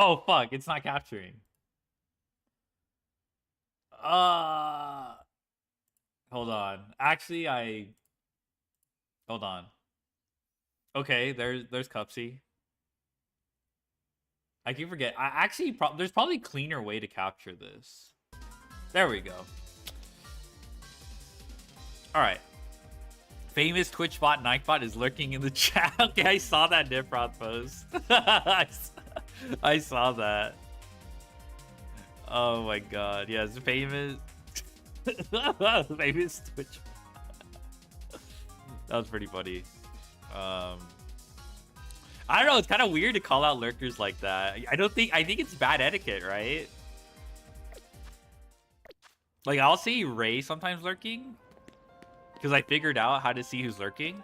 Oh, fuck. It's not capturing. Uh... Hold on. Actually, Hold on. Okay, there's Cupsy. I keep forget. I actually there's probably a cleaner way to capture this. There we go. All right. Famous Twitch bot Nightbot is lurking in the chat. Okay, I saw that Nifrod post. I saw that. Oh my god. Yes, famous. Famous Twitch. That was pretty funny. I don't know. It's kind of weird to call out lurkers like that. I think it's bad etiquette, right? Like, I'll see Ray sometimes lurking because I figured out how to see who's lurking.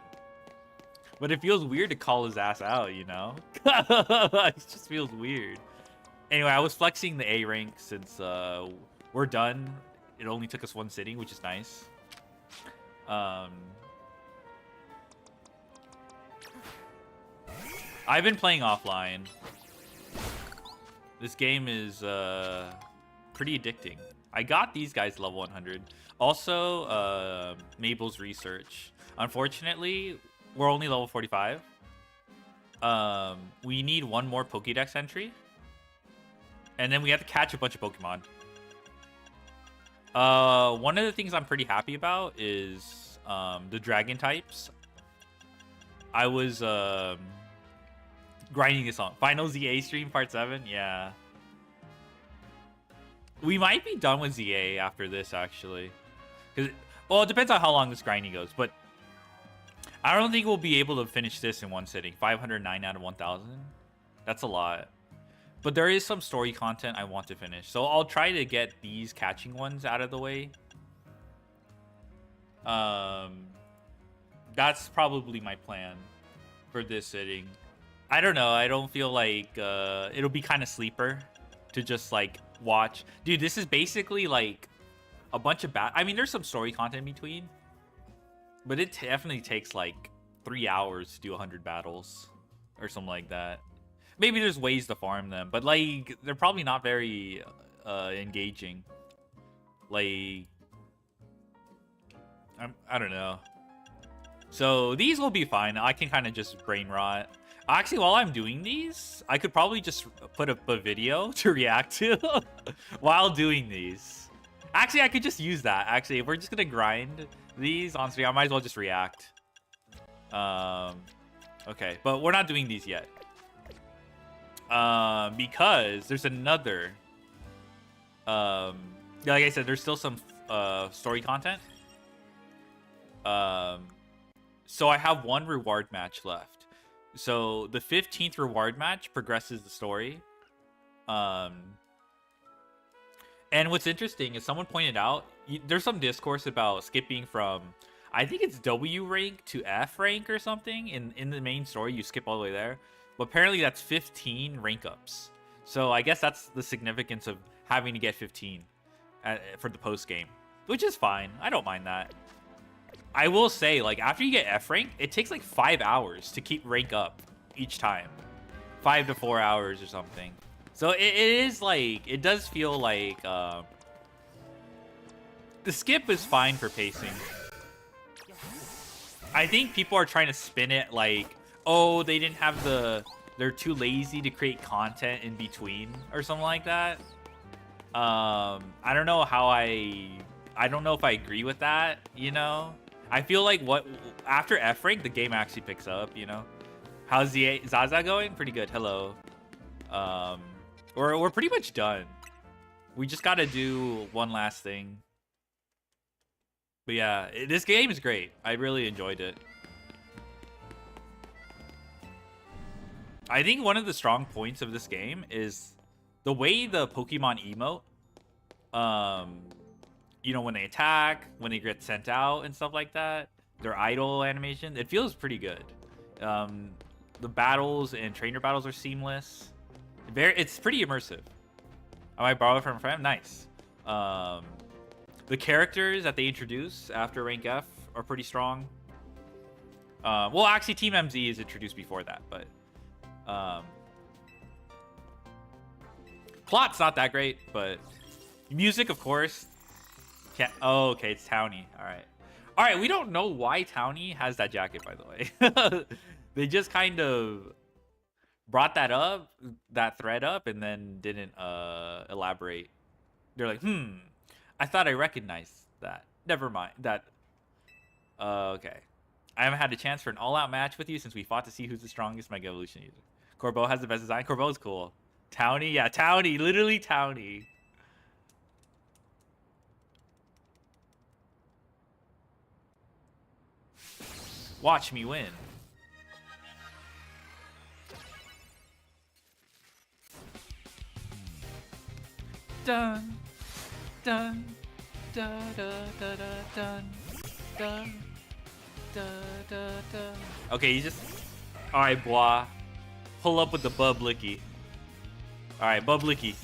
But it feels weird to call his ass out, you know? It just feels weird. Anyway, I was flexing the A rank since we're done. It only took us one sitting, which is nice. I've been playing offline. This game is pretty addicting. I got these guys level 100. Also, Mable's research. Unfortunately, we're only level 45. We need one more Pokédex entry. And then we have to catch a bunch of Pokemon. One of the things I'm pretty happy about is the dragon types. I was grinding this on. Final ZA stream part 7? Yeah. We might be done with ZA after this, actually. Well, it depends on how long this grinding goes, but I don't think we'll be able to finish this in one sitting. 509 out of 1,000. That's a lot. But there is some story content I want to finish. So I'll try to get these catching ones out of the way. That's probably my plan for this sitting. I don't know. I don't feel like it'll be kind of sleeper to just like watch. Dude, this is basically like a bunch of I mean, there's some story content in between. But it definitely takes like 3 hours to do 100 battles or something like that. Maybe there's ways to farm them, but like they're probably not very engaging. Like I don't know. So these will be fine. I can kind of just brain rot. Actually, while I'm doing these, I could probably just put up a video to react to while doing these. Actually, I could just use that. Actually, if we're just gonna grind these on stream, I might as well just react. Okay, but we're not doing these yet. Because there's another like I said, there's still some story content. So I have one reward match left. So the 15th reward match progresses the story. And what's interesting is someone pointed out there's some discourse about skipping from, I think it's W rank to F rank or something. In the main story, you skip all the way there. But apparently that's 15 rank ups. So I guess that's the significance of having to get 15 for the post game, which is fine. I don't mind that. I will say, like, after you get F rank, it takes like 5 hours to keep rank up each time. 5 to 4 hours or something. So it is like, it does feel like the skip is fine for pacing. I think people are trying to spin it like, oh, they didn't have they're too lazy to create content in between or something like that. I don't know how I don't know if I agree with that, you know? I feel like after F rank, the game actually picks up, you know? How's Zaza going? Pretty good. Hello. We're pretty much done. We just gotta do one last thing. But yeah, this game is great. I really enjoyed it. I think one of the strong points of this game is the way the Pokemon emote, you know, when they attack, when they get sent out and stuff like that, their idle animation, it feels pretty good. The battles and trainer battles are seamless. It's pretty immersive. I might borrow it from a friend. Nice. The characters that they introduce after rank F are pretty strong. Well, actually, Team MZ is introduced before that, but Plot's not that great, but music, of course. Can't. Oh, okay, it's Townie. All right. All right, we don't know why Townie has that jacket, by the way. They just kind of brought that thread up, and then didn't elaborate. They're like, I thought I recognized that. Never mind. That. Okay. I haven't had a chance for an all-out match with you since we fought to see who's the strongest Mega Evolution user. Corbeau has the best design. Corbeau's cool. Townie, yeah, Townie, literally Townie. Watch me win. Dun, dun, da da da da dun, dun, da da da. Okay, you just. All right, boy. Pull up with the Bublicky. All right, Bublicky.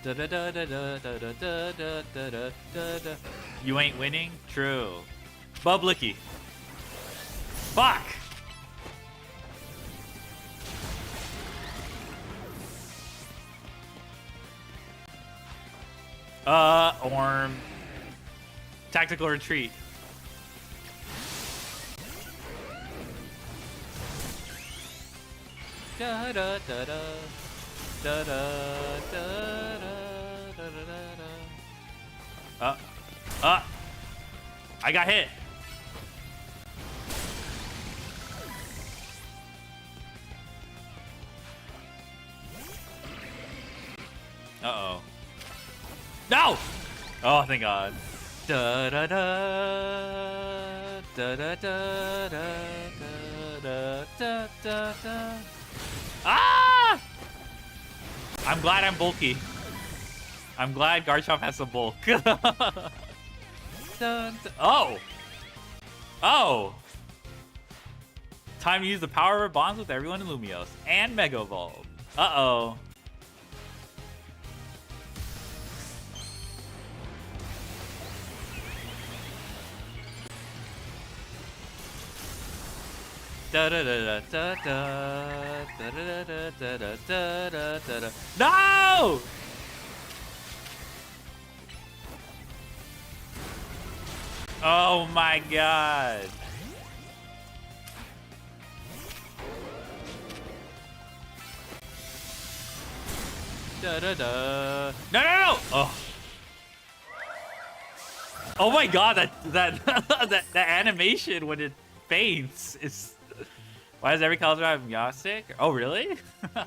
Da da da da da da da da da da da da. You ain't winning? True. Bublicky. Fuck! Orm. Tactical retreat. Da da da da. Da da da da da da da. I got hit. Uh-oh. No! Oh, thank God. Da da da da da da da da da da da. Ah! I'm glad I'm bulky. I'm glad Garchomp has some bulk. Oh! Oh! Time to use the power of bonds with everyone in Lumiose. And Mega Evolve. Uh-oh. Da da da da da da da da da da da da da. No! Oh my God. Da da da. No no no! Oh. Oh my God, that animation when it faints is. Why does every color have Yastic? Oh, really? I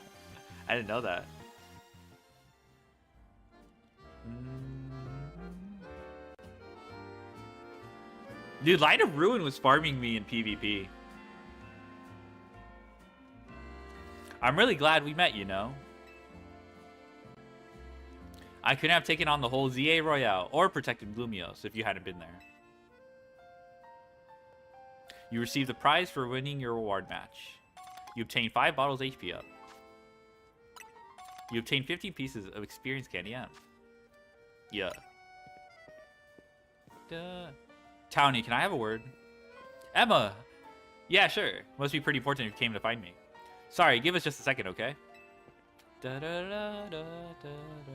didn't know that. Dude, Light of Ruin was farming me in PvP. I'm really glad we met, you know. I couldn't have taken on the whole ZA Royale or protected Lumiose if you hadn't been there. You receive the prize for winning your reward match. You obtain 5 bottles HP up. You obtain 15 pieces of experience candy M. Yeah. Duh. Townie, can I have a word? Emma! Yeah, sure. Must be pretty important if you came to find me. Sorry, give us just a second, okay? Da da da da da da.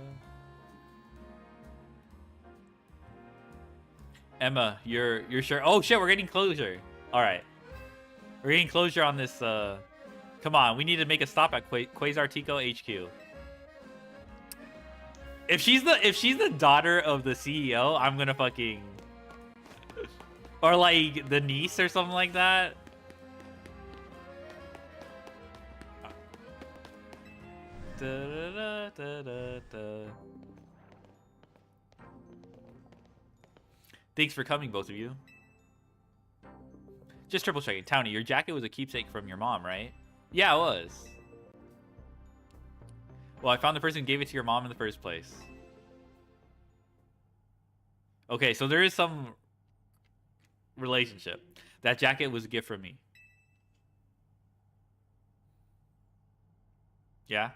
Emma, you're sure? Oh shit, we're getting closure. All right, we're getting closure on this. Come on, we need to make a stop at Quasar Tico HQ. If she's the daughter of the CEO, I'm gonna fucking, or like the niece or something like that. Da, da, da, da, da. Thanks for coming, both of you. Just triple checking. Townie, your jacket was a keepsake from your mom, right? Yeah, it was. Well, I found the person who gave it to your mom in the first place. Okay, so there is some relationship. That jacket was a gift from me. Yeah?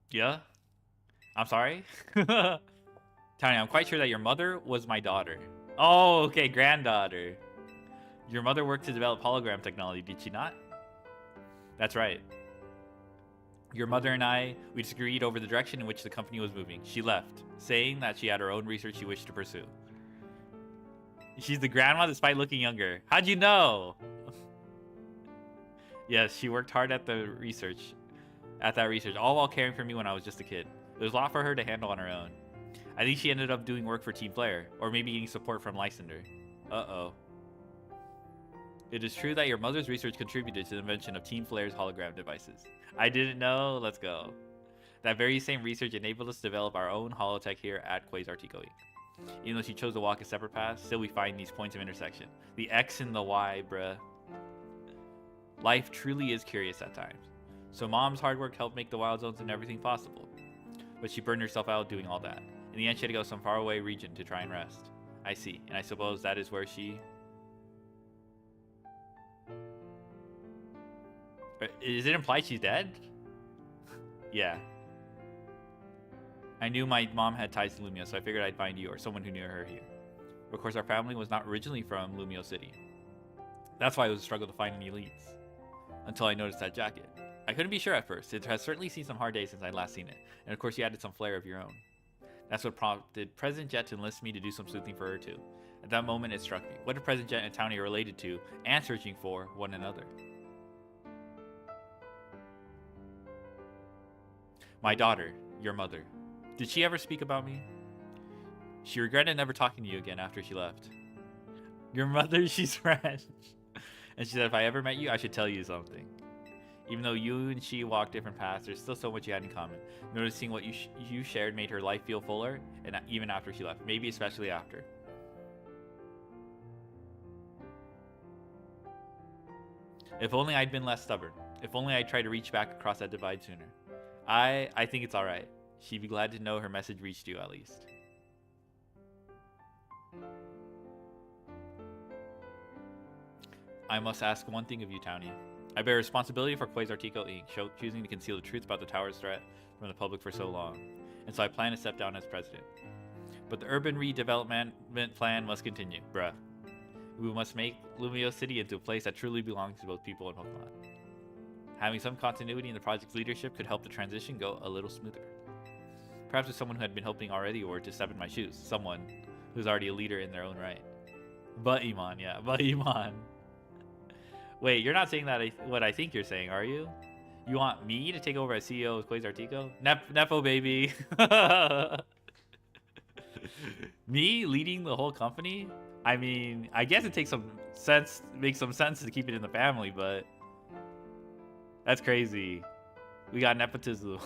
Yeah? I'm sorry? Tony, I'm quite sure that your mother was my daughter. Oh, okay, granddaughter. Your mother worked to develop hologram technology, did she not? That's right. Your mother and we disagreed over the direction in which the company was moving. She left, saying that she had her own research she wished to pursue. She's the grandma despite looking younger. How'd you know? Yes, she worked hard at that research, all while caring for me when I was just a kid. It was a lot for her to handle on her own. I think she ended up doing work for Team Flare, or maybe getting support from Lysander. Uh-oh. It is true that your mother's research contributed to the invention of Team Flare's hologram devices. I didn't know. Let's go. That very same research enabled us to develop our own holotech here at Quasartico Inc. Even though she chose to walk a separate path, still we find these points of intersection. The X and the Y, bruh. Life truly is curious at times. So Mom's hard work helped make the wild zones and everything possible. But she burned herself out doing all that. In the end, she had to go to some faraway region to try and rest. I see. And I suppose that is where she... Is it implied she's dead? Yeah. I knew my mom had ties to Lumio, so I figured I'd find you or someone who knew her here. Of course, our family was not originally from Lumio City. That's why it was a struggle to find any leads. Until I noticed that jacket. I couldn't be sure at first. It has certainly seen some hard days since I'd last seen it. And of course, you added some flair of your own. That's what prompted President Jet to enlist me to do some sleuthing for her too. At that moment, it struck me. What if President Jet and Townie are related to, and searching for, one another? My daughter, your mother. Did she ever speak about me? She regretted never talking to you again after she left. Your mother, she's French. And she said if I ever met you, I should tell you something. Even though you and she walked different paths, there's still so much you had in common. Noticing what you shared made her life feel fuller, and even after she left. Maybe especially after. If only I'd been less stubborn. If only I'd tried to reach back across that divide sooner. I think it's alright. She'd be glad to know her message reached you at least. I must ask one thing of you, Townie. I bear responsibility for Quasartico Inc., choosing to conceal the truth about the tower's threat from the public for so long, and so I plan to step down as president. But the urban redevelopment plan must continue, bruh. We must make Lumio City into a place that truly belongs to both people and Pokemon. Having some continuity in the project's leadership could help the transition go a little smoother. Perhaps with someone who had been helping already, or to step in my shoes. Someone who's already a leader in their own right. But Iman, yeah, but Iman. Wait, you're not saying that what I think you're saying, are you? You want me to take over as CEO of Quasartico? Nepo baby. Me leading the whole company? I mean, I guess it takes some sense, makes some sense to keep it in the family, but that's crazy. We got nepotism.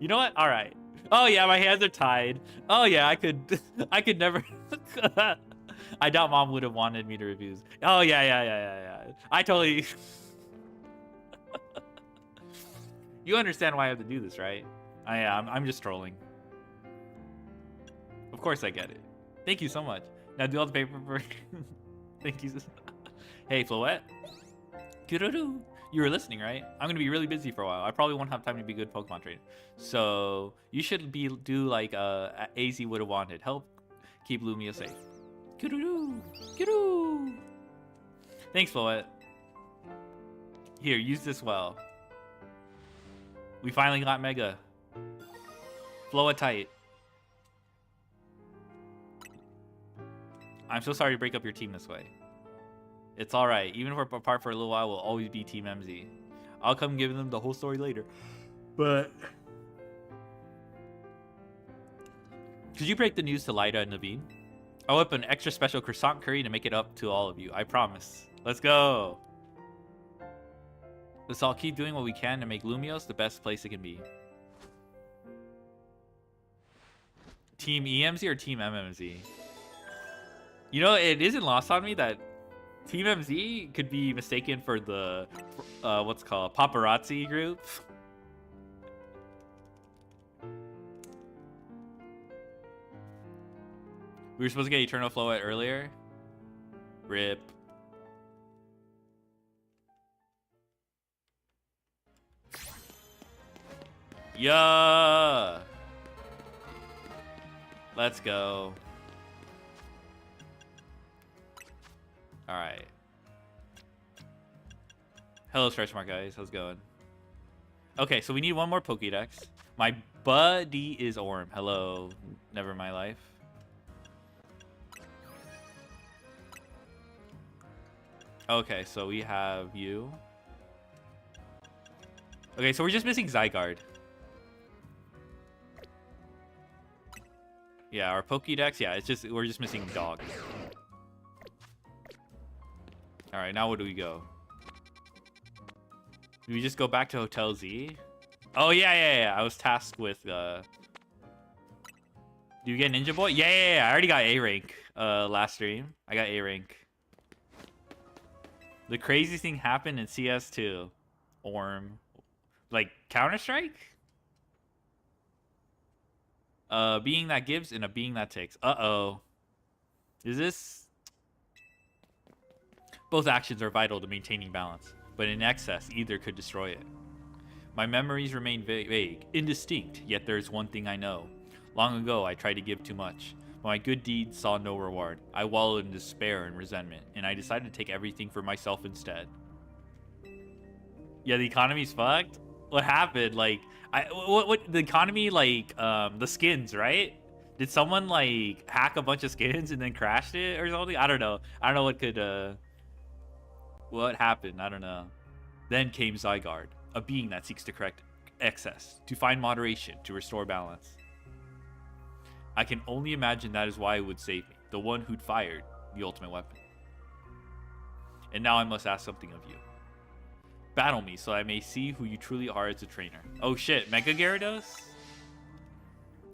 You know what? All right. Oh yeah, my hands are tied. Oh yeah, I could never. I doubt Mom would have wanted me to refuse. Oh yeah. I totally. You understand why I have to do this, right? I'm just trolling. Of course I get it. Thank you so much. Now do all the paperwork. Thank you. Hey, Floette. Kururu. You were listening, right? I'm gonna be really busy for a while. I probably won't have time to be a good Pokemon trainer. So you should do like AZ would have wanted. Help keep Lumia safe. Kururu. Kururu. Thanks, Floette. Here, use this well. We finally got Mega. Floette tight. I'm so sorry to break up your team this way. It's alright. Even if we're apart for a little while, we'll always be Team MZ. I'll come give them the whole story later. But could you break the news to Lyda and Naveen? I'll whip an extra special croissant curry to make it up to all of you. I promise. Let's go. Let's all keep doing what we can to make Lumios the best place it can be. Team EMZ or Team MMZ? You know, it isn't lost on me that Team MZ could be mistaken for the, what's it called, paparazzi group. We were supposed to get Eternal Floette earlier. RIP. Yeah. Let's go. All right. Hello, stretch mark guys. How's it going? Okay, so we need one more Pokédex. My buddy is Orm. Hello, never my life. Okay, so we have you. Okay, so we're just missing Zygarde. Yeah, our Pokédex. Yeah, we're just missing dog. All right, now where do we go? Do we just go back to Hotel Z? Oh yeah. I was tasked with. Do you get Ninja Boy? Yeah. I already got A rank. Last stream, I got A rank. The craziest thing happened in CS2. Orm, like Counter-Strike. Being that gives and a being that takes. Uh-oh. Is this? Both actions are vital to maintaining balance, but in excess, either could destroy it. My memories remain vague, indistinct, yet there is one thing I know. Long ago, I tried to give too much, but my good deeds saw no reward. I wallowed in despair and resentment, and I decided to take everything for myself instead. Yeah, the economy's fucked? What happened? Like, what the economy, like, the skins, right? Did someone, like, hack a bunch of skins and then crashed it or something? I don't know. I don't know what could, what happened? I don't know. Then came Zygarde, a being that seeks to correct excess, to find moderation, to restore balance. I can only imagine that is why it would save me, the one who'd fired the ultimate weapon. And now I must ask something of you. Battle me so I may see who you truly are as a trainer. Oh shit, Mega Gyarados?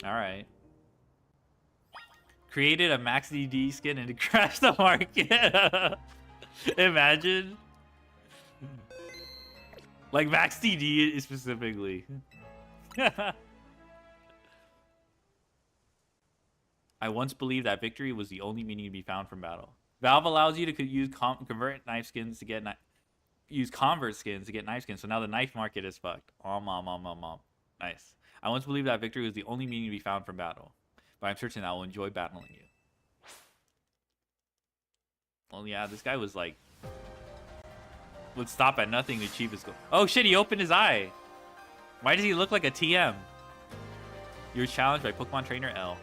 Alright. Created a Max DD skin and it crashed the market. Imagine. Like Max DD specifically. I once believed that victory was the only meaning to be found from battle. Valve allows you to use convert knife skins to get use convert skins to get knife skins. So now the knife market is fucked. Nice. I once believed that victory was the only meaning to be found from battle, but I'm certain I will enjoy battling you. Well, yeah, this guy was like, would stop at nothing to achieve his goal. Oh shit, he opened his eye. Why does he look like a TM? You're challenged by Pokemon Trainer L.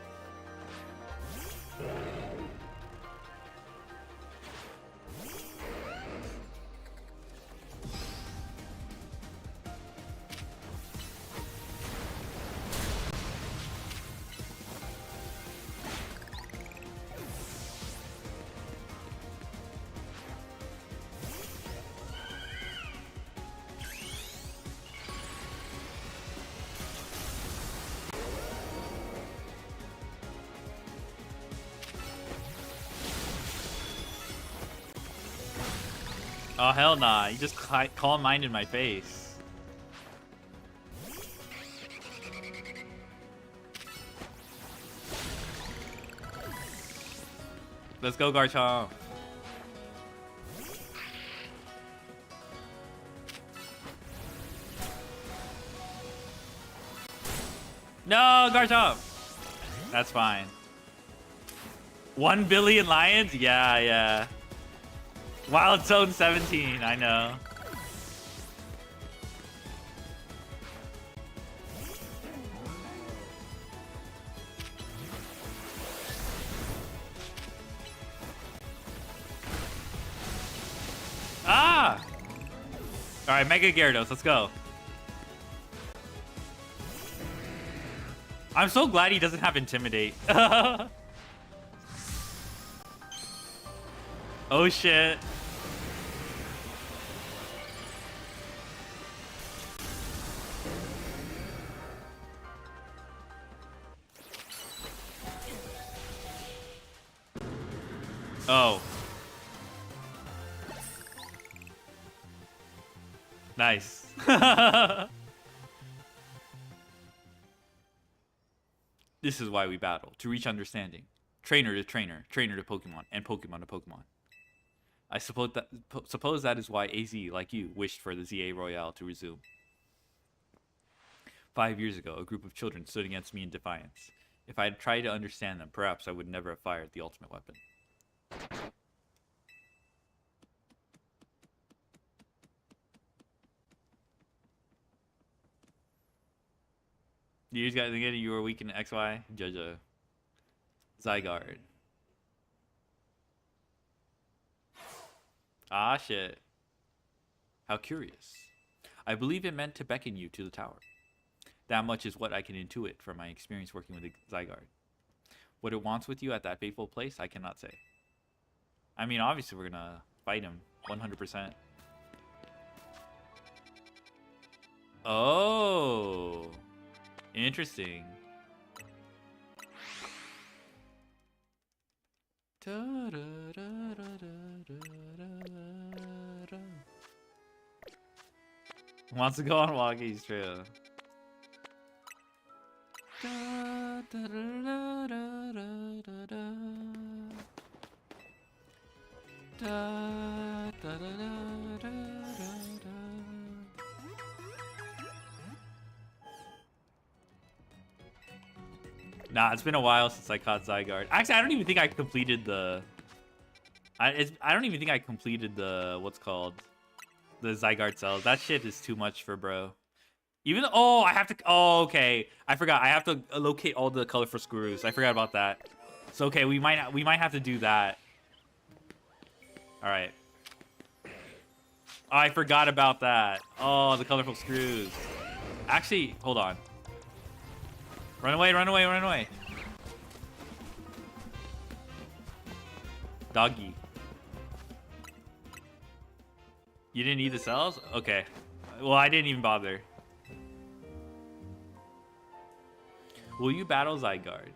Oh, hell nah. You just calm mind in my face. Let's go, Garchomp. No, Garchomp. That's fine. 1 billion lions? Yeah. Wild Zone 17, I know. Ah! Alright, Mega Gyarados, let's go. I'm so glad he doesn't have Intimidate. Oh shit. Oh. Nice. This is why we battle, to reach understanding. Trainer to trainer, trainer to Pokemon, and Pokemon to Pokemon. I suppose that is why AZ, like you, wished for the ZA Royale to resume. 5 years ago, a group of children stood against me in defiance. If I had tried to understand them, perhaps I would never have fired the ultimate weapon. You guys get it? You were weak in XY? Judge a Zygarde. Ah, shit. How curious. I believe it meant to beckon you to the tower. That much is what I can intuit from my experience working with the Zygarde. What it wants with you at that fateful place, I cannot say. I mean, obviously we're gonna fight him 100%. Oh, interesting. Wants to go on Walkie's trail. Nah, it's been a while since I caught Zygarde. Actually, I don't even think I completed the... I don't even think I completed the... What's called? The Zygarde cells. That shit is too much for bro. Even though... Oh, I have to... Oh, okay. I forgot. I have to locate all the colorful screws. I forgot about that. So, okay, we might have to do that. All right. Oh, I forgot about that. Oh, the colorful screws. Actually, hold on. Run away, run away, run away. Doggy. You didn't need the cells? Okay. Well, I didn't even bother. Will you battle Zygarde?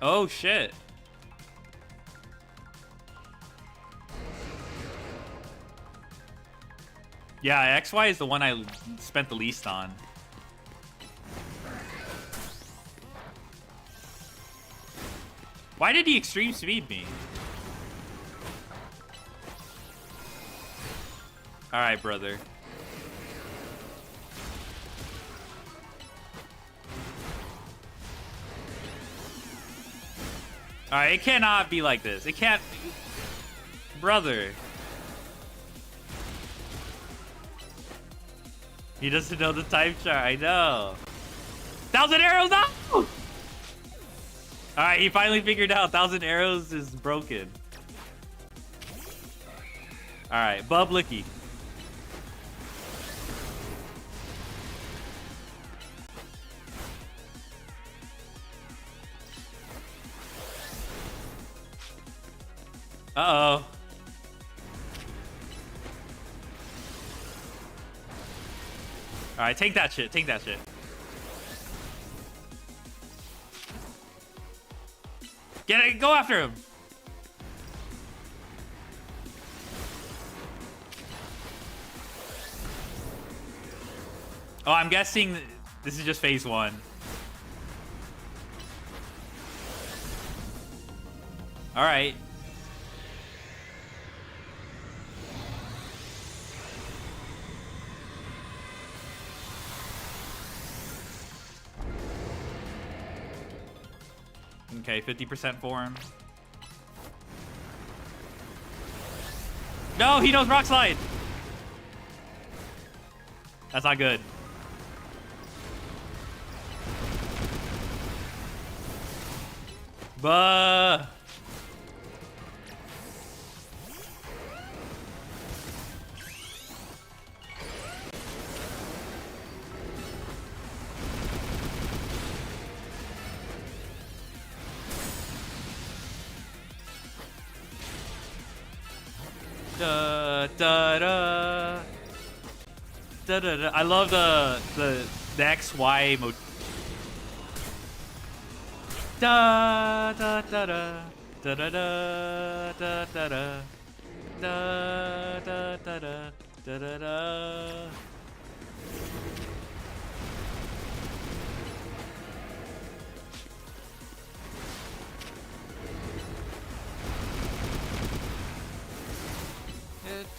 Oh, shit. Yeah, XY is the one I spent the least on. Why did he extreme speed me? Alright, brother. Alright, it cannot be like this. It can't... Brother. He doesn't know the type chart. I know. 1,000 arrows! No! Alright, he finally figured out 1,000 arrows is broken. Alright, Bublicky. Uh-oh. Alright, take that shit. Take that shit. Get it! Go after him! Oh, I'm guessing this is just phase 1. Alright. Okay, 50% for him. No, he knows Rock Slide! That's not good. Buh! Da da da da da da. I love the XY mode. Da da da da da da da da da da da da da da da da.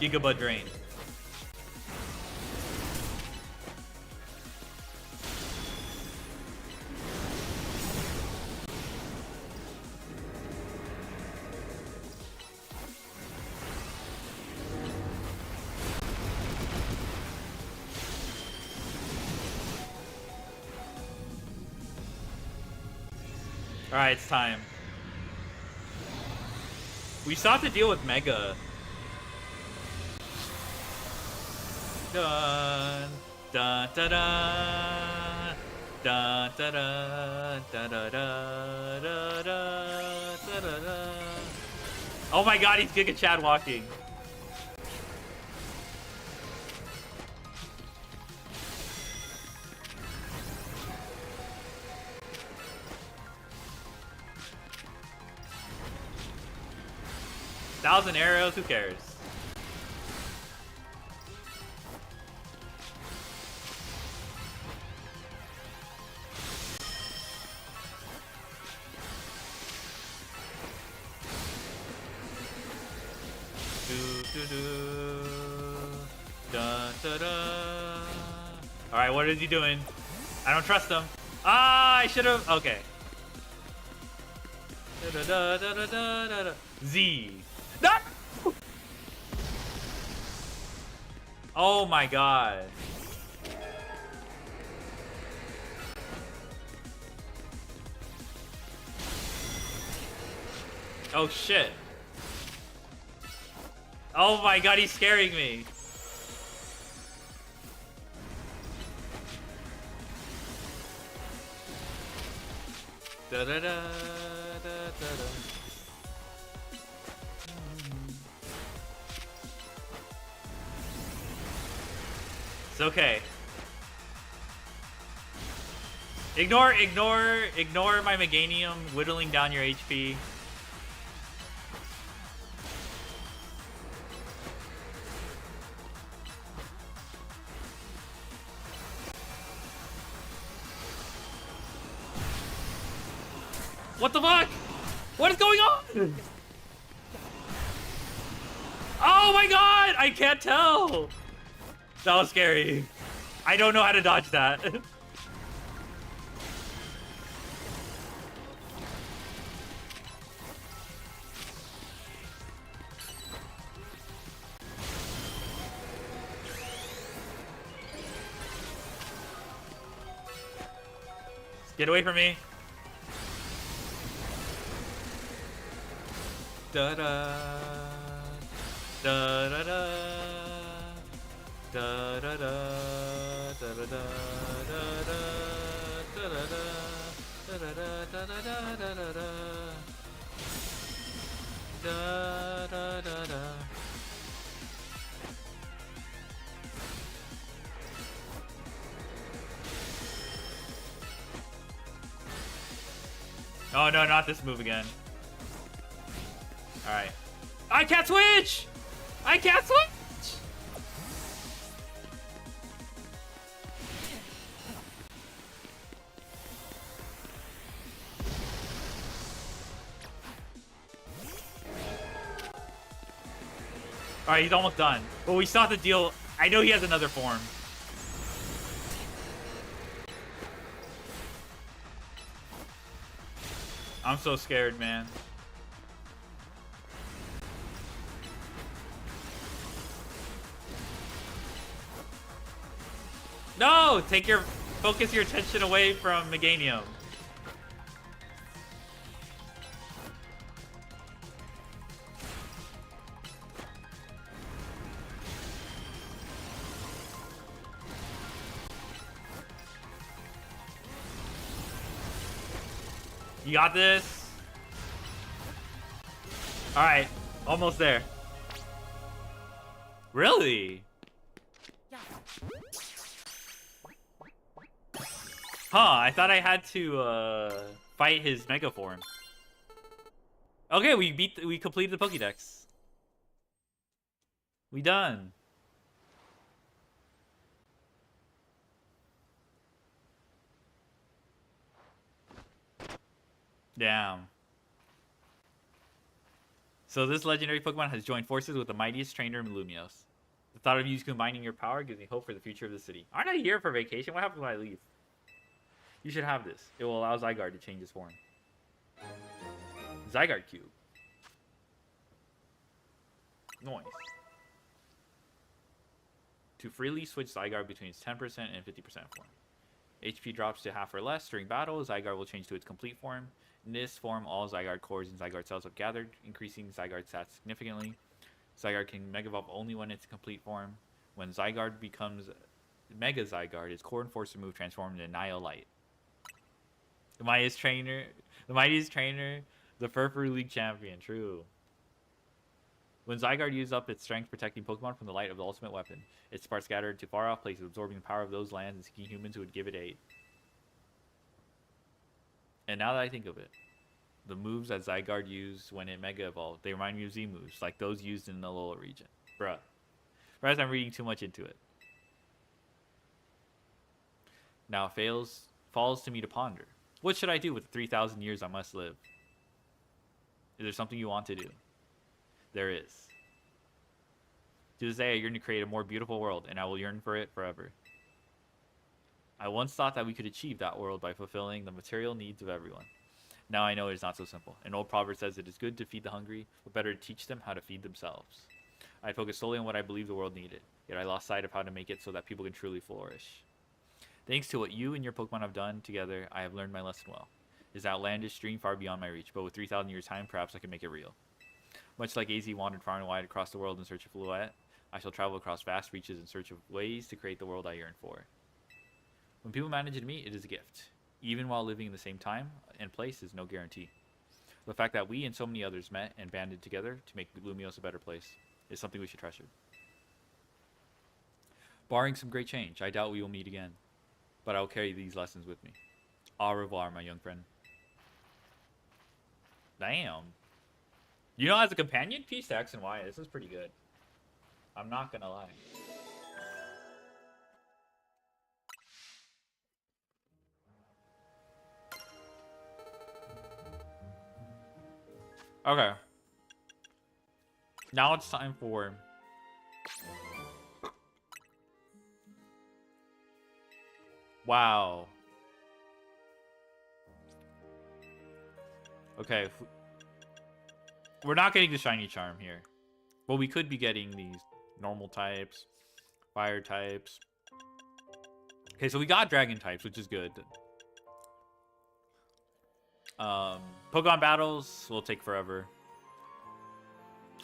Gigabud Drain. Alright, it's time. We still have to deal with Mega. Dun dun dun dun dun dun dun dun dun dun dun dun. Oh my god, he's Giga Chad walking. Thousand arrows, who cares? Alright, what is he doing? I don't trust him. Ah, I should have. Okay. Z. No! Oh my god. Oh shit. Oh my god, he's scaring me. Da da da da da da. It's okay. Ignore my Meganium whittling down your HP. What the fuck? What is going on? Oh my god! I can't tell! That was scary. I don't know how to dodge that. Get away from me. Da da da da da da da da da da da da da da da. Oh no, not this move again. Alright. I can't switch! I can't switch! Alright, he's almost done. But we still have to deal. I know he has another form. I'm so scared, man. No! Focus your attention away from Meganium. You got this? Alright, almost there. Really? Huh, I thought I had to fight his Mega Form. Okay, we completed the Pokédex. We done. Damn. So this legendary Pokemon has joined forces with the mightiest trainer in Lumios. The thought of you combining your power gives me hope for the future of the city. Aren't I here for vacation? What happens when I leave? You should have this. It will allow Zygarde to change his form. Zygarde Cube. Noise. To freely switch Zygarde between its 10% and 50% form. HP drops to half or less during battle. Zygarde will change to its complete form. In this form, all Zygarde cores and Zygarde cells have gathered, increasing Zygarde stats significantly. Zygarde can Mega Evolve only when it's complete form. When Zygarde becomes Mega Zygarde, its core and force move transform into Nihilite. The mightiest trainer, the Furfrou League champion. True. When Zygarde uses up its strength protecting Pokemon from the light of the ultimate weapon, its sparks scattered to far off places, absorbing the power of those lands and seeking humans who would give it aid. And now that I think of it, the moves that Zygarde used when it Mega Evolved, they remind me of Z moves, like those used in the Alola region. Bruh. Perhaps I'm reading too much into it. Now it falls to me to ponder. What should I do with the 3,000 years I must live? Is there something you want to do? There is. To this day, I yearn to create a more beautiful world, and I will yearn for it forever. I once thought that we could achieve that world by fulfilling the material needs of everyone. Now I know it is not so simple. An old proverb says it is good to feed the hungry, but better to teach them how to feed themselves. I focused solely on what I believed the world needed, yet I lost sight of how to make it so that people can truly flourish. Thanks to what you and your Pokemon have done together, I have learned my lesson well. It is an outlandish dream far beyond my reach, but with 3,000 years' time, perhaps I can make it real. Much like AZ wandered far and wide across the world in search of Fluette, I shall travel across vast reaches in search of ways to create the world I yearn for. When people manage to meet, it is a gift. Even while living in the same time and place is no guarantee. The fact that we and so many others met and banded together to make Lumios a better place is something we should treasure. Barring some great change, I doubt we will meet again. But I will carry these lessons with me. Au revoir, my young friend. Damn. You know, as a companion piece to X and Y, this is pretty good. I'm not gonna lie. Okay. Now it's time for... Wow. Okay. We're not getting the shiny charm here. Well, we could be getting these normal types, fire types. Okay, so we got dragon types, which is good. Pokemon battles will take forever.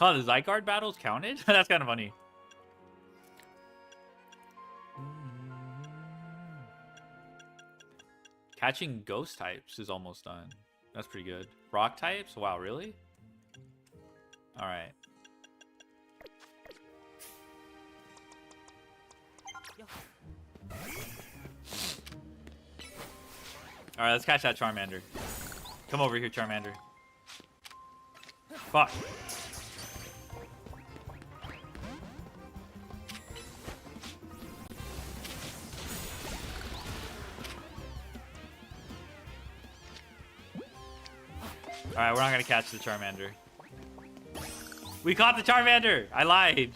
Oh, the Zygarde battles counted? That's kind of funny. Catching ghost types is almost done. That's pretty good. Rock types? Wow, really? Alright. Alright, let's catch that Charmander. Come over here, Charmander. Fuck. Alright, we're not gonna catch the Charmander. We caught the Charmander! I lied!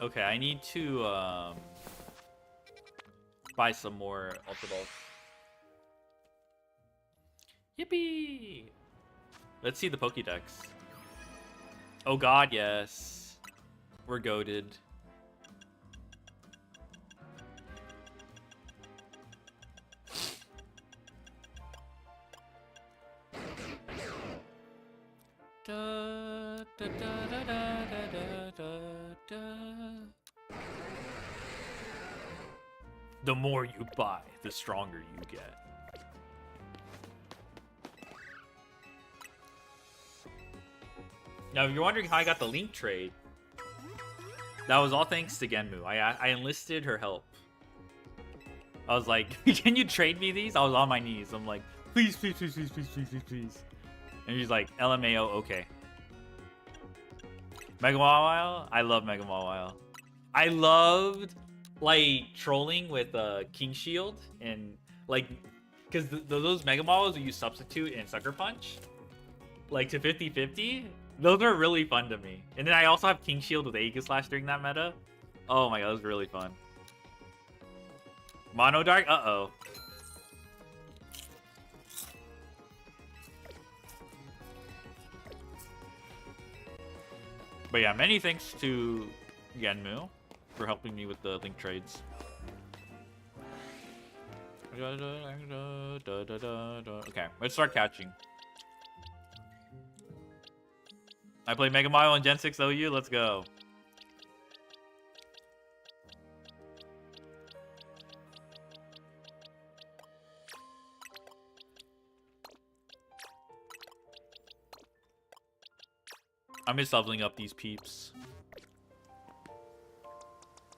Okay, I need to buy some more Ultra Balls. Yippee! Let's see the Pokédex. Oh god, yes. We're goated. Da, da, da, da, da, da, da, da. The more you buy, the stronger you get. Now, if you're wondering how I got the Link trade, That was all thanks to Genmu. I enlisted her help. I was like, can you trade me these? I was on my knees. I'm like, please, please, please, please, please, please, please, please. And she's like, LMAO, okay. Mega Mawile? I love Mega Mawile. I loved, like, trolling with King Shield and, like, because those Mega Mawiles you substitute in Sucker Punch, like, to 50-50, those are really fun to me. And then I also have King Shield with Aegislash during that meta. Oh my god, it was really fun. Mono Dark? Uh-oh. But yeah, many thanks to Genmu for helping me with the link trades. Okay, let's start catching. I play Mega Mario on Gen 6 OU, let's go. I'm just leveling up these peeps.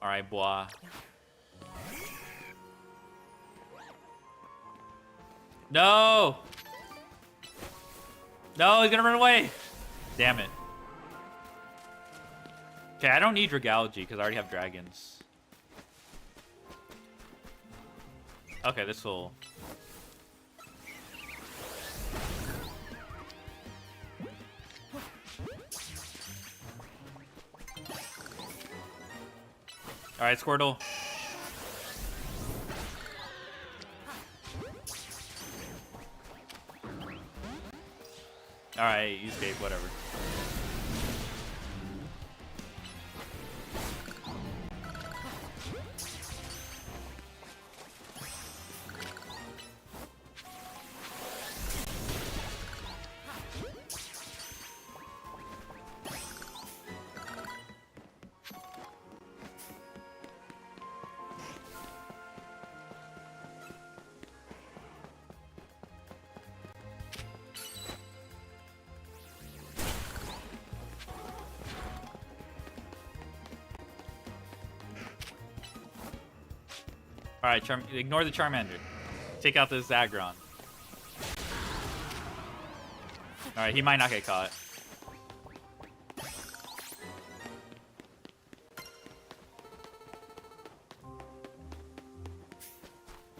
Alright, boy. No! No, he's gonna run away! Damn it. Okay, I don't need Dragalge because I already have dragons. Okay, this will... Alright, Squirtle. Alright, you escape, whatever. Alright, ignore the Charmander. Take out this Zagron. Alright, he might not get caught.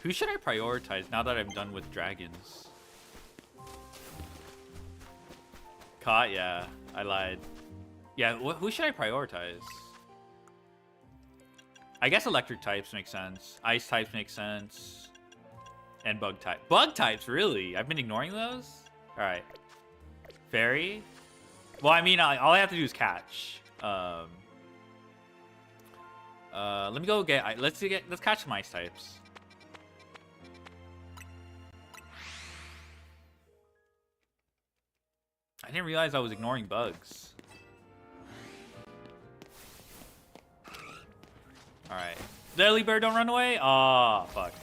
Who should I prioritize now that I'm done with dragons? Caught? Yeah, I lied. Yeah, who should I prioritize? I guess electric types make sense. Ice types make sense. And bug type. Bug types, really? I've been ignoring those? Alright. Fairy? Well, I mean, all I have to do is catch. Let me go get... Let's catch some ice types. I didn't realize I was ignoring bugs. Alright. Deadly Bird, don't run away? Aw, fuck.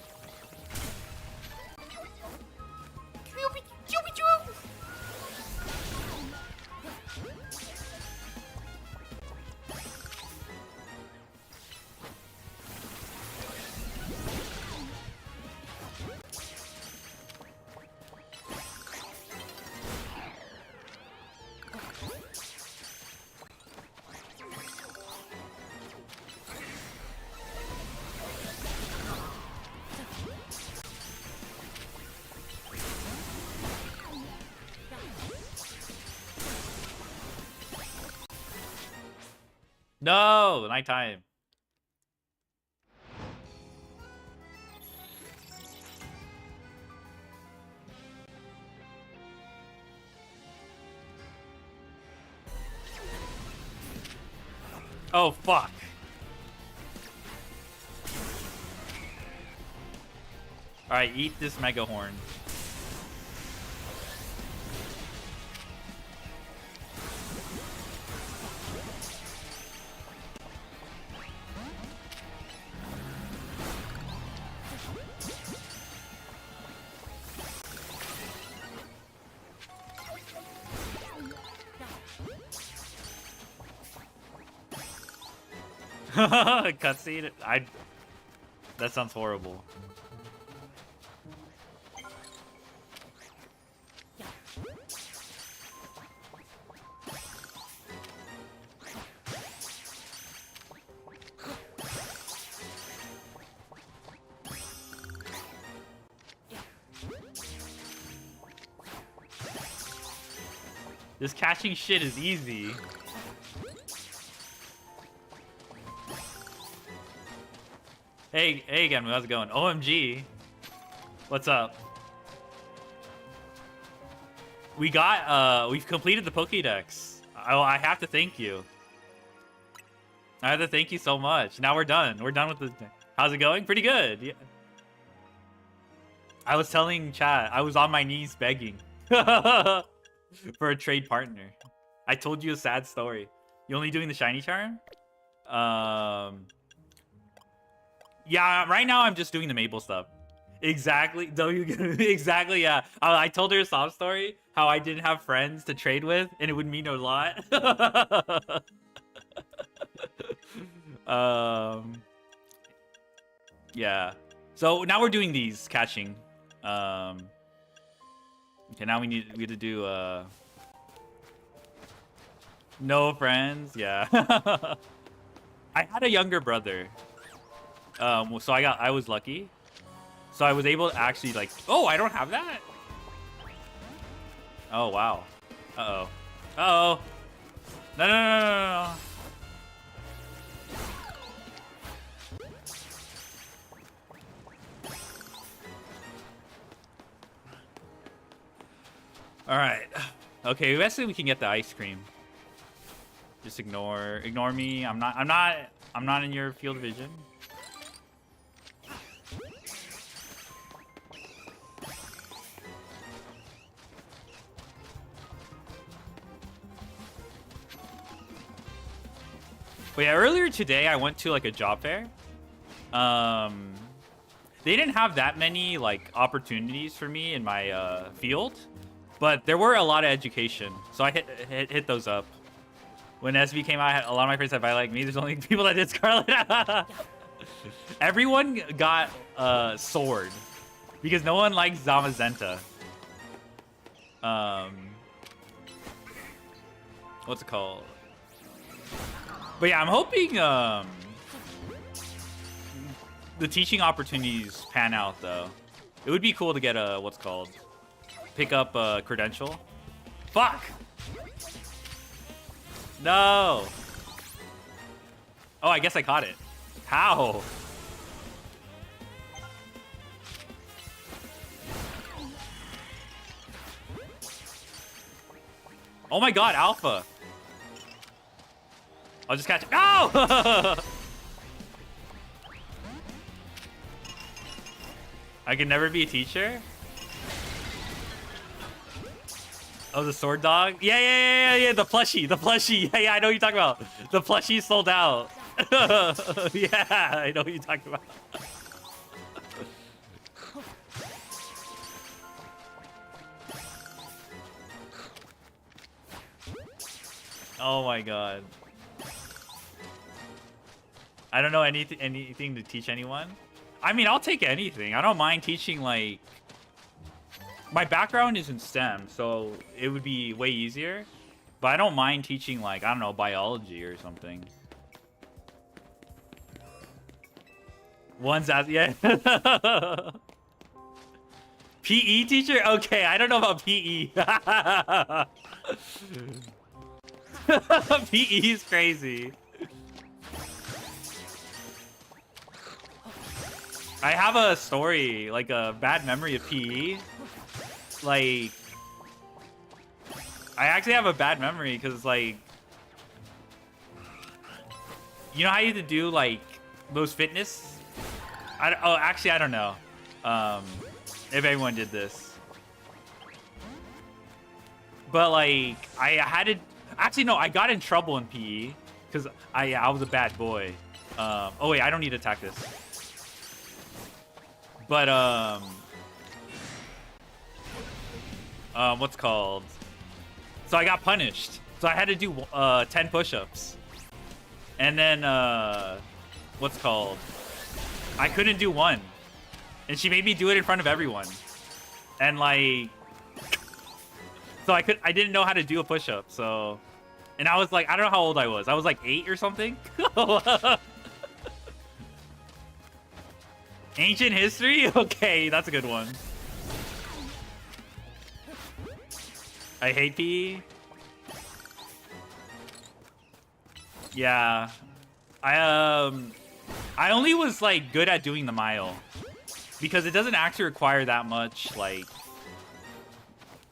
No, nighttime. Oh, fuck. Alright, eat this Mega Horn. Cutscene. That sounds horrible. This catching shit is easy. Hey again, how's it going? OMG. What's up? We've completed the Pokédex. I have to thank you. I have to thank you so much. Now we're done. We're done with the... How's it going? Pretty good. Yeah. I was telling chat, I was on my knees begging for a trade partner. I told you a sad story. You only doing the shiny charm? Yeah, right now I'm just doing the Mable stuff. Exactly. Exactly, yeah. I told her a sob story, how I didn't have friends to trade with, and it would mean a lot. Yeah. So now we're doing these catching. Okay, now we have to do no friends. Yeah. I had a younger brother. So I was lucky. So I was able to actually like, oh, I don't have that. Oh wow. Uh-oh. Uh-oh. No. All right. Okay, eventually we can get the ice cream. Just ignore me. I'm not in your field of vision. But yeah, earlier today I went to like a job fair. They didn't have that many like opportunities for me in my field, but there were a lot of education, so I hit those up. When SB came out, a lot of my friends said, "I like me." There's only people that did Scarlet. Everyone got sword because no one likes Zamazenta. What's it called? But yeah, I'm hoping the teaching opportunities pan out though. It would be cool to get a pick up a credential. Fuck! No! Oh, I guess I caught it. How? Oh my god, Alpha! I'll just catch it. No! I can never be a teacher? Oh, the sword dog? Yeah, the plushie. Yeah, I know what you're talking about. The plushie sold out. Yeah, I know what you're talking about. Oh my god. I don't know anything to teach anyone. I mean, I'll take anything. I don't mind teaching, like... My background is in STEM, so it would be way easier. But I don't mind teaching, like, I don't know, biology or something. One's as... Yeah. PE teacher? Okay, I don't know about PE. PE is crazy. I have a story, like a bad memory of PE. Like, I actually have a bad memory because, like, you know how you have to do, like, those fitness? Actually, I don't know if everyone did this. But, like, I had to... Actually, no, I got in trouble in PE because I was a bad boy. Oh, wait, I don't need to attack this. But, what's called? So I got punished. So I had to do 10 push-ups. And then what's called. I couldn't do one, and she made me do it in front of everyone, and like, so I didn't know how to do a push-up, so, and I was like, I don't know how old I was. I was like 8 or something. Ancient history? Okay, that's a good one. I hate PE. Yeah. I only was like good at doing the mile because it doesn't actually require that much, like,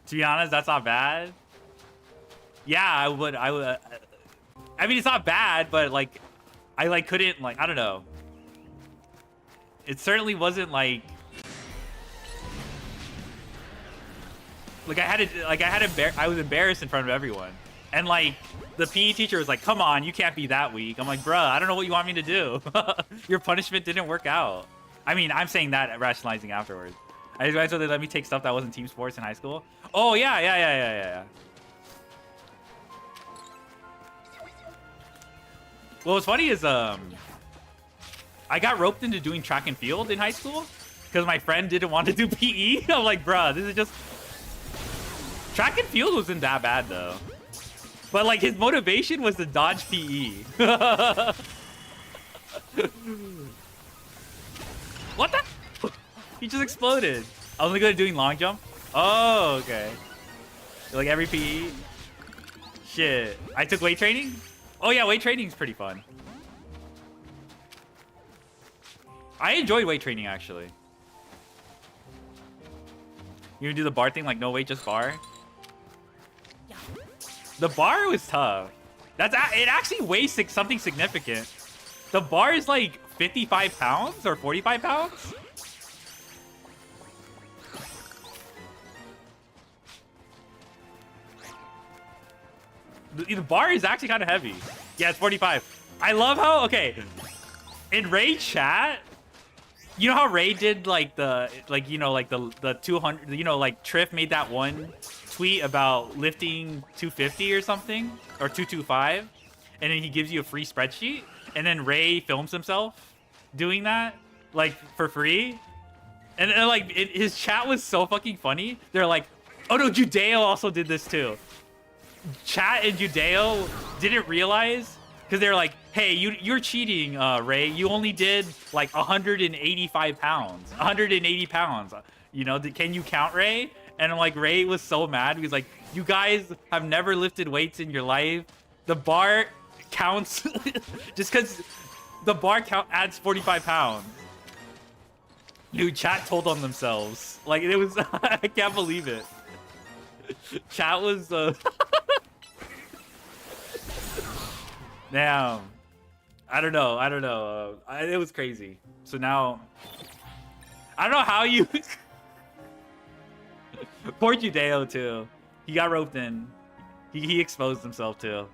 to be honest, that's not bad. Yeah, I would I mean, it's not bad, but like I like couldn't, like, I don't know. It certainly wasn't like I was embarrassed in front of everyone. And like the PE teacher was like, "Come on, you can't be that weak." I'm like, "Bruh, I don't know what you want me to do." Your punishment didn't work out. I mean, I'm saying that rationalizing afterwards. I just so they let me take stuff that wasn't team sports in high school. Oh yeah. Well, what's funny is I got roped into doing track and field in high school because my friend didn't want to do PE. I'm like, bruh, this is just... Track and field wasn't that bad, though. But, like, his motivation was to dodge PE. What the? He just exploded. I was only good at doing long jump. Oh, okay. Like, every PE? Shit. I took weight training? Oh, yeah, weight training is pretty fun. I enjoyed weight training, actually. You do the bar thing, like no weight, just bar? The bar was tough. It actually weighs something significant. The bar is like 55 pounds or 45 pounds? The bar is actually kind of heavy. Yeah, it's 45. I love how, okay, in Ray chat, you know how Ray did like the 200, you know, like Triff made that one tweet about lifting 250 or something, or 225, and then he gives you a free spreadsheet, and then Ray films himself doing that, like, for free. And like, his chat was so fucking funny. They're like, oh no, Judeo also did this too. Chat and Judeo didn't realize, because they're like, hey, you're cheating, Ray. You only did like 185 pounds, 180 pounds. You know, can you count, Ray? And I'm like, Ray was so mad. He's like, you guys have never lifted weights in your life. The bar counts just because the bar count adds 45 pounds. Dude, chat told on themselves. Like, it was, I can't believe it. Chat was, damn. I don't know. It was crazy. So now, I don't know how you... Poor Judeo, too. He got roped in. He exposed himself, too.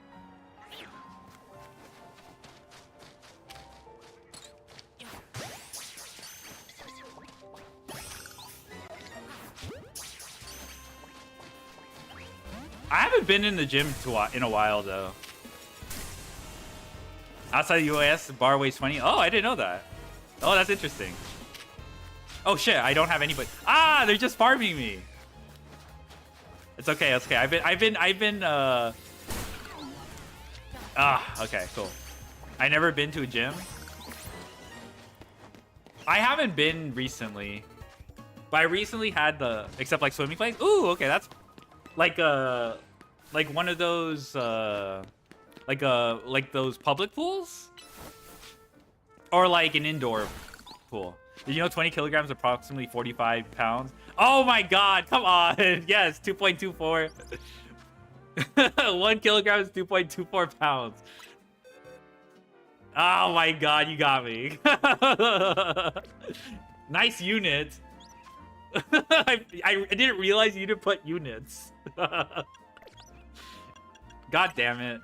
I haven't been in the gym in a while, though. Outside the US, the bar weighs 20. Oh, I didn't know that. Oh, that's interesting. Oh shit, I don't have anybody. Ah, they're just farming me. It's okay, it's okay. I've been okay, cool. I never been to a gym. I haven't been recently. But I recently had except like swimming place. Ooh, okay, that's like one of those like those public pools, or like an indoor pool. Did you know 20 kilograms is approximately 45 pounds? Oh my god, come on. Yes, 2.24. 1 kilogram is 2.24 pounds. Oh my god, you got me. Nice unit. I didn't realize you didn't put units. God damn it.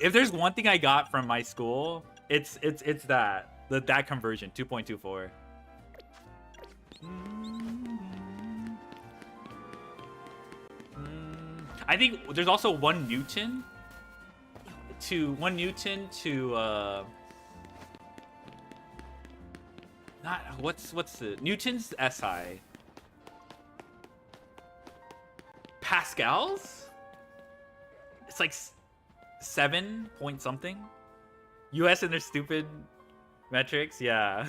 If there's one thing I got from my school, it's that conversion, 2.24. I think there's also 1 Newton Newton to not what's the Newton's SI. Pascals? It's like 7 point something. US and their stupid metrics, yeah.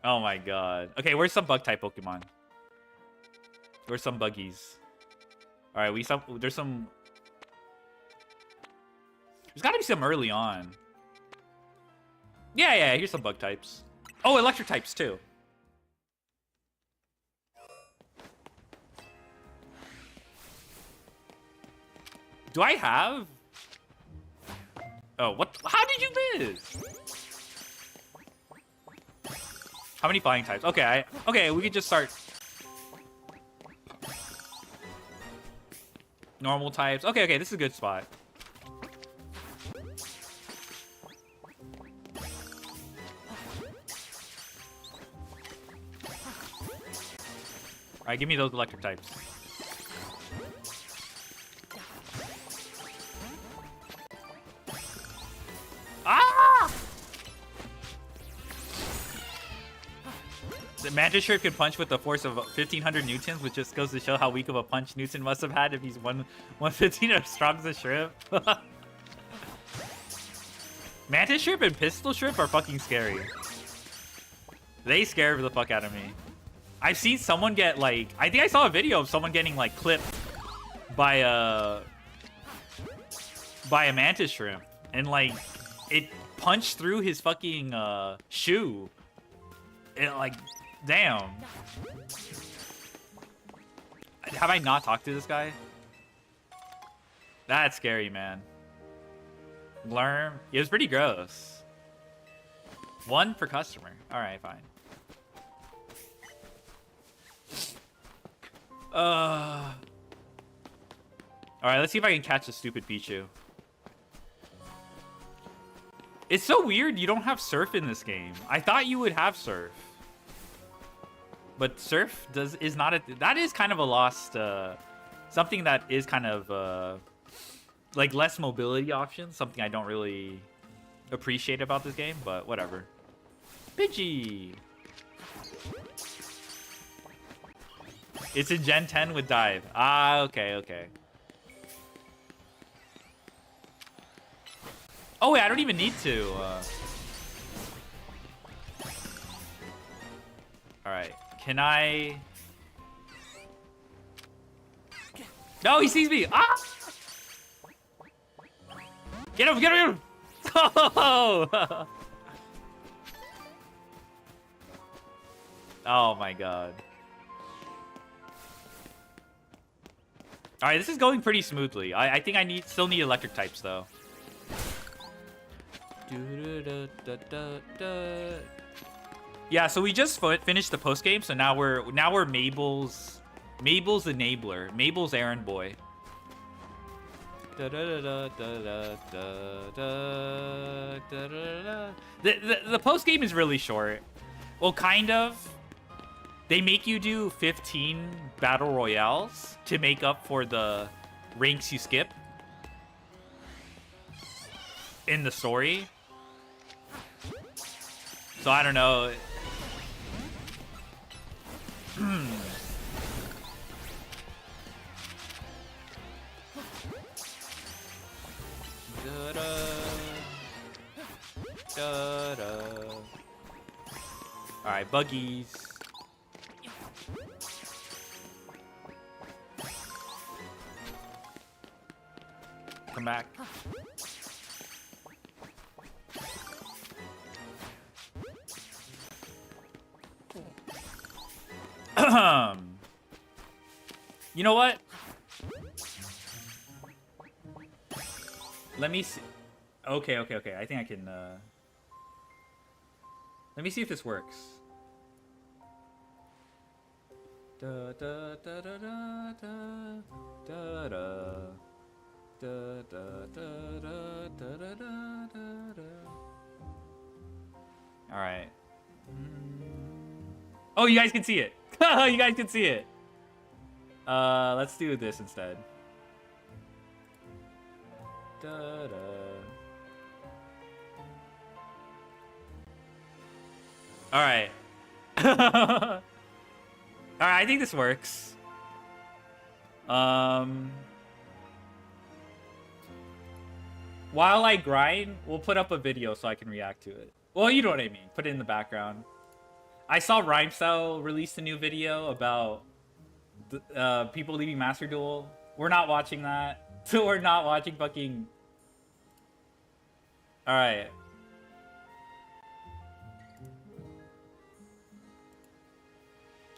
Oh my god. Okay, where's some bug type Pokemon? Where's some buggies? Alright, there's some. There's gotta be some early on. Yeah, here's some bug types. Oh, electric types too. Do I have? Oh, what? How did you miss? How many flying types? Okay, okay, we could just start. Normal types. Okay, this is a good spot. All right, give me those electric types. Ah! The Mantis Shrimp can punch with the force of 1,500 newtons, which just goes to show how weak of a punch Newton must have had if he's 115 as strong as a shrimp. Mantis Shrimp and Pistol Shrimp are fucking scary. They scare the fuck out of me. I've seen someone get like, I think I saw a video of someone getting like clipped by a Mantis Shrimp, and like it punched through his fucking shoe. It like, damn. Have I not talked to this guy? That's scary, man. Glurm. It was pretty gross. 1 per customer. All right, fine. All right, let's see if I can catch the stupid Pichu. It's so weird you don't have Surf in this game. I thought you would have Surf. But Surf is not that is kind of a lost something that is kind of like less mobility options, something I don't really appreciate about this game, but whatever. Pidgey. It's in Gen 10 with Dive. Ah, okay. Oh wait, I don't even need to. All right, can I? No, he sees me. Ah! Get him! Oh! Oh my god. All right, this is going pretty smoothly. I think I still need electric types though. Yeah, so we just finished the post game, so now we're Mable's enabler, Mable's errand boy. The post game is really short. Well, kind of. They make you do 15 battle royales to make up for the ranks you skip in the story. So I don't know. All right, buggies. Come back. You know what? Let me see. Okay. I think I can. Let me see if this works. Da da da da da da da. Da, da, da, da, da, da, da, da. All right. Oh, you guys can see it. You guys can see it. Let's do this instead. Da, da. All right. All right, I think this works. While I grind, we'll put up a video so I can react to it. Well, you know what I mean. Put it in the background. I saw Rhymestyle release a new video about people leaving Master Duel. We're not watching that. So we're not watching fucking... Alright.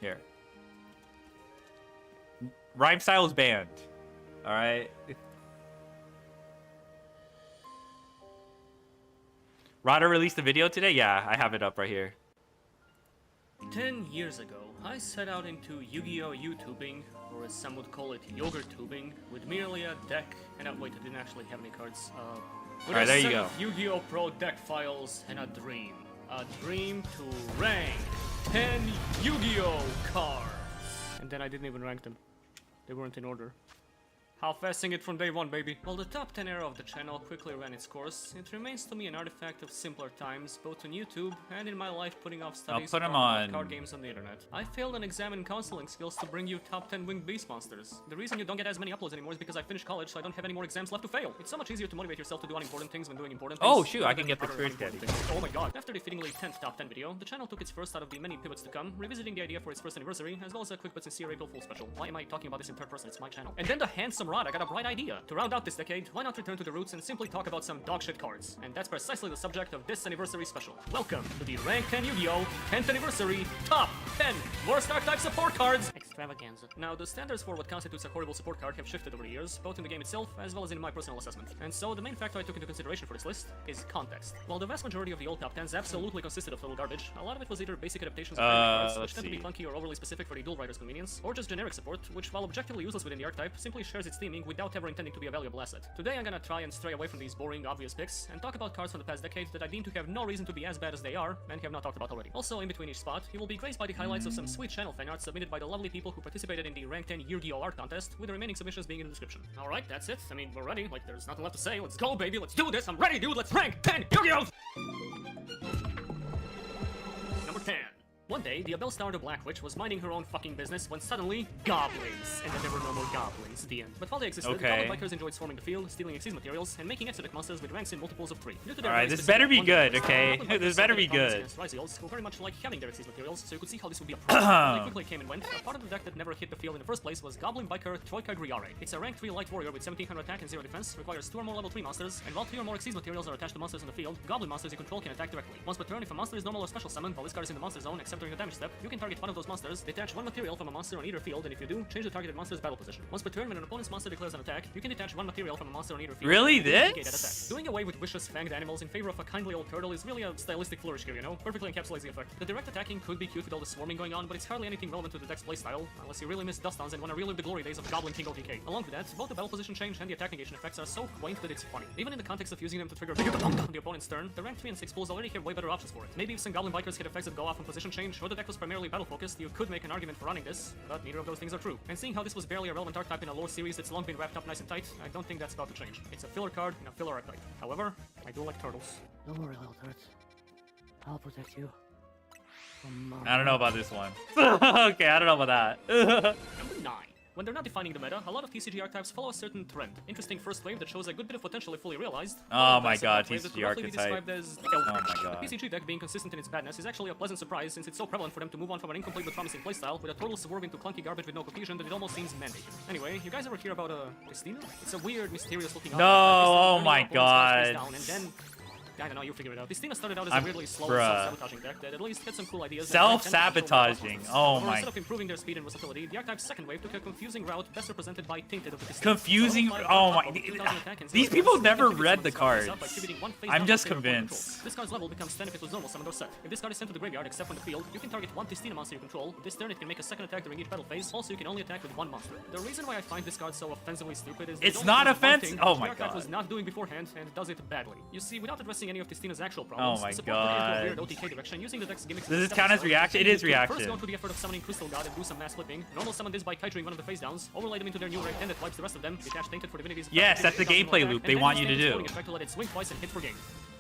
Here. Rhymestyle is banned. Alright. Rada released a video today? Yeah, I have it up right here. 10 years ago, I set out into Yu-Gi-Oh! YouTubing, or as some would call it, yogurt tubing, with merely a deck, and wait, I didn't actually have any cards. With Alright, a there you set go. of Yu-Gi-Oh! Pro deck files and a dream. A dream to rank 10 Yu-Gi-Oh! cards. And then I didn't even rank them. They weren't in order. Half-assing it from day one, baby. While the top 10 era of the channel quickly ran its course, it remains to me an artifact of simpler times, both on YouTube and in my life putting off studies put 'em about on. card games on the internet. I failed and examined counseling skills to bring you top 10 winged beast monsters. The reason you don't get as many uploads anymore is because I finished college, so I don't have any more exams left to fail. It's so much easier to motivate yourself to do unimportant things when doing important things. Oh, shoot, I rather can than get the other experience unimportant candy. things. Oh my god. After the fittingly 10th top 10 video, the channel took its first out of the many pivots to come, revisiting the idea for its first anniversary, as well as a quick but sincere April Fool special. Why am I talking about this in third person? It's my channel. And then the handsome Rod, I got a bright idea. To round out this decade, why not return to the roots and simply talk about some dogshit cards? And that's precisely the subject of this anniversary special. Welcome to the Rank 10 Yu-Gi-Oh! 10th Anniversary Top 10 Worst Archetype Support Cards Extravaganza. Now, the standards for what constitutes a horrible support card have shifted over the years, both in the game itself as well as in my personal assessment. And so, the main factor I took into consideration for this list is context. While the vast majority of the old top 10s absolutely consisted of total garbage, a lot of it was either basic adaptations of cards, which tend to be clunky or overly specific for the dual rider's convenience, or just generic support, which, while objectively useless within the archetype, simply shares its theming without ever intending to be a valuable asset. Today I'm gonna try and stray away from these boring, obvious picks, and talk about cards from the past decade that I deem to have no reason to be as bad as they are, and have not talked about already. Also, in between each spot, you will be graced by the highlights of some sweet channel fan art submitted by the lovely people who participated in the Rank 10 Yu-Gi-Oh! Art contest, with the remaining submissions being in the description. Alright, that's it. I mean, we're ready. Like, there's nothing left to say. Let's go, baby. Let's do this. I'm ready, dude. Let's rank 10 Yu-Gi-Oh! Number 10. One day, the Abel-starred Black Witch was minding her own fucking business when suddenly, goblins! And then there were no more goblins. The end. But while they existed, Okay. goblin bikers enjoyed swarming the field, stealing exceed materials, and making exotic monsters with ranks in multiples of 3. Alright, this better be good, okay? This better be good. Ryziels, who very much like having their exceed materials, so you could see how this would be a problem. They quickly came and went. A part of the deck that never hit the field in the first place was Goblin Biker Troika Griare. It's a rank 3 light warrior with 1700 attack and 0 defense, requires 2 or more level 3 monsters, and while 3 or more exceed materials are attached to monsters in the field, goblin monsters you control can attack directly. Once per turn, if a monster is normal or special summoned while this card is in the monster zone, except during the damage step, you can target one of those monsters, detach one material from a monster on either field, and if you do, change the targeted monster's battle position. Once per turn, when an opponent's monster declares an attack, you can detach one material from a monster on either field. Really, and negate that this? attack. Doing away with vicious fanged animals in favor of a kindly old turtle is really a stylistic flourish here, you know? Perfectly encapsulates the effect. The direct attacking could be cute with all the swarming going on, but it's hardly anything relevant to the deck's playstyle, unless you really miss dust-ons and want to relive the glory days of Goblin King OTK. Along with that, both the battle position change and the attack negation effects are so quaint that it's funny. Even in the context of using them to trigger on the opponent's turn, the rank 3 and 6 pools already have way better options for it. Maybe if some Goblin Bikers had effects that go off on position change, or the deck was primarily battle-focused, you could make an argument for running this, but neither of those things are true. And seeing how this was barely a relevant archetype in a lore series that's long been wrapped up nice and tight, I don't think that's about to change. It's a filler card in a filler archetype. However, I do like turtles. Don't worry, little turret. I'll protect you. I don't know about this one. Okay, I don't know about that. Number 9. When they're not defining the meta, a lot of TCG archetypes follow a certain trend. Interesting first wave that shows a good bit of potential if fully realized. Oh my Second god, wave that TCG could roughly be archetype. described as Oh my god. The TCG deck being consistent in its badness is actually a pleasant surprise since it's so prevalent for them to move on from an incomplete but promising playstyle with a total swerve into clunky garbage with no cohesion that it almost seems mandated. Anyway, you guys ever hear about Christina? It's a weird, mysterious looking No, oh my god. Down, and then I don't know, you figure it out. This team started out as I'm- a weirdly slow, bruh. self-sabotaging deck that at least had some cool ideas. Self-sabotaging. Oh my. Instead of improving their speed and versatility, the archetype's second wave took a confusing route best represented by Tainted of the Piston. Confusing. Oh my. These people never read the cards. I'm just convinced. This card's level becomes 10 if it was normal summoned or set. If this card is sent to the graveyard except from the field, you can target one Tistina monster you control. This turn it can make a second attack during each battle phase. Also, you can only attack with one monster. The reason why I find this card so offensively stupid is It's not offensive. Oh my the archetype god. was not doing beforehand and does it badly. You see, without addressing addressing any of Testina's actual problems, Oh my the support put into a weird god. OTK direction using the deck's gimmicks. Does this count as reaction? It is First reaction. go through the effort of summoning Crystal God and do some mass flipping. Normal summon this by Kaijering one of the face downs, overlay them into their new rank, and it wipes the rest of them. Detach Tainted for divinities. Yes, that's the gameplay loop they want you to do. To let it swing twice and hit for game.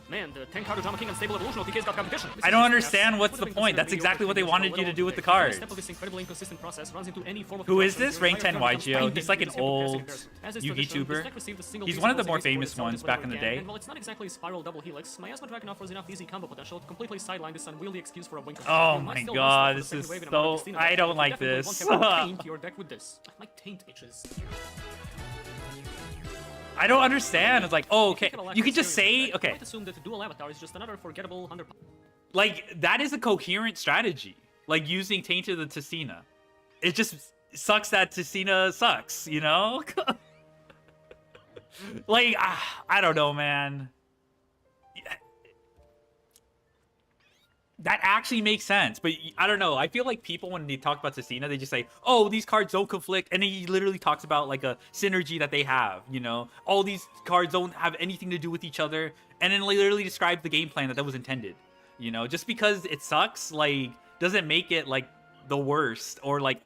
Man, the 10 card Drama King Unstable Evolution OTK's got competition. I don't understand what's the point. That's exactly what they wanted you to do with the cards. Step of this incredibly inconsistent process runs into any form of Who is progression. this? Your Rank 10 entire turn becomes YGO. He's like an painful old comparison. As is tradition, Yugi-tuber. this deck received a single He's piece one of the of more support famous itself ones as well back in the as it can, day. And while it's not exactly Spiral Double Helix, Miasma Dragon offers enough easy combo potential to completely sideline this unwieldy excuse for a wink. Oh my god, this is so... I don't like this. Taint your deck with this. My taint itches. I don't understand. It's like, oh, okay. You can just say, I okay. might assume that Dual Avatar is just another forgettable under. Like, that is a coherent strategy. Like, using Tainted the Tessina. It just sucks that Tessina sucks, you know? Like, I don't know, man. That actually makes sense, but I don't know. I feel like people, when they talk about Tessina, they just say, oh, these cards don't conflict. And he literally talks about, like, a synergy that they have, you know? All these cards don't have anything to do with each other. And then literally describe the game plan that was intended. You know, just because it sucks, like, doesn't make it, like, the worst or, like,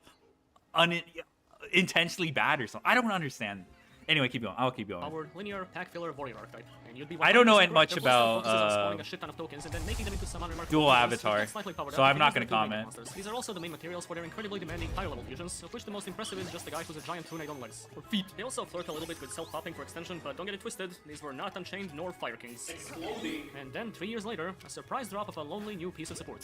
unintentionally bad or something. I don't understand. Anyway, keep going. I'll keep going. Our linear pack filler warrior archetype. And you'd be I don't know 100% much correct. about, Their full focus is on spawning a shit ton of tokens and then making them into some unremarkable Dual monsters, Avatar, slightly powered so up, I'm and not using gonna them to make comment. monsters. These are also the main materials for their incredibly demanding higher level fusions, of which the most impressive is just a guy who's a giant tunade on legs. Or feet. They also flirt a little bit with self-popping for extension, but don't get it twisted, these were not Unchained nor Fire Kings. Exploding. And then 3 years later, a surprise drop of a lonely new piece of support.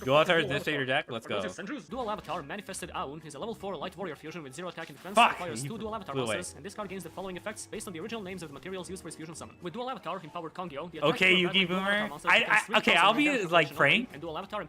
Dual Avatar is Administrator deck. Let's go. Dual Avatar Manifested Aun is a level 4 light warrior fusion with 0 attack and defense, Fuck, requires he 2 Dual Avatar flew away. monsters, and this card gains the following effects based on the original names of the materials used for his fusion summon. With Dual Avatar, Empowered Kongyo, the Okay, Yugi Boomer. Okay, I'll be like frank.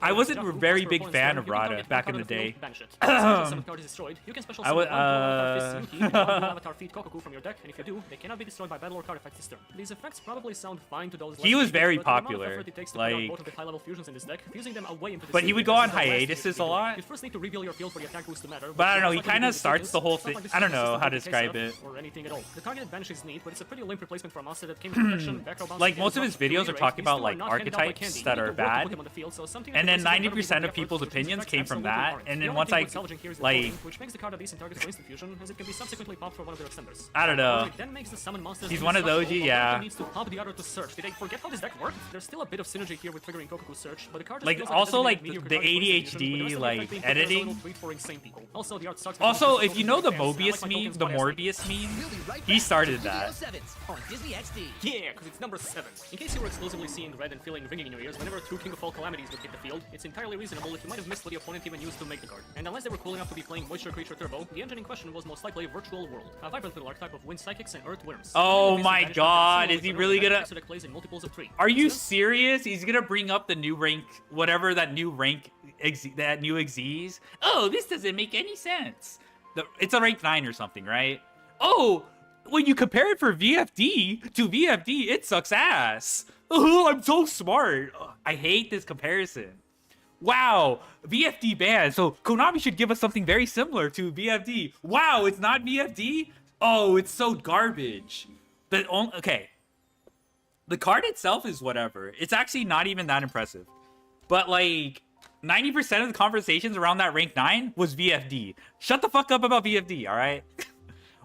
I wasn't a very big fan of Rada back in the day. I would Avatar feed Kokoku from your deck, and if you do, they cannot be destroyed by battle or card effects this turn. These effects probably sound fine to those. He was very but the amount of popular, effort it takes to put out like- both of the high-level fusions in this deck, fusing them away into the But he series would go on is the last hiatuses thing a you lot. You first need to reveal your field for the attack boost to matter. But I don't know, he it's not like kinda you do starts the whole it's not thing- like this I don't is know just how a to case describe of- it. Or anything at all. The targeted banish is neat, but it's a pretty limp replacement for a monster that came with protection, back row bounce, Like, and most of drop. his videos To are reiterate, talking these about, two like, are not handed out by archetypes candy. that You are need to work to bad. put them on the field, so something And that then replaces 90% of effort, people's which is opinions effect came from absolutely that, aren't. and The then only once thing I, worth salvaging here is the like- following, which makes the card a decent target for instant fusion, as it can be subsequently popped for one of their extenders. I don't know. Or it then makes the summon monsters He's one of those, indestructible, yeah. although he needs to pop the other to search. Did I forget how this deck worked? There's still a bit of synergy here with triggering Kokoku search, but the card just Like, feels also, a like, designated the mediocre card for instant ADHD, fusion, with the rest of the like, effect being put as a editing. little treat for insane people. Also, the art sucks Also, because if you know the fans, and I Mobius like my meme, tokens the biased. Morbius meme, We'll be right he back started with Video that. 7 on Disney XD. Yeah, because it's number 7. In case you were exclusively seeing red and feeling ringing in your ears whenever two King of All Calamities would hit the field, it's entirely reasonable if you might have missed what the opponent even used to make the card. And unless they were cool enough to be playing Moisture Creature Turbo, the engine in question was most likely Virtual World, a vibrant little archetype of Wind Psychics and Earth Worms. Oh my god, is he really gonna... Plays in multiples of 3. Are you serious? He's gonna bring up the new rank, whatever that new rank, that new Xyz? Oh, this doesn't make any sense. It's a rank 9 or something, right? Oh, when you compare it for VFD to VFD, it sucks ass. Oh, I'm so smart. I hate this comparison. Wow, VFD banned. So Konami should give us something very similar to VFD. Wow, it's not VFD? Oh, it's so garbage. Okay. The card itself is whatever. It's actually not even that impressive. But like 90% of the conversations around that rank 9 was VFD. Shut the fuck up about VFD, all right?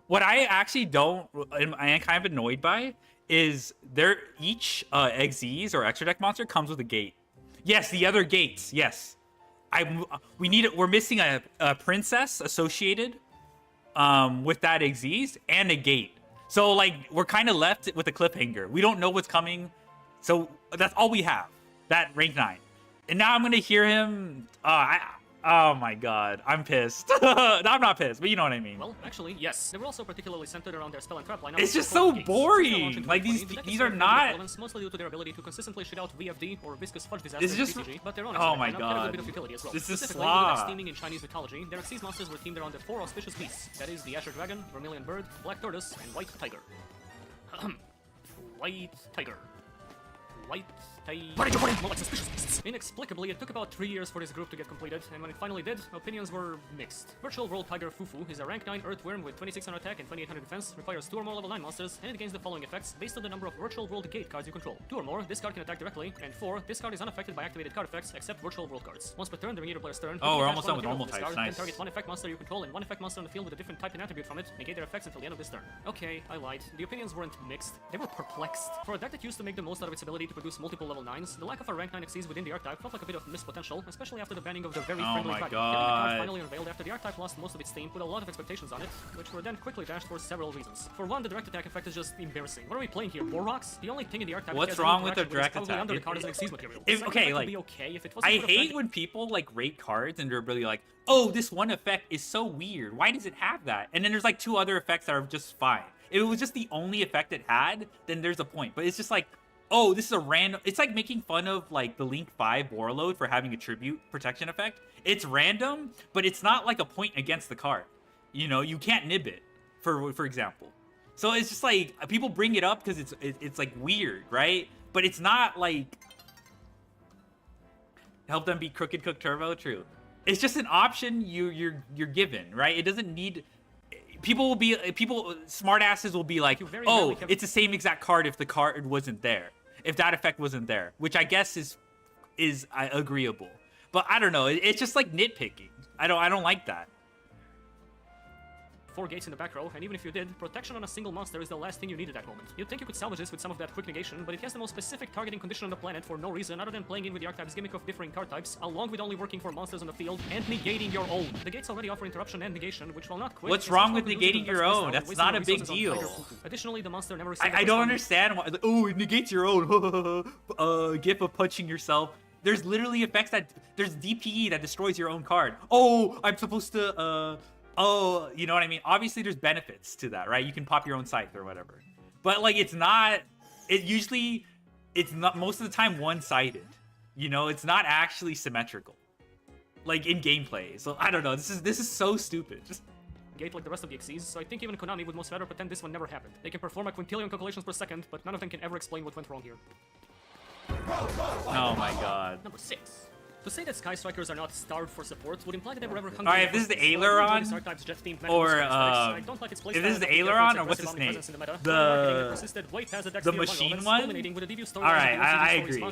What I actually I am kind of annoyed by is each Xyz or extra deck monster comes with a gate. Yes, the other gates. Yes. We're missing a princess associated with that Xyz and a gate. So, like, we're kind of left with a cliffhanger. We don't know what's coming. So, that's all we have. That rank 9. And now I'm going to hear him... oh my god. I'm pissed. No, I'm not pissed, but you know what I mean. Well, actually, yes. They were also particularly centered around their spell and trap lineup. It's just so boring. Like, these are not... Mostly due to their ability to consistently shit out VFD or viscous fudge disaster This is just... PTG, but their own oh my lineup had a god. good bit of utility as well. This is Specifically, with the decks slaw. steaming in Chinese mythology, their Xyz monsters were themed around the 4 auspicious beasts. That is, the Azure Dragon, Vermilion Bird, Black Tortoise, and White Tiger. White Tiger. right? What did you put in? More like suspicious beasts. Inexplicably, it took about 3 years for this group to get completed, and when it finally did, opinions were mixed. Virtual World Tiger Fufu is a rank 9 Earthworm with 2600 attack and 2800 defense, requires 2 or more level 9 monsters, and it gains the following effects based on the number of Virtual World Gate cards you control. 2 or more, this card can attack directly, and 4, this card is unaffected by activated card effects except Virtual World cards. Once per turn, during either player's turn, Oh, we're you can almost cast done with one normal material types. from Nice. this card, and target one effect monster you control and one effect monster on the field with a different type and attribute from it. Negate their effects until the end of this turn. Okay, I lied. The opinions weren't mixed. They were perplexed. For a deck that used to make the most out of its ability to produce multiple level 9s, the lack of a rank 9 Xyz within the archetype felt like a bit of missed potential, especially after the banning of the very Oh friendly my card. God. Getting the card finally unveiled after the archetype lost most of its steam, put a lot of expectations on it, which were then quickly dashed for several reasons. For one, the direct attack effect is just embarrassing. What are we playing here? Borox? The only thing in the archetype What's that has wrong any with the interaction direct is probably attack? under the card as an Xyz material. If- The okay, second effect would like, be okay if it wasn't I for the hate fact when people like rate cards and they're really like, oh, this one effect is so weird. Why does it have that? And then there's like 2 other effects that are just fine. If it was just the only effect it had, then there's a point. But it's just like, oh, this is a random. It's like making fun of like the Link 5 Warlord for having a tribute protection effect. It's random, but it's not like a point against the card. You know, you can't nib it, for example. So it's just like people bring it up because it's like weird, right? But it's not like help them beat Crooked Cook Turbo. True. It's just an option you're given, right? It doesn't need. People smartasses will be like, oh, it's the same exact card if the card wasn't there, if that effect wasn't there, which I guess is agreeable. But I don't know. It's just like nitpicking. I don't like that. 4 gates in the back row, and even if you did, protection on a single monster is the last thing you need at that moment. You'd think you could salvage this with some of that quick negation, but it has the most specific targeting condition on the planet for no reason other than playing in with the archetype's gimmick of differing card types, along with only working for monsters on the field and negating your own. The gates already offer interruption and negation, which while not quick, What's wrong with negating your own? That's not a big deal. Additionally, the monster never received I don't understand why. Oh, it negates your own. Gif of punching yourself. There's literally effects that there's DPE that destroys your own card. Oh, I'm supposed to oh, you know what I mean? Obviously, there's benefits to that, right? You can pop your own scythe or whatever. But, like, it's not most of the time one-sided. You know, it's not actually symmetrical. Like, in gameplay. So, I don't know. This is so stupid. Just... Gate like the rest of the Xyz, so I think even Konami would most rather pretend this one never happened. They can perform a quintillion calculations per second, but none of them can ever explain what went wrong here. Oh my god. Number 6. To say that Sky Strikers are not starved for support would imply that they were ever hungry. Alright, if this is the Aileron, or if this is the Aileron, or what's his name? The machine one? Alright, I agree.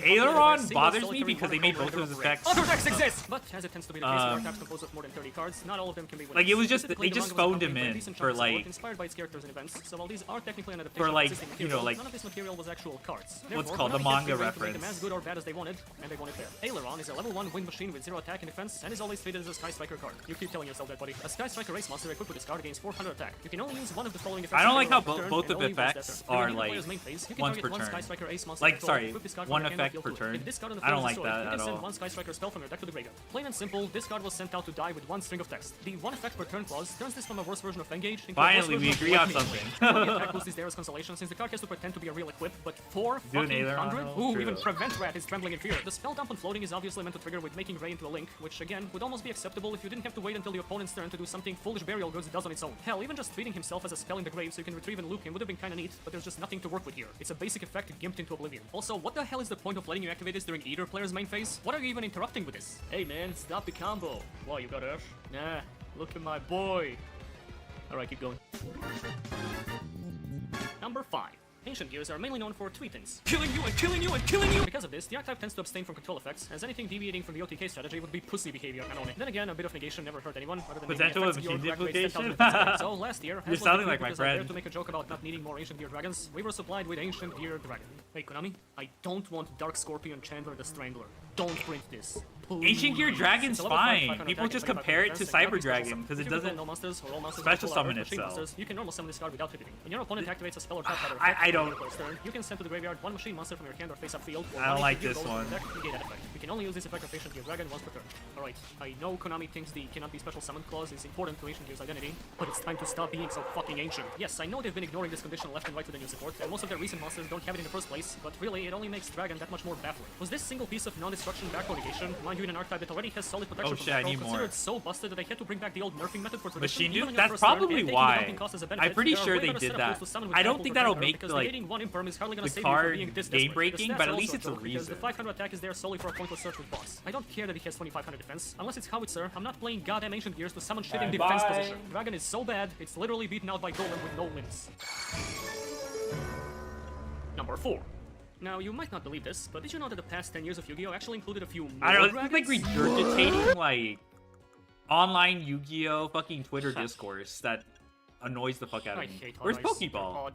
Aileron bothers me because they made both of those effects. Other decks exist! But as it tends to be the case, the archetypes composed of more than 30 cards, not all of them can be winners. Like, it was just, they just phoned him in for like, inspired by its characters and events, so while these are technically an adaptation for of like, existing you know, material, like, none of this material was actual cards. what's Therefore, called the Konami manga kept free reign to make them as reference. good or bad as they wanted, and they wanted fair. Aileron is a level 1 wind machine with 0 attack and defense, and is always treated as a Sky Striker card. You keep telling yourself that, buddy. A Sky Striker race monster equipped with this card gains 400 attack. You can only use one of the following effects. I don't like how per turn, both and of only once that effects turn. are During the like player's main phase, you can once target per one turn. Sky Striker ace monster Like, control, sorry, equip this card one from your hand or effect field per to it. turn. If this card on the I don't field like is destroyed, that you at can send all. one Sky Striker spell from your deck to the graveyard. Plain and simple, this card was sent out to die with one string of text. The one effect per turn clause turns this from a worse version of Engage into Finally, a worse we version agree of on Lightning something. Blade. The attack boost is there as consolation since the card has to pretend to be a real equip, but 4 Do an fucking Aileron, 100? no? Ooh, True. even Prevent Rat is trembling in fear. The spell dump on floating is obviously meant to trigger with making Ray into a link, which again would almost be acceptable if you didn't have to wait until the opponent's turn to do something Foolish Burial Goods does on its own. Hell, even just treating himself as a spell in the grave so you can retrieve and loop him would have been kinda neat, but there's just nothing to work with here. It's a basic effect gimped into oblivion. Also, what the hell is the point of letting you activate this during either player's main phase? What are you even interrupting with this? Hey man, stop the combo. Why, you got Ursh? Nah, look at my boy. Alright, keep going. Number 5. Ancient Gears are mainly known for three things. Killing you and killing you and killing you! Because of this, the archetype tends to abstain from control effects, as anything deviating from the OTK strategy would be pussy behavior canonic. Then again, a bit of negation never hurt anyone, other than Potential making the of effects of your machine drag race 10,000 duplication? defense. So last year, You're sounding like my friend. to make a joke about not needing more Ancient Gear Dragons, we were supplied with Ancient Gear Dragon. Hey Konami, I don't want Dark Scorpion Chandler the Strangler. Don't print this. Ancient Gear Dragon's It's a level 5 fine. 500 People attack just and 25 compare it to defense, and Cyber cannot be special Dragon summon. because If it you control doesn't no monsters or all monsters special with full summon armor, machine itself. monsters, you can normal summon this card without pivoting. When your opponent activates a spell or trap that I don't- turn, you can send to the graveyard one machine monster from your hand or face-up field. Or I don't one like Ancient Gear this goes one. from your deck, negate that effect. can only use this effect of Ancient Gear Dragon once per turn. Alright, I know Konami thinks the cannot be special summon clause is important to Ancient Gear's identity, but it's time to stop being so fucking ancient. Yes, I know they've been ignoring this condition left and right with the new support, and most of their recent monsters don't have it in the first place, but really, it only makes Dragon that much more baffling. Was this single piece of non-destruction backbone negation, mind you in an archetype that already has solid protection from backbone, considered so busted that they had to bring back the old nerfing method for tradition? Machine Duke? That's probably why. I'm pretty sure they did that. I don't think that'll make like the card game breaking, but at least it's a reason. The 500 attack is there solely for a pointless search with boss. I don't care that he has 2500 defense. Unless it's Howitzer, I'm not playing goddamn Ancient Gears to summon shit in defense position. Dragon is so bad, it's literally beaten out by Golem with no limbs. Number 4. Now, you might not believe this, but did you know that the past 10 years of Yu-Gi-Oh! Actually included a few more I don't know, dragons? it's like regurgitating like online Yu-Gi-Oh! Fucking Twitter discourse that annoys the fuck out of me. Where's Pokeball?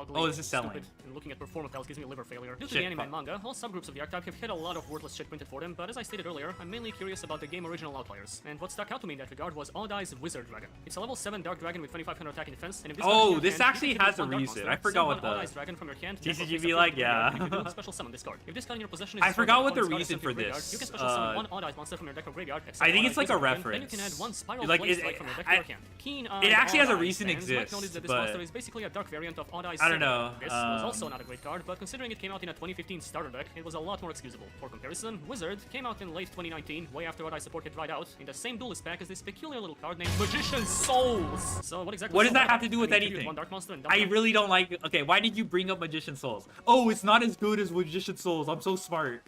Oh, this is selling. And looking at performance tiles gives me liver failure. Due to Shit, the anime and manga, all subgroups of the archetype have had a lot of worthless shit printed for them, but as I stated earlier, I'm mainly curious about the game original outliers. And what stuck out to me in that regard was Odd Eye's Wizard Dragon. It's a level 7 Dark Dragon with 2500 attack and defense, and if this actually has a reason. I forgot what the Odd Eye's Dragon from your hand, TCGV like, yeah. special summon this card. If this card in your possession is I forgot what the reason for this. You can special summon one Odd Eyes monster from your deck or graveyard. I think it's like a reference. Then you can add one Spiral like, Flame Strike from your deck or your hand. Keen it actually has a Odd Eyes reason fans might notice exists, that this but monster is basically a dark variant of Odd Eyes. I don't know. This was also not a great card, but considering it came out in a 2015 starter deck, it was a lot more excusable. For comparison, Wizard came out in late 2019, way after Odd Eye support had dried out, in the same duelist pack as this peculiar little card named Magician's Souls. So what exactly? What does that have to do with anything? One dark monster and I really don't like. Okay, why did you bring up Magician Souls? Oh, it's not as good as Magician Souls. I'm so smart.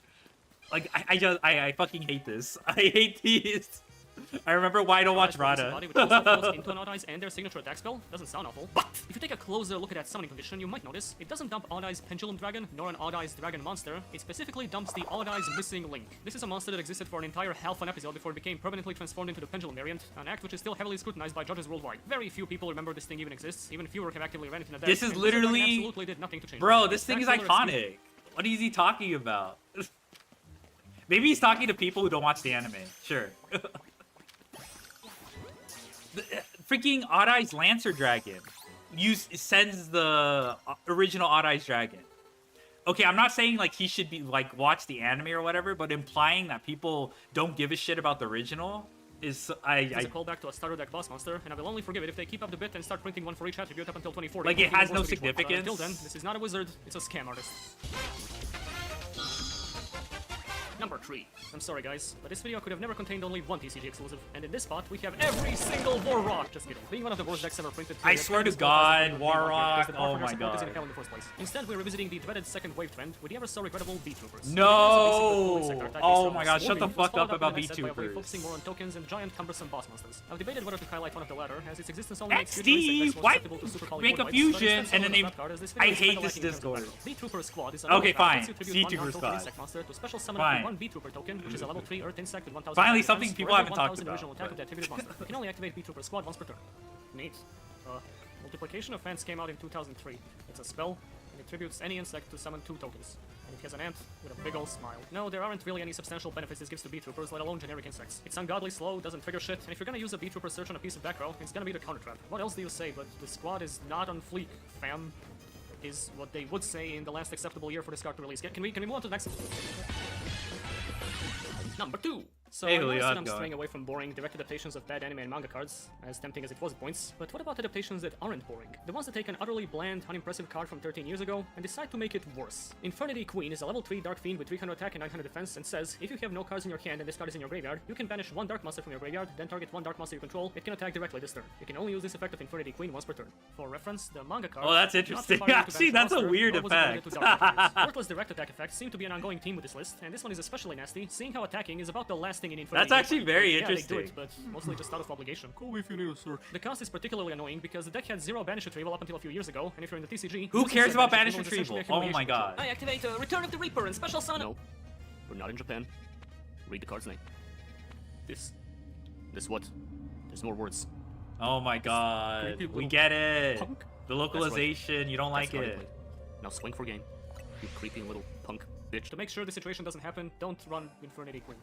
Like I fucking hate this. I hate these. I remember why I don't watch Rada. Into an Odd Eyes and their signature attack spell. Doesn't sound awful. But if you take a closer look at that summoning condition, you might notice it doesn't dump Odd Eyes Pendulum Dragon, nor an Odd Eyes Dragon monster. It specifically dumps the Odd Eyes Missing Link. This is a monster that existed for an entire half an episode before it became permanently transformed into the Pendulum variant, an act which is still heavily scrutinized by judges worldwide. Very few people remember this thing even exists. Even fewer have actively ran it in a deck. This is literally absolutely did nothing to change. Bro, this thing is iconic. What is he talking about? Maybe he's talking to people who don't watch the anime. Sure. Freaking Odd Eyes Lancer Dragon sends the original Odd Eyes Dragon. Okay, I'm not saying like he should be like watch the anime or whatever, but implying that people don't give a shit about the original is It's a callback to a starter deck boss monster, and I will only forgive it if they keep up the bit and start printing one for each attribute up until 2040. Like it has no significance. Until then, this is not a wizard; it's a scam artist. Number 3. I'm sorry guys, but this video could have never contained only one TCG exclusive, and in this spot we have every single Warrock. Just kidding. Being one of the worst decks ever printed. I swear to God, Warrock. Oh my God. In the first place. Instead, we're revisiting the dreaded second wave trend with the ever so regrettable B-Troopers. No! Oh my God, shut the fuck up about B-Troopers. Focusing more on tokens and giant cumbersome boss monsters. I've debated whether to highlight one of the latter, as its existence only makes XD! Why make a fusion and then they... I hate this Discord. B-Trooper Squad is a okay, fine. B-Trooper Squad. Monster to special summon one B-Trooper token, which is a level 3 Earth Insect with 1000. Finally, something people haven't talked about. Original attack of the activated monster. You can only activate B-Trooper Squad once per turn. Neat. Multiplication of Fans came out in 2003. It's a spell, and it tributes any insect to summon 2 tokens. And it has an ant with a big ol' smile. No, there aren't really any substantial benefits this gives to B-Troopers, let alone generic insects. It's ungodly slow, doesn't trigger shit, and if you're gonna use a B-Trooper search on a piece of back row, it's gonna be the counter trap. What else do you say, but the squad is not on fleek, fam? Is what they would say in the last acceptable year for this card to release. Can we move on to the next? Number 2. So hey, I know Julio, I'm straying away from boring direct adaptations of bad anime and manga cards, as tempting as it was at points, but what about adaptations that aren't boring? The ones that take an utterly bland, unimpressive card from 13 years ago and decide to make it worse. Infernity Queen is a level 3 Dark Fiend with 300 attack and 900 defense and says, if you have no cards in your hand and this card is in your graveyard, you can banish one Dark Monster from your graveyard, then target one Dark Monster you control, it can attack directly this turn. You can only use this effect of Infernity Queen once per turn. For reference, the manga card... Oh, that's interesting. Actually, that's a weird effect. Worthless direct attack effects seem to be an ongoing theme with this list, and this one is especially nasty, seeing how attacking is about the last thing in Infernity. That's actually very yeah, interesting. They do it, but mostly just out of obligation. Call me if you need, sir. The cost is particularly annoying because the deck had 0 banish retrieval up until a few years ago, and if you're in the TCG... Who cares about banish retrieval? Oh my God. I activate Return of the Reaper and special summon... No, we're not in Japan. Read the card's name. This what? There's more words. Oh my God. We get it. Punk? The localization, right. you don't like it. Now swing for game. You creepy little punk bitch. To make sure the situation doesn't happen, don't run Infernity Queen.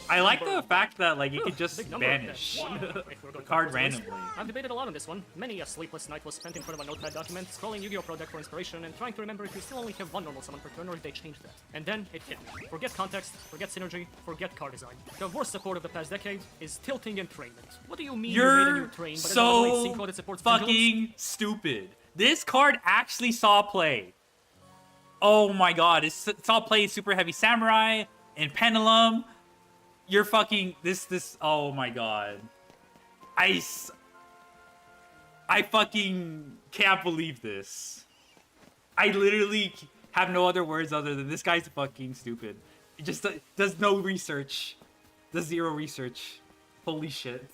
I like the fact that like you could just Big number, vanish then. If we're the going card backwards, randomly. I've debated a lot on this one. Many a sleepless night was spent in front of a notepad document, scrolling Yu-Gi-Oh! Pro Deck for inspiration, and trying to remember if you still only have one normal summon per turn or if they changed that. And then it hit me. Forget context, forget synergy, forget card design. The worst support of the past decade is tilting entrainment. What do you mean you made a You're new train, but another so synchro that supports pendulums? fucking stupid. This card actually saw play. Oh my god, it saw play in Super Heavy Samurai and Pendulum. You're fucking this. Oh my god, I fucking can't believe this. I literally have no other words other than this guy's fucking stupid. It just does no research, does zero research. Holy shit.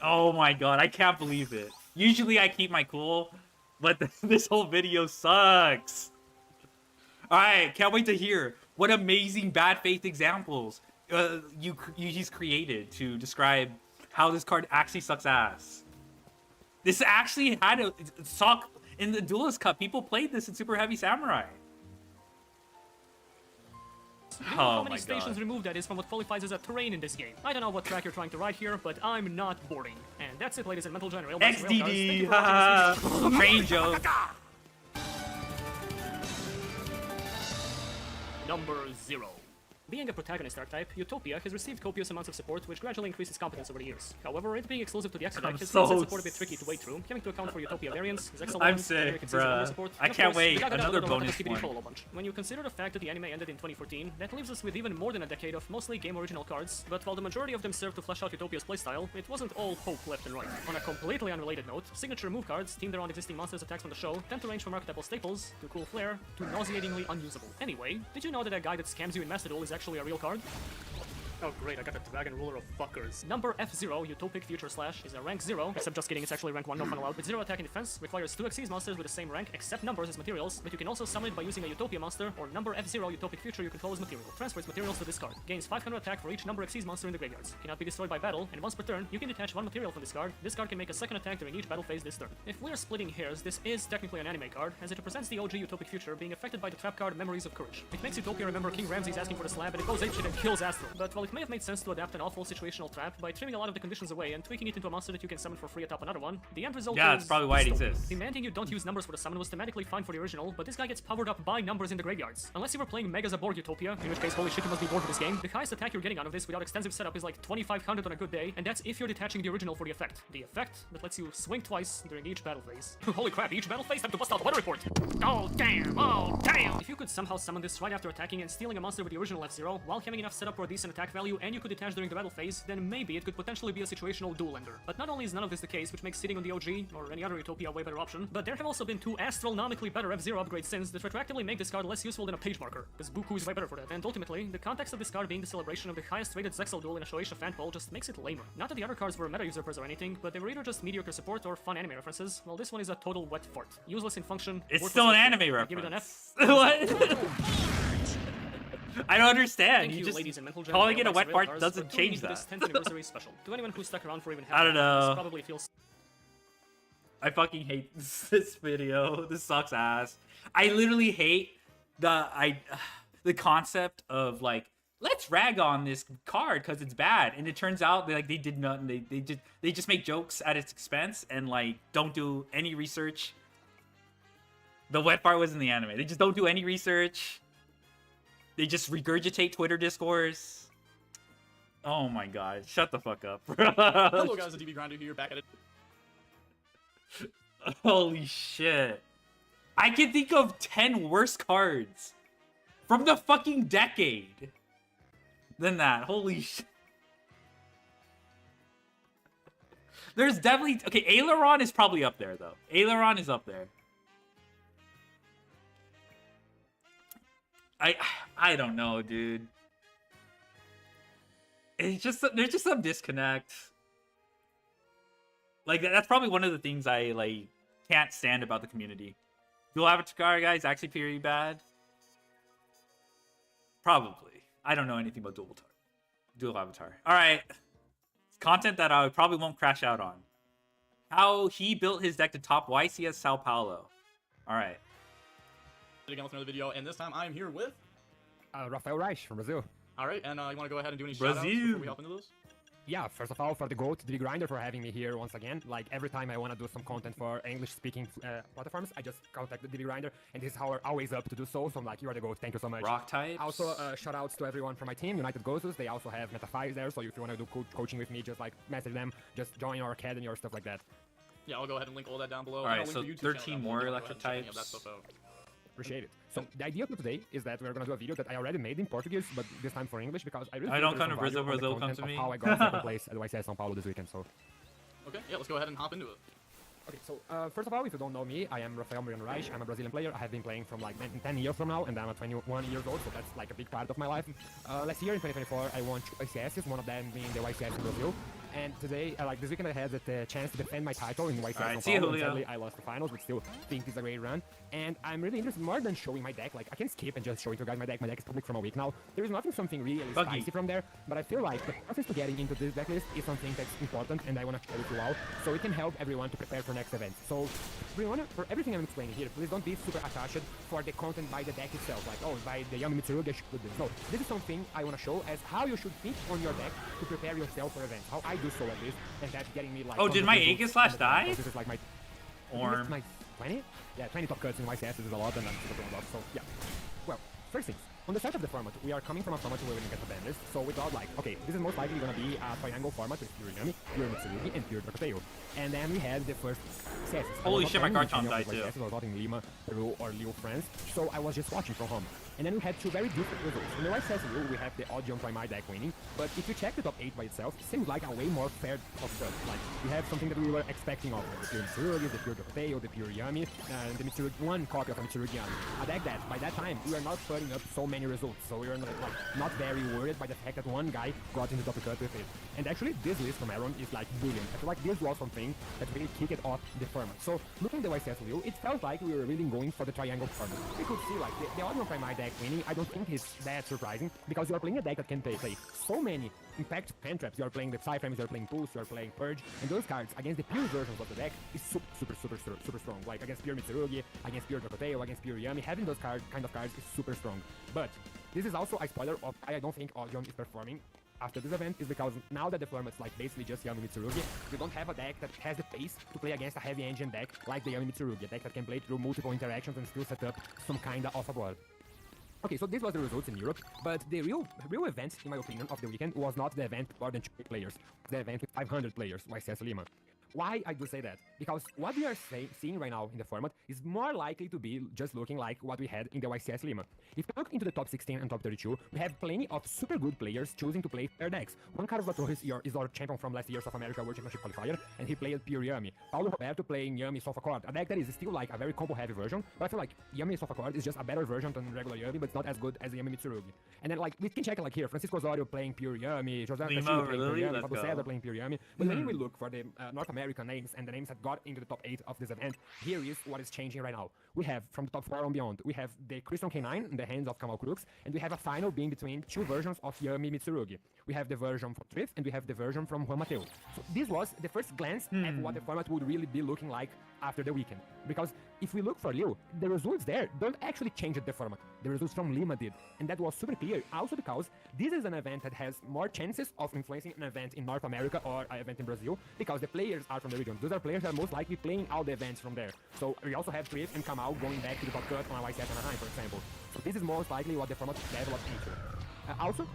Oh my god, I can't believe it. Usually I keep my cool, but this whole video sucks. Alright, can't wait to hear what amazing bad faith examples he's created to describe how this card actually sucks ass. This actually had a suck in the Duelist Cup. People played this in Super Heavy Samurai. Do you know how many stations removed that is from what qualifies as a terrain in this game? I don't know what track you're trying to ride here, but I'm not boarding. And that's it, ladies and Mental Gen Railbars. XDD, haha, train joke. Number 0. Being a protagonist archetype, Utopia has received copious amounts of support, which gradually increased its competence over the years. However, it being exclusive to the Exo deck has made its support a bit tricky to wade through, having to account for Utopia variants, Zexal I'm ones, sick, Support, bruh. I and of can't course, wait. we got Another that bonus Skibidi one. Troll a bunch. When you consider the fact that the anime ended in 2014, that leaves us with even more than a decade of mostly game original cards, but while the majority of them served to flesh out Utopia's playstyle, it wasn't all hope left and right. On a completely unrelated note, signature move cards, themed around existing monsters attacks from the show, tend to range from archetypal staples, to cool flair, to nauseatingly unusable. Anyway, did you know that a guy that scams you in Master Duel is actually a real card? Oh great, I got the Dragon Ruler of fuckers. Number F0, Utopic Future Slash, is a rank 0, except just kidding, it's actually rank 1, no fun allowed. With 0 attack and defense, requires 2 Xyz monsters with the same rank, except numbers as materials, but you can also summon it by using a Utopia monster, or number F0 Utopic Future you control as material. Transfer its materials to this card. Gains 500 attack for each number Xyz monster in the graveyards. Cannot be destroyed by battle, and once per turn, you can detach 1 material from this card. This card can make a second attack during each battle phase this turn. If we're splitting hairs, this is technically an anime card, as it represents the OG Utopic Future being affected by the trap card Memories of Courage. It makes Utopia remember King Ramses asking for the slab, and it goes apeshit and kills Astral. But while it may have made sense to adapt an awful situational trap by trimming a lot of the conditions away and tweaking it into a monster that you can summon for free atop another one, the end result is... Yeah, that's probably why it dystopian. exists. Demanding you don't use numbers for the summon was thematically fine for the original, but this guy gets powered up by numbers in the graveyards. Unless you were playing Mega's a Borg Utopia, in which case holy shit you must be bored with this game, the highest attack you're getting out of this without extensive setup is like 2500 on a good day, and that's if you're detaching the original for the effect. The effect that lets you swing twice during each battle phase. Holy crap, each battle phase? Time to bust out weather report! Oh damn, oh damn! If you could somehow summon this right after attacking and stealing a monster with the original F0, while having enough setup for a decent attack value and you could detach during the battle phase, then maybe it could potentially be a situational dual ender. But not only is none of this the case, which makes sitting on the OG or any other Utopia a way better option, but there have also been 2 astronomically better F0 upgrades since that retroactively make this card less useful than a page marker, because Buku is way better for that. And ultimately, the context of this card being the celebration of the highest rated Zexal duel in a Shueisha fan poll just makes it lamer. Not that the other cards were meta usurpers or anything, but they were either just mediocre support or fun anime references, while this one is a total wet fart. Useless in function. It's still an anime reference. Give it an F. What? I don't understand. Thank you, just ladies and Mental Gen calling it a Railbars wet fart Railcars doesn't for tuning change into that. This 10th anniversary special. To anyone who stuck around for even half I don't know. this probably feels I fucking hate this video. This sucks ass. I literally hate the concept of like, let's rag on this card because it's bad, and it turns out they did nothing. They just make jokes at its expense and like don't do any research. The wet part was in the anime. They just don't do any research. They just regurgitate Twitter discourse. Oh my god! Shut the fuck up, bro. Hello guys, the TV Grinder here, back at it. Holy shit. I can think of 10 worse cards from the fucking decade than that. Holy shit. There's definitely... Okay, Aileron is probably up there, though. Aileron is up there. I don't know, dude. It's just... There's just some disconnect. Like, that's probably one of the things I, like, can't stand about the community. Dual Avatar guys actually pretty bad? Probably. I don't know anything about Dual Avatar. Alright. Content that I probably won't crash out on. How he built his deck to top YCS Sao Paulo. Alright. Again with another video, and this time I'm here with Rafael Reich from Brazil. All right, and you want to go ahead and do any shout-outs Brazil. before we hop into those? Yeah, first of all, for the GOAT, DB Grinder, for having me here once again. Like, every time I want to do some content for English-speaking platforms, I just contact the DB Grinder, and this is how we're always up to do so. So I'm like, you are the GOAT, thank you so much. Rock types. Also, shout-outs to everyone from my team, United Ghosts. They also have Meta5 there, so if you want to do coaching with me, just like message them, just join our academy or stuff like that. Yeah, I'll go ahead and link all that down below. All right, And I'll so link the YouTube 13 channel down more below. electric Go ahead and check any of types. that stuff out. Appreciate it. So the idea for today is that we're gonna do a video that I already made in Portuguese, but this time for English because I really I feel don't there's come to some value Brazil, on the Brazil, come content to of me. how I got second place at YCS São Paulo this weekend. So Okay, yeah, let's go ahead and hop into it. okay, so first of all, if you don't know me, I am Rafael Reich. I'm a Brazilian player. I have been playing from like 10 years from now, and I'm 21 years old, so that's like a big part of my life. Last year in 2024, I won 2 YCSs, one of them being the YCS in Brazil. And today, like this weekend, I had the chance to defend my title in YCS Alright, São see you, Paulo. Julio. Sadly, I lost the finals, but still think it's a great run. And I'm really interested more than showing my deck. Like I can skip and just show you guys my deck. My deck is public from a week now. There is nothing something really Buggy. spicy from there, but I feel like the process to getting into this deck list is something that's important, and I want to show it to you all, so it can help everyone to prepare for next event. So for everything I'm explaining here, please don't be super attached for the content by the deck itself. Like, oh, by the Yami Mitsurugi, I should do this. No, this is something I want to show as how you should think on your deck to prepare yourself for events. How I do so at least, and that's getting me like. Oh, did my Aegis Slash die? This is like my. Orm. My 20? Yeah, 20 top cuts in YCS. This is a lot, and I'm super proud of. So yeah. Well, first things. On the start of the format, we are coming from a format where we didn't get the ban list, so we thought like, okay, this is most likely gonna be a triangle format with pure Yami, pure Mitsurugi, and pure Dracoteo. And then we had the first CSs. Holy shit, my Garchomp died too. I was not in Lima, Peru, or Lille, France, so I was just watching from home. And then we had two very different results. In the YCS rule, we have the Audion Primary deck winning, but if you check the top 8 by itself, it seems like a way more fair top cut. Like, we have something that we were expecting of, the pure Mitsurugi, the pure Dracoteo, the pure Yami, and the Mitsurugi, one copy of a Mitsurugi Yami. A deck that, by that time, we were not putting up so many results, so we were not very worried by the fact that one guy got in the top cut with it. And actually, this list from Errands is like brilliant. I feel like this was something that really kicked off the format. So, looking at the YCS rule, it felt like we were really going for the triangle format. We could see like the Audion Primary deck winning. I don't think it's that surprising because you are playing a deck that can play so many impact hand traps. You are playing the Psyframes, you are playing Pulse, you are playing Purge, and those cards against the pure versions of the deck is super strong. Like against pure Mitsurugi, against pure Dracoteo, against pure Yami, having those kind of cards is super strong. But this is also a spoiler of why I don't think Audion is performing after this event, is because now that the format's like basically just Yami Mitsurugi, you don't have a deck that has the pace to play against a heavy engine deck like the Yami Mitsurugi, a deck that can play through multiple interactions and still set up some kinda of a board. Okay, so this was the results in Europe, but the real event, in my opinion, of the weekend was not the event with more than 2 players, the event with 500 players, YCS Lima. Why I do say that? Because what we are seeing right now in the format is more likely to be just looking like what we had in the YCS Lima. If you look into the top 16 and top 32, we have plenty of super good players choosing to play their decks. Juan Carlos Torres is our champion from last year's South America World Championship qualifier, and he played pure Yami. Paulo Roberto playing Yami Sofa Chord, a deck that is still like a very combo-heavy version, but I feel like Yami Sofa Chord is just a better version than regular Yami, but it's not as good as Yami Mitsurugi. And then like, we can check like here, Francisco Osorio playing pure Yami, Jose Lima, Castillo playing really? pure Yami, Let's Pablo go. Cesar playing pure Yami. But when we look for the North American names and the names that got into the top 8 of this event, here is what is changing right now. We have, from the top 4 on beyond, we have the Crystal K9 in the hands of Kamal Crooks, and we have a final being between 2 versions of Yami Mitsurugi. We have the version from Triff, and we have the version from Juan Mateo. So this was the first glance at what the format would really be looking like after the weekend. Because if we look for Lille, the results there don't actually change the format. The results from Lima did. And that was super clear, also because this is an event that has more chances of influencing an event in North America or an event in Brazil, because the players are from the region. Those are players that are most likely playing all the events from there. So we also have Triff and Kamal going back to the top cut on a YCS Anaheim, for example. So this is most likely what the format developed into. Also,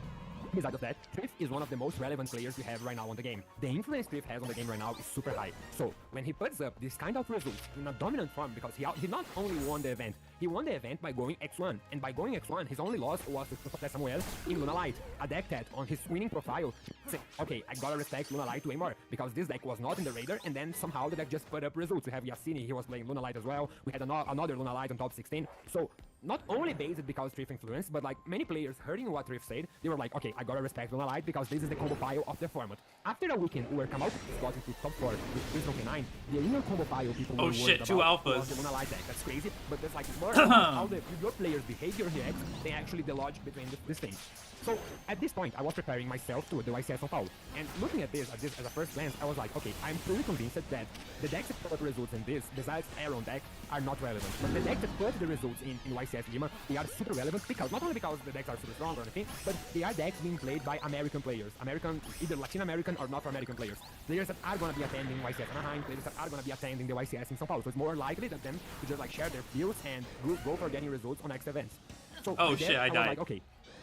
besides of that, Triff is one of the most relevant players we have right now on the game. The influence Triff has on the game right now is super high. So, when he puts up this kind of results in a dominant form, because he not only won the event, he won the event by going X1. And by going X1, his only loss was to Professor Samuel in Luna Light. A deck that, on his winning profile, said, okay, I gotta respect Luna Light way more, because this deck was not in the radar, and then somehow the deck just put up results. We have Yassini, he was playing Luna Light as well. We had another Luna Light on top 16. So, not only based because Triff influenced, but like many players hearing what Triff said, they were like, okay, I gotta respect Luna Light because this is the combo pile of the format. After a weekend where Kamal got into top 4 with Crystal K9, the real combo pile people were Oh worried shit, 2 about alphas. was the Luna Light deck. That's crazy, but there's like more about how your players' behavior reacts than actually the logic between these things. So at this point, I was preparing myself to the YCS São Paulo, and looking at this as a first glance, I was like, okay, I'm fully convinced that the decks that put results in this, besides Arrow deck, are not relevant. But the decks that put the results in YCS YCS Lima, they are super relevant because, not only because the decks are super strong or anything, but they are decks being played by American players. Either Latin American or North American players. Players that are gonna be attending YCS Anaheim, players that are gonna be attending the YCS in São Paulo. So it's more likely that them to just like share their views and go for getting results on next events. So Oh with that, shit, I was died. like, okay,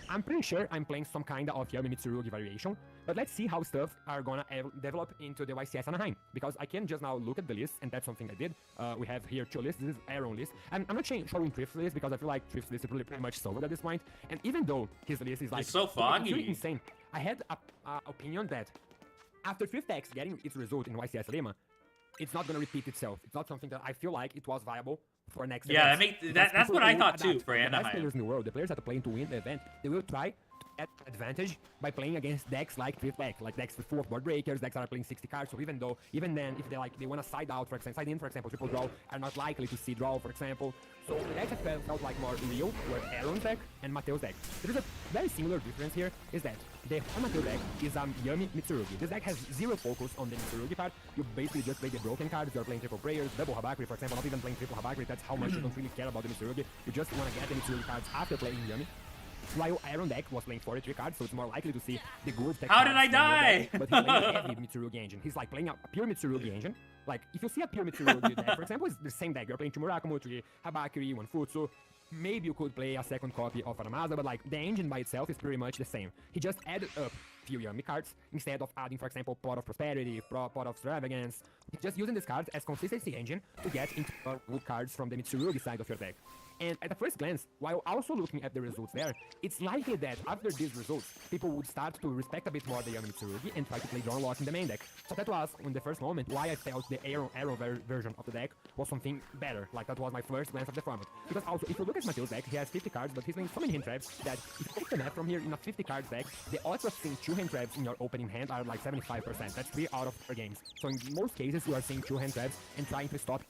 I'm pretty sure I'm playing some kind of Yami Mitsurugi variation, but let's see how stuff are gonna develop into the YCS Anaheim, because I can just now look at the list, and that's something I did. We have here 2 lists. This is Errands list. I'm not showing Thrift's list because I feel like Thrift's list is pretty much solid at this point, and even though his list is like... It's so It's foggy. really insane. I had a opinion that after Thrift X getting its result in YCS Lima, it's not gonna repeat itself. It's not something that I feel like it was viable for next Yeah, events. that's Because what I people thought will too adapt. for The best Anaheim. players in the world, the players that are playing to win the event, they will try to get advantage by playing against decks like Thrift X, like decks with full of board breakers, decks that are playing 60 cards. So even then, if they want to side out, for example, side in, for example, triple draw, are not likely to see draw, for example. So the decks that felt like more real were Errands deck and Mateo's deck. There is a very similar difference here, is that the Mateo deck is Yami Mitsurugi. This deck has zero focus on the Mitsurugi part. You basically just play the broken cards. You're playing triple prayers, double Habakri, for example, not even playing triple Habakri. That's how much you don't really care about the Mitsurugi. You just want to get the Mitsurugi cards after playing Yami. While Iron deck was playing 43 cards, so it's more likely to see the good tech How cards did I from your die? deck, but he's playing a heavy Mitsurugi engine. He's like playing a pure Mitsurugi engine. Like, if you see a pure Mitsurugi deck, for example, it's the same deck. You're playing 2 Murakumo, 3 Habakiri, 1 Futsu. Maybe you could play a second copy of Aramasa, but like, the engine by itself is pretty much the same. He just added up few Yami cards instead of adding, for example, Pot of Prosperity, Pot of Extravagance. He's just using these cards as consistency engine to get into good cards from the Mitsurugi side of your deck. And at the first glance, while also looking at the results there, it's likely that after these results, people would start to respect a bit more the Yami Mitsurugi and try to play draw loss in the main deck. So that was, in the first moment, why I felt the Arrow version of the deck was something better. Like, that was my first glance of the format. Because also, if you look at Mateo's deck, he has 50 cards, but he's playing so many hand traps that if you take the math from here, in a 50 cards deck, the odds of seeing 2 hand traps in your opening hand are like 75%. That's 3 out of 4 games. So in most cases, you are seeing 2 hand traps and trying to stop.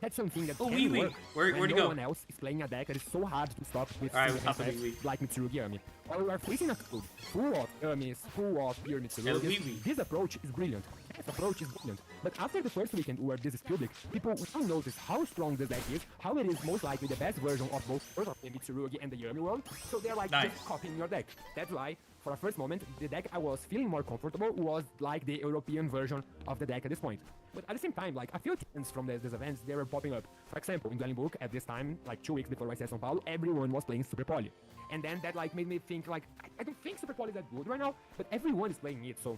That's something that can work Where's when he no go? one else is playing a deck that is so hard to stop with Alright, single we'll stop hand the traps like Mitsurugi Yami. While we are facing a code full of Yamis, full of pure Mitsurugi, this approach is brilliant. This approach is brilliant. But after the first weekend where this is public, people will notice how strong this deck is, how it is most likely the best version of both the Mitsurugi and the Yami world, so they're like just copying your deck. That's why, for a first moment, the deck I was feeling more comfortable was like the European version of the deck at this point. But at the same time, like, a few trends from these events, they were popping up. For example, in Dwelling Book, at this time, like 2 weeks before YCS São Paulo, everyone was playing Super Poly. And then that, like, made me think, like, I don't think Super Poly is that good right now, but everyone is playing it, so...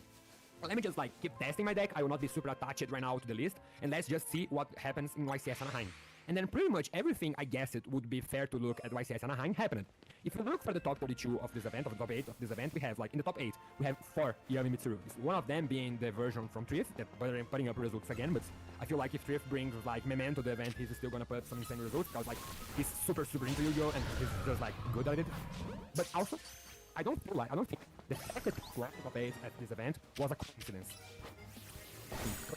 Well, let me just, like, keep testing my deck. I will not be super attached right now to the list, and let's just see what happens in YCS Anaheim. And then pretty much everything I guessed it would be fair to look at YCS Anaheim happened. If you look for the top 32 of this event, of the top 8 of this event, we have, like, in the top 8, we have 4 Yami Mitsurugis. One of them being the version from Thrift, that putting up results again, but I feel like if Thrift brings, like, Memento to the event, he's still gonna put some insane results, because, like, he's super into Yu-Gi-Oh! And he's just, like, good at it. But also, I don't think the fact that he was top 8 at this event was a coincidence.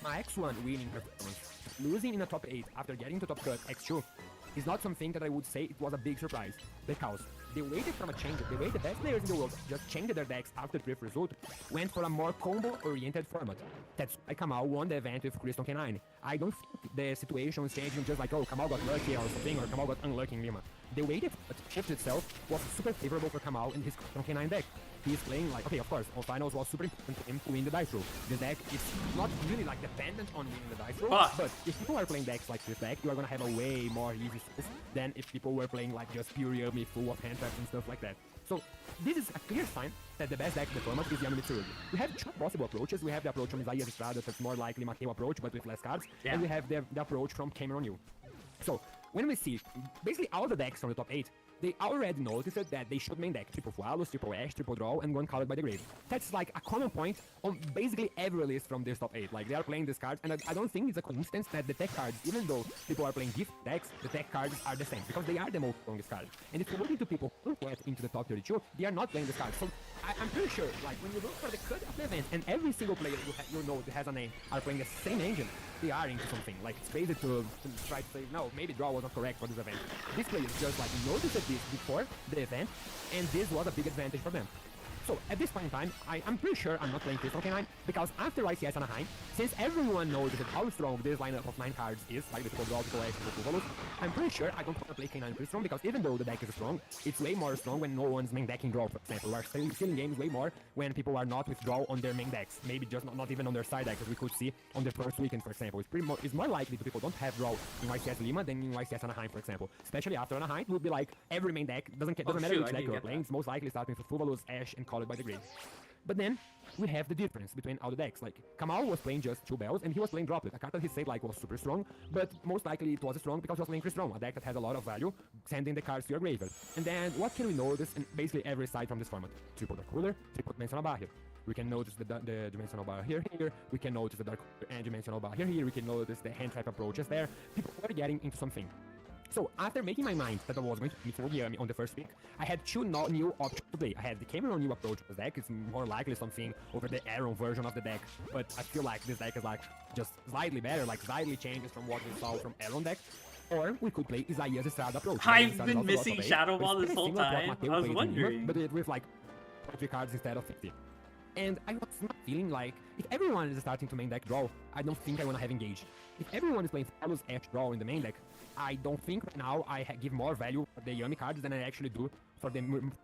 My X1 winning performance, losing in the top 8 after getting to top cut X2, is not something that I would say it was a big surprise, because they waited from a change, the way the best players in the world just changed their decks after Thrift result, went for a more combo-oriented format. That's why Kamal won the event with Crystal K9. I don't think the situation was changing just like, oh, Kamal got lucky or something, or Kamal got unlucky in Lima. The way the shift itself was super favorable for Kamal in his Crystal K9 deck. He's playing like, okay, of course, on finals was super important for him to win the dice roll. The deck is not really like dependent on winning the dice roll, but if people are playing decks like this deck, you are gonna have a way more easy space than if people were playing like just pure Yami full of hand traps and stuff like that. So this is a clear sign that the best deck in the format is Yami Mitsurugi. We have 2 possible approaches. We have the approach from Isaias Estrada that's more likely Mateo approach but with less cards, and we have the approach from Cameron Yu. So when we see basically all the decks from the top 8, they already noticed that they should main deck triple Fualos, triple Ash, triple Draw, and one colored by the grave. That's like a common point on basically every list from this top 8. Like, they are playing these cards, and I don't think it's a coincidence that the tech cards, even though people are playing different decks, the tech cards are the same, because they are the most strongest cards. And if you look into people who get into the top 32, they are not playing these cards. So I'm pretty sure, like, when you look for the cut of the event, and every single player you know that has a name are playing the same engine, they are into something. Like, it's crazy to try to say, no, maybe draw was not correct for this event. These players just, like, noticed this before the event, and this was a big advantage for them. So at this point in time, I'm pretty sure I'm not playing Crystal Canine, because after ICS Anaheim, since everyone knows that how strong this lineup of 9 cards is, like the Triple Draw, Triple X, Triple Volus, I'm pretty sure I don't want to play Canine Crystal, because even though the deck is strong, it's way more strong when no one's main decking draw, for example. We are stealing games way more when people are not with draw on their main decks, maybe just not even on their side decks, as we could see on the first weekend, for example. It's more likely that people don't have draw in YCS Lima than in YCS Anaheim, for example. Especially after Anaheim, it would be like every main deck, doesn't matter which deck you're playing, it's most likely starting with Fuvalus, Ash, and Call It By The Grave. But then, we have the difference between all the decks. Like, Kamal was playing just 2 bells, and he was playing Droplet, a card that he said like was super strong, but most likely it was strong because he was playing Crystron, a deck that has a lot of value, sending the cards to your graveyard. And then, what can we notice in basically every side from this format? Triple Dark Ruler, triple Dimensional Bar here. We can notice the Dimensional Bar here, we can notice the Dark and Dimensional Bar here, we can notice the hand trap approaches there. People were getting into something. So, after making my mind that I was going to meet Yami on the first week, I had 2 new options to play. I had the Cameron new approach to the deck, it's more likely something over the Aaron version of the deck, but I feel like this deck is like just slightly better, like slightly changes from what we saw from Aaron deck. Or we could play Isaiah's Estrada approach. I've been missing Shadow Ball this whole time. I was wondering. But with like 3 cards instead of 50. And I was not feeling like, if everyone is starting to main deck draw, I don't think I want to have engaged. If everyone is playing Follows Ash draw in the main deck, I don't think right now I give more value for the Yami cards than I actually do for the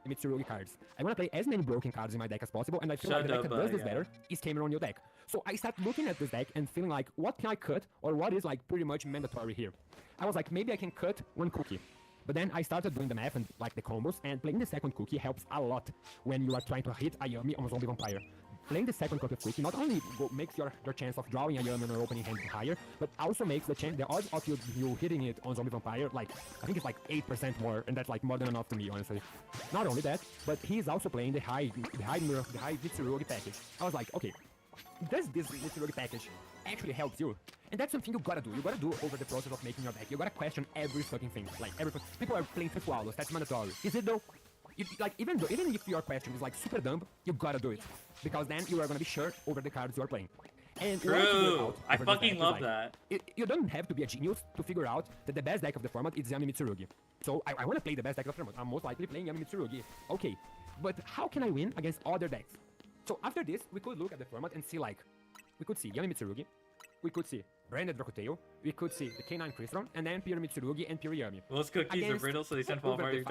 Mitsurugi cards. I want to play as many broken cards in my deck as possible, and I feel like the deck that does this better is Cameron New deck. So I start looking at this deck and feeling like, what can I cut, or what is like pretty much mandatory here? I was like, maybe I can cut 1 cookie. But then I started doing the math and like the combos, and playing the second cookie helps a lot when you are trying to hit a Yami on Zombie Vampire. Playing the second cookie not only makes your chance of drawing a Yami on your opening hand higher, but also makes the odds of you hitting it on Zombie Vampire, like, I think it's like 8% more, and that's like more than enough to me, honestly. Not only that, but he's also playing the high Mitsurugi package. I was like, okay, does this Mitsurugi package actually helps you? And that's something you gotta do. You gotta do over the process of making your deck. You gotta question every fucking thing. Like, people are playing 3 Wallows, that's mandatory. Is it though? Like, even if your question is like super dumb, you gotta do it. Because then you are gonna be sure over the cards you are playing. And true. I fucking love that. You don't have to be a genius to figure out that the best deck of the format is Yami Mitsurugi. So I want to play the best deck of the format. I'm most likely playing Yami Mitsurugi. Okay, but how can I win against other decks? So after this, we could look at the format and see like, we could see Yami Mitsurugi, we could see Branded Dracotale, we could see the K9 Crystron, and then pure Mitsurugi and pure Yami. Those cookies are brittle, so they send fall apart.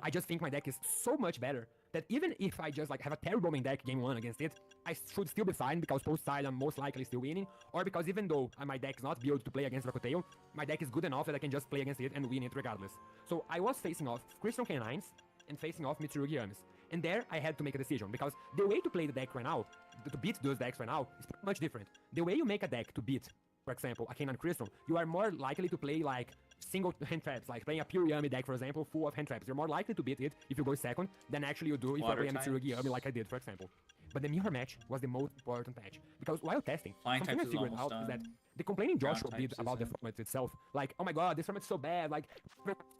I just think my deck is so much better that even if I just like have a terrible main deck game 1 against it, I should still be fine because post side I'm most likely still winning, or because even though my deck is not built to play against Dracotale, my deck is good enough that I can just play against it and win it regardless. So I was facing off Crystron K9s and facing off Mitsurugi Yamis. And there I had to make a decision, because the way to play the deck right now, to beat those decks right now, is pretty much different. The way you make a deck to beat, for example, a K9 Crystron, you are more likely to play like single hand traps, like playing a pure Yami deck, for example, full of hand traps. You're more likely to beat it if you go second than actually you do if you play a Mitsurugi Yami like I did, for example. But the mirror match was the most important match, because while testing, something I figured out is that the complaining Joshua did about the format itself, like, oh my god, this format is so bad, like,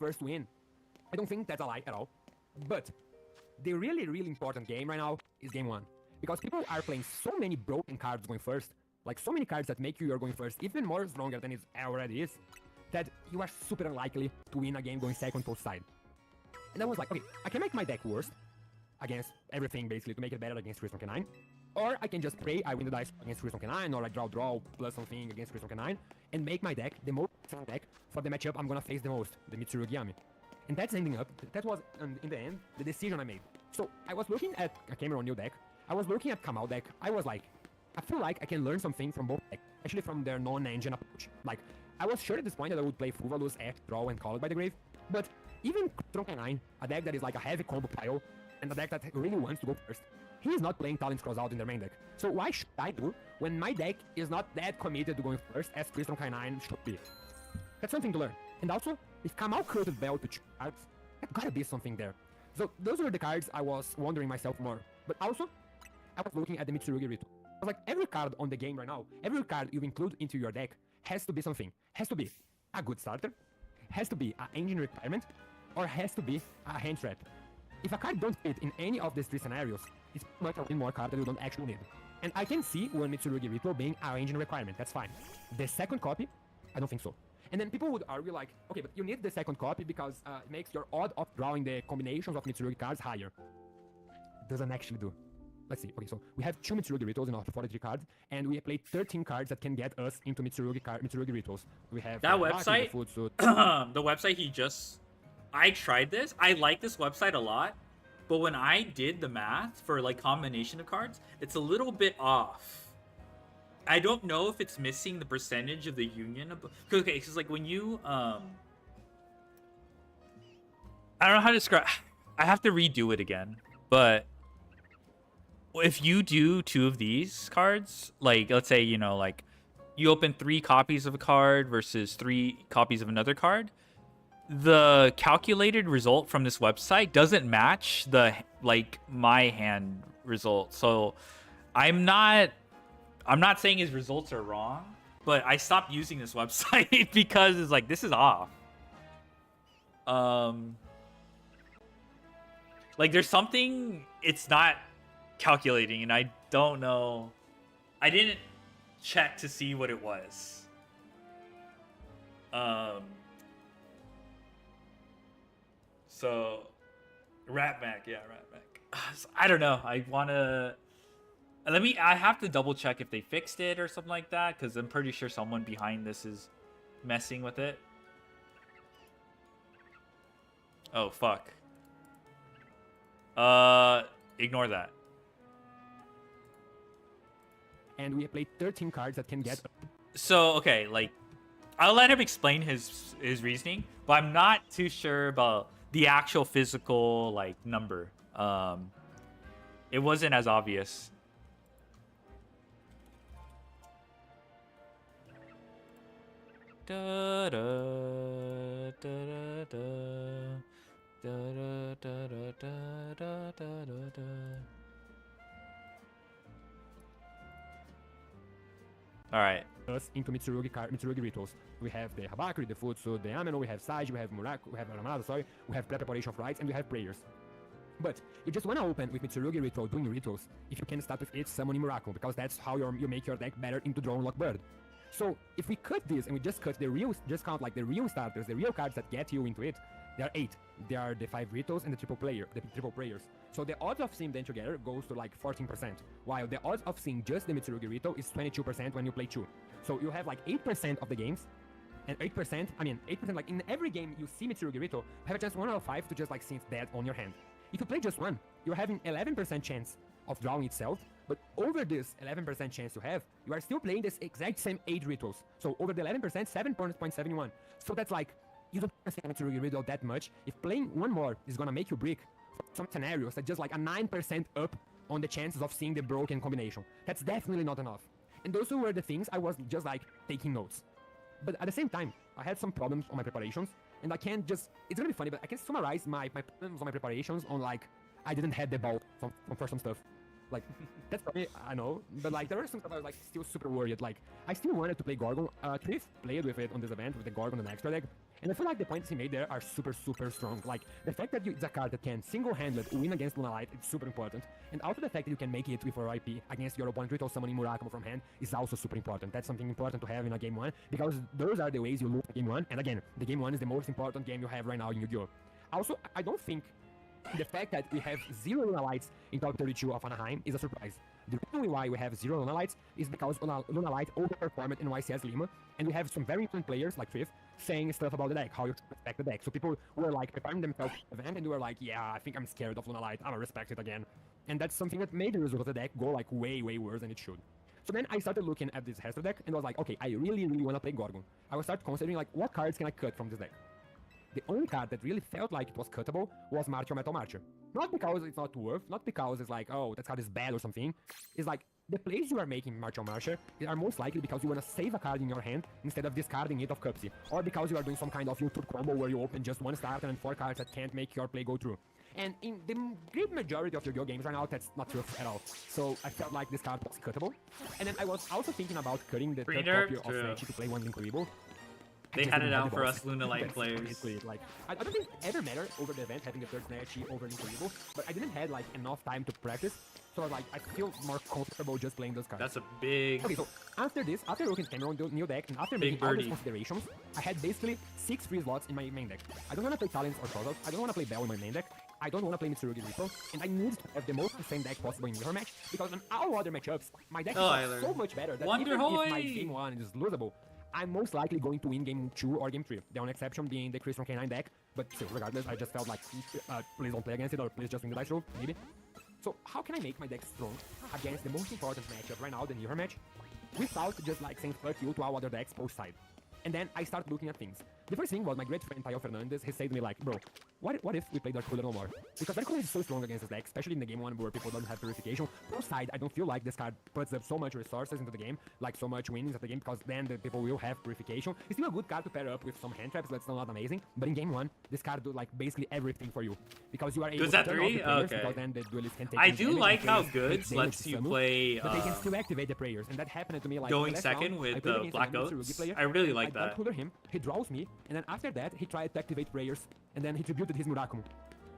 first win. I don't think that's a lie at all. But the really important game right now is game 1. Because people are playing so many broken cards going first, like so many cards that make you going first even more stronger than it already is, that you are super unlikely to win a game going second post side. And I was like, okay, I can make my deck worse against everything basically to make it better against Crystron K9, or I can just pray I win the dice against Crystron K9, or I draw plus something against Crystron K9, and make my deck the most deck for the matchup I'm gonna face the most, the Mitsurugi Yami. And that's ending up, that was, in the end, the decision I made. So, I was looking at a Cameron New deck, I was looking at Kamal deck, I was like, I feel like I can learn something from both decks, especially from their non-engine approach. Like, I was sure at this point that I would play Fuvalus, Ash, Draw, and Call It By The Grave, but even Tronka 9, a deck that is like a heavy combo pile, and a deck that really wants to go first, he is not playing Talents Cross out in their main deck. So why should I do when my deck is not that committed to going first as Crystron K9 should be? That's something to learn. And also, if Kamal created Bell to 2 cards, there gotta be something there. So those were the cards I was wondering myself more. But also, I was looking at the Mitsurugi Ritual. I was like, every card on the game right now, every card you include into your deck has to be something. Has to be a good starter, has to be an engine requirement, or has to be a hand trap. If a card don't fit in any of these 3 scenarios, it's much a win more card that you don't actually need. And I can see one Mitsurugi Ritual being an engine requirement, that's fine. The second copy, I don't think so. And then people would argue like, okay, but you need the second copy because it makes your odd of drawing the combinations of Mitsurugi cards higher. doesn't actually do. Let's see. Okay, so we have 2 Mitsurugi rituals in our 43 cards, and we played 13 cards that can get us into Mitsurugi rituals. We have That the Baki, website, the food suit. the website I tried this. I like this website a lot, but when I did the math for like combination of cards, it's a little bit off. I don't know if it's missing the percentage of the union. Okay, because like when you I don't know how to describe. I have to redo it again, but if you do 2 of these cards, like let's say, you know, like you open 3 copies of a card versus 3 copies of another card, the calculated result from this website doesn't match the like my hand result. So I'm not saying his results are wrong, but I stopped using this website because it's like, this is off. Like there's something it's not calculating, and I don't know. I didn't check to see what it was. So Ratmac, yeah, Ratmac. I don't know. I have to double check if they fixed it or something like that, because I'm pretty sure someone behind this is messing with it. Oh fuck. Ignore that. And we played 13 cards that can get. So okay, like I'll let him explain his reasoning, but I'm not too sure about the actual physical like number. It wasn't as obvious. Da, da, da, da, da, da, da, da, da, da, da. All right. Us into Mitsurugi rituals. We have the Habakuri, the Futsu, the Ameno, we have Saji, we have Muraku, we have Aramada, sorry, we have preparation of rites, and we have prayers. But you just want to open with Mitsurugi ritual, doing rituals, if you can start with it summoning Muraku, because that's how you make your deck better into Draw Unlock Bird. So if we cut this and we just cut the real, just count like the real starters, the real cards that get you into it, there are 8. There are the 5 rituals and the triple prayers. So the odds of seeing them together goes to like 14%, while the odds of seeing just the Mitsurugi ritual is 22% when you play 2. So you have like 8% of the games, and 8%, like in every game you see Mitsurugi ritual, you have a chance 1 out of 5 to just like see it dead on your hand. If you play just 1, you're having 11% chance of drawing itself, but over this 11% chance you have, you are still playing this exact same 8 rituals. So over the 11%, 7.71. So that's like, you don't understand Mitsurugi ritual that much. If playing 1 more is gonna make you brick, some scenarios that just like a 9% up on the chances of seeing the broken combination. That's definitely not enough. And those were the things I was just like taking notes. But at the same time, I had some problems on my preparations, and I can't just, it's gonna be funny, but I can summarize my problems on my preparations on like, I didn't have the ball for some stuff. Like, that's probably, I know, but like, there were some stuff I was like still super worried. Like, I still wanted to play Gorgon. Triff played with it on this event with the Gorgon and extra deck, and I feel like the points he made there are super strong. Like, the fact that it's a card that can single-handed win against Luna Light is super important, and also the fact that you can make it with your IP against your opponent ritual summoning Murakamo from hand is also super important. That's something important to have in a game 1, because those are the ways you lose game 1, and again, the game 1 is the most important game you have right now in Yu-Gi-Oh! Also, I don't think the fact that we have 0 Luna Lights in top 32 of Anaheim is a surprise. The reason why we have 0 Luna Lights is because Luna Light overperformed in YCS Lima, and we have some very important players like Triff saying stuff about the deck, how you should respect the deck. So people were like preparing themselves for the event, and they were like, yeah, I think I'm scared of Luna Light, I'm gonna respect it again. And that's something that made the result of the deck go like way worse than it should. So then I started looking at this Hester deck, and I was like, okay, I really want to play Gorgon. I would start considering like, what cards can I cut from this deck? The only card that really felt like it was cuttable was Marcher Metal Marcher. Not because it's not worth, not because it's like, oh, that card is bad or something. It's like, the plays you are making Marcher Marcher are most likely because you want to save a card in your hand instead of discarding it of Cupsy. Or because you are doing some kind of YouTube combo where you open just 1 starter and 4 cards that can't make your play go through. And in the great majority of Yu-Gi-Oh games right now, that's not true at all. So I felt like this card was cuttable. And then I was also thinking about cutting the third copy of Sechi to play one Link Weeble. They had it out for us Luna Light players. Like, I don't think it ever mattered over the event having the third Snatchy over Incredible, but I didn't have like enough time to practice, so like I feel more comfortable just playing those cards. That's a big. Okay, so after looking at Cameron new deck and after making all these considerations, I had basically 6 free slots in my main deck. I don't want to play Talents or Shoutout. I don't want to play Bell in my main deck. I don't want to play Mitsurugi Reaper, and I need to have the most insane deck possible in mirror match, because in all other matchups, my deck is so much better that even if my game 1 is losable, I'm most likely going to win game 2 or game 3. The only exception being the Chris from K9 deck, but still, regardless, I just felt like, please don't play against it, or please just win the dice roll, maybe. So how can I make my deck strong against the most important matchup right now, the mirror match, without just like saying fuck you to all other decks post side? And then I start looking at things. The first thing was my great friend Tayo Fernandez. He said to me like, bro, what if we play Dark Cooler no more? Because Dark Cooler is so strong against this deck, especially in the game 1 where people don't have purification. Pro side, I don't feel like this card puts up so much resources into the game, like so much winnings at the game, because then the people will have purification. It's still a good card to pair up with some hand traps, but it's still not amazing. But in game 1, this card do like basically everything for you. Because you are able to turn off the prayers, because then the duelist can take I do damage, like how players Goods take lets damage you to play but they can still activate the prayers, and that happened to me like going last second round, with I played against Black a Mitsurugi Oats. player. I really like I that. Cooler him, he draws me, and then after that he tried to activate prayers, and then he tributed his Murakumo.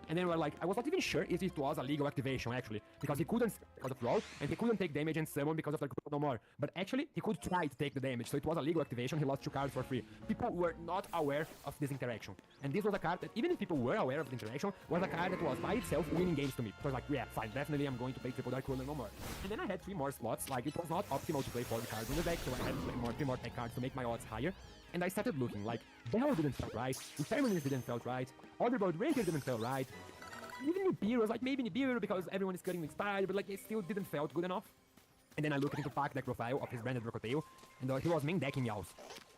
And then we're like, I was not even sure if it was a legal activation actually, because he couldn't because of draw, and he couldn't take damage and summon because of the no more. But actually, he could try to take the damage, so it was a legal activation. He lost 2 cards for free. People were not aware of this interaction, and this was a card that even if people were aware of the interaction, was a card that was by itself winning games to me. So I was like, yeah, fine, definitely I'm going to play triple Dark Cooler no more. And then I had 3 more slots. Like it was not optimal to play 40 cards in the deck, so I had to play 3 more tech cards to make my odds higher. And I started looking like Bell didn't feel right, Impermanence didn't feel right, Otherboard Breaker didn't feel right. Even Nibiru was like maybe Nibiru because everyone is cutting Inspired, but like it still didn't felt good enough. And then I looked into pack deck profile of his branded Rockotail, and he was main decking Meows.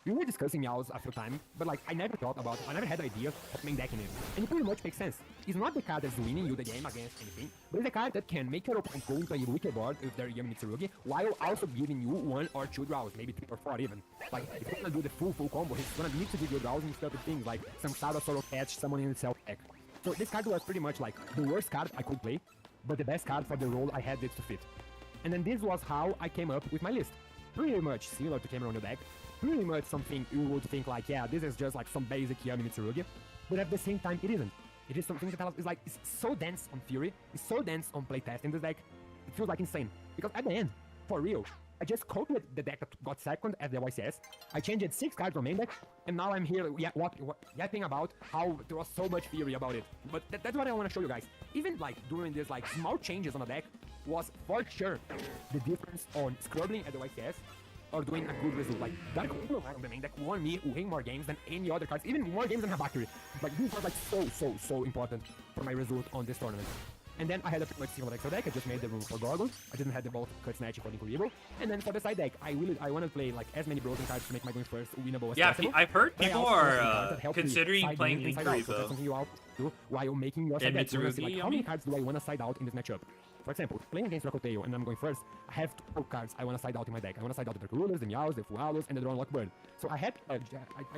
We were discussing Meows a few times, but like I never had the idea of main decking him. And it pretty much makes sense. It's not the card that's winning you the game against anything, but it's a card that can make your opponent go into a wicked board with their Yami Mitsurugi, while also giving you 1 or 2 draws, maybe 3 or 4 even. Like, if he's gonna do the full combo, he's gonna need to give you draws and stupid things like some Sorrow Catch, summoning itself back. So this card was pretty much like the worst card I could play, but the best card for the role I had it to fit. And then this was how I came up with my list. Pretty much similar to Cameron deck, pretty much something you would think like, yeah, this is just like some basic Yami Mitsurugi, but at the same time it isn't. It is something that is like, it's so dense on Fury, it's so dense on playtest in this deck, it feels like insane. Because at the end, for real, I just copied the deck that got second at the YCS, I changed 6 cards on main deck, and now I'm here yapping about how there was so much Fury about it. But that's what I want to show you guys. Even like during this like small changes on the deck was for sure the difference on scrubbing at the YCS or doing a good result. Like Dark Cooler on the main deck won me way more games than any other cards, even more games than Habakiri. Like this was like so important for my result on this tournament. And then I had a pretty much single extra deck. I just made the room for Gorgon. I didn't have the both cut snatch according to Mable. And then for the side deck, I want to play like as many broken cards to make my going first winnable as possible. I've heard But I people also are want to considering playing Link Link inside out, so that's Revo. something you all do while making your side And deck. You're gonna see, Mitsurugi, like, how many cards do I want to side out in this matchup? For example, playing against Rockotail and I'm going first, I have 2 cards I want to side out in my deck. I want to side out the Dark Rulers, the Meows, the Fualos, and the Drawn Lock Bird. So I had, I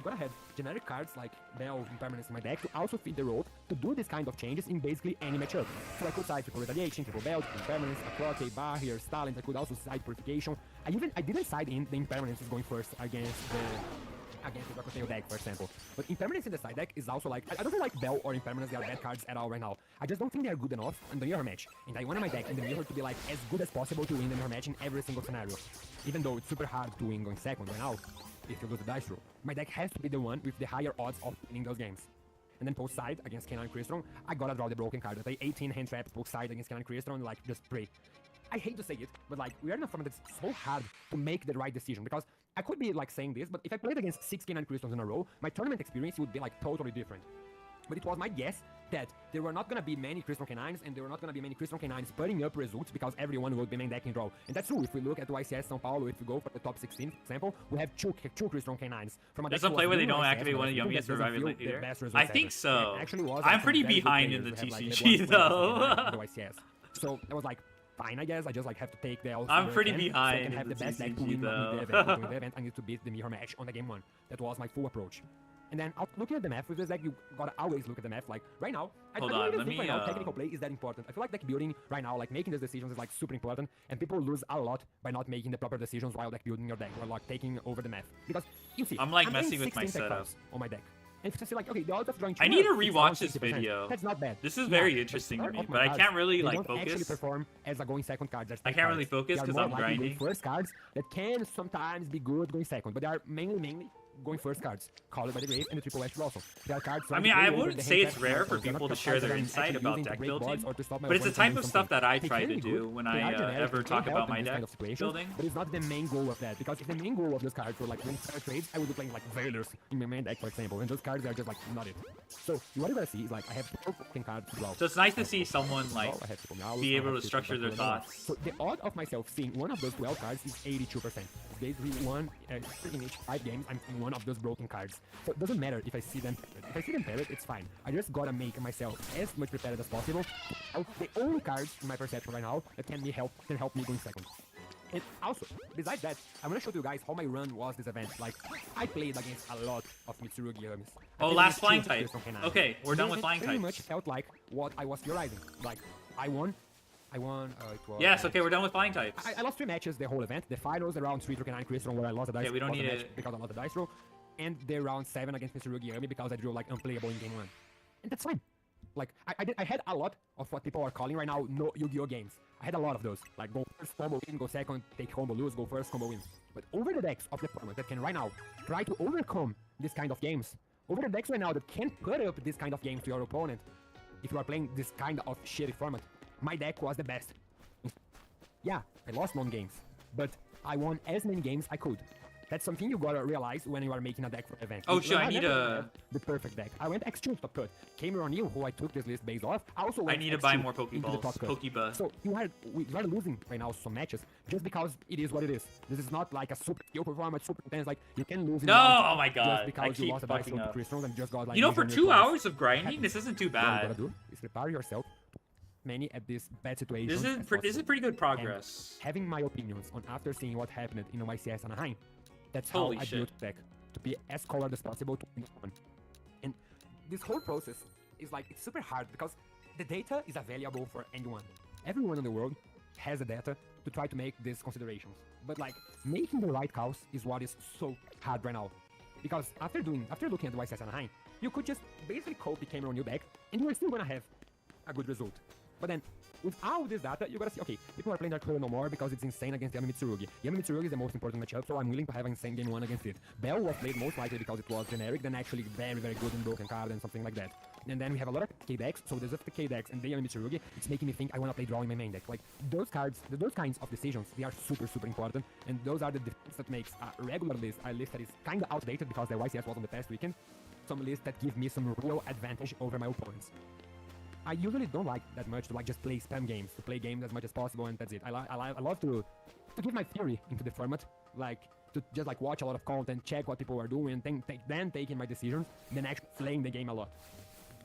gotta have generic cards like Bell, Impermanence in my deck to also fit the role to do this kind of changes in basically any matchup. So I could side Triple Retaliation, Triple Belt, Impermanence, Acrote, Barrier, Stalin. I could also side Purification. I didn't side in the Impermanence is going first against the Rockotail deck, for example. But Impermanence in the side deck is also like, I don't feel like Bell or Impermanence, they are bad cards at all right now. I just don't think they are good enough in the mirror match. And I want my deck in the mirror to be like as good as possible to win the mirror match in every single scenario. Even though it's super hard to win going second right now, if you lose the dice roll. My deck has to be the one with the higher odds of winning those games. And then post side against K9 Crystron, I gotta draw the broken card. I play 18 hand traps post side against K9 Crystron, like just pray. I hate to say it, but like we are in a format that's so hard to make the right decision because I could be like saying this, but if I played against 6 K9 Crystals in a row, my tournament experience would be like totally different. But it was my guess that there were not gonna be many Crystron K9s and there were not gonna be many Crystron K9s putting up results because everyone would be main decking draw. And that's true. If we look at YCS São Paulo, if we go for the top 16 example, we have two Crystron K9s. From a There's some play where they don't activate one of the yummiest survivors late leader. I think so. I'm pretty behind in the TCG though. So I was like, fine, I guess. I just like have to take the L. I'm pretty behind so I can have in the the best deck to TCG win though. the event. I need to beat the mirror match on the game 1. That was my full approach. And then looking at the map with this deck, you gotta always look at the map. Like right now, I don't even think right now technical play is that important. I feel like deck building right now, like making these decisions is like super important, and people lose a lot by not making the proper decisions while deck building your deck or like taking over the map. Because you see, I'm like playing messing with my 16 tech setup cards on my deck. And if you see like, okay, the odds of drawing I need to 2 is rewatch around this 60%. video. That's not bad. This is Yeah, very but interesting to start me, off but my I cards, can't really they like don't actually focus. perform as a going second card. I can't really focus because I'm grinding. First cards that can sometimes be good going second, but they are mainly going first cards, Called by the Grave, and the Triple Edge also. There are cards. I mean, I wouldn't say it's rare for people to share their insight about deck building, but it's the type of stuff that I try to do when I ever talk about my deck building. But it's not the main goal of that, because if the main goal of those cards were like winning fair trades, I would be playing like Veilers in my main deck, for example, and those cards are just like not it. So what you're gonna see is like I have 12 fucking cards as well. So it's nice to see someone like be able to structure their thoughts. So the odd of myself seeing one of those 12 cards is 82%. It's basically one in each 5 games. I'm seeing one of those broken cards. So it doesn't matter if I see them paired. If I see them paired, it's fine. I just gotta make myself as much prepared as possible. The only cards in my perception right now that can help me going second. And also, besides that, I'm gonna show you guys how my run was this event. Like, I played against a lot of Mitsurugi Yamis. Oh, last flying type. Okay, we're done with flying types. Pretty much felt like what I was theorizing. Like, I won. It was, yes, okay, we're done with flying types. I lost 3 matches the whole event. The finals, the round 3 to K9 Crystal, where I lost the dice. Yeah, we don't need it. Because I lost the dice roll. And the round 7 against Mitsurugi Yami because I drew like unplayable in game 1. And that's fine. Like, I had a lot of what people are calling right now no Yu-Gi-Oh games. I had a lot of those. Like, go first, combo win, go second, take combo, lose, go first, combo win. But over the decks of the format that can right now try to overcome this kind of games, over the decks right now that can put up this kind of games to your opponent, if you are playing this kind of shitty format, my deck was the best. Yeah, I lost 1 games, but I won as many games I could. That's something you gotta realize when you are making a deck for event. Oh shit, I need the perfect deck. I went X2 top cut. Cameron Neal, who I took this list based off, also went I need to buy more Pokeballs. Pokeball. So you are losing right now some matches just because it is what it is. This is not like a super skill performance, super intense. Like you can lose. No, oh my god! Just because you lost a dice roll to crystals and just got like. You know, for 2 hours of grinding, this isn't too bad. What you gotta do is prepare yourself. Many at this bad situation. This is pretty good progress. And having my opinions on after seeing what happened in YCS Anaheim. That's how I built deck, to be as colored as possible to win one. And this whole process is like, it's super hard because the data is available for anyone. Everyone in the world has the data to try to make these considerations. But like, making the right calls is what is so hard right now. Because after looking at the YCS Anaheim, you could just basically copy Cameron New deck, and you are still gonna have a good result. But then, with all this data, you gotta see, okay, people are playing Dark Hero no more because it's insane against Yami Mitsurugi. Yami Mitsurugi is the most important matchup, so I'm willing to have an insane game 1 against it. Bell was played most likely because it was generic, then actually very, very good in broken card and something like that. And then we have a lot of K decks, so there's a K decks and the Yami Mitsurugi, it's making me think I wanna play draw in my main deck. Like, those cards, those kinds of decisions, they are super, super important, and those are the difference that makes a regular list, a list that is kinda outdated because the YCS was on the past weekend, some lists that give me some real advantage over my opponents. I usually don't like that much to like just play spam games, to play games as much as possible, and that's it. I love to give my theory into the format, like to just like watch a lot of content, check what people are doing, then taking my decisions, then actually playing the game a lot.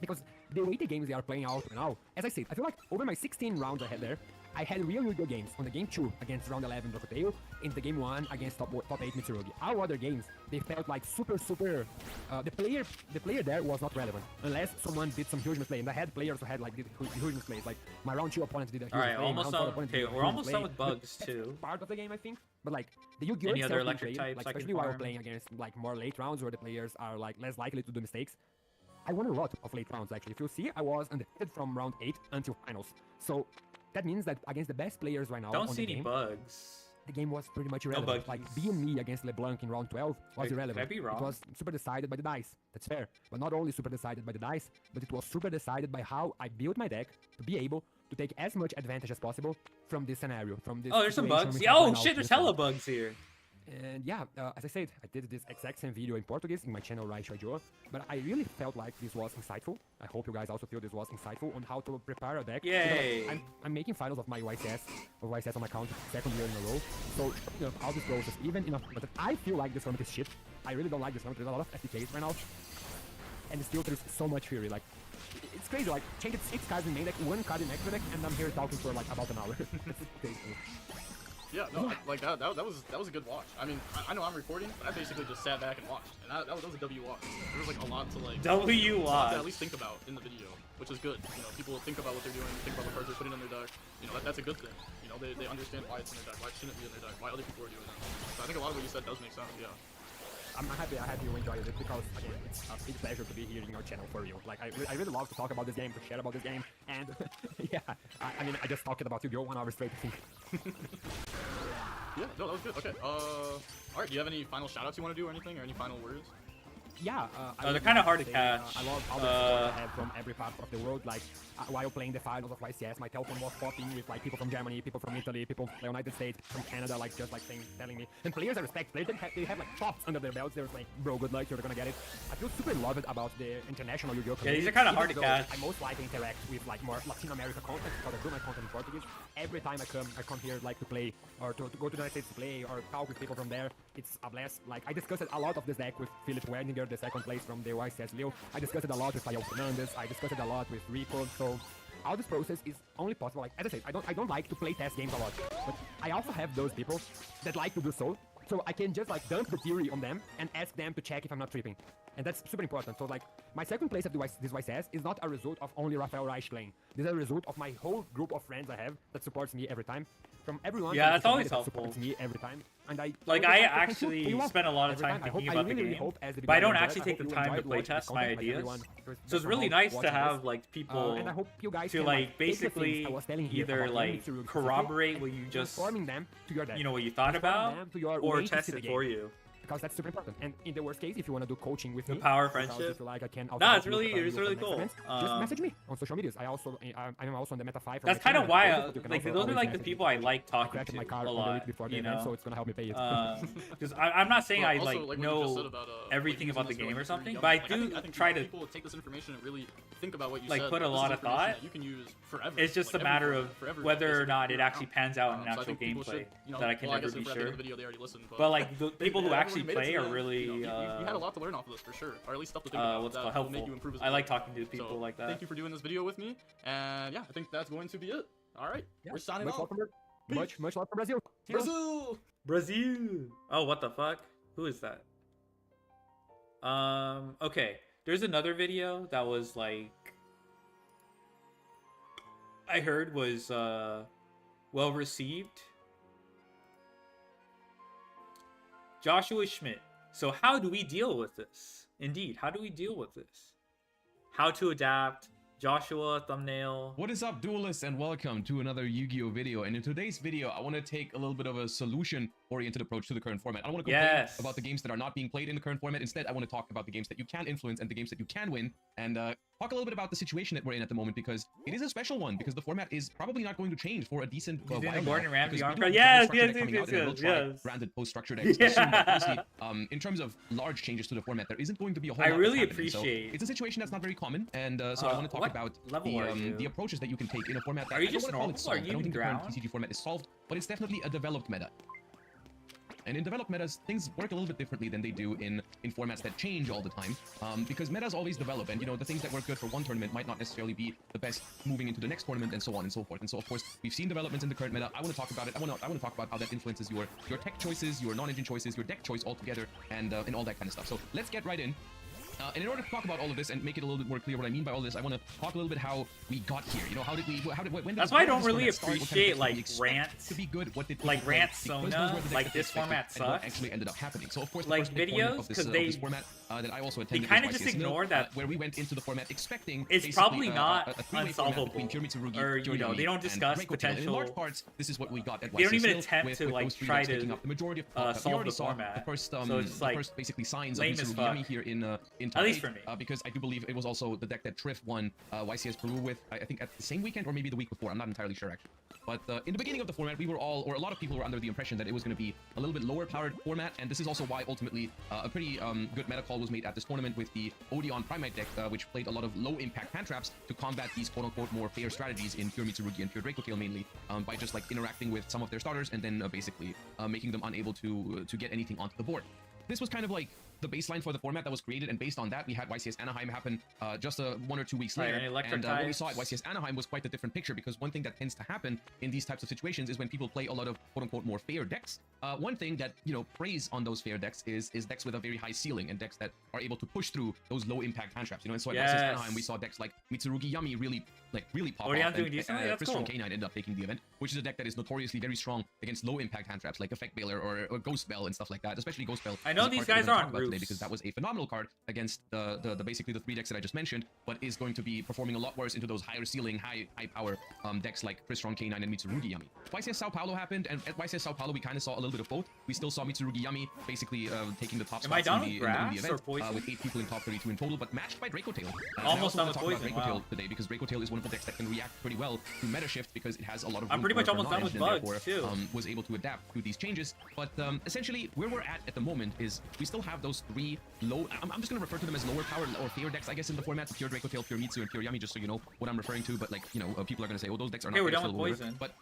Because the way the games they are playing out now, as I said, I feel like over my 16 rounds I had there, I had real Yu-Gi-Oh games on the game 2 against round 11 Crocodile, in the game 1 against top 8 Mitsurugi. All other games, they felt like super, the player there was not relevant, unless someone did some huge misplay, and I had players who had like did huge misplays, like my round 2 opponents did a huge misplay. Alright, almost done. Okay, we're almost done with bugs too. Part of the game, I think, but like the Yu-Gi-Oh Any other itself electric types, like, especially while playing against like more late rounds where the players are like less likely to do mistakes. I won a lot of late rounds actually. If you see, I was undefeated from round 8 until finals. So that means that against the best players right now, don't see any bugs. The game was pretty much irrelevant. No like being me against LeBlanc in round 12 was irrelevant. Can I be wrong? It was super decided by the dice. That's fair. But not only super decided by the dice, but it was super decided by how I built my deck to be able to take as much advantage as possible from this scenario, from this. Oh, there's some bugs. Yeah, oh shit, there's hella bugs here. And yeah, as I said, I did this exact same video in Portuguese in my channel Raisho Joe, but I really felt like this was insightful. I hope you guys also feel this was insightful on how to prepare a deck. Yay! I'm making finals of my YCS on my account, 2nd year in a row. So you know, all this process, even in a format that I feel like this format is shit. I really don't like this format. There's a lot of FTKs right now, and still there's so much fury. Like it's crazy. Like changed 6 cards in main deck, 1 card in extra deck, and I'm here talking for like about an hour. Yeah, no, like that was a good watch. I mean, I know I'm recording, but I basically just sat back and watched, and that was a W watch. There was like a lot to like W watch. To at least think about in the video, which is good. You know, people think about what they're doing, think about the cards they're putting in their deck. You know, that's a good thing. You know, they understand why it's in their deck, why it shouldn't be in their deck, why other people are doing it. So I think a lot of what you said does make sense. Yeah. I'm happy you enjoyed it because again, it's a big pleasure to be here in your channel for you. Like I really love to talk about this game, to share about this game, and yeah, I mean I just talked about Yu-Gi-Oh! 1 hour straight. I think. Yeah, no, that was good. Okay. All right. Do you have any final shoutouts you want to do or anything, or any final words? Yeah, Oh, they're kind of hard to say, catch. I love all the support I have from every part of the world. Like while playing the finals of YCS, my telephone was popping with like people from Germany, people from Italy, people from the United States, from Canada, like just like telling me. And players I respect, players they have like chops under their belts. They're like, bro, good luck, you're gonna get it. I feel super loved about the international Yu-Gi-Oh! Yeah, these community, are kind of hard to even though catch. I most likely interact with like more Latin America content because I do my content in Portuguese. Every time I come here like to play or to go to the United States to play or talk with people from there, it's a blast. Like I discussed a lot of this deck with Philip Werninger, the second place from the YCS Leo. I discussed it a lot with Rafael Fernandez. I discussed it a lot with Rico. So all this process is only possible. Like as I said, I don't like to play test games a lot, but I also have those people that like to do so. So I can just like dump the theory on them and ask them to check if I'm not tripping. And that's super important. So like my second place at this YCS is not a result of only Rafael Reich playing. This is a result of my whole group of friends I have that supports me every time. From everyone Yeah, from that's social always media that helpful. supports me every time. And I Like, always I like to thank actually you all spend a lot of every time I thinking hope- about I the really game, hope as the but I don't beginner actually I take hope the you time to enjoyed watching playtest the my content, like ideas. everyone. So it's really nice to have like people and I hope you guys to can, like take the things basically I was telling here either about like Mitsurugi specifically corroborate what you just transforming them to your deck. you know what you thought Transforming about them to your or way to test see the it for game. you. Because that's super important. And in the worst case, if you want to do coaching with The me, power of because friendship. if you like, I can also Nah, help it's you really if you it's look really for cool. next events. Just message me on social medias. I'm also on the Meta 5. That's kind of why like those are like the people I like talking crashed my to car a on the week lot. before the You event, so know, it's gonna help me pay it. because I'm not saying Well, I also, like what you just said know about, everything using about the this for, game like, or something, young- but I like, do think try people, to people take this information and really think about what you like said. put a this lot is of thought. information that you can use forever. It's just like, a matter every of format, forever, whether or basically, not it figure actually out. pans out in So I actual think people gameplay should, you know, that I can well, I never guess be if we're at the end sure. of the video, they already listened, But like the people who everyone actually made it to play the are end. really You had a lot to learn off of this for sure, or at least stuff to think about what's that called will helpful. make you improve as a I like player. talking to people So, like that. Thank you for doing this video with me, and yeah, I think that's going to be it. All right, we're signing much off. love from much love from Brazil. Brazil. Brazil. Oh, what the fuck? Who is that? Okay. There's another video that was like I heard was well received. Joshua Schmidt. So how do we deal with this? Indeed, how do we deal with this? How to adapt. Joshua, thumbnail. What is up, duelists, and welcome to another Yu-Gi-Oh video. And in today's video, I want to take a little bit of a solution-oriented approach to the current format. I don't want to complain about the games that are not being played in the current format. Instead, I want to talk about the games that you can influence and the games that you can win, and talk a little bit about the situation that we're in at the moment, because it is a special one, because the format is probably not going to change for a decent while now, Gordon Ramsay because we arm do card. have a Yes, structure deck coming out, and we'll try branded post-structure decks soon, but honestly, in terms of large changes to the format, there isn't going to be a whole lot I really that's happening. So appreciate. it's a situation that's not very common, and so I want to talk what about level are you? the approaches that you can take in a format that Are you I don't just want to call it normal? Are solved. you I don't think the ground? current TCG format is solved, but it's definitely a developed meta. And in developed metas, things work a little bit differently than they do in formats that change all the time, because metas always develop, and you know, the things that work good for one tournament might not necessarily be the best moving into the next tournament, and so on and so forth. And so, of course, we've seen developments in the current meta. I want to talk about it. I want to talk about how that influences your tech choices, your non-engine choices, your deck choice altogether, and all that kind of stuff. So let's get right in. And in order to talk about all of this and make it a little bit more clear what I mean by all this, I want to talk a little bit how we got here. You know, when That's why I don't this really format start? What kind of appreciate, decks did we like, expect rants, to be good. What did like people play? rant Because those Sona, were the decks like that they this expected format and what sucks. actually ended up happening. So of course, the Like first big tournament videos, of this, 'cause of they- this format that I also attended kinda was just YCS Nil, ignore that- where we went into the format expecting It's basically, probably not a three-way format unsolvable, between Pure Mitsurugi, or, you Pure know, Yami, they don't and discuss Reiko Tail. And in large potential- parts, this is what we got at They don't YCS even Nil, attempt with to, like, those three try decks to, taking up the majority of we solve already the saw format. the first So it's just, the like, first basically signs of lame as Mitsurugi fuck. Yami here in At least for me. because I do believe it was also the deck that Triff won YCS Peru with, I think at the same weekend or maybe the week before. I'm not entirely sure actually. But in the beginning of the format, we were all, or a lot of people were under the impression that it was going to be a little bit lower powered format, and this is also why ultimately a pretty good meta call was made at this tournament with the Odeon Primite deck, which played a lot of low impact hand traps to combat these quote unquote more fair strategies in Pure Mitsurugi and Pure Draco Tail mainly, by just like interacting with some of their starters and then basically making them unable to get anything onto the board. This was kind of like the baseline for the format that was created, and based on that, we had YCS Anaheim happen just 1 or 2 weeks later. and electric what we saw at types. YCS Anaheim was quite a different picture, because one thing that tends to happen in these types of situations is when people play a lot of quote-unquote more fair decks. One thing that, you know, preys on those fair decks is decks with a very high ceiling and decks that are able to push through those low-impact hand traps. You know, and so at YCS Yes. Anaheim, we saw decks like Mitsurugi Yami really pop Odeon off, doing and decent? That's Crystal cool. K9 ended up taking the event, which is a deck that is notoriously very strong against low-impact hand traps like Effect Bailer or Ghost Bell and stuff like that, especially Ghost Bell. I know is a these card that guys we're are gonna on talk about today because that was a phenomenal card against the basically the 3 decks that I just mentioned, but is going to be performing a lot worse into those higher ceiling, high power decks like Crystron K9 and Mitsurugi Yami. YCS Sao Paulo happened, and at YCS Sao Paulo we kind of saw a little bit of both. We still saw Mitsurugi Yami basically taking the top Am I spots down in with the grass event or poison? with 8 people in top 32 in total, but matched by Draco Tail. Almost I done also with want to talk poison, about Draco wow. Tail today because Draco Tail is one of the decks that can react pretty well to meta shift because it has a lot of I'm room pretty for much almost done knowledge with and bugs, therefore, too. was able to adapt to these changes. But essentially, where we're at the moment is we still have those 3 low. I'm just going to refer to them as lower power or fair decks, I guess, in the format: Pure Draco Tail, Pure Mitsu, and Pure Yami, just so you know what I'm referring to. But like, you know, people are going to say, oh, those decks are Okay, not we're fair, done so with whatever. poison. But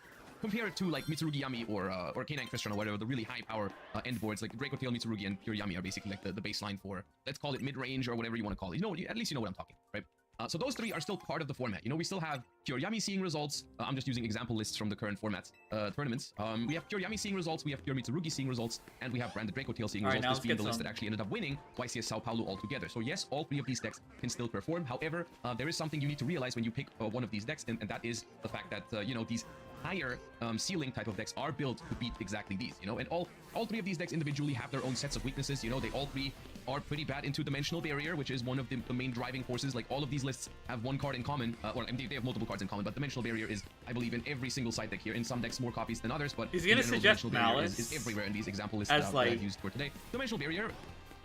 compare it to like Mitsurugi Yami or K9 Crystron or whatever, the really high power end boards like Draco Tail, Mitsurugi, and Pure Yami are basically like the baseline for, let's call it mid-range or whatever you want to call it. You know, at least you know what I'm talking, right? So those 3 are still part of the format. You know, we still have Pure Yami seeing results. I'm just using example lists from the current formats, tournaments. We have Pure Yami seeing results, we have Pure Mitsurugi seeing results, and we have Branded Draco Tail seeing Alright, results. now This being let's the get list some. that actually ended up winning YCS Sao Paulo altogether. So yes, all 3 of these decks can still perform. However, there is something you need to realize when you pick one of these decks, and that is the fact that, you know, these higher ceiling type of decks are built to beat exactly these, you know, and all 3 of these decks individually have their own sets of weaknesses. You know, they all 3 are pretty bad into Dimensional Barrier, which is one of the main driving forces. Like, all of these lists have one card in common, or I mean, they have multiple cards in common, but Dimensional Barrier is, I believe, in every single side deck here. In some decks, more copies than others, but He's in gonna general, suggest Dimensional Barrier Malice is everywhere in these example lists as, that like, I've used for today. Dimensional Barrier,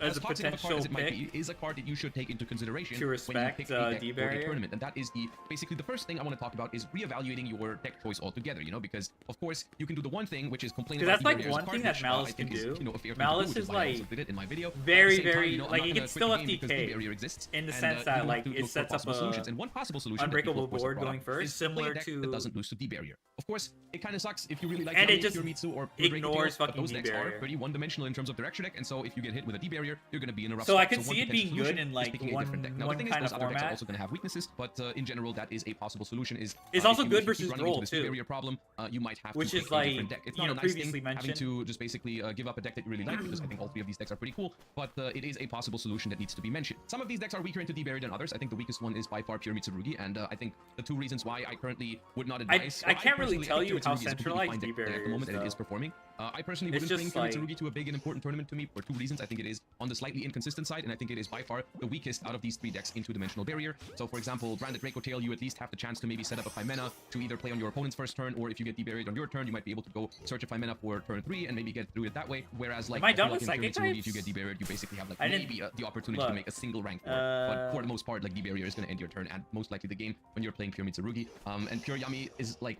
as a toxic of a card potential as it might pick be, is a card that you should take into consideration to when you respect pick a deck D for a barrier. tournament. And that is basically the first thing I want to talk about is reevaluating your deck choice altogether, you know, because of course you can do the one thing, which is complain about Because that's D like barrier as a one card, thing that which, Malice I think can is, do. you know, a fair thing to Malice do, which is, is why I also like, did it in my video. At the very, same time, very, you know, I'm like, not it gonna can quit still the game because D FDK barrier exists, in the and, sense you that, have like, to it look for sets up possible a solutions. And one possible solution that unbreakable people, of course, board have brought going up first, is play a similar deck to- that doesn't lose to D barrier. Of course, it kind of sucks if you really like And it Yami, just Pure Mitsu, or Pure Draco ignores Tail, but fucking those D decks are barrier. pretty one-dimensional in terms of their extra deck, and so if you get hit with a D barrier, you're going to be in a rough So spot. I could one see it potential being good solution in, is like, picking a different deck. Now, one the thing is, kind those of other decks are format. also going to have weaknesses, but in general, that is a possible solution. Is It's also if you- good if you keep versus running roll, into this D too. barrier problem, you might have Which to is pick a like, different deck. It's you not know, a nice previously thing having mentioned. to just basically give up a deck that you really like, because I think all 3 of these decks are pretty cool, but it is a possible solution that needs to be mentioned. Some of these decks are weaker into D barrier than others. I think the weakest one is by far Pure Mitsurugi, and I think the 2 reasons why I currently would not advise. I can't really personally- tell I think you Pure how Mitsurugi is a completely centralized fine deck D barrier at the moment, is, and it is though. performing. I personally It's wouldn't bring just Pure like- Mitsurugi to a big and important tournament to me for 2 reasons. I think it is on the slightly inconsistent side, and I think it is by far the weakest out of these 3 decks into Dimensional Barrier. So, for example, Branded Draco Tail, you at least have the chance to maybe set up a 5 mana to either play on your opponent's first turn, or if you get D-barried on your turn, you might be able to go search a 5 mana for turn 3 and maybe get through it that way. Whereas, like, Am I feel done like with in Pure Psychic Mitsurugi, if you types? get D-barried, you basically have like I didn't- maybe the opportunity to look, make a single rank board. But for the most part, like, D-barrier is going to end your turn and most likely the game when you're playing Pure Mitsurugi. And Pure Yami is like,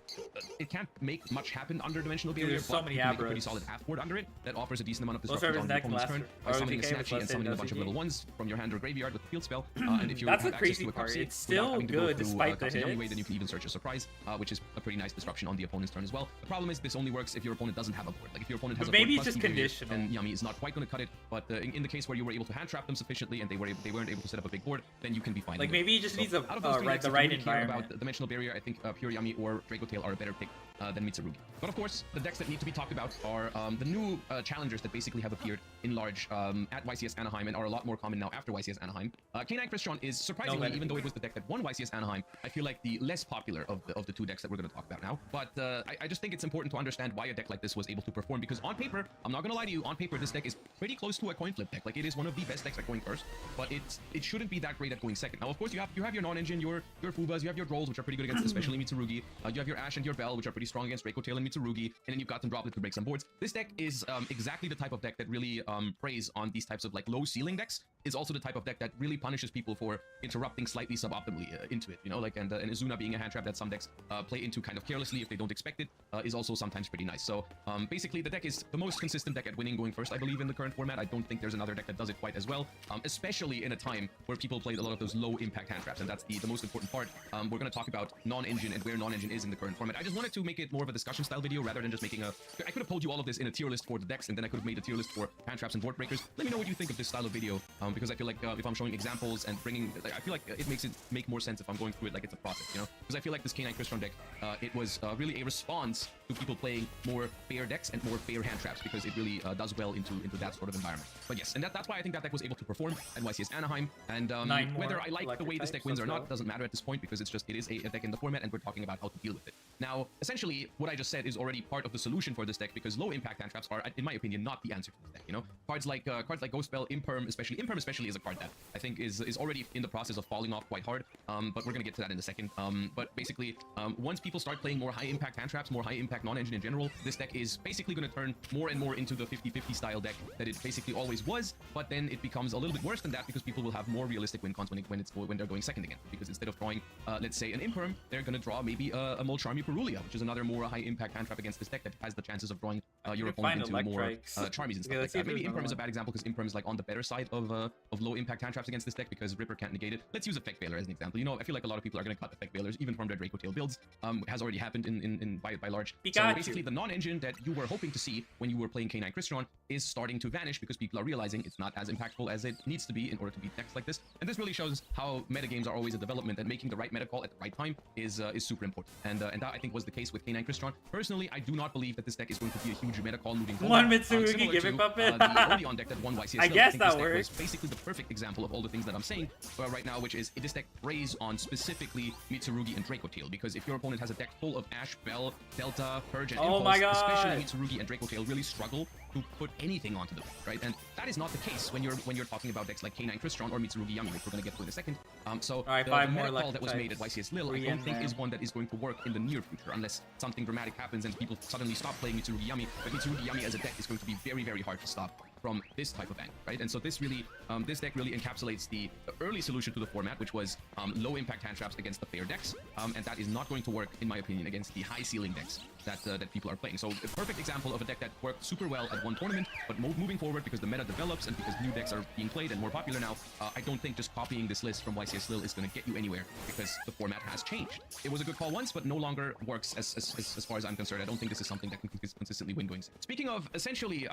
it can't make much happen under Dimensional Barrier, there's so but many you can make a pretty Abras. solid half board under it that offers a decent amount of Those disruption are on the his opponent's neck turn last- by or summoning a DK with Snatchy and less summoning a bunch of WCG. level 1s from your hand or graveyard with the field spell. And if you That's have a access crazy to a part. Copsy It's without still having to go good through, despite the Copsy Yami way, hits. then you can even search a surprise, which is a pretty nice disruption on the opponent's turn as well. The problem is this only works if your opponent doesn't have a board. Like, if your opponent has But a maybe board it's plus just D-barrier, conditional. then Yami is not quite going to cut it. But in the case where you were able to hand trap them sufficiently and they weren't able to set up a big board, then you can be fine. Like, with it. maybe he just needs a out of those 3 right, decks, the if you right really care environment. about Dimensional Barrier, I think Pure Yami or Draco Tail are a better pick than Mitsurugi. But of course, the decks that need to be talked about are the new challengers that basically have appeared in large at YCS Anaheim and are a lot more common now after YCS Anaheim. K9 Crystron is surprisingly, No, even though it was the deck that won YCS Anaheim, I feel like the less popular of the 2 decks that we're going to talk about now. But I just think it's important to understand why a deck like this was able to perform, because on paper, I'm not going to lie to you, on paper this deck is pretty close to a coin flip deck. Like, it is one of the best decks at going first, but it shouldn't be that great at going second. Now, of course, you have your non-engine, your Fubas, you have your Drolls, which are pretty good against especially Mitsurugi. You have your Ash and your Bell, which are pretty strong against Draco Tail and Mitsurugi, and then you've got some Droplet to break some boards. This deck is exactly the type of deck that really preys on these types of like low ceiling decks. Is also the type of deck that really punishes people for interrupting slightly suboptimally into it, you know, like, and Izuna being a hand trap that some decks play into kind of carelessly if they don't expect it, is also sometimes pretty nice. So basically the deck is the most consistent deck at winning going first, I believe, in the current format. I don't think there's another deck that does it quite as well, especially in a time where people played a lot of those low impact hand traps, and that's the most important part. We're going to talk about non-engine and where non-engine is in the current format. I just wanted to make it more of a discussion style video rather than just making a... I could have told you all of this in a tier list for the decks, and then I could have made a tier list for hand traps and board breakers. Let me know what you think of this style of video because I feel like if I'm showing examples and bringing, I feel like it makes it make more sense if I'm going through it like it's a process, you know? Because I feel like this K9 Crystron deck, it was really a response to people playing more fair decks and more fair hand traps, because it really does well into that sort of environment. But yes, and that's why I think that deck was able to perform at YCS Anaheim. And whether I like the way this deck wins or not doesn't matter at this point, because it is a deck in the format, and we're talking about how to deal with it. Now, essentially, what I just said is already part of the solution for this deck, because low impact hand traps are, in my opinion, not the answer to this deck. You know, cards like Ghost Spell, Imperm especially is a card that I think is already in the process of falling off quite hard. But we're gonna get to that in a second. But basically, once people start playing more high impact hand traps, more high impact non-engine in general, this deck is basically going to turn more and more into the 50-50 style deck that it basically always was. But then it becomes a little bit worse than that, because people will have more realistic win cons when they're going second again. Because instead of drawing, let's say, an Imperm, they're going to draw maybe a Molcharmy Perulia, which is another more high impact hand trap against this deck that has the chances of drawing your opponent into more Charmies and stuff like that. Maybe Imperm is a bad example, because Imperm is like on the better side of low impact hand traps against this deck, because Ripper can't negate it. Let's use Effect Veiler as an example. You know, I feel like a lot of people are going to cut Effect Veilers even from their Draco Tail builds. Has already happened by large. So basically, the non-engine that you were hoping to see when you were playing K9 Crystron is starting to vanish, because people are realizing it's not as impactful as it needs to be in order to beat decks like this. And this really shows how metagames are always a development, and making the right meta call at the right time is super important. And that, I think, was the case with K9 Crystron. Personally, I do not believe that this deck is going to be a huge meta call moving forward. One Mitsurugi, give it puppet. The Odeon deck that won YCS. I guess think that this deck was works. basically the perfect example of all the things that I'm saying right now, which is this deck preys on specifically Mitsurugi and Draco Tail, because if your opponent has a deck full of Ash, Bell, Delta, Purge, and Impulse, especially Mitsurugi and Draco Tail really struggle to put anything onto them, right? And that is not the case when you're talking about decks like K9 Crystron or Mitsurugi Yami, which we're going to get to in a second. So right, the meta call that was made at YCS Lille, I don't think is one that is going to work in the near future, unless something dramatic happens and people suddenly stop playing Mitsurugi Yami. But Mitsurugi Yami as a deck is going to be very, very hard to stop from this type of angle, right? And so this really, this deck really encapsulates the early solution to the format, which was low impact hand traps against the fair decks, and that is not going to work, in my opinion, against the high ceiling decks that people are playing. So a perfect example of a deck that worked super well at one tournament, but moving forward, because the meta develops and because new decks are being played and more popular now, I don't think just copying this list from YCS Lille is going to get you anywhere, because the format has changed. It was a good call once, but no longer works as far as I'm concerned. I don't think this is something that can consistently win going. Speaking of essentially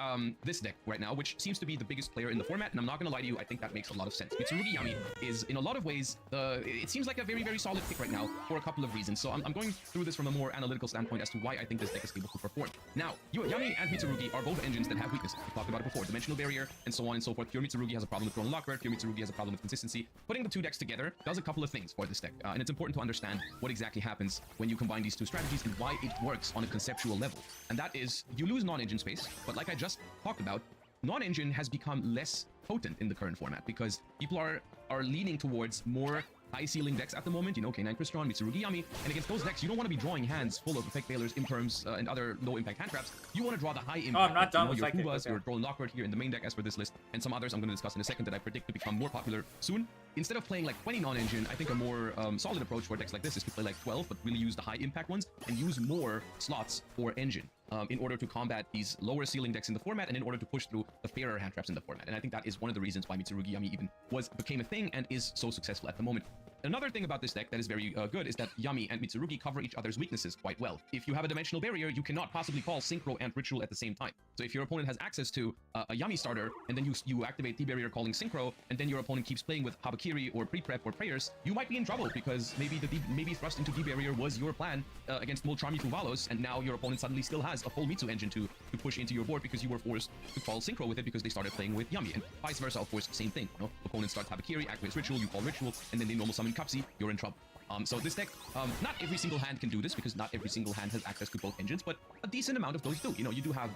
this deck right now, which seems to be the biggest player in the format, and I'm not going to lie to you, I think that makes a lot of sense. Mitsurugi Yami is, in a lot of ways, it seems like a very, very solid pick right now for a couple of reasons. So I'm going through this from a more analytical standpoint as to why I think this deck is able to perform. Now, Yami and Mitsurugi are both engines that have weaknesses. We talked about it before. Dimensional Barrier, and so on and so forth. Pure Mitsurugi has a problem with Rolling Lockward. Pure Mitsurugi has a problem with consistency. Putting the two decks together does a couple of things for this deck. And it's important to understand what exactly happens when you combine these two strategies and why it works on a conceptual level. And that is, you lose non-engine space, but like I just talked about, non-engine has become less potent in the current format, because people are leaning towards more high ceiling decks at the moment, you know, K9 Crystron, Mitsurugi Yami, and against those decks, you don't want to be drawing hands full of Effect Veilers, Imperms, and other low impact hand traps. You want to draw the high impact. Oh, I'm not done with with your Kubas, your Rolling Lockward here in the main deck as for this list, and some others I'm going to discuss in a second that I predict to become more popular soon. Instead of playing like 20 non-engine, I think a more solid approach for decks like this is to play like 12, but really use the high impact ones and use more slots for engine. In order to combat these lower ceiling decks in the format, and in order to push through the fairer hand traps in the format. And I think that is one of the reasons why Mitsurugi Yami even became a thing and is so successful at the moment. Another thing about this deck that is very good is that Yami and Mitsurugi cover each other's weaknesses quite well. If you have a Dimensional Barrier, you cannot possibly call Synchro and Ritual at the same time. So if your opponent has access to a Yami starter, and then you activate D-Barrier calling Synchro, and then your opponent keeps playing with Habakiri or Pre-Prep or Prayers, you might be in trouble, because maybe thrust into D-Barrier was your plan against Molcharmy Fuvalos, and now your opponent suddenly still has a full Mitsu engine to push into your board, because you were forced to call Synchro with it because they started playing with Yami, and vice versa, of course, same thing. You know? Opponent starts Habakiri, activates Ritual, you call Ritual, and then they normal summon Kapsi, you're in trouble. So this deck, not every single hand can do this, because not every single hand has access to both engines, but a decent amount of those do. You know, you do have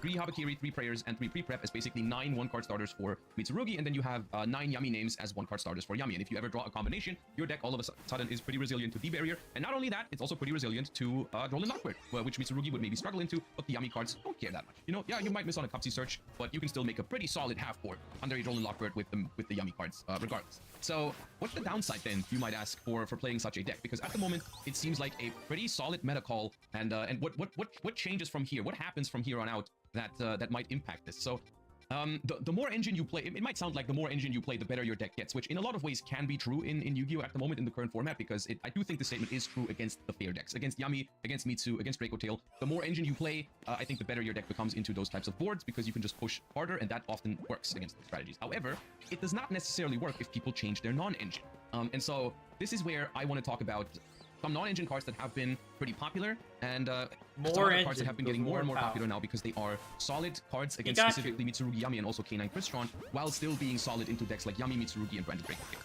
3 Habakiri, 3 Prayers, and 3 Pre-Prep as basically 9 one-card starters for Mitsurugi, and then you have 9 Yami names as one-card starters for Yami. And if you ever draw a combination, your deck all of a sudden is pretty resilient to D-Barrier, and not only that, it's also pretty resilient to Rolling Lockward, which Mitsurugi would maybe struggle into, but the Yami cards don't care that much. You know, yeah, you might miss on a Kapsi search, but you can still make a pretty solid half board under a Rolling Lockward with the Yami cards, regardless. So what's the downside then, you might ask, for playing such a deck? Because at the moment, it seems like a pretty solid meta call, and what changes from here? What happens from here on out that might impact this? So The more engine you play, it might sound like the more engine you play, the better your deck gets, which in a lot of ways can be true in Yu-Gi-Oh! At the moment in the current format, because I do think the statement is true against the fair decks. Against Yami, against Mitsu, against Draco Tail, the more engine you play, I think the better your deck becomes into those types of boards, because you can just push harder, and that often works against those strategies. However, it does not necessarily work if people change their non-engine. And so this is where I want to talk about some non-engine cards that have been pretty popular, and some other cards that have been getting more and more popular now because they are solid cards against specifically Mitsurugi Yami and also K9 Crystron, while still being solid into decks like Yami, Mitsurugi, and Branded Draco Tail.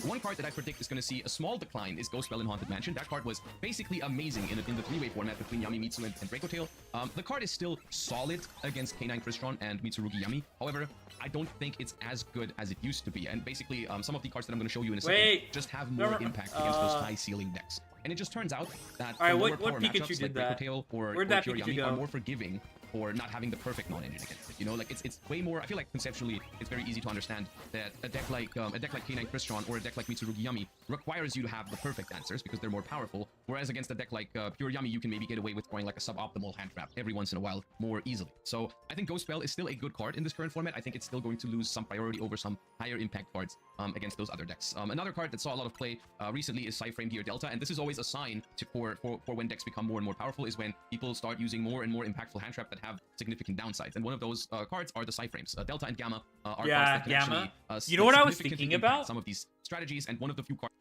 One card that I predict is going to see a small decline is Ghostspell in Haunted Mansion. That card was basically amazing in the three-way format between Yami, Mitsu, and Draco Tail. The card is still solid against K9 Crystron and Mitsurugi Yami. However, I don't think it's as good as it used to be. And basically, some of the cards that I'm going to show you in a second just have more impact against those high-ceiling decks. And it just turns out that all right, lower what power Pikachu matchups did like that? Draco Tail or Where'd that Pure Pikachu Yami go? are more forgiving for not having the perfect non-engine against it. You know, like it's way more. I feel like conceptually it's very easy to understand that a deck like K9 Crystron or a deck like Mitsurugi Yami requires you to have the perfect answers because they're more powerful. Whereas against a deck like Pure Yami, you can maybe get away with throwing like a suboptimal hand trap every once in a while more easily. So I think Ghost Spell is still a good card in this current format. I think it's still going to lose some priority over some higher impact cards against those other decks. Another card that saw a lot of play recently is Cyframe Gear Delta, and this is always a sign for when decks become more and more powerful, is when people start using more and more impactful hand trap that have significant downsides. And one of those cards are the Cyframes. Delta and Gamma are cards that can Gamma. actually You know what I was significantly thinking impact about? some of these strategies, and one of the few cards.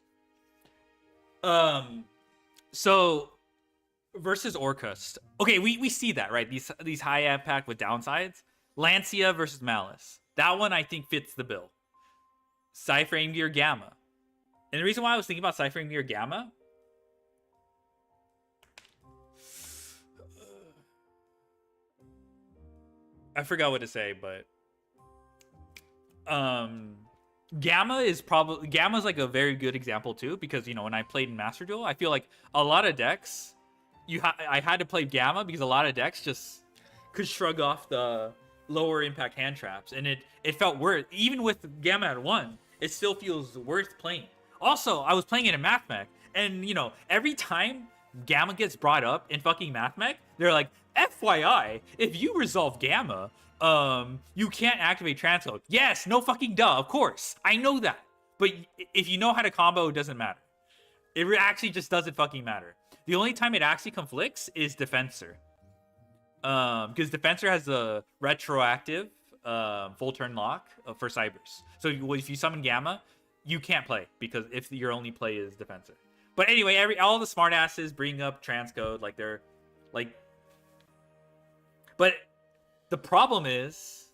So versus Orcust. Okay, we see that, right? These high impact with downsides. Lancia versus Malice. That one I think fits the bill. Cyframe Gear Gamma. And the reason why I was thinking about Cyframe Gear Gamma, I forgot what to say, but Gamma's like a very good example too, because you know when I played in Master Duel, I feel like a lot of decks I had to play Gamma because a lot of decks just could shrug off the lower impact hand traps, and it felt worth, even with Gamma at 1, it still feels worth playing. Also, I was playing it in Math Mech, and you know, every time Gamma gets brought up in fucking Math Mech, they're like, FYI, if you resolve Gamma, you can't activate Transcode. Yes, no fucking duh, of course. I know that. But if you know how to combo, it doesn't matter. It actually just doesn't fucking matter. The only time it actually conflicts is Defensor. Because Defensor has a retroactive full turn lock for Cybers. So if you summon Gamma, you can't play because if your only play is Defensor. But anyway, all the smartasses bring up Transcode, like they're like. But the problem is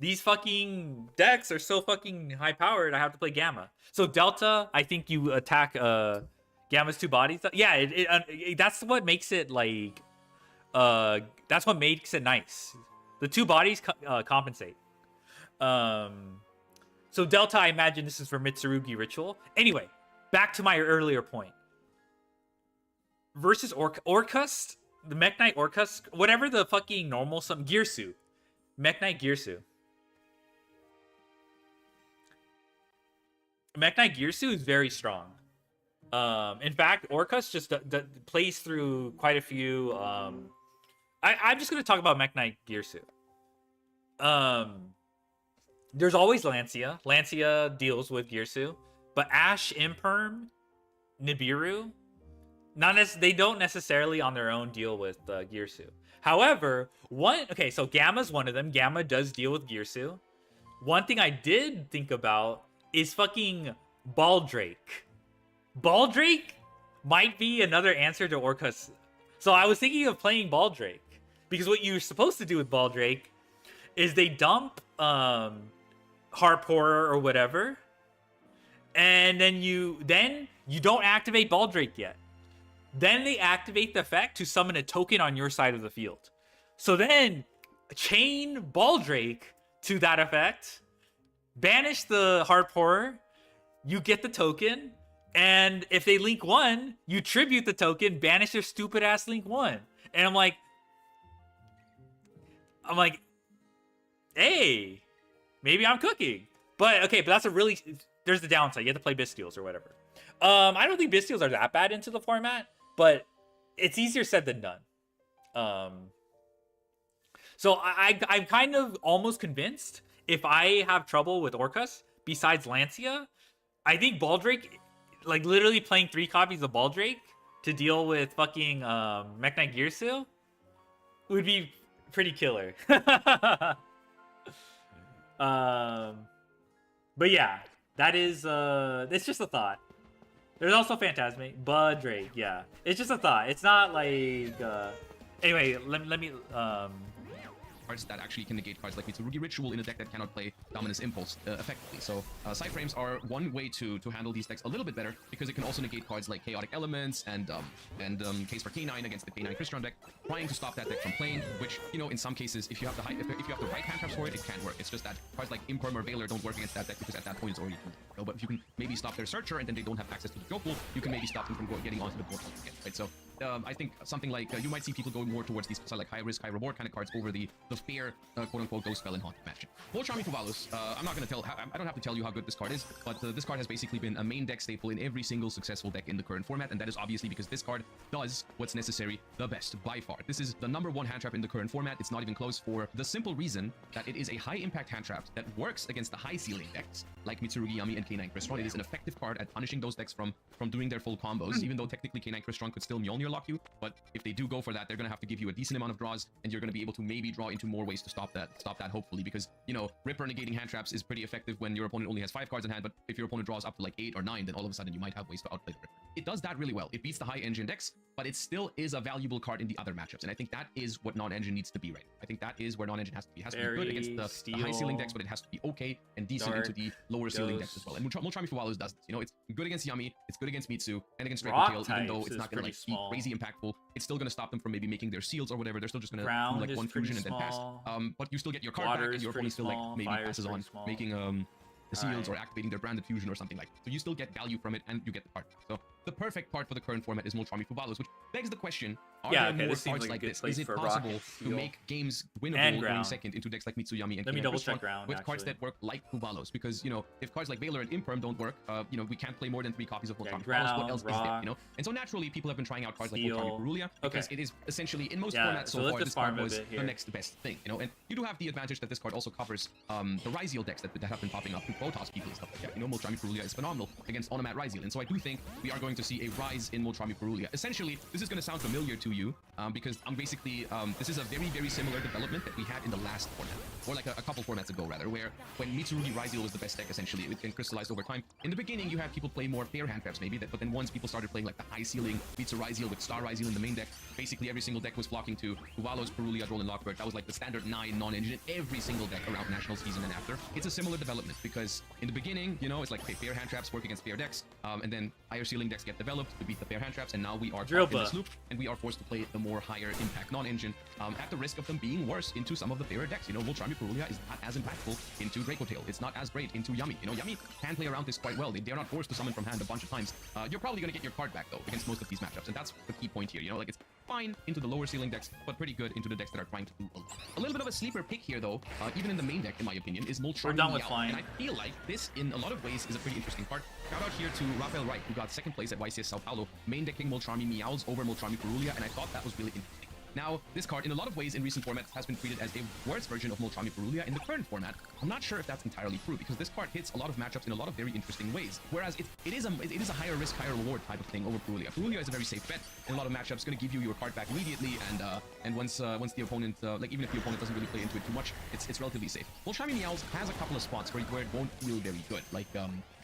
these fucking decks are so fucking high powered. I have to play Gamma. So Delta, I think you attack Gamma's two bodies. Yeah, that's what makes it like. That's what makes it nice. The two bodies compensate. So Delta, I imagine this is for Mitsurugi Ritual. Anyway, back to my earlier point. Versus Orcust, the Mech Knight Orcust, whatever the fucking normal Gearsu. Mech Knight Gearsu. Mech Knight Gearsu is very strong. In fact, Orcust just plays through quite a few. I'm just gonna talk about Mech Knight Gearsu. There's always Lancia. Lancia deals with Gearsu, but Ash, Imperm, Nibiru, they don't necessarily on their own deal with Gearsu. However, so Gamma's one of them. Gamma does deal with Gearsu. One thing I did think about is fucking Baldrake. Baldrake might be another answer to Orcust. So I was thinking of playing Baldrake because what you're supposed to do with Baldrake is they dump Harp Horror or whatever, and then you don't activate Baldrake yet. Then they activate the effect to summon a token on your side of the field. So then chain Baldrake to that effect, banish the Harp Horror, you get the token, and if they link 1, you tribute the token, banish their stupid ass link 1. And I'm like, hey, maybe I'm cooking. But okay, but there's the downside. You have to play Bystials or whatever. I don't think Bystials are that bad into the format, but it's easier said than done. So I'm kind of almost convinced if I have trouble with Orcus, besides Lancia, I think Baldrake, like literally playing 3 copies of Baldrake to deal with fucking Mech Knight Gear Seal would be pretty killer. But yeah, that is it's just a thought. There's also Phantasmic, Baldrake, yeah. It's just a thought. It's not like anyway, let me cards that actually can negate cards like Mitsurugi Ritual in a deck that cannot play Dominus Impulse effectively. So side frames are one way to handle these decks a little bit better, because it can also negate cards like Chaotic Elements and Case for K9 against the K9 Crystron deck, trying to stop that deck from playing, which, you know, in some cases, if you have the right hand traps for it, it can work. It's just that cards like Imperm or Veiler don't work against that deck, because at that point it's already too late. You know, but if you can maybe stop their Searcher and then they don't have access to the draw pool, you can maybe stop them from getting onto the board again, right? So I think something like you might see people going more towards these like high risk, high reward kind of cards over the fair quote unquote Ghost Spell and Haunt match. Voltrami Fuvalus, I'm not gonna I don't have to tell you how good this card is, but this card has basically been a main deck staple in every single successful deck in the current format, and that is obviously because this card does what's necessary the best by far. This is the #1 hand trap in the current format. It's not even close, for the simple reason that it is a high impact hand trap that works against the high ceiling decks like Mitsurugi Yami and K9 Crystron. It is an effective card at punishing those decks from doing their full combos, even though technically K9 Crystron could still Mjolnir lock you, but if they do go for that, they're gonna have to give you a decent amount of draws, and you're gonna be able to maybe draw into more ways to stop that hopefully, because, you know, Ripper negating hand traps is pretty effective when your opponent only has 5 cards in hand, but if your opponent draws up to like 8 or 9, then all of a sudden you might have ways to outplay the Ripper. It does that really well. It beats the high engine decks, but it still is a valuable card in the other matchups, and I think that is what non-engine needs to be, right? I think that is where non-engine has to be. It has to be good against the high ceiling decks, but it has to be okay and decent into the lower ceiling decks as well. And Moltrami Fuvalus does this. You know, it's good against Yami, it's good against Mitsu, and against Draco Tail, even though it's not gonna like be crazy impactful. It's still gonna stop them from maybe making their seals or whatever. They're still just gonna do like one fusion and then pass. But you still get your card back, and your opponent still like maybe passes on making the seals or activating their branded fusion or something like that. So you still get value from it, and you get the card. So the perfect card for the current format is Moltrami Fuvalus, which begs the question, are there more cards like this? Is it possible to make games winnable going second into decks like Mitsuyami and K9 Crystron with cards that work like Fuvalus? Because, you know, if cards like Veiler and Imperm don't work, you know, we can't play more than 3 copies of Moltrami Fuvalus. What else is there, you know? And so naturally, people have been trying out cards like Moltrami Purulia, because it is essentially, in most formats so far, this card was the next best thing, you know? And you do have the advantage that this card also covers the Ryzeal decks that have been popping up to Protoss people and stuff like that. You know, Moltrami Purulia is phenomenal against Onomat Ryzeal, and so I do think we are going to see a rise in Moltrami Purulia. Essentially, this is going to sound familiar to you, because I'm basically, this is a very, very similar development that we had in the last format, or like a couple formats ago rather, where when Mitsurugi Ryzeal was the best deck, essentially, it can crystallized over time. In the beginning, you had people play more fair hand traps maybe, but then once people started playing like the high ceiling Mitsu Ryzeal with Star Ryzeal in the main deck, basically every single deck was flocking to Fuvalus, Purulia, Droll, and Lockbird. That was like the standard 9 non-engine in every single deck around National season and after. It's a similar development, because in the beginning, you know, it's like, okay, fair hand traps work against fair decks, and then higher ceiling decks get developed to beat the fair hand traps, and now we are caught in this loop, and we are forced to play the more higher impact non-engine, at the risk of them being worse into some of the fairer decks. You know, Moltrami Purulia is not as impactful into Draco Tail. It's not as great into Yami. You know, Yami can play around this quite well. They're not forced to summon from hand a bunch of times. You're probably going to get your card back, though, against most of these matchups, and that's the key point here. You know, like, it's fine into the lower ceiling decks, but pretty good into the decks that are trying to do a little bit of a sleeper pick here, though, even in the main deck, in my opinion, is Moltrami Meow. And I feel like this, in a lot of ways, is a pretty interesting card. Shout out here to Rafael Wright, who got second place at YCS Sao Paulo, main decking Moltrami Meows over Moltrami Purulia, and I thought that was really interesting. Now, this card, in a lot of ways in recent formats, has been treated as a worse version of Moltrami Purulia in the current format. I'm not sure if that's entirely true, because this card hits a lot of matchups in a lot of very interesting ways. Whereas it is a higher risk, higher reward type of thing over Purulia. Purulia is a very safe bet in a lot of matchups. It's going to give you your card back immediately, and once the opponent, like even if the opponent doesn't really play into it too much, it's relatively safe. Moltrami Meows has a couple of spots where it won't feel very good, like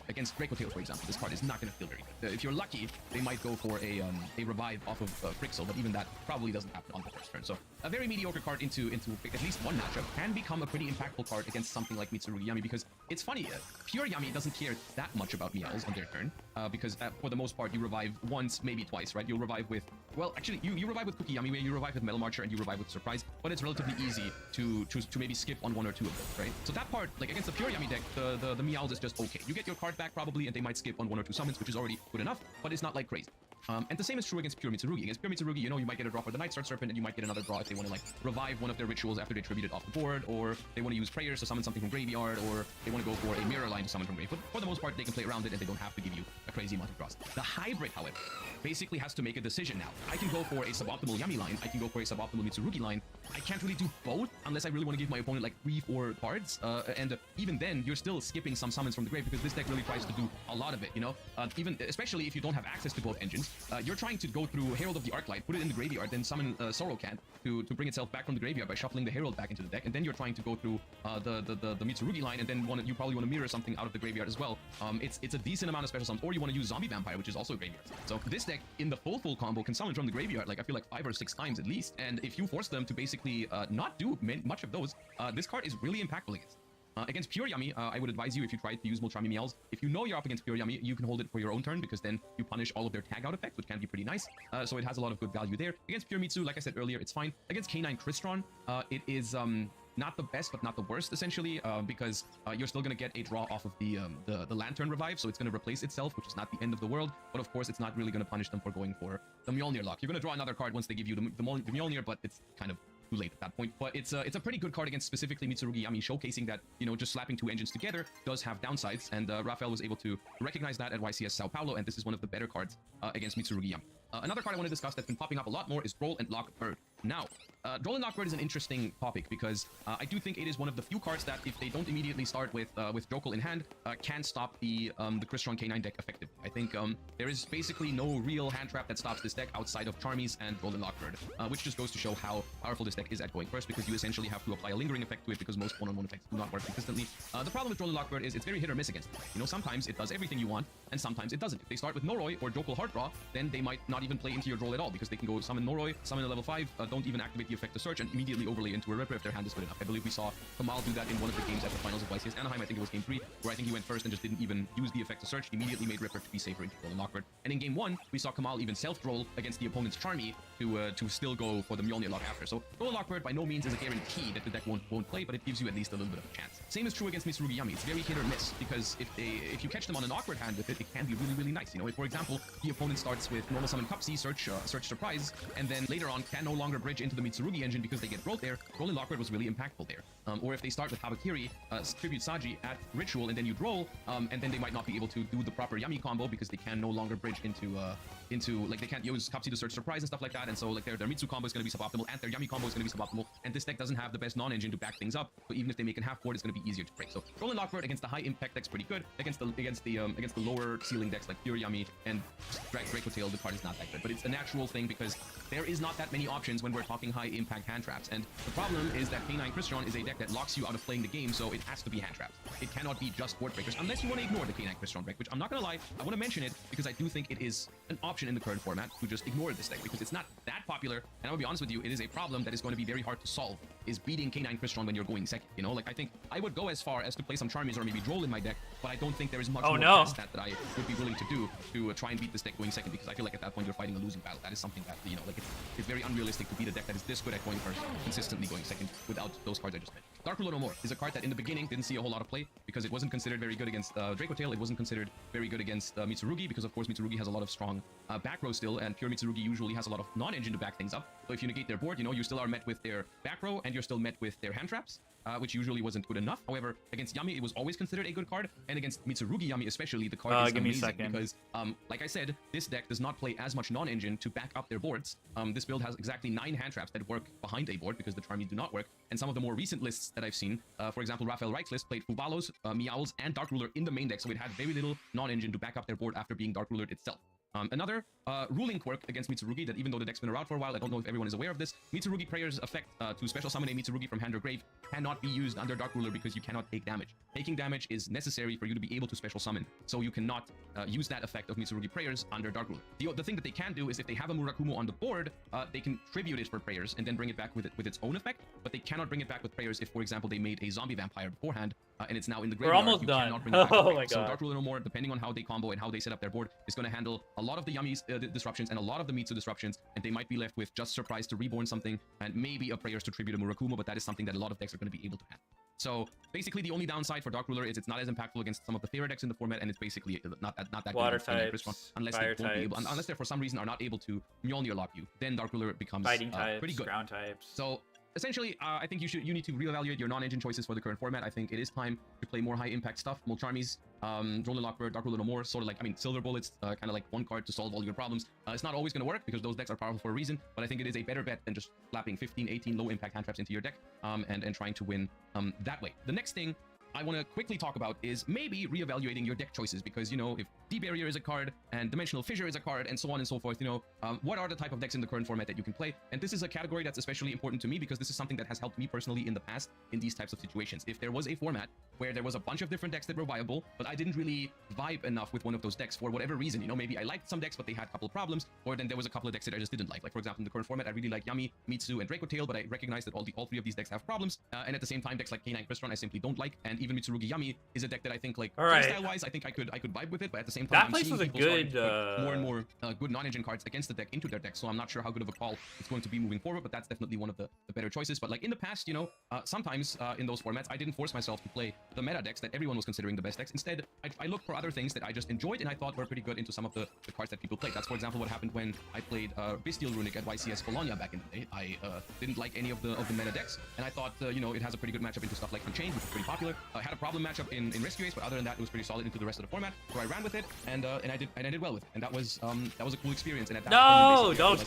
against Draco Tail, for example, this card is not going to feel very good. If you're lucky, they might go for a revive off of Frixel, but even that probably doesn't happen on the first turn. So a very mediocre card into at least one matchup can become a pretty impactful card against something like Mitsurugi Yami, because it's funny, pure Yami doesn't care that much about Meows on their turn, because for the most part you revive once, maybe twice, right? You'll revive with, well, actually you revive with Cookie Yami, where you revive with Metal Marcher and you revive with Surprise, but it's relatively easy to maybe skip on 1 or 2 of them, right? So that part, like against the pure Yami deck, the Meows is just okay. You get your card back probably, and they might skip on 1 or 2 summons, which is already good enough, but it's not like crazy. And the same is true against pure Mitsurugi. Against pure Mitsurugi, you know, you might get a draw for the Night Star Serpent, and you might get another draw if they want to like revive one of their rituals after they tribute it off the board, or they want to use prayers to summon something from graveyard, or they want to go for a mirror line to summon from grave. But for the most part, they can play around it, and they don't have to give you a crazy amount of draws. The hybrid, however, basically has to make a decision now. I can go for a suboptimal Yami line, I can go for a suboptimal Mitsurugi line, I can't really do both unless I really want to give my opponent like 3-4 cards. And even then, you're still skipping some summons from the grave because this deck really tries to do a lot of it, you know? Even especially if you don't have access to both engines, you're trying to go through Herald of the Arclight, put it in the graveyard, then summon Sorrowcat to bring itself back from the graveyard by shuffling the Herald back into the deck, and then you're trying to go through the Mitsurugi line, and then you probably want to mirror something out of the graveyard as well. It's a decent amount of special summons, or you want to use Zombie Vampire, which is also a graveyard. So this deck in the full combo can summon from the graveyard like I feel like 5 or 6 times at least, and if you force them to basically not do much of those, this card is really impactful against. Against Pure Yummy, I would advise you, if you try to use Multrami Meows, if you know you're up against Pure Yummy, you can hold it for your own turn, because then you punish all of their tag out effects, which can be pretty nice. So it has a lot of good value there. Against Pure Mitsu, like I said earlier, it's fine. Against K9 Crystron, it is not the best, but not the worst, essentially, because you're still going to get a draw off of the Lantern Revive, so it's going to replace itself, which is not the end of the world, but of course, it's not really going to punish them for going for the Mjolnir lock. You're going to draw another card once they give you the Mjolnir, but it's kind of too late at that point. But it's a pretty good card against specifically Mitsurugi Yami, showcasing that, you know, just slapping 2 engines together does have downsides, and Raphael was able to recognize that at YCS Sao Paulo, and this is one of the better cards against Mitsurugi Yami. Another card I want to discuss that's been popping up a lot more is Droll and Lock Bird. Now, Droll and Lock Bird is an interesting topic because I do think it is one of the few cards that, if they don't immediately start with Jokel in hand, can stop the Crystron K9 deck effectively. I think there is basically no real hand trap that stops this deck outside of Charmies and Droll and Lock Bird, which just goes to show how powerful this deck is at going first, because you essentially have to apply a lingering effect to it because most one-on-one effects do not work consistently. The problem with Droll and Lock Bird is it's very hit or miss against it. You know, sometimes it does everything you want, and sometimes it doesn't. If they start with Noroi or Jokel Hard Draw, then they might not even play into your Droll at all, because they can go summon Noroi, summon a level 5, don't even activate the effect to search, and immediately overlay into a Ripper if their hand is good enough. I believe we saw Kamal do that in one of the games at the finals of YCS Anaheim. I think it was game 3, where I think he went first and just didn't even use the effect to search, immediately made Ripper to be safer into Droll and Lock Bird. And in game 1, we saw Kamal even self-droll against the opponent's Charmy to still go for the Mjolnir lock after. So Droll and Lock Bird by no means is a guarantee that the deck won't play, but it gives you at least a little bit of a chance. Same is true against Mitsurugi Yami. It's very hit or miss, because if you catch them on an awkward hand with it, it can be really nice. You know, if, for example, the opponent starts with normal summon Cupsy, search Surprise, and then later on can no longer bridge into the Mitsurugi engine because they get rolled there, Droll and Lock Bird was really impactful there. Or if they start with Habakiri, Tribute Saji at Ritual, and then you roll, and then they might not be able to do the proper Yami combo because they can no longer bridge into like, they can't use Cupsy to search Surprise and stuff like that, and so like their Mitsu combo is going to be suboptimal, and their Yami combo is going to be suboptimal, and this deck doesn't have the best non-engine to back things up, so even if they make it half board, it's going to be easier to break. So Droll and Lock Bird against the high impact decks pretty good. Against the lower ceiling decks like Pure Yami and Draco Tail, the card is not that good, but it's a natural thing because there is not that many options when we're talking high impact hand traps, and the problem is that K9 Crystron is a deck that locks you out of playing the game, so it has to be hand traps. It cannot be just board breakers unless you want to ignore the K9 Crystron deck, which I'm not gonna lie, I want to mention it because I do think it is an option in the current format to just ignore this deck because it's not that popular, and I'll be honest with you, it is a problem that is going to be very hard to solve, is beating K9 Crystron when you're going second. You know, like, I think I would go as far as to play some Charmies or maybe Droll in my deck, but I don't think there is much more past that I would be willing to do to try and beat this deck going second, because I feel like at that point you're fighting a losing battle. That is something that, you know, like, it's very unrealistic to beat a deck that is this good at going first, consistently going second, without those cards I just mentioned. Dark Ruler No More is a card that in the beginning didn't see a whole lot of play because it wasn't considered very good against Draco Tail. It wasn't considered very good against Mitsurugi because, of course, Mitsurugi has a lot of strong back row still, and Pure Mitsurugi usually has a lot of non-engine to back things up. So if you negate their board, you know, you still are met with their back row, and you're still met with their hand traps, which usually wasn't good enough. However, against Yami, it was always considered a good card, and against Mitsurugi Yami especially, the card is amazing because, like I said, this deck does not play as much non-engine to back up their boards. This build has exactly 9 hand traps that work behind a board because the Charmies do not work, and some of the more recent lists that I've seen, for example, Raphael Wright's list played Fubalos, Meowls, and Dark Ruler in the main deck, so it had very little non-engine to back up their board after being Dark Rulered itself. Another ruling quirk against Mitsurugi that, even though the deck's been around for a while, I don't know if everyone is aware of this, Mitsurugi Prayer's effect to special summon a Mitsurugi from hand or grave cannot be used under Dark Ruler because you cannot take damage. Taking damage is necessary for you to be able to special summon, so you cannot use that effect of Mitsurugi Prayers under Dark Ruler. The thing that they can do is if they have a Murakumo on the board, they can tribute it for Prayers and then bring it back with its own effect, but they cannot bring it back with Prayers if, for example, they made a Zombie Vampire beforehand and it's now in the graveyard. We're almost done. Oh my god. So Dark Ruler No More, depending on how they combo and how they set up their board, is going to handle a lot of the Yami's disruptions and a lot of the Mitsu disruptions, and they might be left with just Surprise to reborn something and maybe a Prayers to tribute a Murakumo, but that is something that a lot of decks are going to be able to handle. So basically, the only downside for Dark Ruler is it's not as impactful against some of the favored decks in the format, and it's basically not that Water good against types, unless fire they won't be able, types. unless they for some reason are not able to Mjolnir lock you. Then Dark Ruler becomes Fighting types, pretty good. ground types. So essentially, I think you need to reevaluate your non-engine choices for the current format. I think it is time to play more high-impact stuff. Molcharmies, Roland Lockbird, Dark Ruler no more. Sort of like, I mean, Silver Bullets, kind of like one card to solve all your problems. It's not always going to work because those decks are powerful for a reason, but I think it is a better bet than just slapping 15, 18 low-impact hand traps into your deck and trying to win that way. The next thing I want to quickly talk about is maybe reevaluating your deck choices, because, you know, if D-Barrier is a card and Dimensional Fissure is a card and so on and so forth, you know, what are the type of decks in the current format that you can play? And this is a category that's especially important to me because this is something that has helped me personally in the past in these types of situations. If there was a format where there was a bunch of different decks that were viable, but I didn't really vibe enough with one of those decks for whatever reason, you know, maybe I liked some decks, but they had a couple of problems, or then there was a couple of decks that I just didn't like. Like, for example, in the current format, I really like Yami, Mitsu, and Draco Tail, but I recognize that all three of these decks have problems, and at the same time, decks like K9 Crystron I simply don't like, and even Mitsurugi Yami is a deck that I think, like, style-wise, I think I could vibe with it, but at the same time, that place was a good more and more good non-engine cards against the deck into their deck, so I'm not sure how good of a call it's going to be moving forward, but that's definitely one of the better choices. But like in the past, you know, sometimes in those formats, I didn't force myself to play the meta decks that everyone was considering the best decks. Instead, I looked for other things that I just enjoyed and I thought were pretty good into some of the cards that people played. That's, for example, what happened when I played Bestial Runic at YCS Bologna back in the day. I didn't like any of the meta decks, and I thought, you know, it has a pretty good matchup into stuff like Unchained, which is pretty popular. Had a problem matchup in Rescue Ace, but other than that, it was pretty solid into the rest of the format. So I ran with it, and I did well with it, and that was a cool experience. And at that point, don't.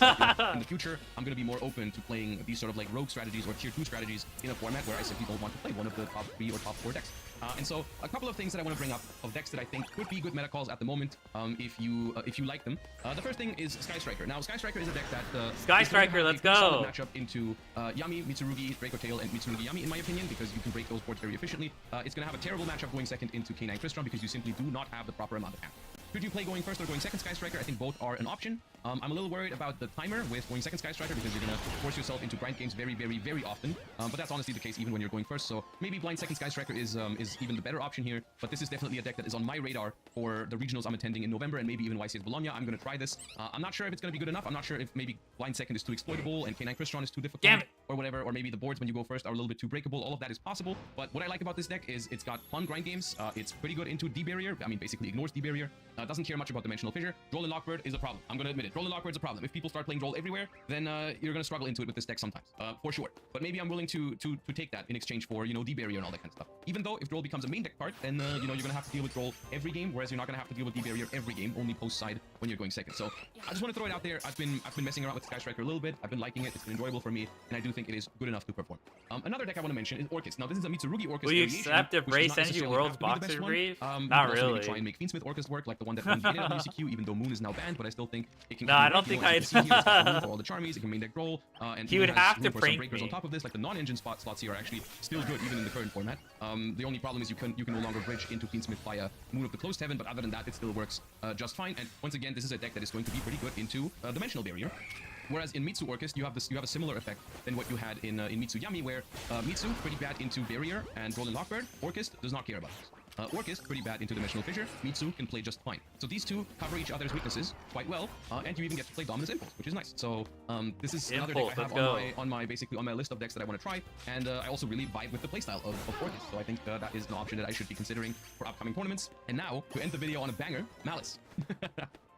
in the future, I'm going to be more open to playing these sort of like rogue strategies or tier 2 strategies in a format where I simply don't want to play one of the top 3 or top 4 decks. And so a couple of things that I want to bring up of decks that I think could be good meta calls at the moment, if you like them. The first thing is Sky Striker. Now, Sky Striker is a deck that Sky Striker, let's go. Matchup into Yami, Mitsurugi, Draco Tail, and Mitsurugi Yami, in my opinion, because you can break those boards very efficiently. It's going to have a terrible matchup going second into K9 Crystron because you simply do not have the proper amount of hand. Could you play going first or going second Sky Striker? I think both are an option. I'm a little worried about the timer with going second Sky Striker because you're going to force yourself into grind games very, very, very often. But that's honestly the case even when you're going first. So maybe blind second Sky Striker is even the better option here. But this is definitely a deck that is on my radar for the regionals I'm attending in November and maybe even YCS Bologna. I'm going to try this. I'm not sure if it's going to be good enough. I'm not sure if maybe blind second is too exploitable and K9 Crystron is too difficult or whatever. Or maybe the boards when you go first are a little bit too breakable. All of that is possible. But what I like about this deck is it's got fun grind games. It's pretty good into D-Barrier. I mean, basically ignores D-Barrier. Doesn't care much about Dimensional Fissure. Roland Lockbird is a problem. I'm going to admit it. Roland Lockbird's a problem. If people start playing Droll everywhere, then you're going to struggle into it with this deck sometimes, for sure. But maybe I'm willing to take that in exchange for, you know, D-Barrier and all that kind of stuff. Even though if Droll becomes a main deck card, then, you know, you're going to have to deal with Droll every game, whereas you're not going to have to deal with D-Barrier every game, only post-side when you're going second. So I just want to throw it out there. I've been messing around with Sky Striker a little bit. I've been liking it. It's been enjoyable for me, and I do think it is good enough to perform. Another deck I want to mention is Orcust. Now, this is a Mitsurugi Orcust Will you accept if Bray sends you World's Boxer Brief? Not really. Try and make Fiendsmith Orcust work like the one that won the WCQ, even though Moon is now banned, but I still think it can. No, I don't think I'd. For all the Charmies, it can main deck Droll, and he would have to prank breakers me. on top of this. Like the non-engine slots here are actually still good even in the current format. The only problem is you can no longer bridge into Fiendsmith via Moon of the Closed Heaven, but other than that, it still works just fine. And once again, this is a deck that is going to be pretty good into Dimensional Barrier. Whereas in Mitsu Orcust, you have a similar effect than what you had in Mitsu Yami, where Mitsu pretty bad into Barrier and Roland Lockbird. Orcust does not care about this. Orcust pretty bad into Dimensional Fissure. Mitsu can play just fine. So these two cover each other's weaknesses quite well, and you even get to play Dominus Impulse, which is nice. So this is another deck I have on my list of decks that I want to try, and I also really vibe with the playstyle of Orcust. So I think that is an option that I should be considering for upcoming tournaments. And now, to end the video on a banger, Malice.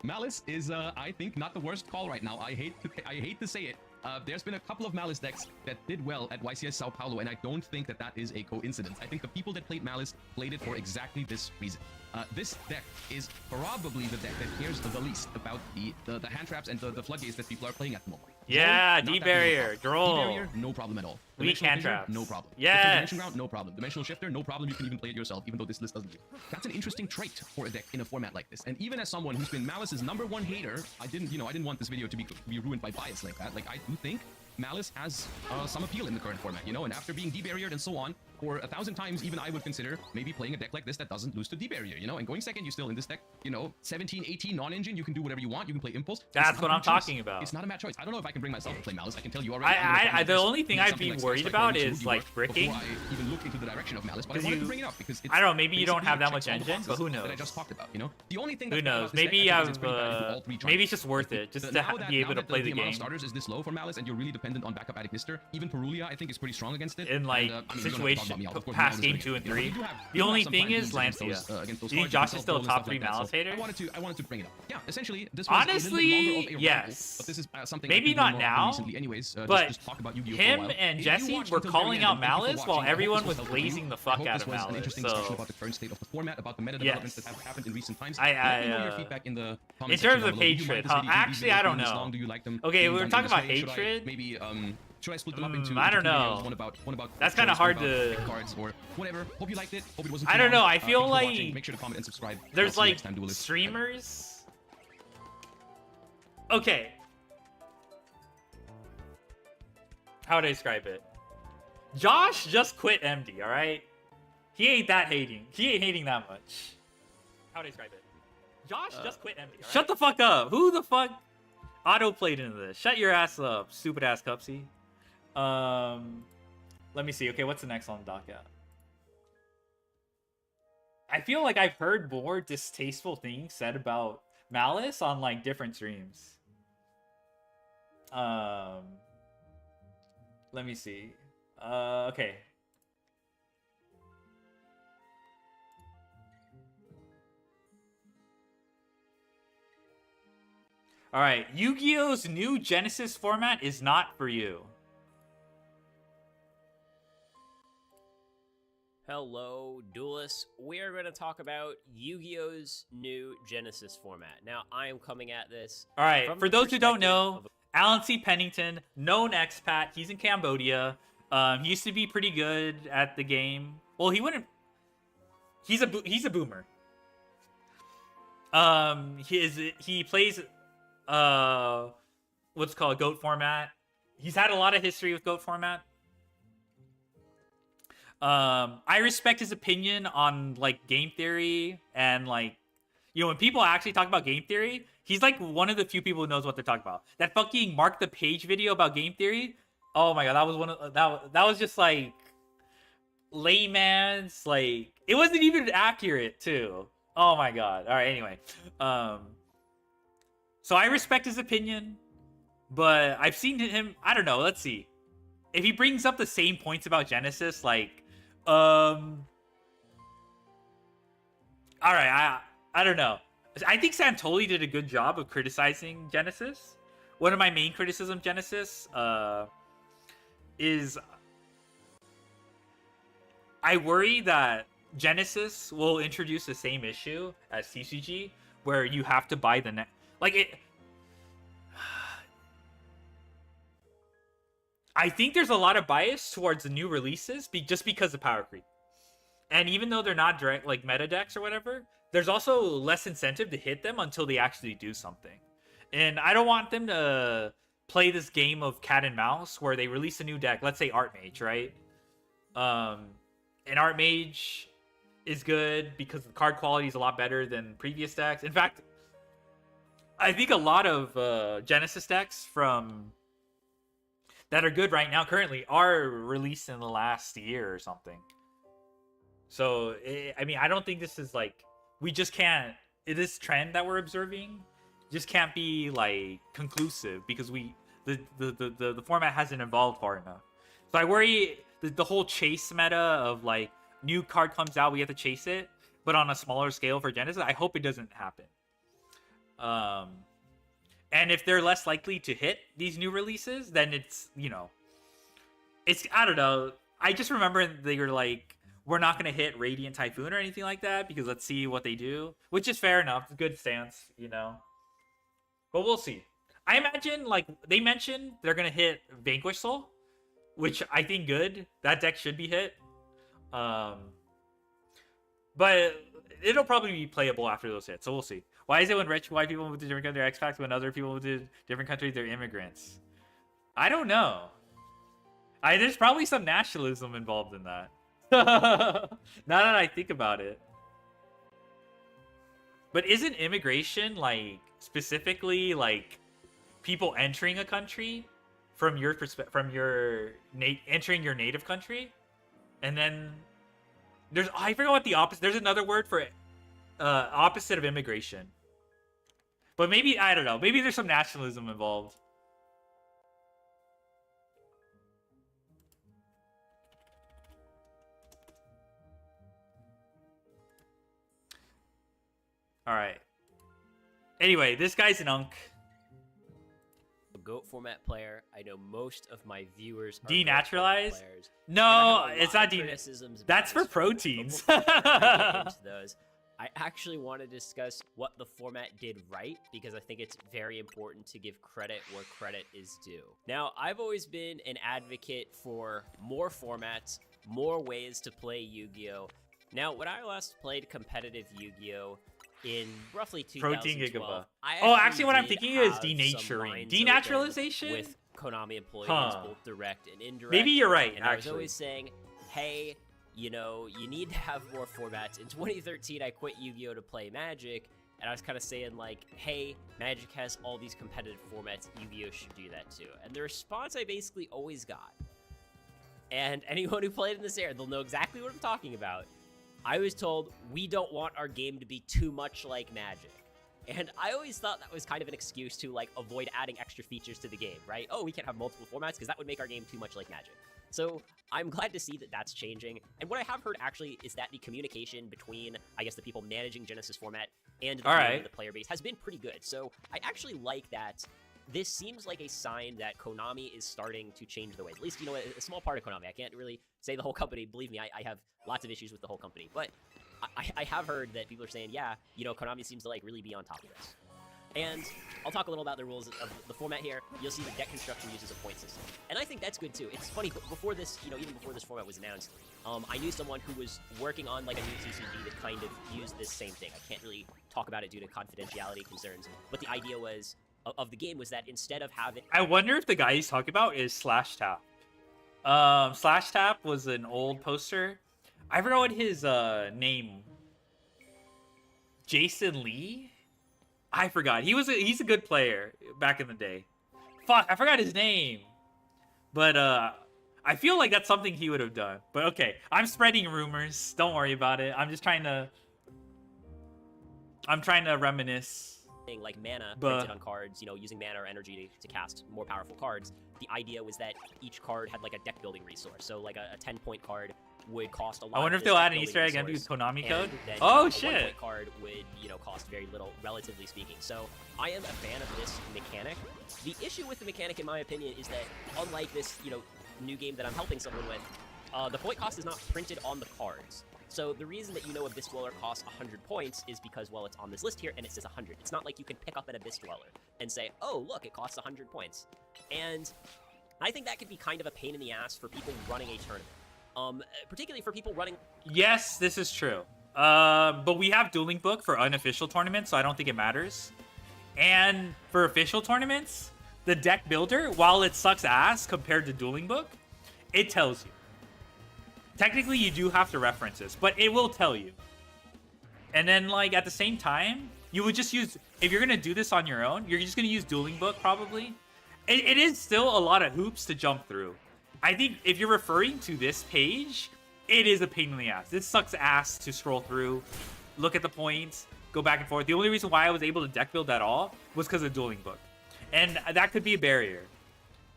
Malice is, I think, not the worst call right now. I hate to say it. There's been a couple of Malice decks that did well at YCS Sao Paulo, and I don't think that is a coincidence. I think the people that played Malice played it for exactly this reason. This deck is probably the deck that cares the least about the hand traps and the floodgates that people are playing at the moment. Yeah, D-Barrier, Droll. D-Barrier, no problem at all. Weak hand traps. No problem. Yes. Dimension Ground, no problem. Dimensional Shifter, no problem. You can even play it yourself, even though this list doesn't. That's an interesting trait for a deck in a format like this. And even as someone who's been Malice's #1 hater, I didn't want this video to be ruined by bias like that. Like, I do think Malice has some appeal in the current format, you know, and after being D-Barriered and so on, for 1,000 times, even I would consider maybe playing a deck like this that doesn't lose to D-Barrier, you know, and going second, you still in this deck, you know, 17, 18 non-engine, you can do whatever you want, you can play Impulse. That's what I'm talking about. It's not a mad choice. I don't know if I can bring myself to play Malice. I can tell you already. The only thing I'd be worried about is, like, bricking. Before I even look into the direction of Malice, but I wanted to bring it up because it's, I don't know, maybe you don't have that much engine, but who knows? That I just talked about, you know? The only thing who knows? Maybe you have, maybe it's just worth it, just to be able to play the game. The amount of starters is this low for Malice, and you're really dependent on backup Attic Mister. Even Perulia, I think, is pretty strong against it. In, like, situations competition Meow. Of course, past Meow game is 2 and gonna get- 3. we do have The only some thing plan is Bs against those, Lancia. against those Do you think cards, Josh you is can still a tell top Poland 3 and stuff Malice like that. hater? I wanted to bring it up. Yeah, essentially, this was a little Honestly, bit longer of a ramble, yes. but this is something Maybe I've been not doing more now, recently anyways. but just talk about Yu-Gi-Oh! him for a while. and If you Jesse watched were until the very calling end, out then thank you for Malice while watching. I hope everyone this was helpful to you. blazing the I fuck hope out this of was an Malice. interesting discussion So about the current state of the format, about the meta Yes. developments that have happened in recent times. I- Let me know I, your feedback in the in comments terms section of down below. Do you hatred, like this huh? video? Do Actually, you I like don't them this know. long? Do you like them Okay, being we were done in talking this about way? Should I hatred. maybe should I split them up into I don't two videos? know. One about That's kinda choice, hard one about to- pick cards or whatever. Hope you liked it. Hope it wasn't I too don't know, long. I feel Thank you for watching. like Make sure to comment and subscribe. I'll There's see you like next time, duelists. streamers. Okay. How would I describe it? Josh just quit MD, alright? He ain't that hating. He ain't hating that much. How would I describe it? Josh just quit MD, alright? Shut the fuck up. Who the fuck auto played into this? Shut your ass up, stupid ass Cupsy. Let me see. Okay, what's the next on the docket? I feel like I've heard more distasteful things said about Malice on like different streams. Let me see. Okay. All right, Yu-Gi-Oh's new Genesis format is not for you. Hello, duelists. We are going to talk about Yu-Gi-Oh's new Genesis format. Now, I am coming at this. All right, from for the those who don't perspective know, of Alan C. Pennington, known expat, he's in Cambodia. He used to be pretty good at the game. Well, he wouldn't. He's a boomer. He plays what's called GOAT format. He's had a lot of history with GOAT format. I respect his opinion on like game theory and like, you know, when people actually talk about game theory, he's like one of the few people who knows what they're talking about. That fucking Mark the Page video about game theory. Oh my god, that was one of that was just like layman's, like it wasn't even accurate too. Oh my god. All right, anyway. So I respect his opinion, but I've seen him, I don't know, let's see. If he brings up the same points about Genesis, like all right, I don't know. I think Santoli did a good job of criticizing Genesis. One of my main criticisms of Genesis is I worry that Genesis will introduce the same issue as TCG, where you have to buy the like it. I think there's a lot of bias towards the new releases just because of power creep. And even though they're not direct like meta decks or whatever, there's also less incentive to hit them until they actually do something. And I don't want them to play this game of cat and mouse where they release a new deck, let's say Art Mage, right? And Art Mage is good because the card quality is a lot better than previous decks. In fact, I think a lot of Genesis decks from that are good right now currently are released in the last year or something. So, I mean, I don't think this is like, we just can't, this trend that we're observing just can't be like conclusive because the format hasn't evolved far enough. So I worry the whole chase meta of like new card comes out, we have to chase it, but on a smaller scale for Genesis, I hope it doesn't happen. And if they're less likely to hit these new releases, then it's, you know, it's, I don't know. I just remember they were like, we're not going to hit Radiant Typhoon or anything like that because let's see what they do, which is fair enough. It's a good stance, you know. But we'll see. I imagine, like, they mentioned they're going to hit Vanquish Soul, which I think good. That deck should be hit. But it'll probably be playable after those hits, so we'll see. Why is it when rich white people move to different countries, they're expats, when other people move to different countries, they're immigrants? I don't know. There's probably some nationalism involved in that. Now that I think about it. But isn't immigration, like, specifically, like, people entering a country from your perspective, from your entering your native country? And then there's, I forgot what the opposite, there's another word for it. Opposite of immigration. But maybe, I don't know, maybe there's some nationalism involved. All right. Anyway, this guy's an unk. A GOAT format player. I know most of my viewers are Denaturalized? GOAT players. No, And I have a it's lot not of de. criticisms about That's for this format, but proteins. before I get into those, I actually want to discuss what the format did right, because I think it's very important to give credit where credit is due. Now, I've always been an advocate for more formats, more ways to play Yu-Gi-Oh! Now, when I last played competitive Yu-Gi-Oh! In roughly 2012, Oh, actually, what I'm did thinking is have some denaturing. lines open Denaturalization? with Konami employees, Huh. both direct and indirect. Maybe you're right, And I was actually. always saying, hey, you know, you need to have more formats. In 2013, I quit Yu-Gi-Oh! To play Magic, and I was kind of saying, like, hey, Magic has all these competitive formats, Yu-Gi-Oh! Should do that too. And the response I basically always got, and anyone who played in this era, they'll know exactly what I'm talking about, I was told, we don't want our game to be too much like Magic. And I always thought that was kind of an excuse to, like, avoid adding extra features to the game, right? Oh, we can't have multiple formats because that would make our game too much like Magic. So I'm glad to see that that's changing. And what I have heard, actually, is that the communication between, I guess, the people managing Genesis format and the, the player base has been pretty good. So I actually like that. This seems like a sign that Konami is starting to change the ways. At least, you know, a small part of Konami. I can't really say the whole company. Believe me, I have lots of issues with the whole company. But I have heard that people are saying, yeah, you know, Konami seems to, like, really be on top of this. And I'll talk a little about the rules of the format here. You'll see the deck construction uses a point system. And I think that's good, too. It's funny, but before this, you know, even before this format was announced, I knew someone who was working on, like, a new TCG that kind of used this same thing. I can't really talk about it due to confidentiality concerns. But the idea was, of the game, was that instead of having... I wonder if the guy he's talking about is Slash Tap. Slash Tap was an old poster. I forgot what his name. Jason Lee? I forgot. He's a good player back in the day. Fuck, I forgot his name. But I feel like that's something he would have done. But okay, I'm spreading rumors. Don't worry about it. I'm trying to reminisce. Like mana printed on cards, you know, using mana or energy to cast more powerful cards. The idea was that each card had like a deck building resource. So like a 10-point card would cost a lot. I wonder if they'll add an Easter egg into Konami code. Then, oh a shit! 1-point card would, you know, cost very little, relatively speaking. So I am a fan of this mechanic. The issue with the mechanic, in my opinion, is that unlike this, you know, new game that I'm helping someone with, the point cost is not printed on the cards. So the reason that you know Abyss Dweller costs 100 points is because, well, it's on this list here and it says 100. It's not like you can pick up an Abyss Dweller and say, oh, look, it costs 100 points. And I think that could be kind of a pain in the ass for people running a tournament. Particularly for people running... Yes, this is true. But we have Dueling Book for unofficial tournaments, so I don't think it matters. And for official tournaments, the deck builder, while it sucks ass compared to Dueling Book, it tells you. Technically, you do have to reference this, but it will tell you. And then, like, at the same time, you would just use... If you're going to do this on your own, you're just going to use Dueling Book, probably. It is still a lot of hoops to jump through. I think if you're referring to this page, it is a pain in the ass. This sucks ass to scroll through, look at the points, go back and forth. The only reason why I was able to deck build at all was because of Dueling Book. And that could be a barrier.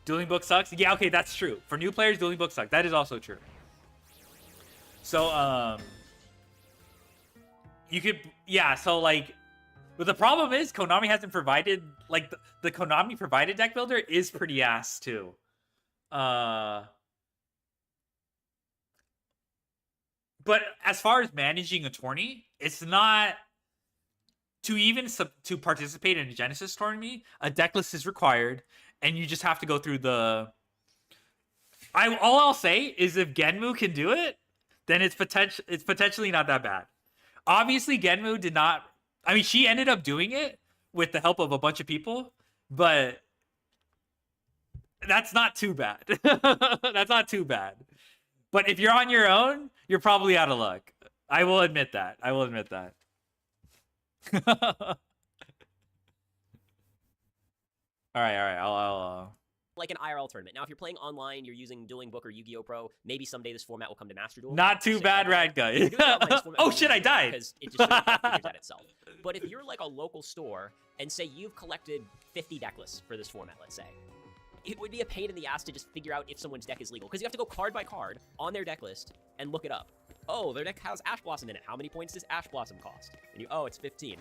Dueling Book sucks? Yeah, okay, that's true. For new players, Dueling Book sucks. That is also true. So, you could, yeah, so, like, but the problem is Konami hasn't provided, like, the Konami provided deck builder is pretty ass, too. But as far as managing a tourney, it's not, to even to participate in a Genesis tourney, a deck list is required, and you just have to go through the, all I'll say is if Genmu can do it, then it's potentially not that bad. Obviously, Genmu did not... I mean, she ended up doing it with the help of a bunch of people, but that's not too bad. That's not too bad. But if you're on your own, you're probably out of luck. I will admit that. I will admit that. All right. I'll like an IRL tournament. Now, if you're playing online, you're using Dueling Book or Yu-Gi-Oh! Pro, maybe someday this format will come to Master Duel. Not too bad, Rad Guy. Oh shit, I died! Because it just figures out itself. But if you're like a local store, and say you've collected 50 deck lists for this format, let's say, it would be a pain in the ass to just figure out if someone's deck is legal. Because you have to go card by card on their deck list and look it up. Oh, their deck has Ash Blossom in it. How many points does Ash Blossom cost? And you, oh, it's 15.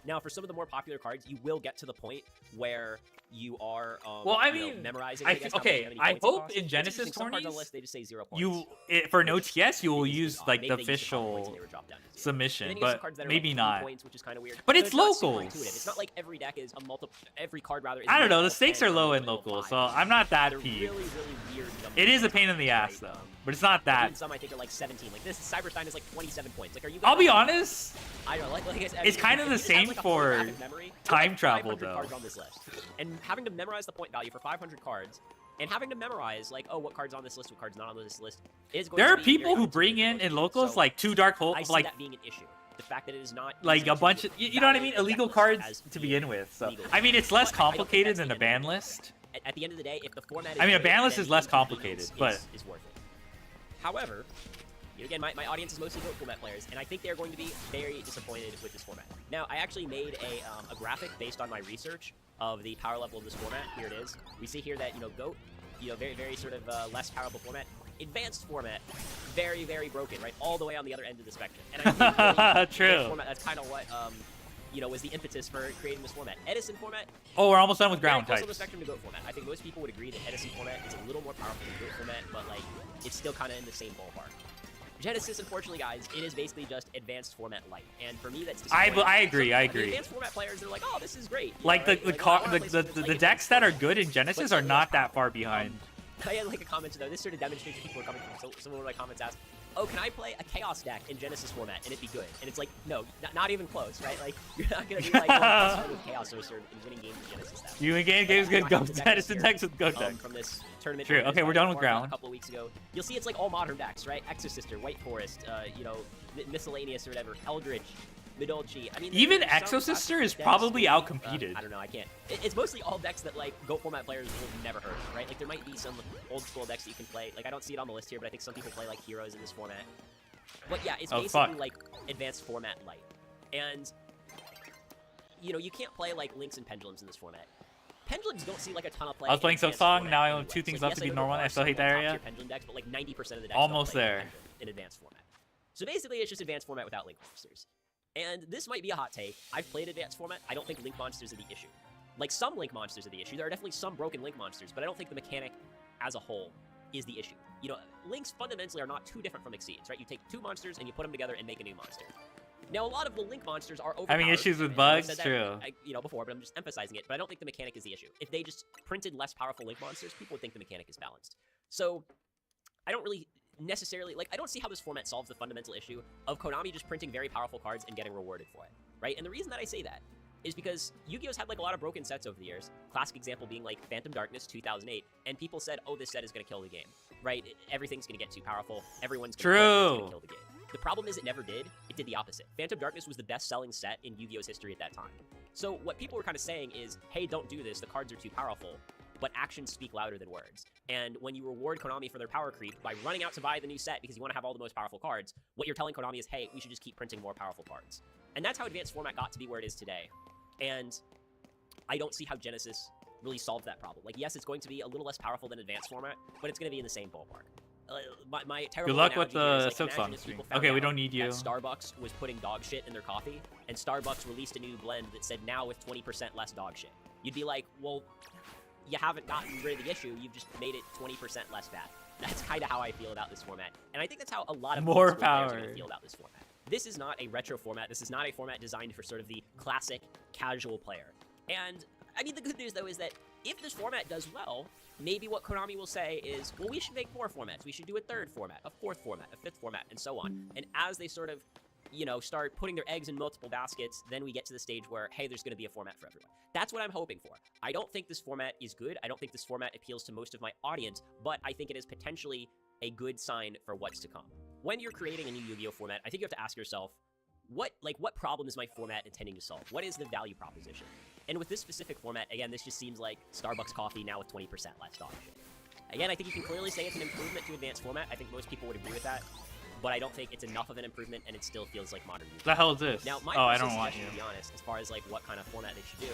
Now, for some of the more popular cards, you will get to the point where you are Well, I you know, mean, memorizing. I I guess, how okay, many I points it hope costs. in It's Genesis interesting, some cards on the tourneys, list, they just say 0 points. for no which TS, you will is use odd. like Maybe the they used to call points and official they were dropped down to 0. submission, And then you have some but cards that are maybe like 3 not. points, which is kind of weird. But So it's not super locals. intuitive. It's not like every deck is a multiple. Every card rather. Is I don't know. The multiple stakes 10 are or low in multiple local, 5. so I'm not that They're peeved. really, really weird numbers. It is a pain in the right? ass though, but it's not that. Even some I think are like 17. Like this Cyberstein is like 27 points. Like, are you? I'll be gonna- honest. I don't know, like I said, It's kind of if the you just have, same like, a for photographic memory, there's, time like, travel, 500 though. cards on this list, and having to memorize the point value for 500 cards, and having to memorize like, oh, what cards on this list, what cards not on this list, is going There to are be people very who bring time-consuming in for most locals people. like 2 Dark Hope, I see like that being an issue. The fact that it is not like easy a to bunch of you know what I mean, validate illegal deck cards lists as to begin with. So legal. I mean, it's less But I don't think complicated that's than the a end of ban the list. At the end of the day, if the format is I mean, a good, ban list then is less the complicated, legals but is worth it. However, you know, again, my audience is mostly Goat format players, and I think they're going to be very disappointed with this format. Now, I actually made a graphic based on my research of the power level of this format. Here it is. We see here that, you know, Goat, you know, very, very sort of less powerful format. Advanced format, very, very broken, right? All the way on the other end of the spectrum. And I think really, True. Goat format, that's kind of what, you know, was the impetus for creating this format. Edison format, Oh, we're almost done with very ground close on the types. spectrum to Goat format. I think most people would agree that Edison format is a little more powerful than Goat format, but like it's still kind of in the same ballpark. Genesis, unfortunately, guys, it is basically just advanced format light, and for me, that's I disappointing. agree. I mean, agree. advanced format players, they're like, oh, this is great. You Like know, the right? car, I wanna play something that's like decks advanced that are format. good in Genesis But are still not less that far powerful. behind. I had like a comment though. This sort of demonstrates people are coming from. So some of my comments asked, "Oh, can I play a Chaos deck in Genesis format and it be good?" And it's like, no, not even close, right? Like you're not gonna be like 1+1 with Chaos Sorcerer and winning games with Genesis deck. You in game games Like, good I go have the deck Edison here, decks with go deck. From this tournament. True. tournament Okay, we're that I done with farmed out ground. A couple of weeks ago, you'll see it's like all modern decks, right? Exorcister, White Forest, you know, miscellaneous or whatever, Eldritch, Midolchi. I mean, Even there's some Exosister is decks probably that, outcompeted. I don't know. I can't. It's mostly all decks that like Goat format players will never heard of, right? Like there might be some old school decks that you can play. Like I don't see it on the list here, but I think some people play like Heroes in this format. But yeah, it's Oh, basically fuck. like advanced format light, and you know you can't play like Links and Pendulums in this format. Pendulums don't see like a ton of play. I was playing in advanced Silksong, format now I anyway. own 2 So, things like, left to yes, be I know normal, there I are still hate some, that like, area. top-tier Pendulum decks, but like 90% of the decks Almost don't play there. Pendulum in advanced format. So basically, it's just advanced format without Link monsters. And this might be a hot take. I've played advanced format. I don't think Link monsters are the issue. Like some Link monsters are the issue. There are definitely some broken Link monsters, but I don't think the mechanic as a whole is the issue. You know, Links fundamentally are not too different from Exceeds, right? You take 2 monsters and you put them together and make a new monster. Now, a lot of the Link monsters are overpowered. Having issues with and I've bugs? said that, True. you know, before, but I'm just emphasizing it. But I don't think the mechanic is the issue. If they just printed less powerful Link monsters, people would think the mechanic is balanced. So, I don't really necessarily, like, I don't see how this format solves the fundamental issue of Konami just printing very powerful cards and getting rewarded for it, right? And the reason that I say that is because Yu-Gi-Oh's had, like, a lot of broken sets over the years. Classic example being, like, Phantom Darkness 2008, and people said, oh, this set is going to kill the game, right? Everything's going to get too powerful. Everyone's going to kill the game. The problem is it never did. It did the opposite. Phantom Darkness was the best-selling set in Yu-Gi-Oh's history at that time. So what people were kind of saying is, hey, don't do this. The cards are too powerful. But actions speak louder than words. And when you reward Konami for their power creep by running out to buy the new set because you want to have all the most powerful cards, what you're telling Konami is, hey, we should just keep printing more powerful cards. And that's how advanced format got to be where it is today. And I don't see how Genesis really solved that problem. Like, yes, it's going to be a little less powerful than advanced format, but it's going to be in the same ballpark. My terrible Good luck with analogy here is, the like, Silksong imagine if stream. people found Okay, we out don't need you. that Starbucks was putting dog shit in their coffee, and Starbucks released a new blend that said now with 20% less dog shit. You'd be like, well, you haven't gotten rid of the issue, you've just made it 20% less bad. That's kind of how I feel about this format. And I think that's how a lot of More old school players are power. gonna feel about this format. This is not a retro format. This is not a format designed for sort of the classic casual player. And I mean, the good news though is that if this format does well, maybe what Konami will say is, well, we should make more formats. We should do a 3rd format, a 4th format, a 5th format, and so on. And as they sort of, you know, start putting their eggs in multiple baskets, then we get to the stage where, hey, there's going to be a format for everyone. That's what I'm hoping for. I don't think this format is good. I don't think this format appeals to most of my audience, but I think it is potentially a good sign for what's to come. When you're creating a new Yu-Gi-Oh format, I think you have to ask yourself, what problem is my format intending to solve? What is the value proposition? And with this specific format, again, this just seems like Starbucks coffee now with 20% less dog shit. Again, I think you can clearly say it's an improvement to advanced format. I think most people would agree with that. But I don't think it's enough of an improvement, and it still feels like modern Yu-Gi-Oh. The hell is this? Now, my Oh, I personal don't want you. suggestion, to be honest, as far as like what kind of format they should do,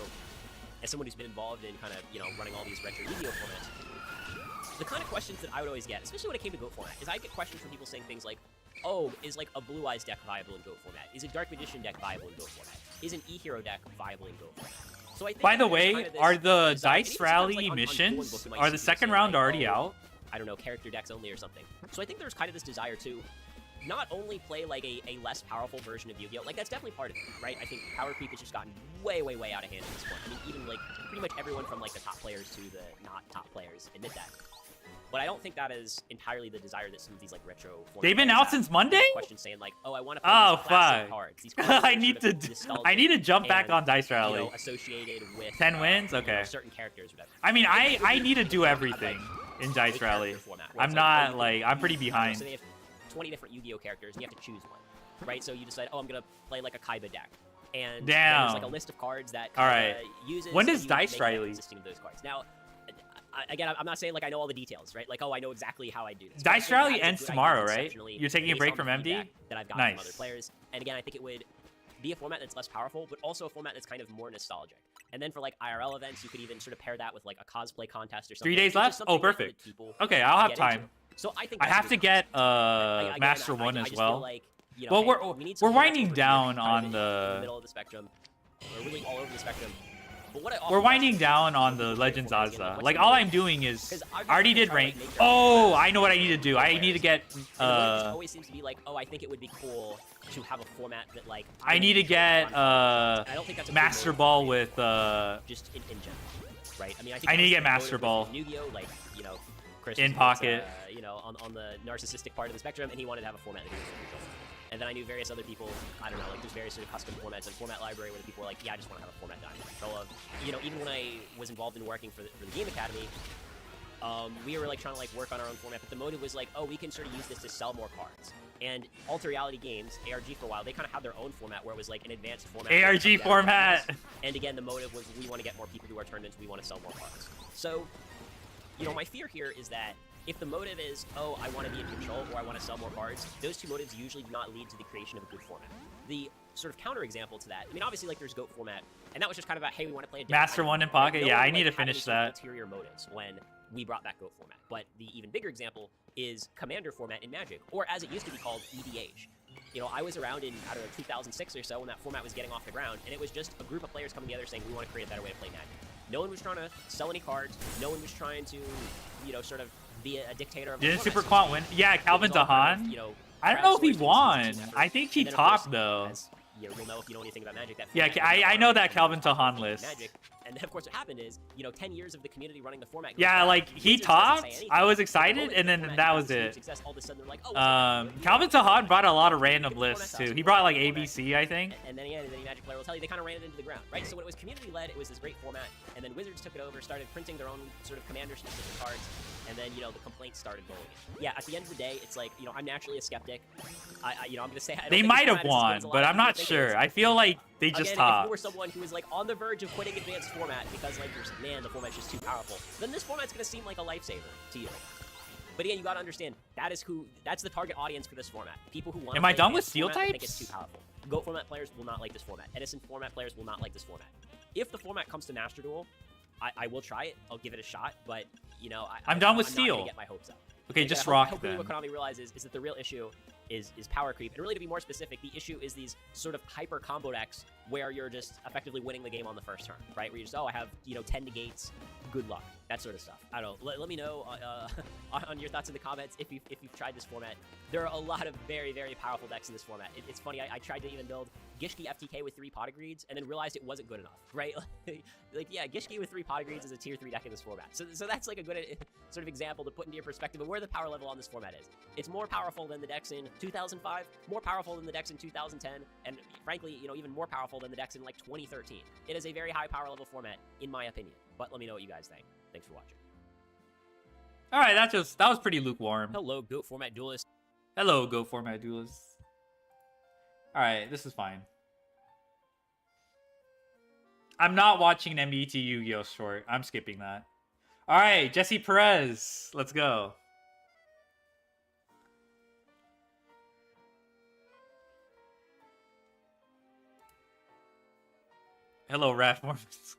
as someone who's been involved in kind of, you know, running all these retro Yu-Gi-Oh formats, the kind of questions that I would always get, especially when it came to Goat format, is I get questions from people saying things like, oh, is like a Blue Eyes deck viable in Goat format? Is a Dark Magician deck viable in Goat format? is an E-Hero deck viable in Go format? So I think By the there's way, kind of this are the design- and Dice even sometimes, Rally like, on Board missions, Book, we might are see the people second say, round like, already oh, out? I don't know, character decks only or something. So I think there's kind of this desire to not only play like a less powerful version of Yu-Gi-Oh! Like that's definitely part of it, right? I think power creep has just gotten way, way, way out of hand at this point. I mean, even like pretty much everyone from like the top players to the not top players admit that. But I don't think that is entirely the desire that some of these like retro. They've been out since Monday? Questions saying like, oh, I want to play Oh, these classic fuck. cards. These cards that I are need sort to of nostalgic I need to jump back and, on Dice you Rally. know, associated with 10 wins? you know, Okay. certain characters, or whatever. I mean, Like, I need to do have, everything like, in a Dice character Rally. format where I'm it's not oh, like I'm pretty I don't know, behind. so they have 20 different Yu-Gi-Oh characters, and you have to choose one, right? So you decide, oh, I'm gonna play like a Kaiba deck, and then there's like a Damn. list of cards that All right. uses. When does you Dice make a deck Rally? consisting of those cards. Now, again, I'm not saying like I know all the details, right? Like, oh, I know exactly how I do this. But I Dice think that Rally is a ends good idea tomorrow, right? conceptually You're taking a based break on the from MD? feedback that I've gotten from other Nice. players, and again, I think it would be a format that's less powerful, but also a format that's kind of more nostalgic. And then for like IRL events, you could even sort of pair that with like a cosplay contest or something. 3 days which is left? something Oh, like that perfect. people Okay, I'll have get into. time. So I think I that's a have good to one. get Again, Master I 1 as just feel well. like, you know, Well, hey, we need we're some winding over here, down kind of on in the middle of the spectrum, or really all over the spectrum. But what I we're often winding see down on is the people Legends play for, Azza. what's Like the all move? I'm doing is 'Cause I've I already been did trying rank. to make their Oh, own I know what I need to do. I need to get And the move just always seems to be like, oh, I think it would be cool to have a format that like I need to get And I don't think that's a good Master move, Ball with just in general, right? I mean, I think I need to get obviously Master Motive Ball. was Yu-Gi-Oh, like you know, Chris In was, pocket. you know, on the narcissistic part of the spectrum, and he wanted to have a format that he was neutral. And then I knew various other people, I don't know, like there's various sort of custom formats and format library where the people were like, yeah, I just want to have a format that I'm in control of. You know, even when I was involved in working for the Game Academy, we were like trying to like work on our own format, but the motive was like, oh, we can sort of use this to sell more cards. And Alter Reality Games, ARG for a while, they kind of had their own format where it was like an advanced format. where ARG it was format. And again, the motive was we want to get more people to our tournaments, we want to sell more cards. So, you know, my fear here is that if the motive is, oh, I want to be in control or I want to sell more cards, those two motives usually do not lead to the creation of a good format. The sort of counterexample to that, I mean, obviously, like, there's GOAT format, and that was just kind of about, hey, we want to play a different Master kind of 1 in format. pocket. No Yeah, one, I need like, to had any finish sort of that. ulterior motives when we brought back GOAT format. But the even bigger example is Commander format in Magic, or as it used to be called, EDH. You know, I was around in, I don't know, 2006 or so when that format was getting off the ground, and it was just a group of players coming together saying, we want to create a better way to play Magic. No one was trying to sell any cards. No one was trying to, you know, sort of be a dictator of the Didn't format. Super So Quant win? Yeah, it was Calvin all kind of, Dahan. you know, I don't know if he crowdsourced won. and effort. I think he And then, of course, topped though. as, you know, you'll know if you know anything about Magic. That Yeah, format I was know on that Calvin top Tahan of list. Magic. And then, of course, what happened is, you know, 10 years of the community running the format. goes Yeah, down. like he Wizards doesn't say topped. anything. I was The excited, moment and the then format that becomes was huge it. success, all of a sudden they're like, oh, what's up? Calvin Tahan brought a lot of random Get the lists format too. out. He brought like Format. ABC, I think. And then, yeah, and then Magic player will tell you they kind of ran it into the ground, right? So when it was community-led, it was this great format, and then Wizards took it over, started printing their own sort of commander-specific cards, and then, you know, the complaints started rolling in. Yeah, at the end of the day, it's like, you know, I'm naturally a skeptic. You know, I'm gonna say I don't They think might this have format is as good as won, a lot but of I'm people not think it is. sure. I feel like they just Again, if topped. you were someone who was like on the verge of quitting advanced format because like you're just, man, the format's just too powerful, then this format's gonna seem like a lifesaver to you. But again, you gotta understand that's the target audience for this format. People who want. Am I done with steel format, think it's types? too powerful. GOAT format players will not like this format. Edison format players will not like this format. If the format comes to Master Duel, I will try it. I'll give it a shot. But you know, I'm done with I'm not steel. gonna get my hopes up. Okay, Again, just I rock hope really then. what Konami realizes is that the real issue is power creep. And really, to be more specific, the issue is these sort of hyper combo decks where you're just effectively winning the game on the first turn, right? Where you just, oh, I have, you know, 10 negates, good luck, that sort of stuff. I don't know. Let me know on your thoughts in the comments if you've tried this format. There are a lot of very, very powerful decks in this format. It's funny, I tried to even build Gishki FTK with 3 Potagreeds and then realized it wasn't good enough, right? Like, yeah, Gishki with 3 Potagreeds is a tier 3 deck in this format. So that's like a good sort of example to put into your perspective of where the power level on this format is. It's more powerful than the decks in 2005, more powerful than the decks in 2010, and frankly, you know, even more powerful than the decks in like 2013. It is a very high power level format, in my opinion. But let me know what you guys think. Thanks for watching. All right, that was pretty lukewarm. Hello, GOAT format duelist. Hello, Go Format Duelists. All right, this is fine. I'm not watching an MBT Yu-Gi-Oh short. I'm skipping that. All right, Jesse Perez, let's go. Hello, Raph Mormons.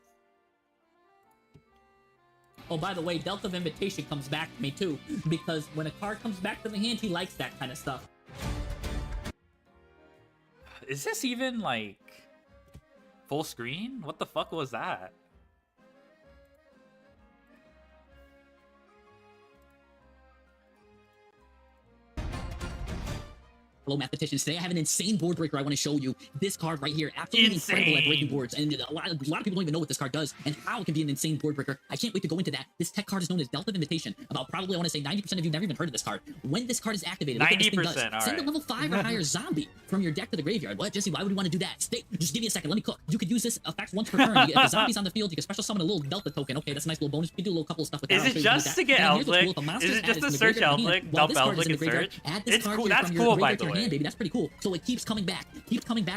Oh, by the way, Delta of Invitation comes back to me too, because when a card comes back to the hand, he likes that kind of stuff. Is this even like... Full screen? What the fuck was that? Hello, mathematicians. Today I have an insane board breaker I want to show you. This card right here, absolutely incredible at breaking boards. And a lot of people don't even know what this card does and how it can be an insane board breaker. I can't wait to go into that. This tech card is known as Delta of Invitation. About probably, I want to say 90% of you never even heard of this card. When this card is activated, look what this thing does. all Send right. a level 5 or higher zombie from your deck to the graveyard. What, Jesse? Why would you want to do that? Just give me a second. Let me cook. You could use this effect once per turn. You get the zombies on the field. You can special summon a little Delta token. Okay, that's a nice little bonus. You can do a little couple of stuff with that. Is it just to get Eldlick? Is it just to search Eldlick? Dump Eldlick and search? It's cool. That's cool, by the way. Baby. That's pretty cool. So it keeps coming back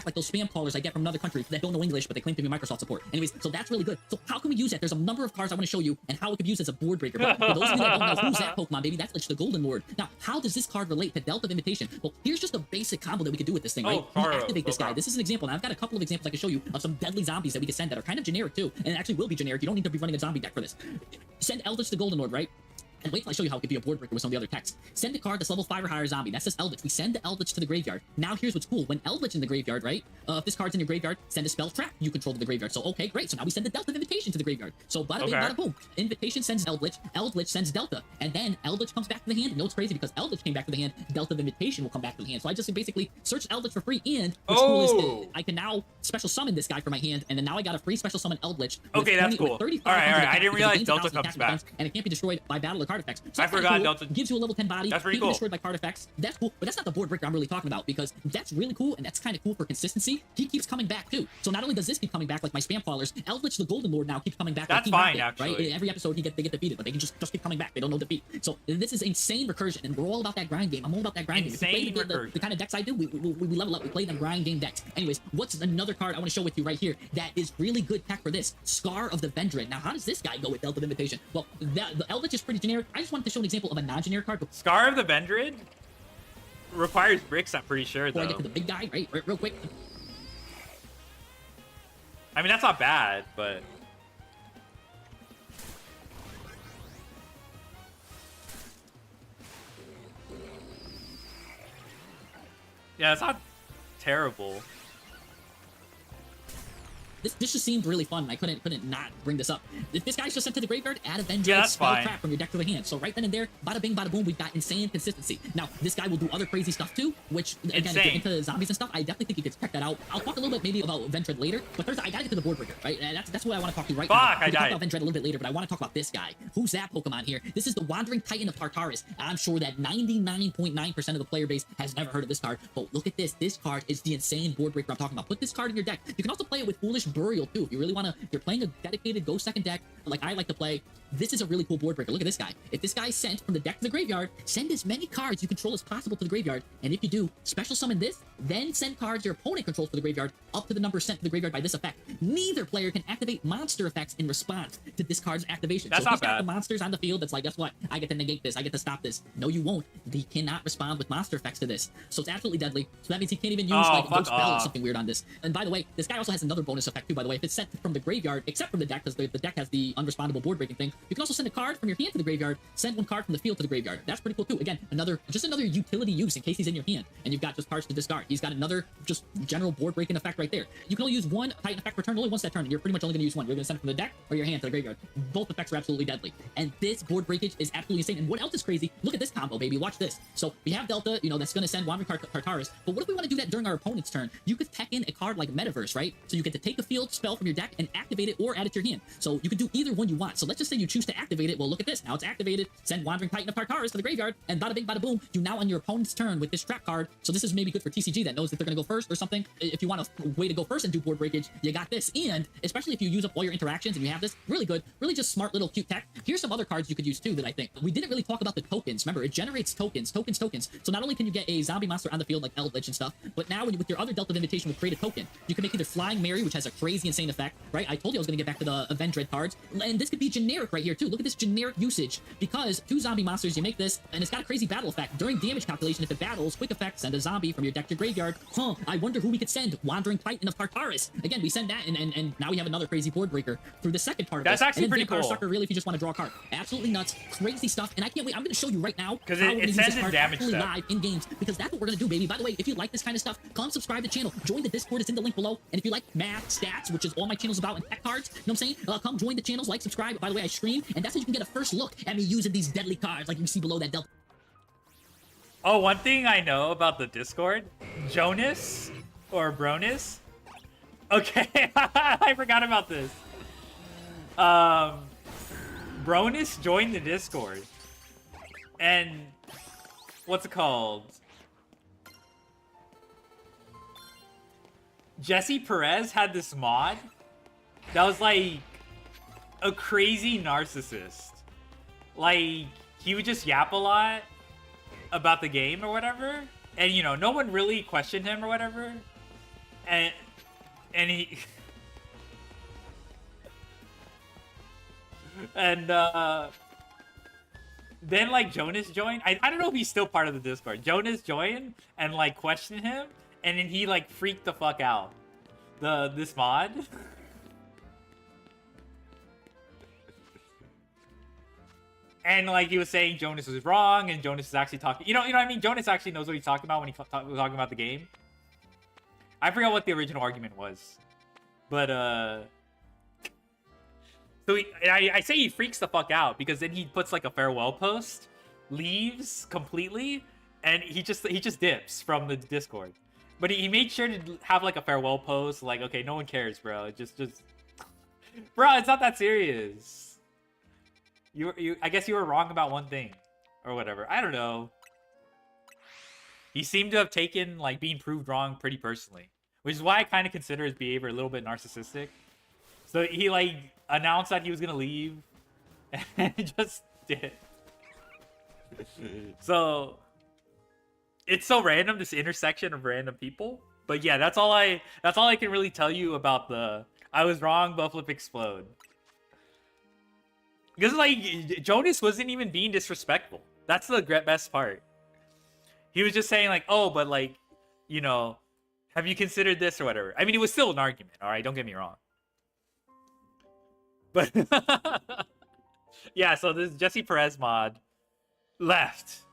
like those spam callers I get from another country that don't know English, but they claim to be Microsoft support. Anyways, so that's really good. So how can we use that? There's a number of cards I want to show you and how it can be used as a board breaker. But for those of you that don't know who's that Pokemon, baby, that's the Golden Lord. Now, how does this card relate to Delta of Invitation? Well, here's just a basic combo that we can do with this thing, right? We activate this guy. This is an example. Now, I've got a couple of examples I can show you of some deadly zombies that we can send that are kind of generic too, and it actually will be generic. You don't need to be running a zombie deck for this. Send Eldritch the Golden Lord, right? And wait till I show you how it could be a board breaker with some of the other text. Send a card that's level 5 or higher zombie. That says Eldritch. We send the Eldritch to the graveyard. Now here's what's cool. When Eldritch in the graveyard, right? If this card's in your graveyard, send a spell trap you control to the graveyard. So okay, great. So now we send the Delta of Invitation to the graveyard. So bada bing, bada boom. Invitation sends Eldritch. Eldritch sends Delta. And then Eldritch comes back to the hand. You know what's crazy? Because Eldritch came back to the hand, Delta of Invitation will come back to the hand. So I just basically search Eldritch for free, and what's cool is I can now special summon this guy from my hand, and then now I got a free special summon Eldritch. Okay, that's cool. All right. I didn't realize Delta comes back. And it can't be destroyed by battle or card effects. So I forgot cool. Delta Gives you a level 10 body. That's pretty Can't be cool. destroyed by card effects. That's cool, but that's not the board breaker I'm really talking about, because that's really cool and that's kind of cool for consistency. He keeps coming back too. So not only does this keep coming back like my spam callers, Eldritch the Golden Lord now keeps coming back. That's like fine, Rocket, actually. Right? In every episode they get defeated, but they can just keep coming back. They don't know defeat. So this is insane recursion, and we're all about that grind game. I'm all about that grind game. If you play the kind of decks I do, we level up. We play them grind game decks. Anyways, what's another card I want to show with you right here that is really good tech for this? Scar of the Vendred. Now, how does this guy go with Delta of Invitation? Well, the Eldritch is pretty generic. I just wanted to show an example of a non-generic card. Scar of the Vendred requires bricks, I'm pretty sure, Before I though. get to the big guy, right? Real quick. I mean, that's not bad, but... Yeah, it's not terrible. This just seemed really fun. I couldn't not bring this up. If this guy's just sent to the graveyard, add a Vendred that's spell fine. trap from your deck to the hand. So right then and there, bada bing, bada boom, we've got insane consistency. Now, this guy will do other crazy stuff too, which, again, if you're into zombies and stuff, I definitely think you could check that out. I'll talk a little bit maybe about Vendred later, but first, I gotta get to the board breaker, right? And that's what I want to talk to you right now. Fuck, I We can died. talk about Vendred a little bit later, but I want to talk about this guy. Who's that Pokemon here? This is the Wandering Titan of Tartarus. I'm sure that 99.9% of the player base has never heard of this card, but look at this. This card is the insane board breaker I'm talking about. Put this card in your deck. You can also play it with Foolish Burial too, if you really want to. If you're playing a dedicated go second deck, like I like to play, this is a really cool board breaker. Look at this guy. If this guy is sent from the deck to the graveyard, send as many cards you control as possible to the graveyard. And if you do, special summon this, then send cards your opponent controls to the graveyard up to the number sent to the graveyard by this effect. Neither player can activate monster effects in response to this card's activation. That's so if not he's got bad. the monsters on the field, that's like, guess what? I get to negate this. I get to stop this. No, you won't. They cannot respond with monster effects to this. So it's absolutely deadly. So that means he can't even use like fuck Ghost Spell or off. something weird on this. And by the way, this guy also has another bonus effect too, by the way. If it's sent from the graveyard, except from the deck, because the deck has the unrespondable board breaking thing, you can also send a card from your hand to the graveyard, send one card from the field to the graveyard. That's pretty cool too. Again, just another utility use in case he's in your hand and you've got just cards to discard. He's got another just general board breaking effect right there. You can only use one Titan effect per turn, only once that turn. You're pretty much only going to use one. You're going to send it from the deck or your hand to the graveyard. Both effects are absolutely deadly. And this board breakage is absolutely insane. And what else is crazy? Look at this combo, baby. Watch this. So we have Delta, that's going to send Wandering Tartarus. But what if we want to do that during our opponent's turn? You could tech in a card like Metaverse, right? So you get to take a field spell from your deck and activate it or add it to your hand. So you can do either one you want. So let's just say you choose to activate it. Well, look at this. Now it's activated. Send Wandering Titan of Tartarus to the graveyard, and bada bing, bada boom. You now on your opponent's turn with this trap card. So this is maybe good for TCG that knows that they're going to go first or something. If you want a way to go first and do board breakage, you got this. And especially if you use up all your interactions and you have this, really good, really just smart little cute tech. Here's some other cards you could use too that I think. We didn't really talk about the tokens. Remember, it generates tokens. So not only can you get a zombie monster on the field like Eldritch and stuff, but now with your other Delta of Invitation will create a token. You can make either Flying Mary, which has a crazy insane effect, right? I told you I was going to get back to the Vendred cards, and this could be generic right right here too. Look at this generic usage. Because 2 zombie monsters, you make this, and it's got a crazy battle effect. During damage calculation, if it battles, quick effect, send a zombie from your deck to your graveyard. Huh, I wonder who we could send. Wandering Titan of Tartarus. Again, we send that, and now we have another crazy board breaker through the second part of That's this. actually and then pretty Vampire cool. Sucker, really, if you just want to draw a card. Absolutely nuts. Crazy stuff, and I can't wait. I'm going to show you right now 'Cause how it we're gonna use sends this in card damage actually step. live in games, because that's what we're going to do, baby. By the way, if you like this kind of stuff, come subscribe to the channel. Join the Discord. It's in the link below. And if you like math, stats, which is all my channel's about, and tech cards, you know what I'm saying? Come join the channels, like, subscribe. By the way, I stream, and that's how you can get a first look at me using these deadly cards, like you see below that Delta. Oh, one thing I know about the Discord, Jonas or Bronus. Okay, I forgot about this. Bronus joined the Discord, and what's it called? Jesse Perez had this mod that was like a crazy narcissist. Like, he would just yap a lot about the game or whatever, and you know, no one really questioned him or whatever, and he and then like Jonas joined. I don't know if he's still part of the Discord. Jonas joined and like questioned him, and then he like freaked the fuck out. This mod. And like he was saying Jonas was wrong, and Jonas is actually talking. You know what I mean? Jonas actually knows what he's talking about when was talking about the game. I forgot what the original argument was, but so I say he freaks the fuck out because then he puts like a farewell post, leaves completely, and he just dips from the Discord. But he made sure to have like a farewell post, like, okay, no one cares, bro. Just bro, it's not that serious. I guess you were wrong about one thing, or whatever. I don't know. He seemed to have taken like being proved wrong pretty personally, which is why I kind of consider his behavior a little bit narcissistic. So he like announced that he was gonna leave, and just did. So it's so random, this intersection of random people. But yeah, that's all I can really tell you about the I was wrong, Bufflip explode. Because, like, Jonas wasn't even being disrespectful. That's the best part. He was just saying, like, oh, but, like, you know, have you considered this or whatever? I mean, it was still an argument, all right? Don't get me wrong. But, yeah, so this Jesse Perez mod left.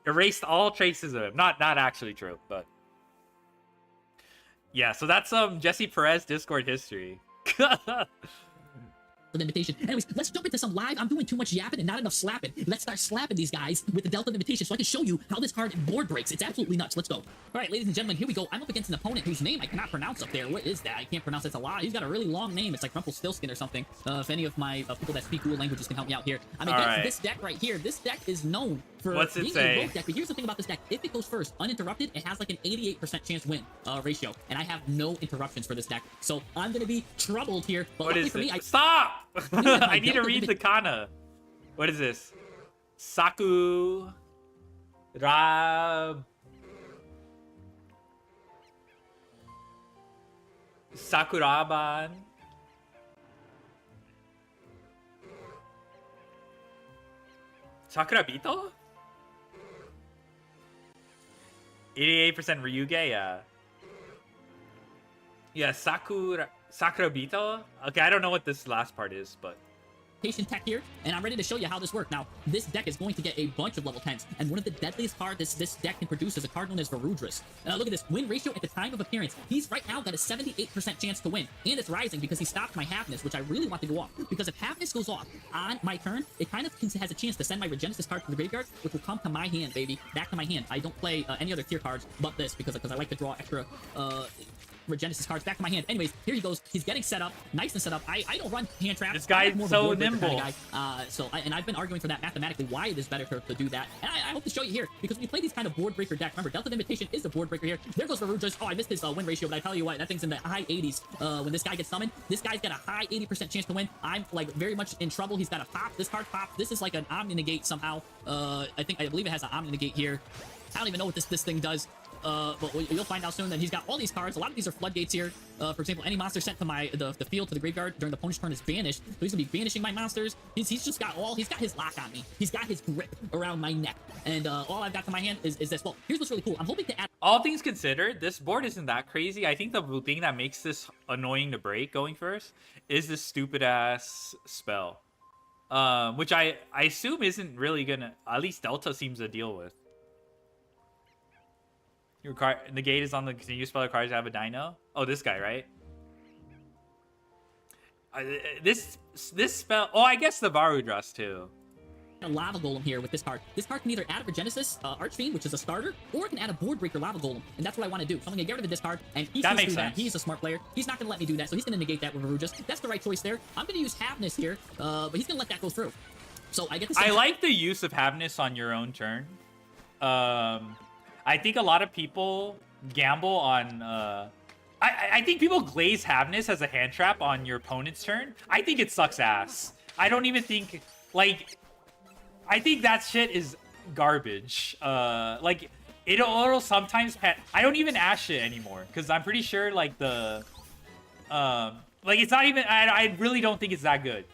Erased all traces of him. Not actually true, but... Yeah, so that's Jesse Perez Discord history. Of invitation. Anyways, let's jump into some live. I'm doing too much yapping and not enough slapping. Let's start slapping these guys with the Delta of Invitation so I can show you how this card board breaks. It's absolutely nuts. Let's go. All right, ladies and gentlemen, here we go. I'm up against an opponent whose name I cannot pronounce up there. What is that? I can't pronounce it. It's a lot. He's got a really long name. It's like Rumpelstiltskin or something. If any of my people that speak cool languages can help me out here. I'm against this deck right here. This deck is known for What's it being say? a rogue deck, but here's the thing about this deck. If it goes first, uninterrupted, it has like an 88% chance win ratio, and I have no interruptions for this deck. So I'm going to be troubled here, but What luckily is for me, it? Stop! I need to Delta read the kana. What is this? Sakura... Sakuraban. Sakurabito? 88% Ryuge, yeah. Yeah, Sakurabito? Okay, I don't know what this last part is, but... Patient tech here, and I'm ready to show you how this works. Now, this deck is going to get a bunch of level 10s, and one of the deadliest cards this deck can produce is a card known as Varudras. Look at this, win ratio at the time of appearance. He's right now got a 78% chance to win, and it's rising because he stopped my Happiness, which I really want to go off. Because if Happiness goes off on my turn, it kind of has a chance to send my Regenesis card from the graveyard, which will come to my hand, baby. Back to my hand. I don't play any other tier cards but this because I like to draw extra Regenesis cards back to my hand. Anyways, here he goes. He's getting set up. Nice and set up. I don't run hand traps. This guy's so nimble. Kind of guy. And I've been arguing for that mathematically, why it is better to do that. And I hope to show you here, because when you play these kind of board breaker decks, remember, Delta of Invitation is the board breaker here. There goes Varudras. Oh, I missed his win ratio, but I tell you what, that thing's in the high 80s when this guy gets summoned. This guy's got a high 80% chance to win. I'm, like, very much in trouble. He's got a pop. This card pops. This is like an Omni Negate somehow. I believe it has an Omni Negate here. I don't even know what this thing does. but you'll find out soon that he's got all these cards. A lot of these are floodgates here. For example, any monster sent to the field to the graveyard during the opponent's turn is banished. So he's gonna be banishing my monsters. He's just got he's got his lock on me. He's got his grip around my neck. And all I've got to my hand is this. Well, here's what's really cool. I'm hoping to add. All things considered, this board isn't that crazy. I think the thing that makes this annoying to break going first is this stupid ass spell. Which I assume isn't really gonna, at least Delta seems to deal with. Your card negate is on the continuous spell cards that have a dino. Oh, this guy, right? This spell. Oh, I guess the Varudras too. A Lava Golem here with this card. This card can either add a Regenesis Archfiend, which is a starter, or it can add a Board Breaker Lava Golem, and that's what I want to do. So I'm gonna get rid of this card, and he's gonna do that. He's a smart player. He's not gonna let me do that, so he's gonna negate that with Varudras. That's the right choice there. I'm gonna use Havness here, but he's gonna let that go through. So I get to. I like the use of Havness on your own turn. I think a lot of people gamble on. I think people glaze Havness as a hand trap on your opponent's turn. I think it sucks ass. I don't even think like. I think that shit is garbage. Like it'll sometimes I don't even ash it anymore because I'm pretty sure like the like it's not even. I really don't think it's that good.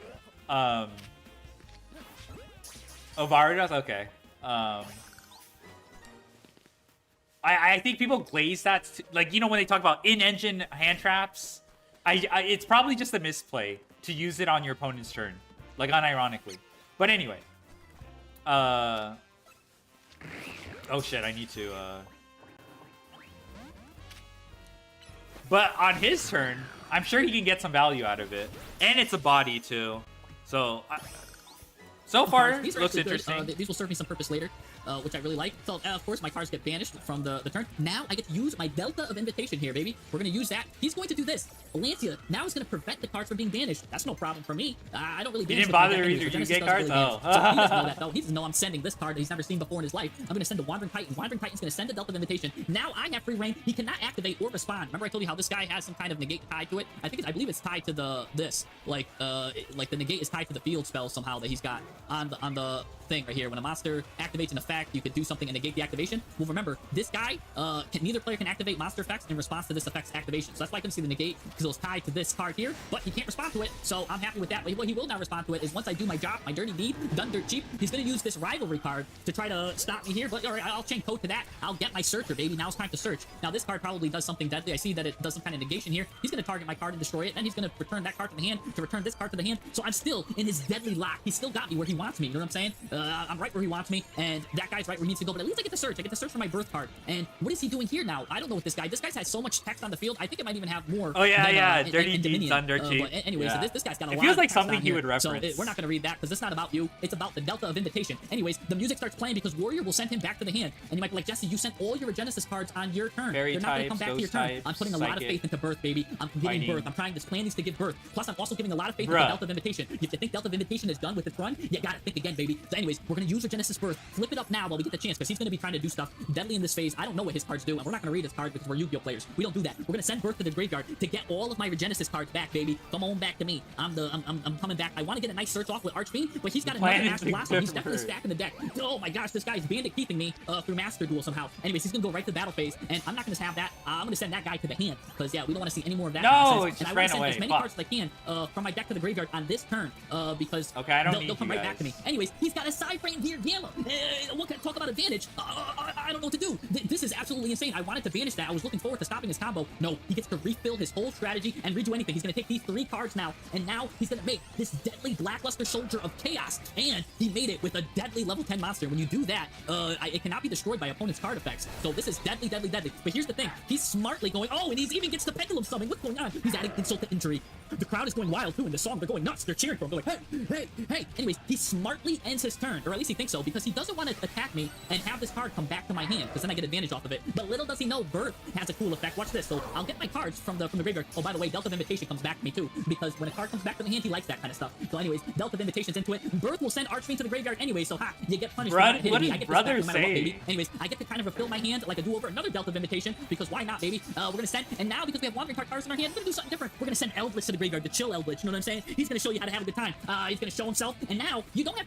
Varudras, okay. I think people glaze that, like, you know, when they talk about in-engine hand traps, it's probably just a misplay to use it on your opponent's turn, like unironically. But anyway, oh shit, I need to. But on his turn, I'm sure he can get some value out of it, and it's a body too. So, so far looks interesting. These will serve me some purpose later. Which I really like. So, of course, my cards get banished from the turn. Now, I get to use my Delta of Invitation here, baby. We're going to use that. He's going to do this. Lancia now is going to prevent the cards from being banished. That's no problem for me. I don't really banish. You didn't bother to read your Yu-Gi cards? Oh. So he doesn't know that, though. He doesn't know I'm sending this card that he's never seen before in his life. I'm going to send a Wandering Titan. Wandering Titan's going to send a Delta of Invitation. Now, I have free reign. He cannot activate or respond. Remember I told you how this guy has some kind of negate tied to it? I believe it's tied to this. Like the negate is tied to the field spell somehow that he's got on the thing right here. When a monster activates an effect, you could do something and negate the activation. Well, remember, this guy, neither player can activate monster effects in response to this effect's activation. So that's why I couldn't see the negate, because it was tied to this card here, but he can't respond to it, so I'm happy with that. But what he will now respond to it is once I do my job, my dirty deed, done dirt cheap, he's going to use this rivalry card to try to stop me here. But all right, I'll chain code to that. I'll get my searcher, baby. Now it's time to search. Now this card probably does something deadly. I see that it does some kind of negation here. He's going to target my card and destroy it, and he's going to return that card to the hand to return this card to the hand. So I'm still in his deadly lock. He's still got me where he wants me. You know what I'm saying? I'm right where he wants me, and that guy's right where he needs to go. But at least I get to search. I get to search for my birth card. And what is he doing here now? I don't know what this guy has so much text on the field. I think it might even have more. Oh yeah, dirty deeds on dirt cheap. Anyways, yeah. so this guy's got a lot. It feels of like text something on he here. would reference. So we're not going to read that because it's not about you. It's about the Delta of Invitation. Anyways, the music starts playing because Warrior will send him back to the hand, and you might be like, Jesse, you sent all your Genesis cards on your turn. Fairy They're not going to come types, back to your turn. types, I'm putting a lot of faith into birth, baby. I'm giving birth. I'm trying. This plan needs to give birth. Plus, I'm also giving a lot of faith into Delta of Invitation. If you think Delta of Invitation is done with its run, you got to think again, baby. So anyways, we're going to use our Genesis birth. Flip it up now while we get the chance, because he's going to be trying to do stuff deadly in this phase. I don't know what his cards do, and we're not going to read his card because we're Yu-Gi-Oh players. We don't do that. We're going to send birth to the graveyard to get all of my Regenesis cards back, baby. Come on back to me. I'm coming back. I want to get a nice search off with Archfiend, but he's got another Master Blossom. He's definitely stacking the deck. Oh my gosh, this guy's bandit keeping me through Master Duel somehow. Anyways, he's going to go right to the battle phase, and I'm not going to have that. I'm going to send that guy to the hand, because yeah, we don't want to see any more of that nonsense. It just ran away. And I want to send as many cards as I can from my deck to the graveyard on this turn, because they'll come right back to me. Anyways, he's got a side frame here, Gamma. What can I talk about advantage? I don't know what to do. This is absolutely insane. I wanted to banish that. I was looking forward to stopping his combo. No, he gets to refill his whole strategy and redo anything. He's going to take these 3 cards now, and now he's going to make this deadly Blackluster Soldier of Chaos, and he made it with a deadly level 10 monster. When you do that, it cannot be destroyed by opponent's card effects. So this is deadly, deadly, deadly. But here's the thing. He's smartly going, oh, and he even gets the Pendulum Summon. What's going on? He's adding insult to injury. The crowd is going wild too in the song. They're going nuts. They're cheering for him. They're like, hey, hey, hey. Anyways, he smartly ends his turn, or at least he thinks so, because he doesn't want to attack me and have this card come back to my hand, because then I get advantage off of it. But little does he know, Birth has a cool effect. Watch this. So I'll get my cards from the graveyard. Oh, by the way, Delta of Invitation comes back to me too, because when a card comes back to the hand, he likes that kind of stuff. So anyways, Delta of Invitation's into it. Birth will send Archfiend to the graveyard anyway, so you get punished for not hitting me. I get this back no matter what, baby. Anyways, I get to kind of refill my hand like a do-over, another Delta of Invitation, because why not, baby? We're gonna send, and now because we have Wandering cards in our hand, we're gonna do something different. We're gonna send Eldritch to the graveyard to chill Eldritch. You know what I'm saying? He's gonna show you how to have a good time. He's gonna show himself, and now you don't have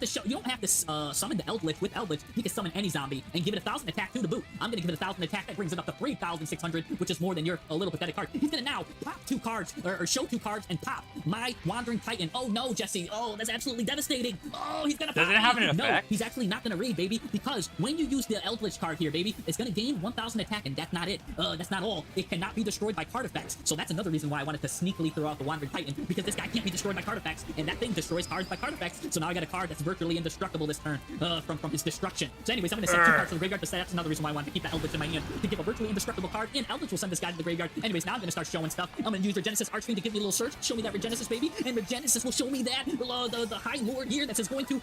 to summon the Eldritch with Eldritch, he can summon any zombie and give it 1,000 attack to the boot. I'm gonna give it 1,000 attack. That brings it up to 3,600, which is more than your little pathetic card. He's gonna now pop 2 cards, or show 2 cards and pop my Wandering Titan. Oh no, Jesse. Oh, that's absolutely devastating. Oh, he's gonna pop. Doesn't it have an effect? No, he's actually not gonna read, baby, because when you use the Eldritch card here, baby, it's gonna gain 1,000 attack, and that's not it. That's not all. It cannot be destroyed by card effects. So that's another reason why I wanted to sneakily throw out the Wandering Titan, because this guy can't be destroyed by card effects, and that thing destroys cards by card effects. So now I got a card that's virtually indestructible this turn from his destruction. So anyways, I'm gonna send 2 cards to the graveyard to say that's another reason why I wanted to keep that Eldritch in my hand, to give a virtually indestructible card, and Eldritch will send this guy to the graveyard. Anyways, now I'm gonna start showing stuff. I'm gonna use Regenesis Archfiend to give me a little search, show me that Regenesis, baby, and Regenesis will show me that the High Lord here that is going to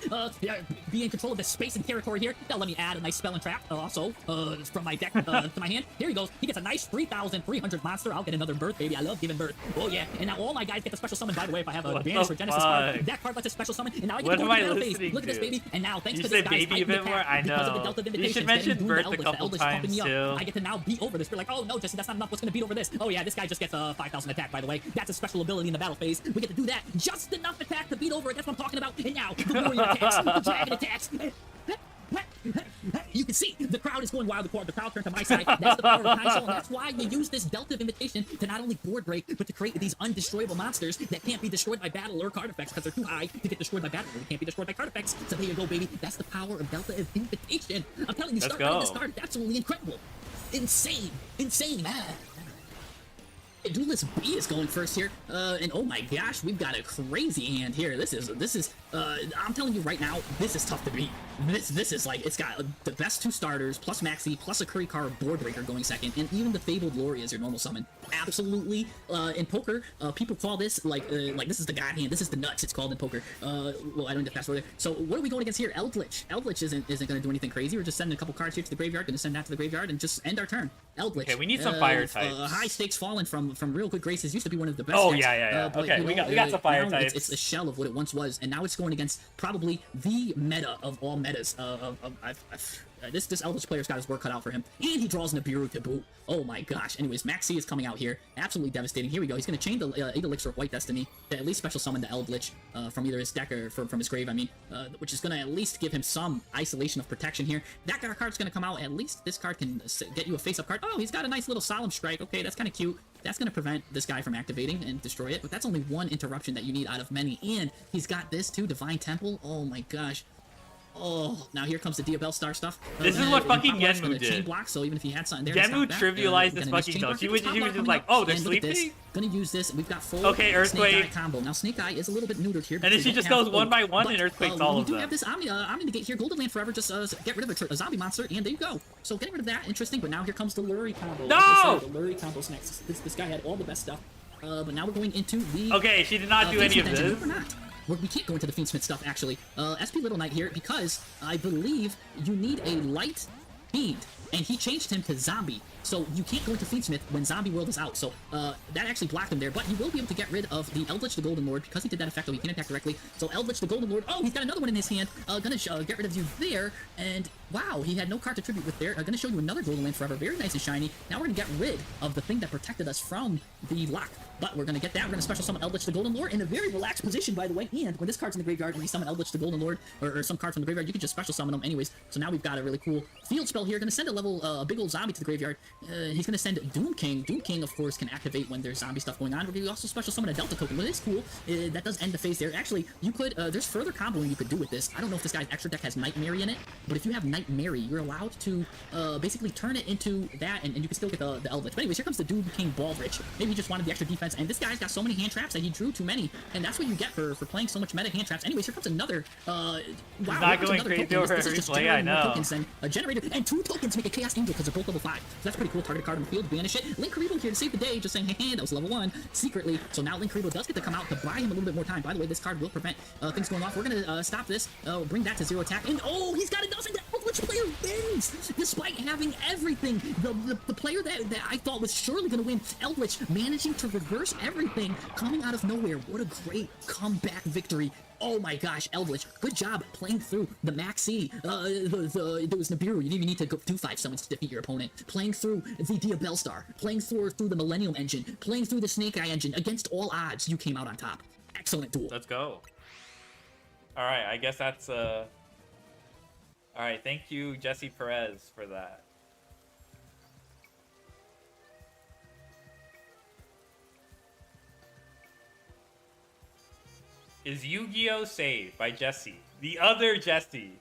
be in control of the space and territory here. That'll let me add a nice spell and trap also from my deck to my hand. Here he goes. He gets a nice 3,300 monster. I'll get another birth, baby. I love giving birth. Oh yeah. And now all my guys get the special summon. By the way, if I have a banished Regenesis card, that card lets a special summon. And now I get to go to the battle phase. Look at this, baby. And now thanks to this guy's baby a bit more. I know. You should mention birth a couple times too. I get to now beat over this. We're like, oh no, Jesse, that's not enough. What's gonna beat over this? Oh yeah, this guy just gets 5,000 attack. By the way, that's a special ability in the battle phase. We get to do that. Just enough attack to beat over it. That's what I'm talking about. And now the warrior attacks, the dragon attacks. You can see the crowd is going wild. The crowd turned to my side. That's the power of console, and that's why you use this Delta of Invitation to not only board break, but to create these undestroyable monsters that can't be destroyed by battle or card effects because they're too high to get destroyed by battle. They can't be destroyed by card effects. So there you go, baby. That's the power of Delta of Invitation. I'm telling you, start running this card. It's absolutely incredible. Insane. Insane, man. Duelist B is going first here, and oh my gosh, we've got a crazy hand here. This is, I'm telling you right now, this is tough to beat. This is like, it's got the best 2 starters, plus Maxi, plus a Curry card board breaker going second, and even the Fabled Lori as your normal summon. Absolutely, in poker, people call this, like this is the god hand, this is the nuts, it's called in poker. Well, I don't need to fast forward there. So what are we going against here? Eldritch. Eldritch isn't gonna do anything crazy. We're just sending a couple cards here to the graveyard, gonna send that to the graveyard, and just end our turn. Eldritch. Okay, we need some fire types. High stakes fallen from real good graces. Used to be one of the best. Oh decks, yeah. but, Okay, you know, we got some fire now types. It's a shell of what it once was, and now it's going against probably the meta of all metas. This Eldritch player's got his work cut out for him, and he draws Nibiru to boot. Oh my gosh. Anyways, Maxi is coming out here, absolutely devastating. Here we go. He's going to chain the 8 Elixir of White Destiny to at least special summon the Eldritch from either his deck or from his grave. I mean, which is going to at least give him some isolation of protection here. That card's going to come out. At least this card can get you a face-up card. Oh, he's got a nice little Solemn Strike. Okay, that's kind of cute. That's going to prevent this guy from activating and destroy it, but that's only one interruption that you need out of many. And he's got this too, Divine Temple. Oh my gosh. Oh, now here comes the Diabell Star stuff. This is what fucking Genmu did. Chain block, so even if he had something there, Genmu trivialized this fucking though. She was just like, oh, they're sleeping? Gonna use this. We've got full Earthquake Snake Eye combo. Now Snake Eye is a little bit neutered here. And then she just goes one by one and Earthquakes all of them. We do have this Omni Negate here. Golden Land Forever, just get rid of a zombie monster, and there you go. So getting rid of that, interesting, but now here comes the Lurie combo. No! The Lurie combo's next. This guy had all the best stuff. But now we're going into the... Okay, she did not do any of this. We're not. We can't go into the Fiendsmith stuff, actually. SP Little Knight here, because I believe you need a light fiend, and he changed him to zombie. So you can't go into Fiendsmith when Zombie World is out. So that actually blocked him there, but you will be able to get rid of the Eldritch the Golden Lord because he did that effect, so he can't attack directly. So Eldritch the Golden Lord, oh, he's got another one in his hand. Gonna get rid of you there, and wow, he had no card to tribute with there. Gonna show you another Golden Land Forever, very nice and shiny. Now we're gonna get rid of the thing that protected us from the lock. But we're gonna get that. We're gonna special summon Eldritch the Golden Lord in a very relaxed position, by the way. And when this card's in the graveyard, when you summon Eldritch the Golden Lord, or some card from the graveyard, you can just special summon them anyways. So now we've got a really cool field spell here. Gonna send a big old zombie to the graveyard. He's gonna send Doom King. Doom King, of course, can activate when there's zombie stuff going on. We're gonna also special summon a Delta token. What is cool, that does end the phase there. Actually, you could, there's further comboing you could do with this. I don't know if this guy's extra deck has Nightmare in it, but if you have Nightmare, you're allowed to basically turn it into that, and you can still get the Eldritch. But anyways, here comes the Doom King Baldrich. Maybe he just wanted the extra defense, and this guy's got so many hand traps that he drew too many, and that's what you get for playing so much meta hand traps. Anyways, here comes another, wow, not going crazy over every play, I know. Tokens and a generator, and 2 tokens make a Chaos Angel because they're both level 5. So that's pretty cool. Target card on the field, banish it. Link Karibo here to save the day, just saying, hey, that was level 1, secretly. So now Link Karibo does get to come out to buy him a little bit more time. By the way, this card will prevent things going off. We're gonna stop this, bring that to 0 attack, and oh, he's got a dozen. Which player wins despite having everything? The player that I thought was surely going to win, Eldritch, managing to reverse everything, coming out of nowhere. What a great comeback victory. Oh my gosh, Eldritch, good job playing through the Maxi. There was Nibiru, you didn't even need to go do 5 summons to defeat your opponent. Playing through the Diabell Star, playing through the Millennium Engine, playing through the Snake Eye Engine. Against all odds, you came out on top. Excellent duel. Let's go. Alright, I guess that's All right, thank you, Jesse Perez, for that. Is Yu-Gi-Oh! Saved by Jesse? The other Jesse.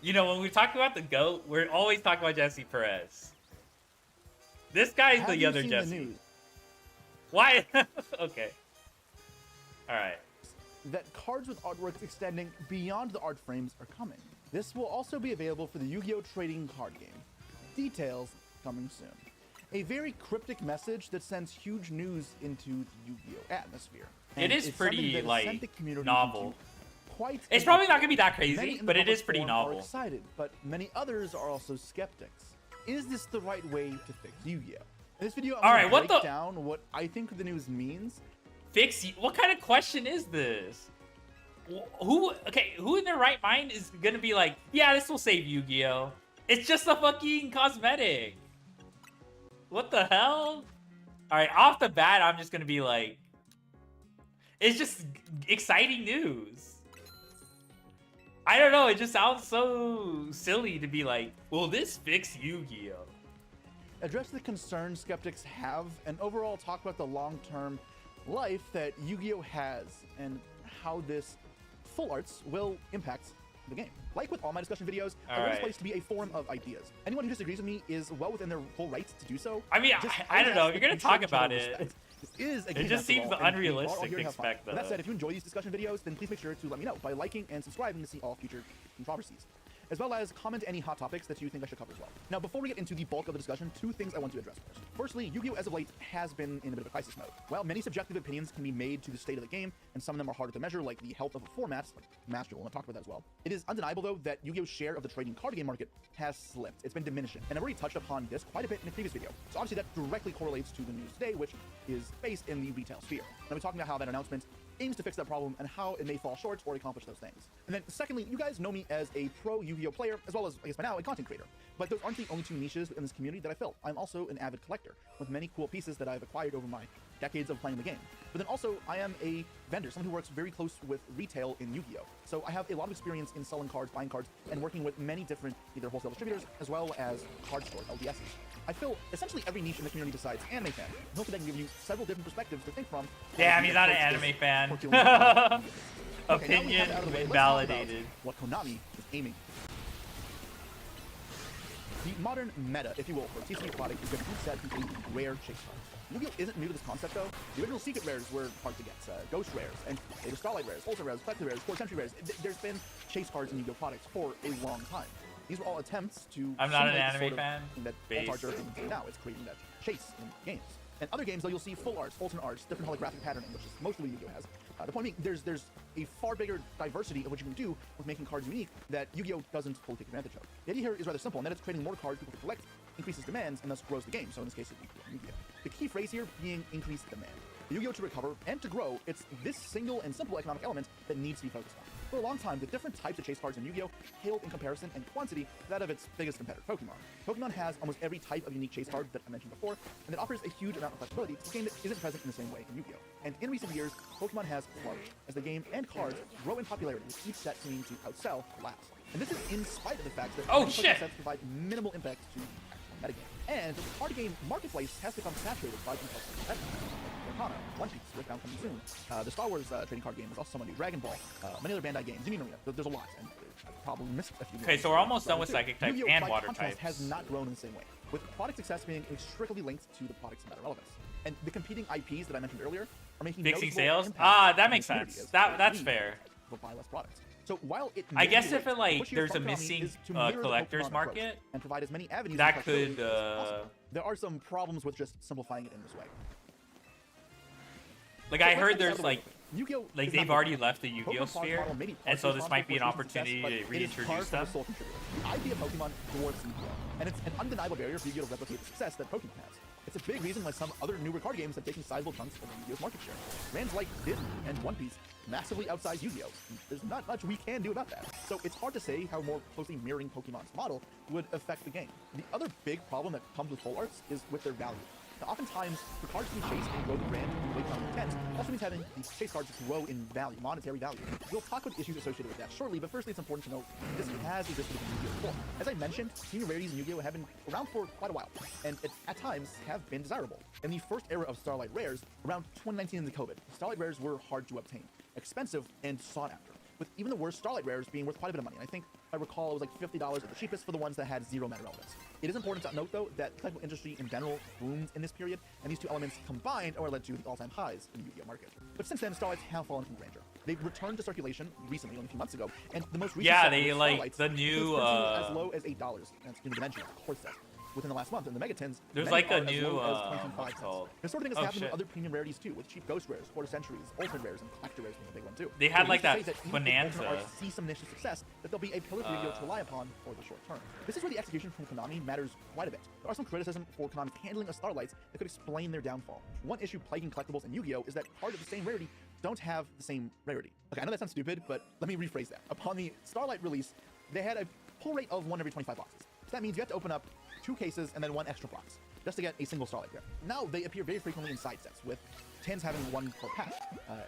You know, when we talk about the GOAT, we're always talking about Jesse Perez. This guy's Have the you other seen Jesse. the news Why? Okay. Alright. that cards with artworks extending beyond the art frames are coming? This will also be available for the Yu-Gi-Oh! Trading card game. Details coming soon. A very cryptic message that sends huge news into the Yu-Gi-Oh! Atmosphere. It And is it's something pretty, that has like, sent the community novel. into quite It's an probably not uproar. gonna be that Many crazy, in the but it public is pretty forum novel. Are excited, but many others are also skeptics. Is this the right way to fix Yu-Gi-Oh? In this video, I'm All gonna right, what break the- down what I think the news means. What kind of question is this? Who in their right mind is gonna be like, yeah, this will save Yu-Gi-Oh! It's just a fucking cosmetic. What the hell? Alright, off the bat, I'm just gonna be like, it's just exciting news. I don't know, it just sounds so silly to be like, will this fix Yu-Gi-Oh? Address the concerns skeptics have, and overall talk about the long-term life that Yu-Gi-Oh! Has, and how this full arts will impact the game. Like with all my discussion videos, I want this Alright. place to be a forum of ideas. Anyone who disagrees with me is well within their full rights to do so. I mean, I don't would know, ask if you're that gonna you show talk each other about it, respect. This is a game it just after seems all, and we are all unrealistic here to have fun. expect With that that. said, if you enjoy these discussion videos, then please make sure to let me know by liking and subscribing to see all future controversies, as well as comment any hot topics that you think I should cover as well. Now, before we get into the bulk of the discussion, two things I want to address first. Firstly, Yu-Gi-Oh! As of late has been in a bit of a crisis mode. While many subjective opinions can be made to the state of the game, and some of them are harder to measure, like the health of a format, like Master, and I'll talk about that as well, it is undeniable, though, that Yu-Gi-Oh!'s share of the trading card game market has slipped. It's been diminishing, and I've already touched upon this quite a bit in a previous video. So obviously that directly correlates to the news today, which is based in the retail sphere. And I'll be talking about how that announcement aims to fix that problem and how it may fall short or accomplish those things. And then secondly, you guys know me as a pro Yu-Gi-Oh! Player, as well as, I guess by now, a content creator. But those aren't the only two niches in this community that I fill. I'm also an avid collector, with many cool pieces that I've acquired over my decades of playing the game. But then also, I am a vendor, someone who works very close with retail in Yu-Gi-Oh! So I have a lot of experience in selling cards, buying cards, and working with many different either wholesale distributors, as well as card stores, LDSs. I fill essentially every niche in the community besides anime fan. Hopefully I can give you several different perspectives to think from. Damn, he's not an anime fan. Opinion invalidated. What Konami is aiming. The modern meta, if you will, for TCG product is going to be set containing rare chase cards. Yu-Gi-Oh! Isn't new to this concept though. The original secret rares were hard to get. Ghost rares, and later Starlight rares, Ultra rares, Collector rares, 4th Century rares. There's been chase cards in Yu-Gi-Oh! Products for a long time. These were all attempts to I'm not an simulate the anime sort of fan, thing that base. alt art are doing now. It's creating that chase in games. And other games, though, you'll see full arts, alternate arts, different holographic patterning, which is most of what Yu-Gi-Oh! has. The point being, there's a far bigger diversity of what you can do with making cards unique that Yu-Gi-Oh! Doesn't fully take advantage of. The idea here is rather simple, and that it's creating more cards people can collect, increases demands, and thus grows the game. So in this case, it's Yu-Gi-Oh! The key phrase here being increased demand. For Yu-Gi-Oh! To recover and to grow, it's this single and simple economic element that needs to be focused on. For a long time, the different types of chase cards in Yu-Gi-Oh! Paled in comparison and quantity to that of its biggest competitor, Pokemon. Pokemon has almost every type of unique chase card that I mentioned before, and it offers a huge amount of flexibility to a game that isn't present in the same way in Yu-Gi-Oh! And in recent years, Pokemon has flourished as the game and cards grow in popularity, with each set seeming to outsell the last. And this is in spite of the fact that Oh, many shit! Pokemon sets provide minimal impact to the metagame. And the card game marketplace has become saturated by competitive competitors. Arcana, One Piece, Riftbound coming soon. The Star Wars trading card game is also somewhat new. Dragon Ball, many other Bandai games. You need Arena. There's a lot, and I probably missed a few. Okay, so we're almost done with psychic types Yu-Gi-Oh! and by water contrast, types. has not grown in the same way, with product success being inextricably linked to the product's meta relevance. And the competing IPs that I mentioned earlier are making Fixing noticeable sales? impact Ah, on that the makes community sense. as That's we fair. will buy less products. So while it I may guess be if late, it, like, push here there's a from Konami missing, is to mirror the collector's Pokemon market, approach and provide as many avenues that of flexibility could, as possible. There are some problems with just simplifying it in this way. like, So I let's heard get this out there's, of the way. like, Yu-Gi-Oh! like is they've not already new. left the Yu-Gi-Oh! Pokemon's sphere, model may be and so partially this might be an responsible for its opportunity success, to but it is far reintroduce from a them. sole contributor. The IP of Pokemon dwarfs Yu-Gi-Oh! And it's an undeniable barrier for Yu-Gi-Oh! To replicate the success that Pokemon has. It's a big reason why some other newer card games have taken sizable chunks of Yu-Gi-Oh!'s market share. Brands like Disney and One Piece massively outsize Yu-Gi-Oh! There's not much we can do about that. So it's hard to say how more closely mirroring Pokemon's model would affect the game. The other big problem that comes with full arts is with their value. Now, oftentimes, for cards to be chased and grow the brand in late 2010s also means having these chase cards grow in value, monetary value. We'll talk about the issues associated with that shortly, but firstly, it's important to note this has existed in Yu-Gi-Oh! Before. As I mentioned, premium rarities in Yu-Gi-Oh! Have been around for quite a while, and at times have been desirable. In the first era of Starlight Rares, around 2019 into COVID, Starlight Rares were hard to obtain, expensive, and sought after, with even the worst Starlight Rares being worth quite a bit of money. And I think, if I recall, it was like $50 at the cheapest for the ones that had zero meta relevance. It is important to note, though, that the collectible industry in general boomed in this period, and these two elements combined are led to the all-time highs in the Yu-Gi-Oh! Market. But since then, Starlights have fallen from grandeur. They've returned to circulation recently, only a few months ago, and the most recent Yeah, set they was like Starlights, the new was printing as low as $8. That's in the dimension, of course, within the last month. In the Megatins, There's many like a are as new, low as 25 what's cents. called? This sort of thing has Oh, happened shit. with other premium rarities too, with cheap Ghost Rares, Quarter Centuries, Ultimate Rares, and Collector Rares being a big one too. They had So like needless to that say even if Bonanza. Ultimate Arts see some initial success, that they'll be a pillar for Yu-Gi-Oh! To rely upon for the short term. This is where the execution from Konami matters quite a bit. There are some criticism for Konami's handling of Starlights that could explain their downfall. One issue plaguing collectibles in Yu-Gi-Oh! Is that cards of the same rarity don't have the same rarity. Okay, I know that sounds stupid, but let me rephrase that. Upon the Starlight release, they had a pull rate of 1 every 25 boxes. So that means you have to open up 2 cases and then 1 extra box, just to get a single Starlight rare. Now they appear very frequently in side sets, with 10s having 1 per pack,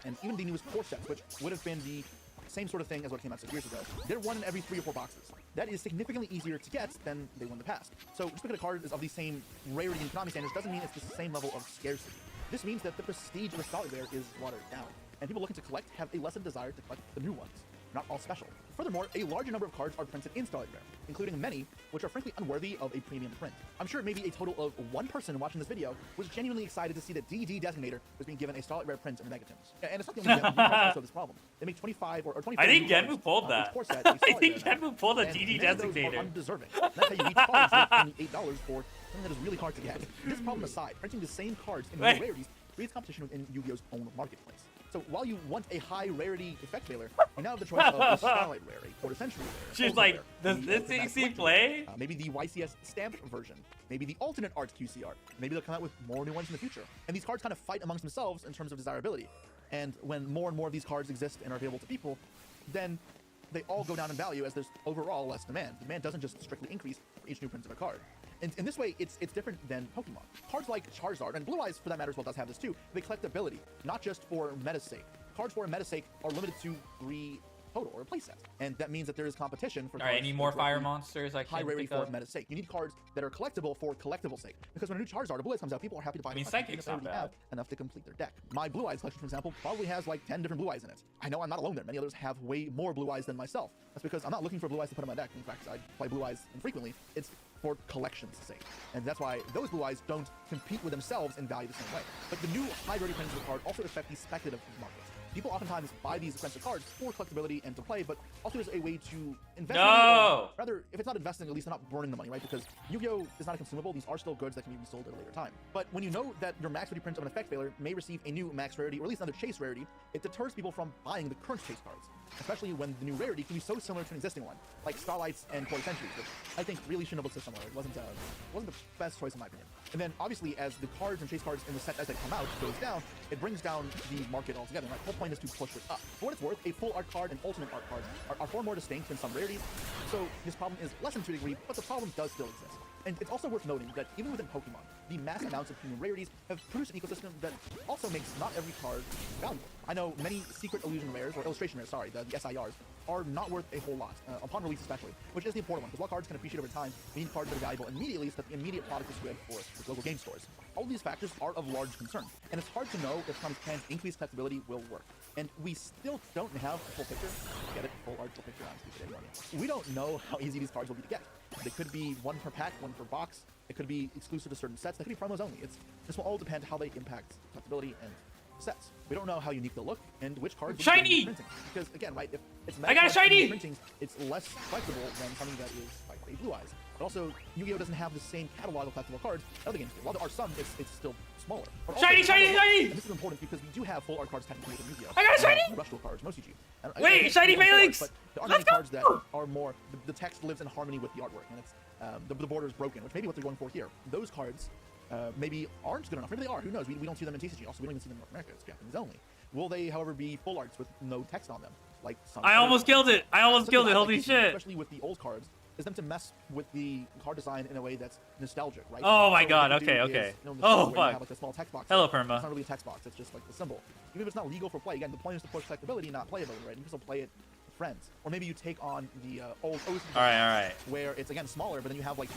and even the newest core sets, which would have been the same sort of thing as what came out 6 years ago, they're 1 in every 3 or 4 boxes. That is significantly easier to get than they were in the past. So just because a card is of the same rarity in Konami standards doesn't mean it's the same level of scarcity. This means that the prestige of a Starlight rare is watered down, and people looking to collect have a lessened desire to collect the new ones. Not all special. Furthermore, a larger number of cards are printed in Starlight Rare, including many which are frankly unworthy of a premium print. I'm sure maybe a total of 1 person watching this video was genuinely excited to see that DD Designator was being given a Starlight Rare print in the Megatins. And it's not the only that also this problem. They make 25 or 24 I think new cards, Genmu pulled each that. core set is I Starlight think Rare now. Genmu pulled a And DD many of those are Designator. undeserving. That's how you reach cards with only $8 for something that is really hard to get. This problem aside, printing the same cards in new Wait. rarities creates competition within Yu-Gi-Oh!'s own marketplace. So while you want a high rarity effect veiler, you now have the choice of a Starlight Rare, a Quarter Century Rare. She's Ultimate like, Rare, does the this Ultimate thing see Collector play? Rare, maybe the YCS stamped version, maybe the alternate art QC art. Maybe they'll come out with more new ones in the future. And these cards kind of fight amongst themselves in terms of desirability. And when more and more of these cards exist and are available to people, then they all go down in value as there's overall less demand. Demand doesn't just strictly increase for each new print of a card. And in this way, it's different than Pokemon. Cards like Charizard, and Blue Eyes for that matter as well does have this too, they collect ability, not just for meta's sake. Cards for meta's sake are limited to 3 total, or a playset. And that means that there is competition for All right, cards any that more are fire directly monsters I high can rarity think for of? meta's sake. You need cards that are collectible for collectible sake. Because when a new Charizard or Blue Eyes comes out, people are happy to buy I mean, the cards, even Psychic's if they not already bad. have enough to complete their deck. My Blue Eyes collection, for example, probably has like 10 different Blue Eyes in it. I know I'm not alone there. Many others have way more Blue Eyes than myself. That's because I'm not looking for Blue Eyes to put on my deck. In fact, I play Blue Eyes infrequently. It's for collection's sake. And that's why those Blue Eyes don't compete with themselves in value the same way. But the new high rarity prints of the card also affect the speculative market. People oftentimes buy these expensive cards for collectability and to play, but also as a way to invest in No! or rather, if it's not investing, at least they're not burning the money, right? Because Yu-Gi-Oh! Is not a consumable. These are still goods that can be resold at a later time. But when you know that your max rarity print of an effect veiler may receive a new max rarity, or at least another chase rarity, it deters people from buying the current chase cards. Especially when the new rarity can be so similar to an existing one, like Starlights and Quarter Centuries, which I think really shouldn't have looked so similar. It wasn't the best choice in my opinion. And then obviously, as the cards and chase cards in the set as they come out goes down, it brings down the market altogether. My whole point is to push it up. For what it's worth, a full art card and ultimate art card are far more distinct than some rarities. So this problem is lessened to a degree, but the problem does still exist. And it's also worth noting that even within Pokemon, the mass amounts of premium rarities have produced an ecosystem that also makes not every card valuable. I know many secret illusion rares, or illustration rares, sorry, the SIRs, are not worth a whole lot, upon release especially, which is the important one, because while cards can appreciate over time, we need cards that are valuable immediately so that the immediate product is good for local game stores. All of these factors are of large concern, and it's hard to know if Konami's plans to increase collectability will work. And we still don't have a full picture. Get it? Full art, full picture. I'm stupid anyway. We don't know how easy these cards will be to get. They could be 1 per pack, 1 per box. It could be exclusive to certain sets. They could be promos only. This will all depend how they impact collectability and sets. We don't know how unique they'll look and which cards will be Shiny! printing. Because again, right, if it's I got a shiny! printing, it's less collectible than something that is like a Blue Eyes. But also, Yu-Gi-Oh! Doesn't have the same catalog of collectible cards that other games do. While there are some, it's still smaller. But also, Shiny, shiny, shiny! And this is important because we do have full art cards technically within Yu-Gi-Oh! I got a shiny! Rush Duel cards, no CG. Wait, shiny Phalanx! But there are Let's many go! cards that are more, the text lives in harmony with the artwork, and it's the border is broken, which may be what they're going for here. Those cards maybe aren't good enough. Maybe they are. Who knows? We don't see them in TCG. Also, we don't even see them in North America. It's Japanese only. Will they, however, be full arts with no text on them? Like some I other almost cards? killed it! I almost Something killed it, I like holy to see, shit! Especially with the old cards, is them to mess with the card design in a way that's nostalgic, right? Oh my So what god, they do okay. is, you know, in the Oh, store where you fuck. have, like, a small text box. Hello, It's Perma. not really a text box, it's just like the symbol. Even if it's not legal for play, again, the point is to push collectability, not playability, right? You can still play it with friends. Or maybe you take on the old OC Alright. where it's, again, smaller, but then you have, like,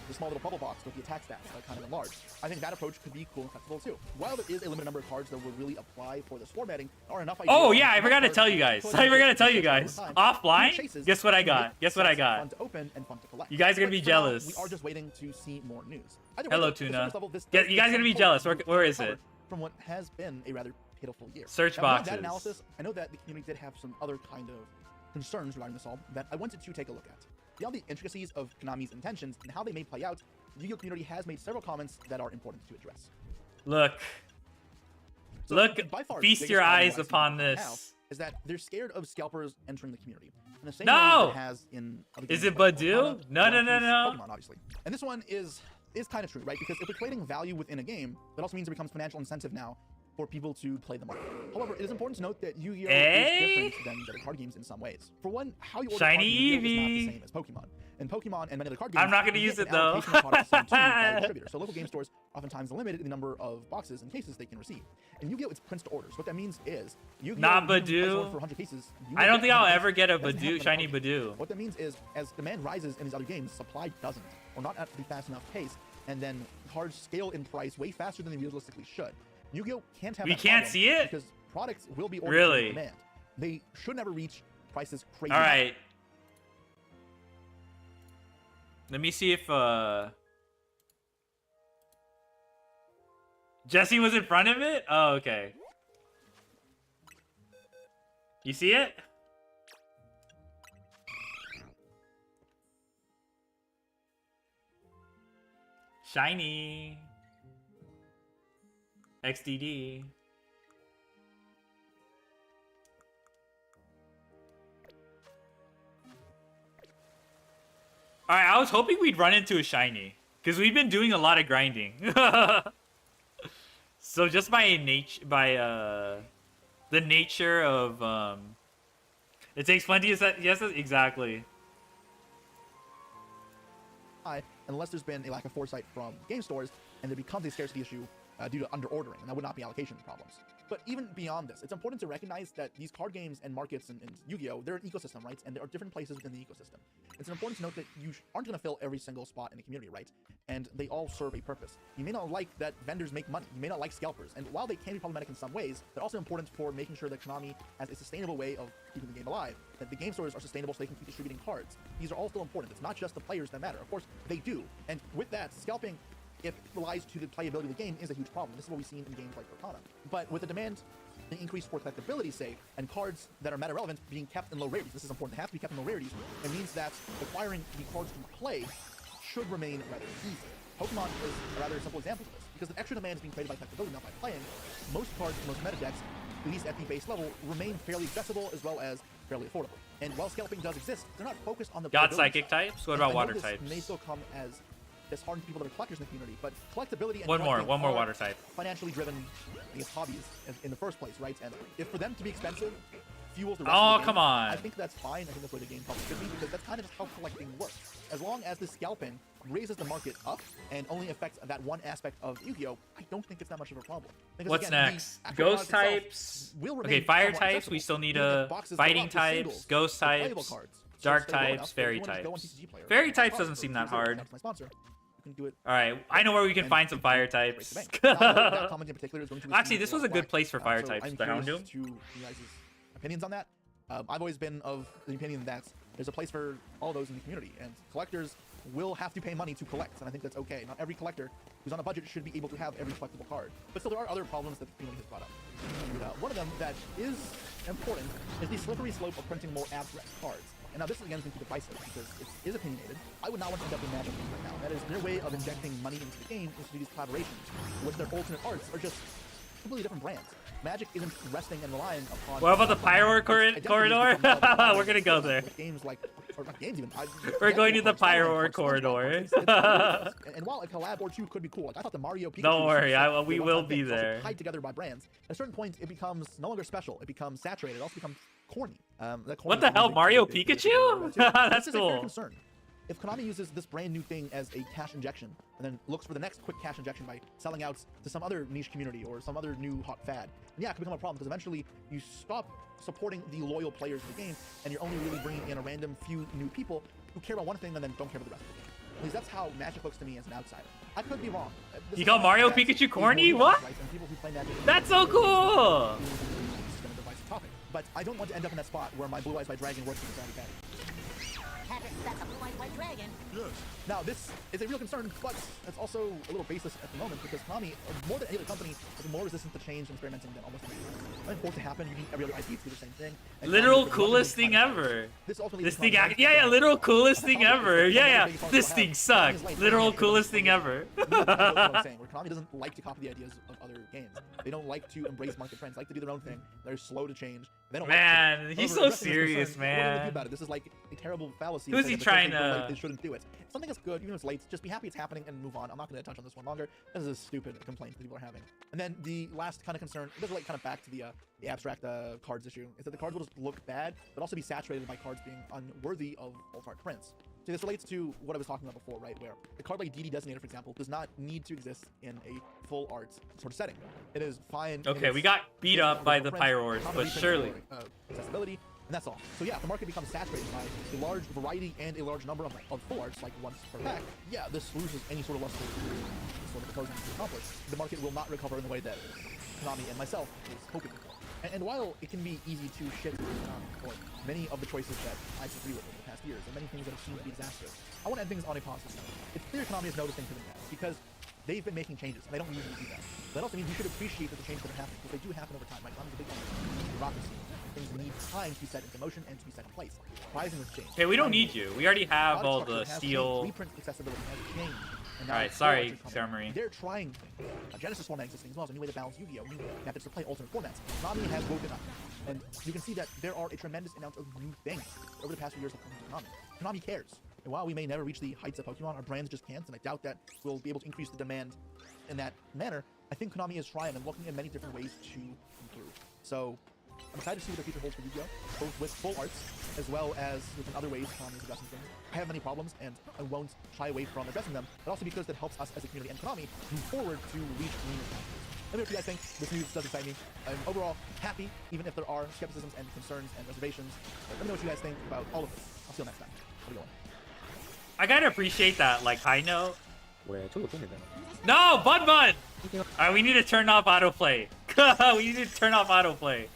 the small little bubble box with the attack stats, like, kind of enlarged. I think that approach could be cool and flexible, too. While there is a limited number of cards that will really apply for this formatting, there are enough ideas... Oh yeah, I forgot to tell you guys. Offline, guess what I got? Guess what I got? Fun to open and fun to collect. You guys are gonna But be for now, jealous. We are just waiting to see more news. Either way, Hello, though, the Tuna. surface level, this Yeah, does you guys are gonna be hope jealous. to Where is recover it? From what has been a rather pitiful year. Search Now, beyond boxes. that analysis, I know that the community did have some other kind of concerns regarding this all that I wanted to take a look at. Beyond the intricacies of Konami's intentions and how they may play out, the Yu-Gi-Oh community has made several comments that are important to address. Look. So, Look, by far, feast biggest your problem eyes that I see upon right now this. is that they're scared of scalpers entering the community. In the same No! way that it has in other Is games it like Badu? Pokemon, No, One no, no, Piece, no. Pokemon, obviously. And this one is kind of true, right? Because if we're creating value within a game, that also means there becomes financial incentive now for people to play the market. However, it is important to note that Yu-Gi-Oh Eh? is different than the other card games in some ways. For one, how you order Shiny cards in Yu-Gi-Oh is not the Eevee. same as Pokemon. In Pokemon and many other card games, I'm not gonna you use get it, an though. allocation of products sent to you by a distributor. So local game stores oftentimes limit the number of boxes and cases they can receive. In Yu-Gi-Oh, it's prints to orders. What that means is Yu-Gi-Oh, Not even if you place an Badu. order for 100 cases, you I will don't get think I'll 100 ever get a It doesn't happen Badu, in shiny other games. Badu. What that means is, as demand rises in these other games, supply doesn't, or not at the fast enough pace, and then cards scale in price way faster than they realistically should. Yu-Gi-Oh can't have We that can't problem see it? because products will be ordered Really? to demand. They should never reach prices crazy. All high. right. Let me see if Jesse was in front of it. Oh, okay. You see it? Shiny. XDD. Alright, I was hoping we'd run into a shiny. Because we've been doing a lot of grinding. So just by the nature of it takes plenty of yes, exactly. Unless there's been a lack of foresight from game stores and there becomes a scarcity issue due to under-ordering, and that would not be allocation problems. But even beyond this, it's important to recognize that these card games and markets and Yu-Gi-Oh, they're an ecosystem, right? And there are different places within the ecosystem. It's important to note that you aren't going to fill every single spot in the community, right? And they all serve a purpose. You may not like that vendors make money. You may not like scalpers. And while they can be problematic in some ways, they're also important for making sure that Konami has a sustainable way of keeping the game alive, that the game stores are sustainable so they can keep distributing cards. These are all still important. It's not just the players that matter. Of course, they do. And with that, scalping, if it relies to the playability of the game, is a huge problem. This is what we've seen in games like Arcana. But with the demand, the increase for collectability, say, and cards that are meta relevant being kept in low rarities. This is important. They have to be kept in low rarities. It means that acquiring the cards to play should remain rather easy. Pokemon is a rather simple example of this, because the extra demand is being created by collectability, not by playing. Most cards, most meta decks, at least at the base level, remain fairly accessible as well as fairly affordable. And while scalping does exist, they're not focused on the Got playability psychic side. types? What And about I know water this types? may still come as disheartening to people that are collectors in the community, but collectability and One more collecting are water type. financially driven, I guess, hobbies in the first place, right? And if for them to be expensive fuels the rest Oh, of the game, come on. I think that's fine. I think that's where the game probably should be, because that's kind of just how collecting works. As long as the scalping raises the market up and only affects that one aspect of Yu-Gi-Oh, I don't think it's that much of a problem. Because, What's again, the next? actual Ghost product itself types. will Okay, remain fire somewhat types. accessible, We still need meaning that a boxes go fighting out to types, singles, ghost to playable types, cards. So dark stable enough types, that if fairy you wanna just go on types. TCG Player, Fairy or types Xbox doesn't or seem that 2-0, hard. that's my sponsor. You can do it. All right, I know where we can And find some fire break the types. bank. Now, that comment in particular is going to Actually, receive this a was lot a of good flack. place for fire So types. I'm The curious Houndoom. to you guys' opinions on that. I've always been of the opinion that there's a place for all those in the community, and collectors will have to pay money to collect, and I think that's okay. Not every collector who's on a budget should be able to have every collectible card. But still, there are other problems that the community has brought up. And, one of them that is important is the slippery slope of printing more abstract cards. And now this again is going to be divisive because it is opinionated. I would not want to end up in Magic right now. That is their way of injecting money into the game is to do these collaborations, which their alternate arts are just completely different brands. Magic isn't resting and relying upon. What about the Pyro Identity corridor? is become more We're gonna go there. with games like, or not games even. We're going to the Pyro cards, corridor. and while a collab or two could be cool, like I thought the Mario Pikachu. Don't worry, was we a will one-time be thing. It's also there. tied together by brands. At a certain point, it becomes no longer special. It becomes saturated. It also becomes corny. What the hell, Mario Pikachu? That's This is a fair cool. concern. If Konami uses this brand new thing as a cash injection and then looks for the next quick cash injection by selling out to some other niche community or some other new hot fad, yeah, it could become a problem because eventually you stop supporting the loyal players of the game and you're only really bringing in a random few new people who care about one thing and then don't care about the rest of the game. At least that's how Magic looks to me as an outsider. I could be wrong. You call Mario Pikachu corny? What? That's so cool! Topic. But I don't want to end up in that spot where my Blue Eyes White Dragon works with the Savvy Patty. That's a blue eyed white dragon. Yes. Now, this is a real concern, but it's also a little baseless at the moment because Konami, more than any other company, is more resistant to change and experimenting than almost anything. Something for it to happen, you need every other IP to do the same thing. And Literal coolest thing ever. This thing, yeah, literal coolest thing ever. Yeah. This thing sucks. Literal coolest thing ever. What I'm saying, where Konami doesn't like to copy the ideas of other games. They don't like to embrace market trends, like to do their own thing. They're slow to change. They don't Man, like he's However, so serious, concern, what do they do man. about it? This is like a terrible fallacy. Who's he trying to? They shouldn't do it. If something is good, even if it's late, just be happy it's happening and move on. I'm not going to touch on this one longer. This is a stupid complaint that people are having. And then the last kind of concern, it does relate kind of back to the abstract cards issue, is that the cards will just look bad, but also be saturated by cards being unworthy of alt art prints. So this relates to what I was talking about before, right? Where a card like DD Designator, for example, does not need to exist in a full art sort of setting. It is fine. Okay, we got beat up by the Pyroars, but surely. Accessibility, and that's all. So yeah, if the market becomes saturated by a large variety and a large number of full arts, like once per pack, yeah, this loses any sort of luster sort of proposing to accomplish. The market will not recover in the way that Konami and myself is hoping for. And while it can be easy to shit for many of the choices that I disagree with over the past years, and many things that have seemed to be disastrous, I want to end things on a positive note. It's clear Konami is noticing things in the past, because they've been making changes, and they don't usually do that. That also means you should appreciate that the changes that are happening, because they do happen over time. Like, Konami's a big bureaucracy, and things need time to be set into motion and to be set in place. Rising with change. Okay, we don't need you. We already have all the steel. Reprint accessibility has changed. Alright, sorry, Sarah Marie. They're trying things. Genesis format existing as well as a new way to balance Yu-Gi-Oh! New methods to play alternate formats. Konami has woken up. And you can see that there are a tremendous amount of new things over the past few years have come to Konami. Konami cares. And while we may never reach the heights of Pokemon, our brands just can't, and I doubt that we'll be able to increase the demand in that manner, I think Konami is trying and looking at many different ways to improve. So I'm excited to see what the future holds for Yu-Gi-Oh! Both with full arts, as well as with other ways Konami is addressing things. I have many problems, and I won't shy away from addressing them, but also because that helps us as a community and Konami move forward to reach greener boundaries. Let me know what you guys think. This news does excite me. I'm overall happy, even if there are skepticisms and concerns and reservations. Let me know what you guys think about all of this. I'll see you next time. Have a good one. I gotta appreciate that, like, high note. No, Bun Bun! Alright, we need to turn off autoplay. We need to turn off autoplay.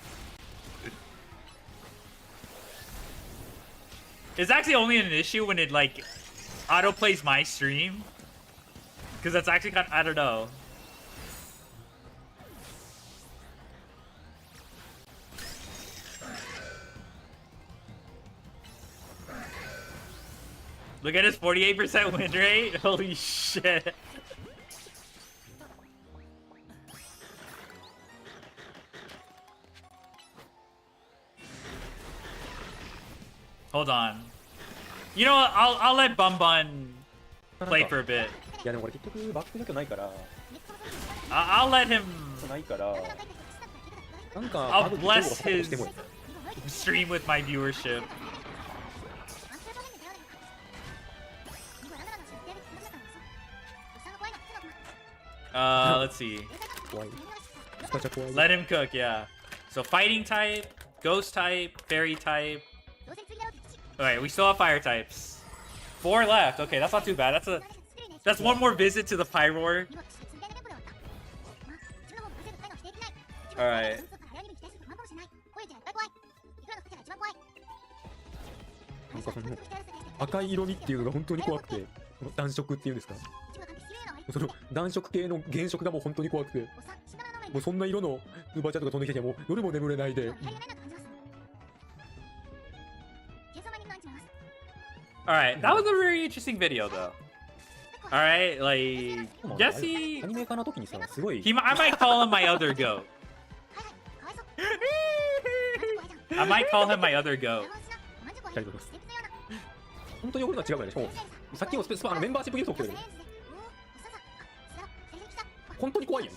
It's actually only an issue when it, like, autoplays my stream. Because that's actually kind of, I don't know. Look at his 48% win rate. Holy shit. Hold on. You know what? I'll let Bun Bun play for a bit. いやでも俺結局バックネットないから I'll let him. ないからなんか I'll bless his stream with my viewership. Let's see. 怖いスカチャ怖い Let him cook, yeah. So fighting type, ghost type, fairy type. Alright, we still have fire types. 4 left. Okay, that's not too bad. That's one more visit to the Pyroar. Alright. なんかその赤い色味っていうのが本当に怖くてこの暖色っていうんですかその暖色系の原色がもう本当に怖くてもうそんな色のスーパーチャットが飛んできてもう夜も眠れないで、Alright, that was a very interesting video though. Alright, like Jesse アニメ化の時にさすごい I might call him my other goat. I might call him my other goat. ありがとうございます本当に怒るのは違うからねしかもさっきのメンバーシップギフト来てる本当に怖いやん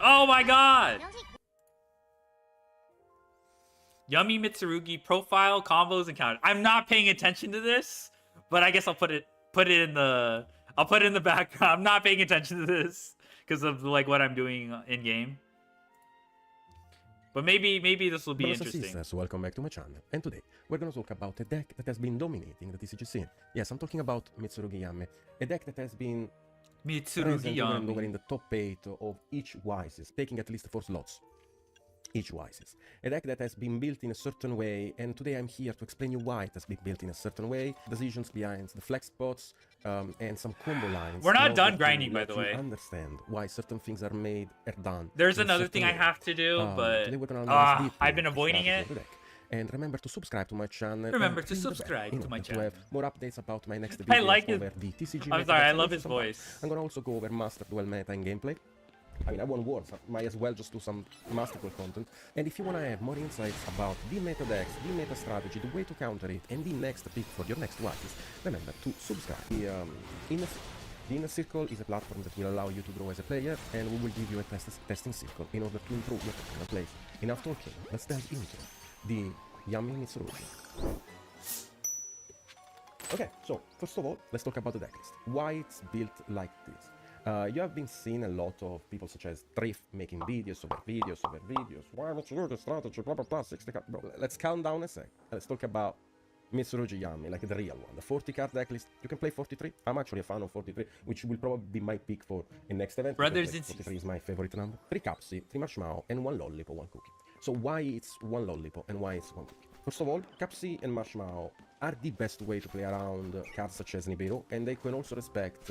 Oh my god! Yummy Mitsurugi profile combos and counters. I'm not paying attention to this, but I guess I'll put it in the background. I'm not paying attention to this because of like what I'm doing in game. But maybe this will be Brothers and interesting. sisters, welcome back to my channel. And today, we're gonna talk about a deck that has been dominating the TCG scene. Yes, I'm talking about Mitsurugi Yame, a deck that has been present over and over in the top 8 of each Wises, taking at least 4 slots. Each Wises. A deck that has been built in a certain way, and today I'm here to explain you why it has been built in a certain way, decisions behind the flex spots, and some combo lines. We're not in done order to grinding, by let the you way. understand why certain things are made or done. There's in a another certain thing I way. have to do, but today we're gonna analyze deeply I've been the avoiding strategy it. of the deck. And remember to subscribe to my channel. Remember and to ring the bell subscribe in to my order channel. To have more updates about my next I videos like it. over the TCG I'm meta sorry, I decks love and his some bugs. voice. I'm gonna also go over Master Duel meta and gameplay. I mean, I won words. I might as well just do some Master Duel content. And if you wanna have more insights about the meta decks, the meta strategy, the way to counter it, and the next pick for your next Wises, remember to subscribe. The Inner Circle is a platform that will allow you to grow as a player, and we will give you a testing circle in order to improve your personal plays. Enough talking, let's delve into the Yummy Mitsurugi. Okay, so first of all, let's talk about the decklist. Why it's built like this. You have been seeing a lot of people such as Thrift making videos over videos over videos. Why Mitsurugi strategy, blah blah blah, 60 card. Bro, let's calm down a sec. Let's talk about Mitsurugi Yami, like the real one. The 40 card decklist. You can play 43. I'm actually a fan of 43, which will probably be my pick for the next event. Brothers because 43 is my favorite number. 3 Capsi, 3 Marshmallow, and 1 Lollipop, 1 Cookie. So why it's 1 Lollipop and why it's 1 Cookie? First of all, Capsi and Marshmallow are the best way to play around cards such as Nibiru, and they can also respect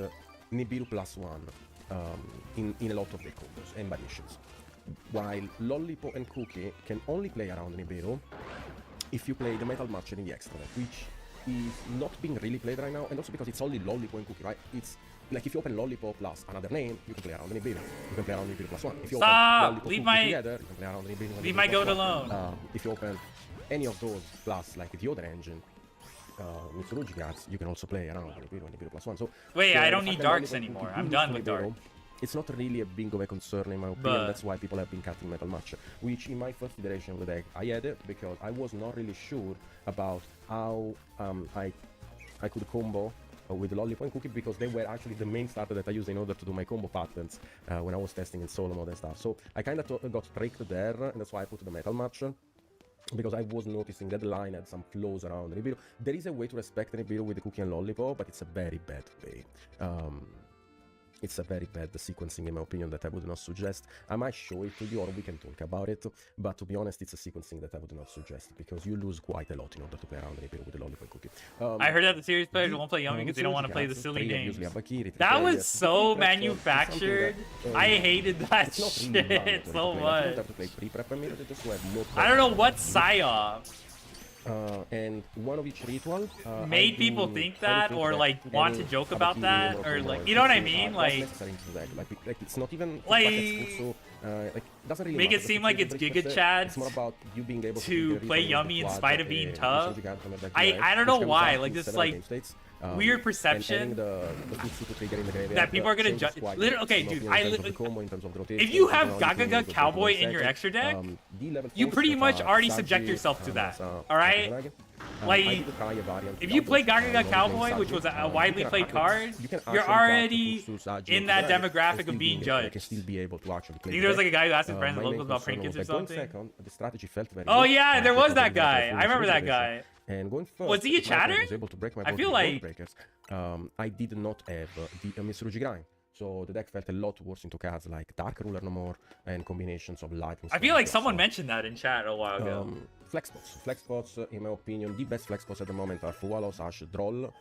Nibiru +1 in a lot of their combos and variations. While Lollipop and Cookie can only play around Nibiru if you play the Metal Matcher in the extra deck, which is not being really played right now, and also because it's only Lollipop and Cookie, right? It's like if you open Lollipop plus another name, you can play around Nibiru. You can play around Nibiru +1. If you Stop! open Lollipop Leave Cookie my- together, you can play around Nibiru. Leave Nibiru my goat +1. alone. If you open any of those plus like the other engine, Mitsurugi cards, you can also play around Nibiru and Nibiru +1. So Wait, the I don't fact need that darks Lollipop and anymore. Cookie I'm do done use with Nibiru, dark. it's not really a big of a concern in my opinion. But- That's why people have been cutting Metal Match, which in my first iteration of the deck I added because I was not really sure about how I could combo with Lollipop and Cookie because they were actually the main starter that I used in order to do my combo patterns when I was testing in solo mode and stuff. So I kind of got tricked there, and that's why I put the Metal Match. Because I was noticing that the line had some flaws around Nibiru. There is a way to respect Nibiru with the Cookie and Lollipop, but it's a very bad way. It's a very bad sequencing in my opinion that I would not suggest. I might show it to you or we can talk about it, but to be honest it's a sequencing that I would not suggest because you lose quite a lot in order to play around Nibiru with the Lollipop and Cookie. I heard that the series players won't play Yummy because they don't want to play the silly names. That was so manufactured. I hated that shit so much. I don't know what psyop and one of each ritual made people think that or like want to joke about that or like, you know what I mean? Like it's not even like doesn't really make matter. it seem like it's Giga Chad It's more about you being able to to play Yummy in spite of being tough. I don't know why, like this like weird perception that people are gonna judge. Literally, okay, dude, if you have Gagaga Cowboy in your extra deck, you pretty much already subject yourself to that. All right. Like, if you play Gagaga Cowboy, which was a widely played card, you're already in that demographic of being judged. I think there was like a guy who asked his friends in locals about trinkets or something. Oh yeah, there was that guy. I remember that guy. And going first, was he a chatter? I was able to break my I feel like I did not have the Mitsurugi grind. So the deck felt a lot worse into cards like Dark Ruler No More and combinations of Lightning. I feel like someone mentioned that in chat a while ago. Flex spots, in my opinion, the best flex spots at the moment are Fuwalos, Ash, Droll,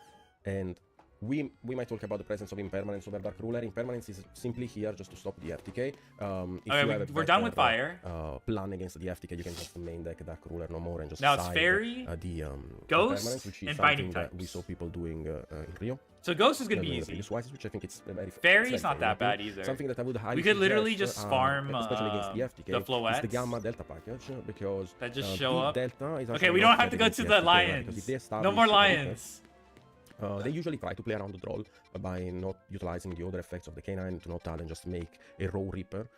and we might talk about the presence of Impermanence over Dark Ruler. Impermanence is simply here just to stop the FTK. Okay, we're done with fire. Plan against the FTK, you can just main deck Dark Ruler No More and just now it's side, Fairy, Ghost, which is and Fighting that types. we saw people doing in Rio. So Ghost is gonna be easy. Which I think it's very Fairy's not that bad either. Something that I would highly we could literally suggest, just farm especially against the FTK, the Floettes. it's the Gamma Delta package because that just show up. Delta is okay, we don't have to go to the Lions. No more Lions. They usually try to play around the draw by not utilizing the other effects of the K9 to not add and just make a raw Reaper,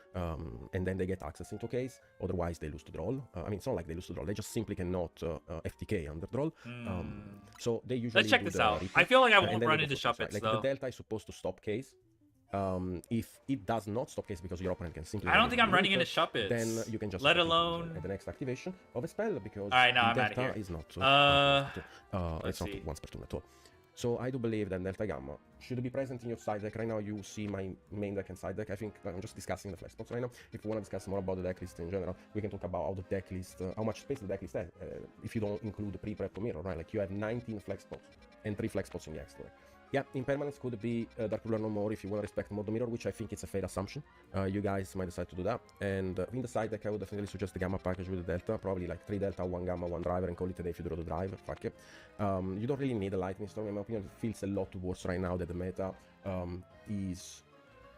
and then they get access into case, otherwise they lose the draw. I mean, it's not like they lose the draw, they just simply cannot FTK under draw. So they usually Let's check do this the out. Reaper, I feel like I and won't then run they into go for Pulse, Shuppets, Like though. the Delta is supposed to stop case. If it does not stop case because your opponent can simply... I don't think I'm running into Reaper, Shuppets. then you can just... Let alone... at the next activation of a spell, because Alright, no, I'm the outta Delta here. is not... Let's it's not see. once per turn at all. So I do believe that Delta Gamma should be present in your side deck. Right now you see my main deck and side deck. I think I'm just discussing the flex spots right now. If you want to discuss more about the deck list in general, we can talk about how the deck list, how much space the deck list has, if you don't include the pre-prep to mirror, right? Like you have 19 flex spots and 3 flex spots in the extra deck. Yeah, Impermanence could be Dark Ruler no more if you want to respect more the mirror, which I think it's a fair assumption. You guys might decide to do that. And in the side deck, I would definitely suggest the Gamma package with the Delta. Probably like 3 Delta, 1 Gamma, 1 Driver, and call it a day if you draw the Driver. Fuck it. You don't really need a Lightning Storm, in my opinion. It feels a lot worse right now that the meta is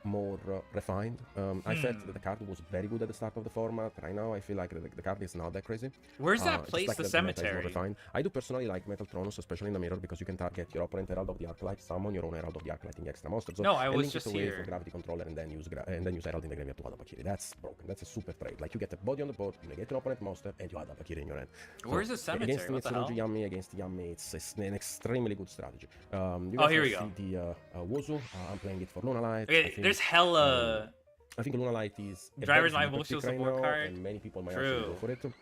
more refined. I felt that the card was very good at the start of the format. Right now, I feel like the card is not that crazy. Where's that Just place, like the meta is more cemetery? refined. I do personally like Metal Tronus, especially in the mirror, because you can target your opponent Herald of the Arclight, summon your own Herald of the Arclight in the extra monster zone, No, I and was link just it away here. for Gravity Controller, and then use Herald in the graveyard to add Abakiri. That's broken. That's a super trade. Like you get a body on the board, you negate an opponent monster, and you add Abakiri in your hand. Where's the cemetery? Against What the hell? Yami, against Yami, it's an extremely good strategy. You Oh, guys here we can see the Wozu. I'm playing it for Lunalight. I Okay, think, there's hella... I think Lunalight is a Driver's very my sleeper emotional pick right support now, card. and many people might True. actually go for it.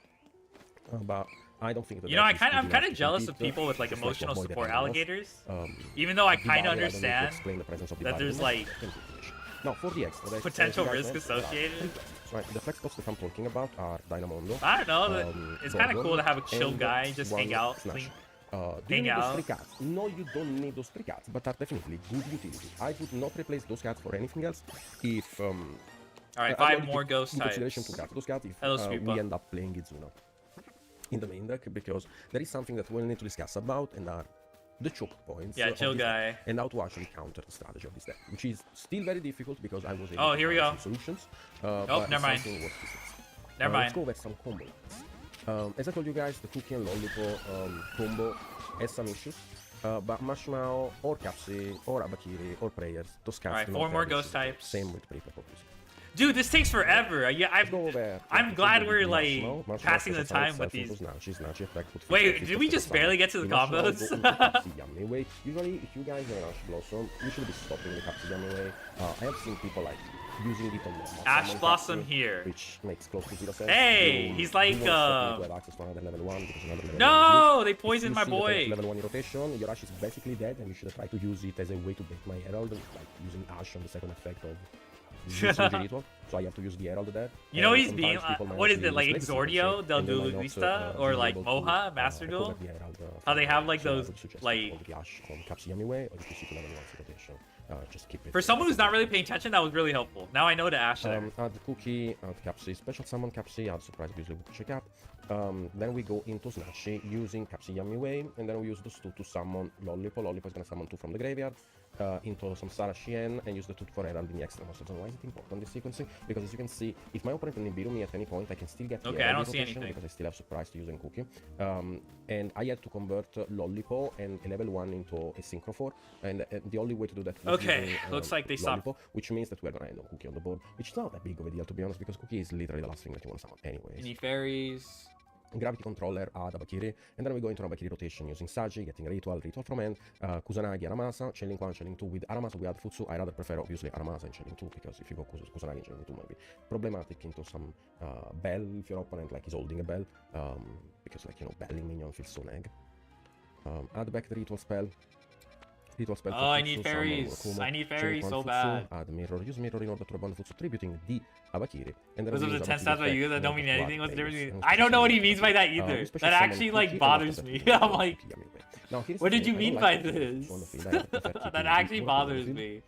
But I don't think that You know, that is I'm good kind enough of to jealous compete, of people with like just emotional to avoid support the Herald. alligators. Um, Even though I Divine, kind of I don't need to understand explain the presence of that Divine there's in like it. Thank you, Finish. Now for the extra deck, potential you guys risk know, there are associated. 3 flex spots, right? The flex spots that I'm talking about are Dynamondo. I don't know. It's kind of Gordon, cool to have a chill and guy just hang one out, Snash. clean. Do you Hang need those out. 3 cards? No, you don't need those 3 cards, but are definitely good utility. I would not replace those cards for anything else if... All right, I 5 would more take ghost in types. consideration 2 cards. Those cards if Hello, we Sweepa. end up playing Izuna in the main deck, because there is something that we'll need to discuss about, and are the choke points. Yeah, of chill this guy. deck, and how to actually counter the strategy of this deck, which is still very difficult because I was able Oh, to here we find go. some solutions. Oh, but never it's mind. something worth discussing. Never Let's mind. go over some combo lines. As I told you guys, the Cookie and Lollipop combo has some issues. But Marshmallow or Capsi or Abakiri or Prayers, those cards Alright, do 4 not more have ghost issues. types. Same with Pre-Purple. Dude, this takes forever. Yeah, Let's go over. I'm glad we're like Marshmallow passing the special time summon with these. itself into Snatchy effect with Wait, 50 did we just special barely get to the Marshmallow combos? go into Katsuyami way. Usually, if you guys are an Ash Blossom, you should be stopping the Katsuyami way. I have seen people like using it on the Ash summon Blossom Katsu, here. which makes close to 0 sense. Hey, You- he's you like, won't stop me to have access to another level 1 because another level 1 is No, used. they If poisoned you my see the boy. first level 1 in rotation, your Ash is basically dead, and you should try to use it as a way to break my Herald, like using Ash on the second effect of using ritual. So I have to use the Herald there. You know And he's being, sometimes people might what is actually it, like use Legacy Exordio, Legacy, they'll and they do might not, Luista, or be like able to, Moha, Master recover Duel? the Herald, How they have like so I those, would suggest like... all the Ash on Katsuyami way, or if you see to level 1 rotation, just keep it. For someone who's not really paying attention, that was really helpful. Now I know to Ash there. Add Cookie, add Capsi, special summon Capsi, add Surprise usually we check out. Then we go into Snatchy using Capsi Yummy Way, and then we use those 2 to summon Lollipop. Lollipop is gonna summon 2 from the graveyard into some Sara Shien, and use the 2 for Herald in the extra monster zone. Why is it important, this sequencing? Because as you can see, if my opponent can Nibiru me at any point, I can still get the Okay, I Herald don't see rotation anything. because I still have Surprise to use and Cookie. And I had to convert Lollipop and a level 1 into a Synchro 4, and the only way to do that was Okay, using, looks like they stopped. Lollipop, which means that we're gonna end on Cookie on the board, which is not that big of a deal to be honest, because Cookie is literally the last thing that you want to summon anyways. Any fairies? Gravity Controller ad Abakiri, and then we go into an Abakiri rotation using Saji, getting Ritual from hand, Kusanagi, Aramasa, Chailing 1, Chailing 2. With Aramasa we add Futsu. I rather prefer obviously Aramasa and Chailing 2, because if you go Kusanagi and Chailing 2 might be problematic into some bell if your opponent like is holding a bell, because like, you know, belling minion feels so neg. Add back the Ritual spell. Oh, I need fairies. I need fairies so bad. Add mirror, use mirror in order to rebound Futsu, tributing the Abakiri. And then Those we are the use 10 Abakiri stats I effect use that in don't order mean to add anything. What's the players, difference? and I don't know what he special means by that summon, either. special That summon actually Cookie, like and bothers after me. that, I'm like, Yummy Way. Now, here's what the did you thing, I mean don't by like it this? on the field. I prefer keeping That the actually Ritual on the bothers field. me.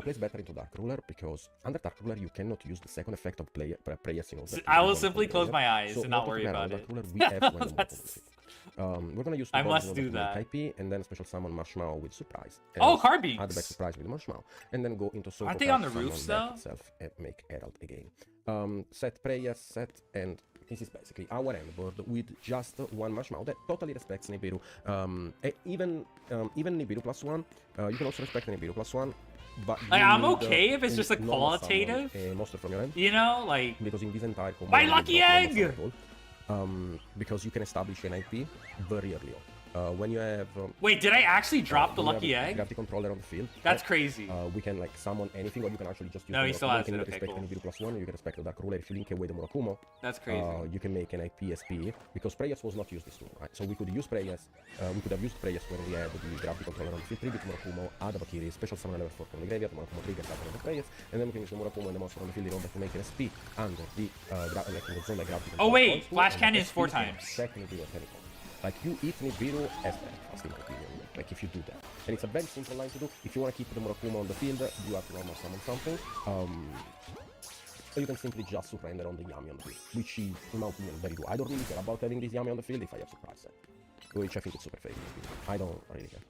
Plays better into Dark Ruler, because under Dark Ruler you cannot use the second effect of prayers in order to I will use one simply from close the my graveyard. eyes So and not what worry if we about have it. Dark Ruler, we have one more That's- from the field. We're gonna use I two must cards in do order to make that. IP, and then special summon Marshmallow with Surprise. Oh, And card add the back beats. Surprise with Marshmallow, and then go into Soul Aren't for they on card, the roofs, summon back though? itself and make Herald again. Set prayers, set and this is basically our end board with just one Marshmallow that totally respects Nibiru. Even Nibiru +1, you can also respect Nibiru +1. But Like, you I'm need, okay if it's just a normal qualitative, summon a monster from your end. you know, like, Because in this entire combo, my you lucky drop normal egg! summon at all. Because you can establish an IP very early on. When you have wait, did I actually drop the when you lucky have a egg? gravity controller on the field, That's crazy. we can like summon anything, or you can actually just use No, the he still Murakumo. has You it. can Okay, respect cool. Nibiru +1, you can respect the Dark Ruler. If you link away the Murakumo, That's crazy. you can make an IP SP, because Preyas was not used this turn, right? So we could use Preyas, we could have used Preyas when we had the gravity controller on the field, tribute Murakumo, add a Valkyrie, special summon level 4 from the graveyard, Murakumo triggers out of the Preyas, and then we can use the Murakumo and the monster on the field in order to make an SP under the like in the zone like gravity Oh controller wait, control, Flash and Cannon is SP 4 can times. affect Nibiru at any point. Like, you eat Nibiru as that, fast in my opinion, like if you do that. And it's a very simple line to do. If you want to keep the Murakumo on the field, you have to normal summon something. So you can simply just surrender on the Yami on the field, which is, in my opinion, very good. I don't really care about having this Yami on the field if I have surprise set, which I think is super fake. I don't really care.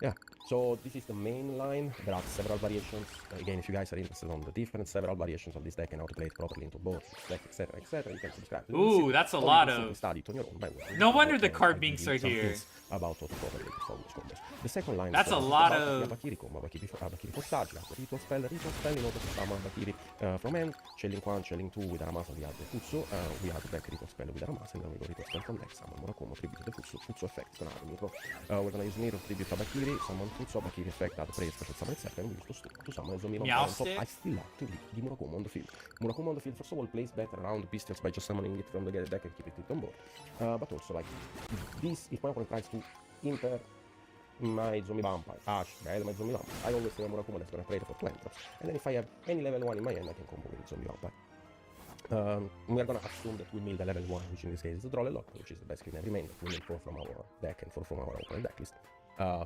Yeah, so this is the main line. There are several variations. Again, if you guys are interested on the different several variations of this deck and how to play it properly into both deck, etc., you can subscribe to this. Ooh, that's a Or you lot can simply of... study it on your own by watching No videos wonder the and card I binks give you are some here. hints about how to properly perform those combos. The second line That's is a lot about of- the Valkyrie combo, Valkyrie for Sarge, ritual spell in order to summon Valkyrie from hand, Chilling 1, Chilling 2 with Aramas and the other Futsu, we have back ritual spell with Aramas, and then we go ritual spell from next, summon Murakumo, tribute to the Futsu effect, it's gonna have a mirror. We're gonna use mirror, tribute to Valkyrie, summon Futsu, Valkyrie effect, add praise, special summon itself, and we use to summon a zombie Meow on top. stick? I still like to leave the Murakumo on the field. Murakumo on the field, first of all, plays better around the pistols by just summoning it from the deck and keep it on board. But also, like, this, if my opponent tries to enter my zombie vampire, Ash, my zombie vampire, I always have a Murakumo that's gonna trade for 20 traps. And then if I have any level 1 in my hand, I can combo with zombie vampire. We are gonna assume that we mill the level 1, which in this case is the Droll Lock, which is basically in every main that we mill 4 from our deck and 4 from our opponent deck list.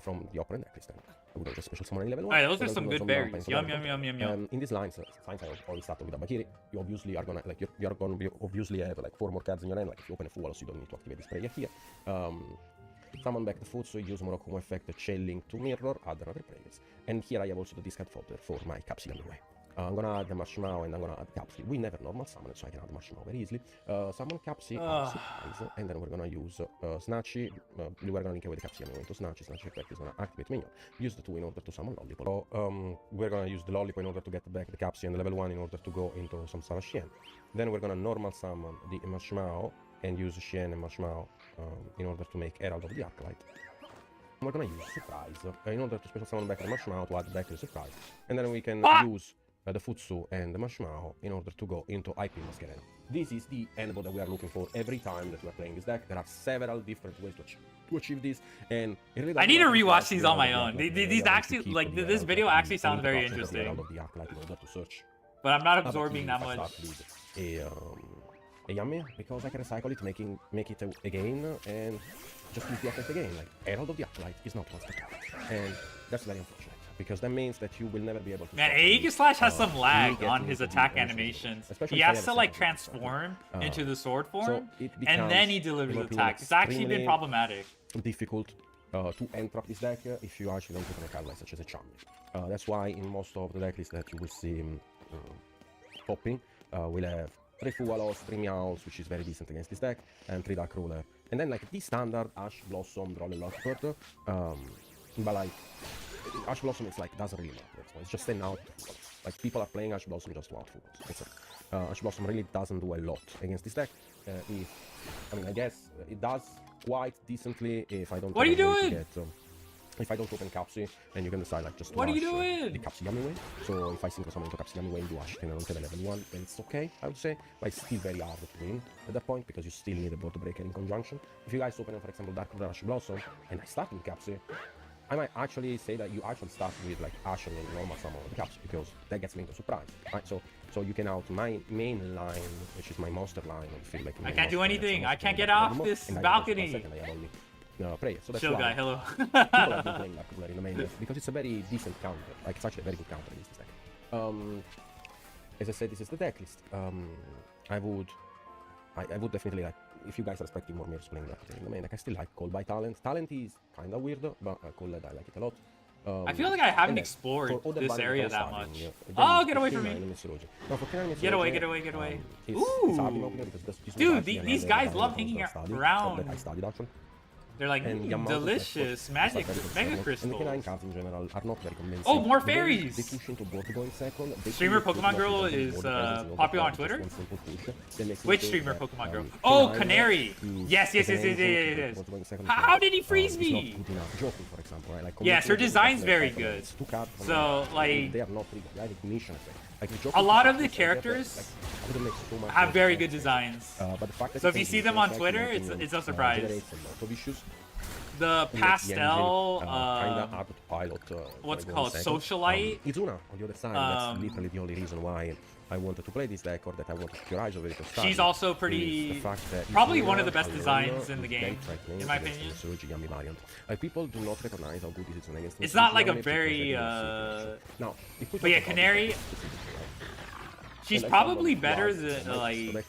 From the opponent deck list, we don't just special summon any level 1. Alright, those So are some then we good go zombie berries. vampire Yum, into yum, level yum, yum, yum. in this line, since I already started with a Valkyrie, you obviously are gonna like you're gonna be obviously have like 4 more cards in your hand. Like if you open a full, so you don't need to activate this prayer here. Summon back the foot, so use Murakumo effect, chilling to mirror, add another prayers. And here I have also the discard folder for my Capsule anyway. I'm gonna add the Marshmallow and I'm gonna add Capsule. We never normal summon it, so I can add Marshmallow very easily. Summon Capsule, surprise, and then we're gonna use Snatchy. We were gonna link away the Capsule anyway into Snatchy. Snatchy effect is gonna activate minion. Use the 2 in order to summon Lollipop. So, we're gonna use the Lollipop in order to get back the Capsule and the level 1 in order to go into some Sarashien. Then we're gonna normal summon the Marshmallow and use Shien and Marshmallow in order to make Herald of the Arclight. We're gonna use Surprise in order to special summon back the Marshmallow to add back the Surprise. And then we can use the Futsu and the Marshmallow in order to go into IP Masquerade. This is the endboard that we are looking for every time that we are playing this deck. There are several different ways to achieve this, and it really I need to doesn't matter rewatch if these you on my have own. the These ability to actually, keep like, the this Herald video of actually the sounds very interruption of the Herald interesting. of the Arclight in order to search. But I'm not But absorbing that if I much. start with a Yami, because I can recycle it, make it again, and just use the effect again. Like, Herald of the Arclight is not one step, and that's very unfortunate, because that means that you will never be able to... Man, stop me, Aegislash has some me lag getting on his into the attack initial animations. zones, especially He if I has have to, like, second zones. transform into the sword So form, it and then he becomes, delivers in my the opinion, attack. It's actually been extremely problematic. difficult to entrap this deck if you actually don't put a card like such as a Chami. That's why in most of the deck lists that you will see popping, we'll have 3 Fualos, 3 Meows, which is very decent against this deck, and 3 Dark Ruler. And then like the standard Ash Blossom, Droll Lockford, but like Ash Blossom is like doesn't really matter. It's just an out. Like people are playing Ash Blossom just to out Fualos. That's it. Ash Blossom really doesn't do a lot against this deck. I guess it does quite decently if I don't. What are you doing? If I don't open Capsule, and you can decide like just to What are you Ash, doing? the Capsule Yami way. So if I synchro summon into Capsule Yami way and do Ash, and I don't have a level 1, then it's okay, I would say. But it's still very hard to win at that point, because you still need a board breaker in conjunction. If you guys open, for example, Dark Ruler Ash Blossom, and I start with Capsule, I might actually say that you actually start with like Ash and normal summon of the Capsule, because that gets me into surprise, right? So you can out my main line, which is my monster line, and feel like I can't do anything. I can't get off this balcony. Prayer. So that's Chill why guy, hello. people have been playing Dark Ruler in the main deck, because it's a very decent counter. Like, it's actually a very good counter against this deck. As I said, this is the deck list. I would definitely like, if you guys are expecting more mirrors playing Dark Ruler in the main deck, I still like Call by Talent. Talent is kinda weird, but Call I like it a lot. I feel like I haven't and then, explored for other this bands area that that are much. starting, Oh, again, get away for from K9 me. Meteorology. Now, for K9 Get away, Meteorology, get away, get away. it's hard in my Ooh. opinion because this was Dude, actually these another guys band love that I was hanging studying, around. that I studied actually. They're like, And the amount of delicious flex magic, was very mega concerning. crystals. And the K9 cards in general are not very convincing. Oh, more The way fairies! They push into board going second. They Streamer create Pokemon too Girl much is board presence in order popular on to Twitter? just one simple push. That makes me Which think streamer that, Pokemon Girl? K9 Oh, Canary! is Yes, yes, yes, yes, Canary yes, is yes. board going second How is did he freeze not me? good enough. Joking, for example, right? Like, Yes, her Commitment design's is very second, good. it's two cards from So, there. like, they are not really good. Like ignition effect. Like, the a lot of the Joker characters I wouldn't make so much have of very that. good designs. But the fact that So if can you see use them the on effect, Twitter, in my opinion, it's no surprise. generates a lot of issues. The It makes the pastel, engine, kinda hard to pilot, what's it for called, second. Socialite? Izuna, on the other side, that's literally the only reason why I wanted to play this deck, or that I wanted to keep your eyes over it. She's also pretty, probably one of the best designs in the game, in my opinion. Like, people do not recognize how good this is against. It's not like a very, now, if we but yeah, talk about Canary, it, she's like, probably someone better twice, than, like,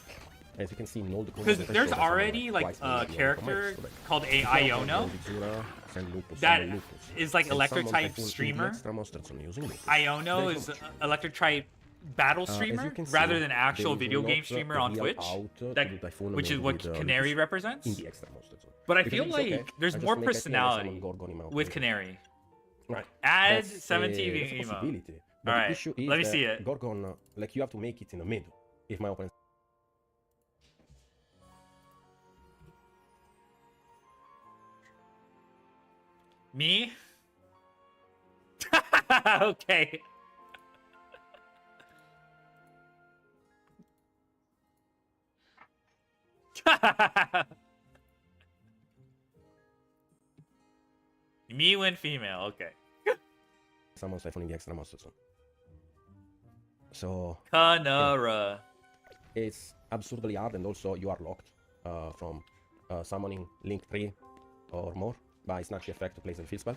as you can see in all the because there's already, like, a character called a Iono that is, like, electric type streamer. Iono is electric type battle streamer rather than actual video game streamer on Twitch, which is what Canary represents. But I feel like there's more personality with Canary. Right. Add That's 17 that's a emo. possibility. But Alright, the issue is let me that see it. Gorgon, like, you have to make it in the middle. If my opponent Me? Okay. Me when female, okay. someone's siphoning the extra monster zone. So Kanara. it's absurdly hard, and also you are locked from summoning Link 3 or more by Snatchy effect to place a field spell.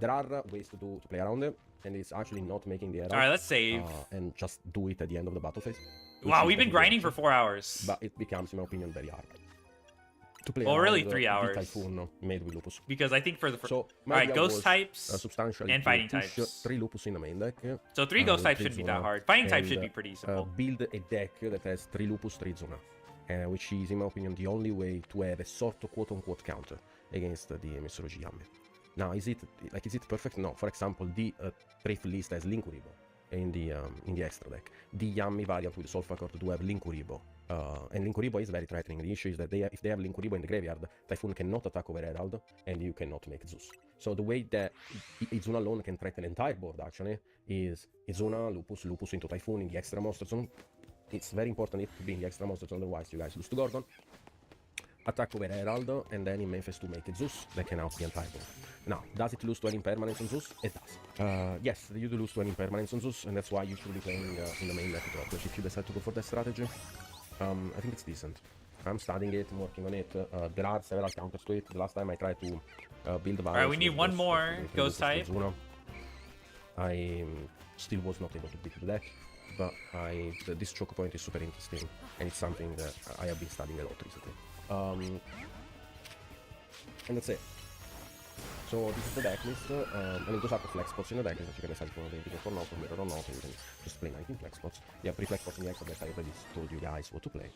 There are ways to play around it, and it's actually not making the error. Alright, let's save. And just do it at the end of the battle phase. Wow, we've been grinding for 4 hours. But it becomes, in my opinion, very hard to play. Well, really around 3 the hours. Typhoon made with Lupus. Because I think for the first... So Alright, ghost types substantially and fighting push types. 3 Lupus in the main deck. So 3 ghost with types 3 shouldn't be that Zuna, hard. Fighting types should and, be pretty simple. Build a deck that has 3 Lupus, 3 Zuna. Which is, in my opinion, the only way to have a sort of quote-unquote counter against the Mythology Yami. Now, is it perfect? No. For example, the Thrift list has Linkuribo in the extra deck. The Yami variant with Solfacort do have Linkuribo. And Linkuribo is very threatening. The issue is that if they have Linkuribo in the graveyard, Typhoon cannot attack over Herald, and you cannot make Zeus. So the way that Izuna alone can threaten the entire board, actually, is Izuna, Lupus into Typhoon in the extra monster zone. It's very important to be in the extra monster zone, otherwise you guys lose to Gordon. Attack over Herald, and then in Memphis to make it Zeus, that can out the entire board. Now, does it lose to any impermanence on Zeus? It does. Yes, you do lose to any impermanence on Zeus, and that's why you should be playing in the main deck drop. If you decide to go for that strategy, I think it's decent. I'm studying it, I'm working on it. There are several counters to it. The last time I tried to build a Alright, we need one more ghost type. I still was not able to beat the deck, but this choke point is super interesting, and it's something that I have been studying a lot recently. And that's it. So this is the deck list. I mean, those are the flex spots in the deck that you can decide if you want to make it or not, or mirror or not, and you can just play 19 flex spots. You have 3 flex spots in the extra deck. I already told you guys what to play.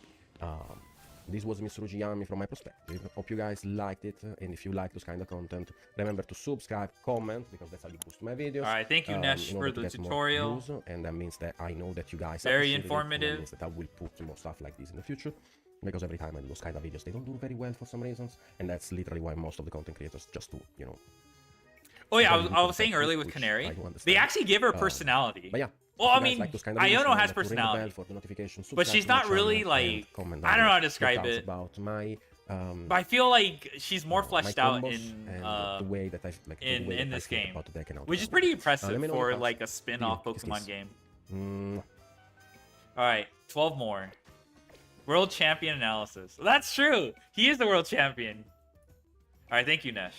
This was Mr. Ujiyami from my perspective. Hope you guys liked it, and if you like this kind of content, remember to subscribe, comment, because that's how you boost my videos. Alright, thank you, Nesh, for the tutorial. Views, and that means that I know that you guys very appreciate informative. it, and that means that I will put more stuff like this in the future. Because every time I do those kind of videos, they don't do very well for some reasons, and that's literally why most of the content creators just do, you know. Oh yeah, I was saying earlier with Canary, they actually give her personality. But yeah. Well, I mean, Iono has personality, but she's not really like, I don't know how to describe it. About my, but I feel like she's more fleshed out in the way that in this game, which is pretty impressive for like a spin-off Pokemon game. All right, 12 more. World champion analysis. That's true. He is the world champion. All right, thank you, Nesh.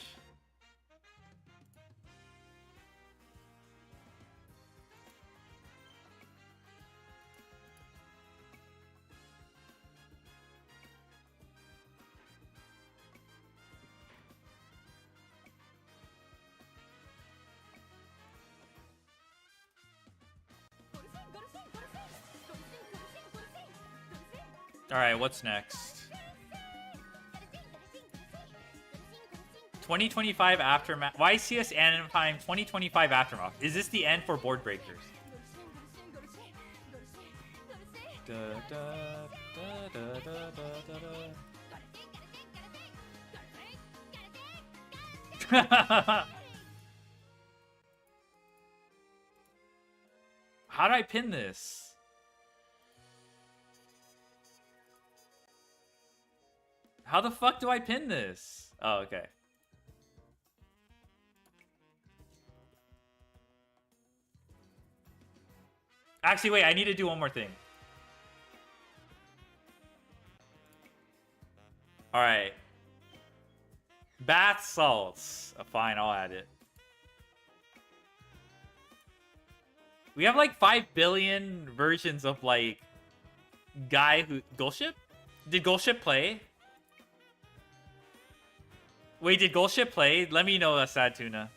Alright, what's next? 2025 Aftermath. YCS Anaheim 2025 Aftermath. Is this the end for board breakers? Da, da, da, da, da, da, da. How do I pin this? How the fuck do I pin this? Oh, okay. Actually, wait, I need to do one more thing. Alright. Bath salts. Fine, I'll add it. We have like 5 billion versions of like guy who Gulship? Did Gulship play? Wait, did Gulship play? Let me know, Sad Tuna.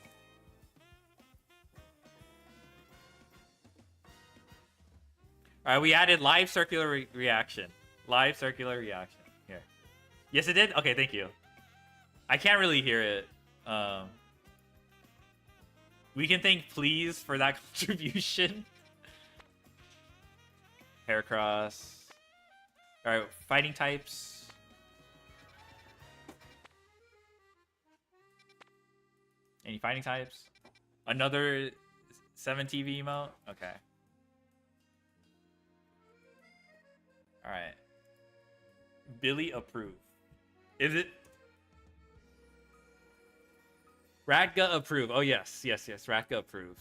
Alright, we added live circular reaction. Live circular reaction. Here. Yes, it did? Okay, thank you. I can't really hear it. We can thank Please for that contribution. Heracross. Alright, fighting types. Any fighting types? Another 7 TV emote? Okay. Alright. Billy approve. Is it? Radga approved. Oh, yes. Yes, yes. Radga approved.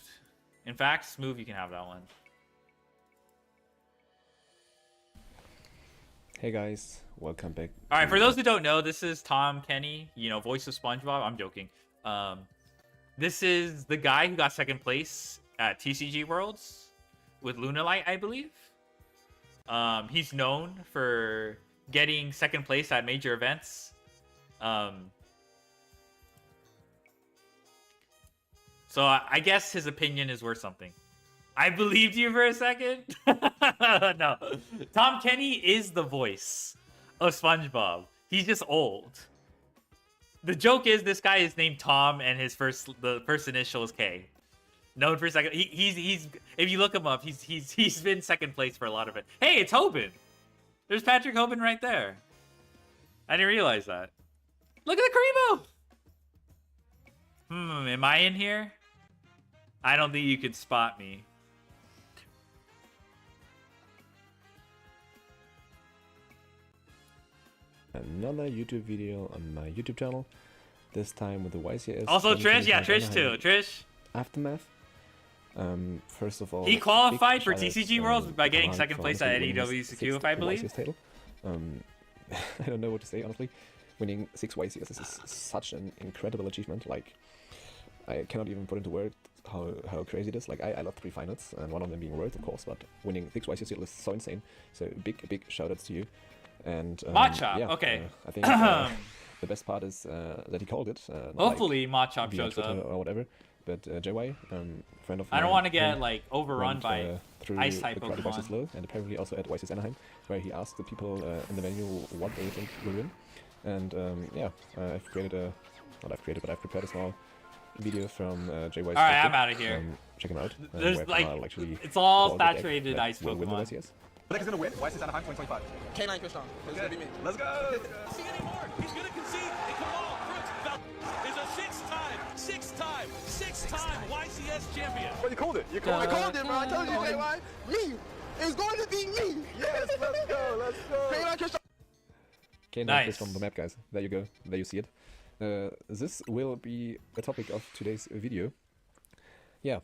In fact, Smooth, you can have that one. Hey guys, welcome back. Alright, for those who don't know, this is Tom Kenny, you know, voice of SpongeBob. I'm joking. This is the guy who got second place at TCG Worlds with Lunalight, I believe. He's known for getting second place at major events. So I guess his opinion is worth something. I believed you for a second. No. Tom Kenny is the voice of SpongeBob. He's just old. The joke is this guy is named Tom and the first initial is K. Known for second. He's if you look him up, he's been second place for a lot of it. Hey, it's Hoban. There's Patrick Hoban right there. I didn't realize that. Look at the Karibo. Am I in here? I don't think you could spot me. Another YouTube video on my YouTube channel. This time with the YCS. Also Trish, yeah, Trish too. Trish. Aftermath. First of all, he qualified for TCG Worlds by getting second place at ADWCQ, I believe. I don't know what to say, honestly. Winning 6 YCS is such an incredible achievement. Like, I cannot even put into words how crazy it is. Like, I love 3 finals, and one of them being Worlds, of course, but winning 6 YCS is so insane. So, big shout-outs to you. And Machop, yeah, okay. I think the best part is that he called it. Hopefully like Machop shows Twitter up. Or whatever. But JY, friend of mine, I don't want to get like overrun by through ice type the Pokemon. Low, and apparently also at YCS Anaheim, where he asked the people in the venue what they think will win. And yeah, I've prepared a small video from JY's. All right, I'm out of here. Check him out. There's like, actually it's all saturated ice will win the Pokemon. YCS. The deck is gonna win. YCS Anaheim 2025. K9 Christian. It's gonna be me. Let's go. See anymore. He's gonna concede. It come on. Brooks is a six-time YCS champion. Well, you called it. You called it. I called it, bro. I told you, JY. Me. It was going to be me. Yes, let's go. Let's go. K9 Christian. K9 Nice. from the map, guys. There you go. There you see it. This will be the topic of today's video. Yeah,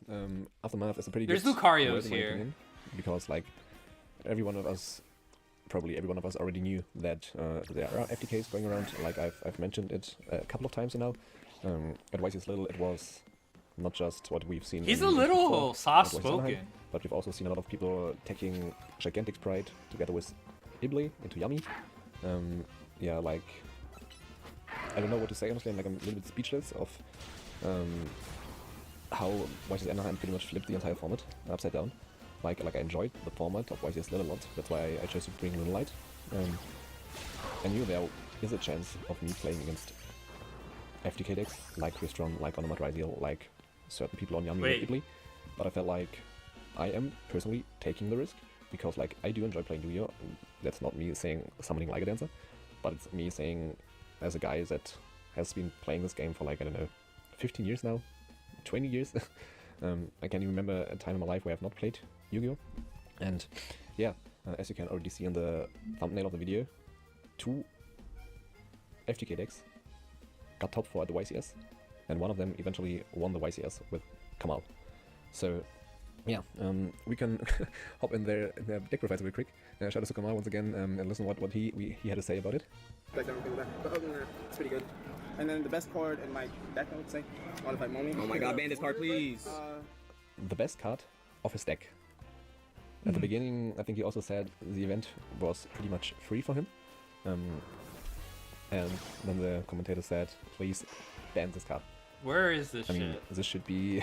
Aftermath is a pretty There's good Lucario's word in my here. opinion, because like probably every one of us already knew that there are FTKs going around. Like I've mentioned it a couple of times now. At YCS Little, it was not just what we've seen. He's in a little before at YCS soft-spoken. Anaheim, but we've also seen a lot of people taking Gigantic Sprite together with Mable into Yummy. Yeah, like I don't know what to say honestly. I'm like a little bit speechless of how YCS Anaheim pretty much flipped the entire format upside down. Like I enjoyed the format of YCS Little a lot. That's why I chose to bring Moonlight. I knew there is a chance of me playing against FTK decks, like Crystron, like Onomat Ryziel, like certain people on Yami or Italy, but I felt like I am personally taking the risk, because like I do enjoy playing Yu-Gi-Oh! That's not me saying summoning like a dancer, but it's me saying as a guy that has been playing this game for like, I don't know, 15 years now, 20 years. I can't even remember a time in my life where I've not played Yu-Gi-Oh! And yeah, as you can already see in the thumbnail of the video, 2 FTK decks got top 4 at the YCS, and one of them eventually won the YCS with Kamal. So yeah, we can hop in their deck profiles real quick. Shout out to Kamal once again, and listen what he had to say about it. But other than that, it's pretty good. And then the best card in my deck, I would say, Modified Momi. Oh my god, ban this card, please! The best card of his deck. At the beginning, I think he also said the event was pretty much free for him. And then the commentator said, please ban this card. Where is this I mean, shit? this should be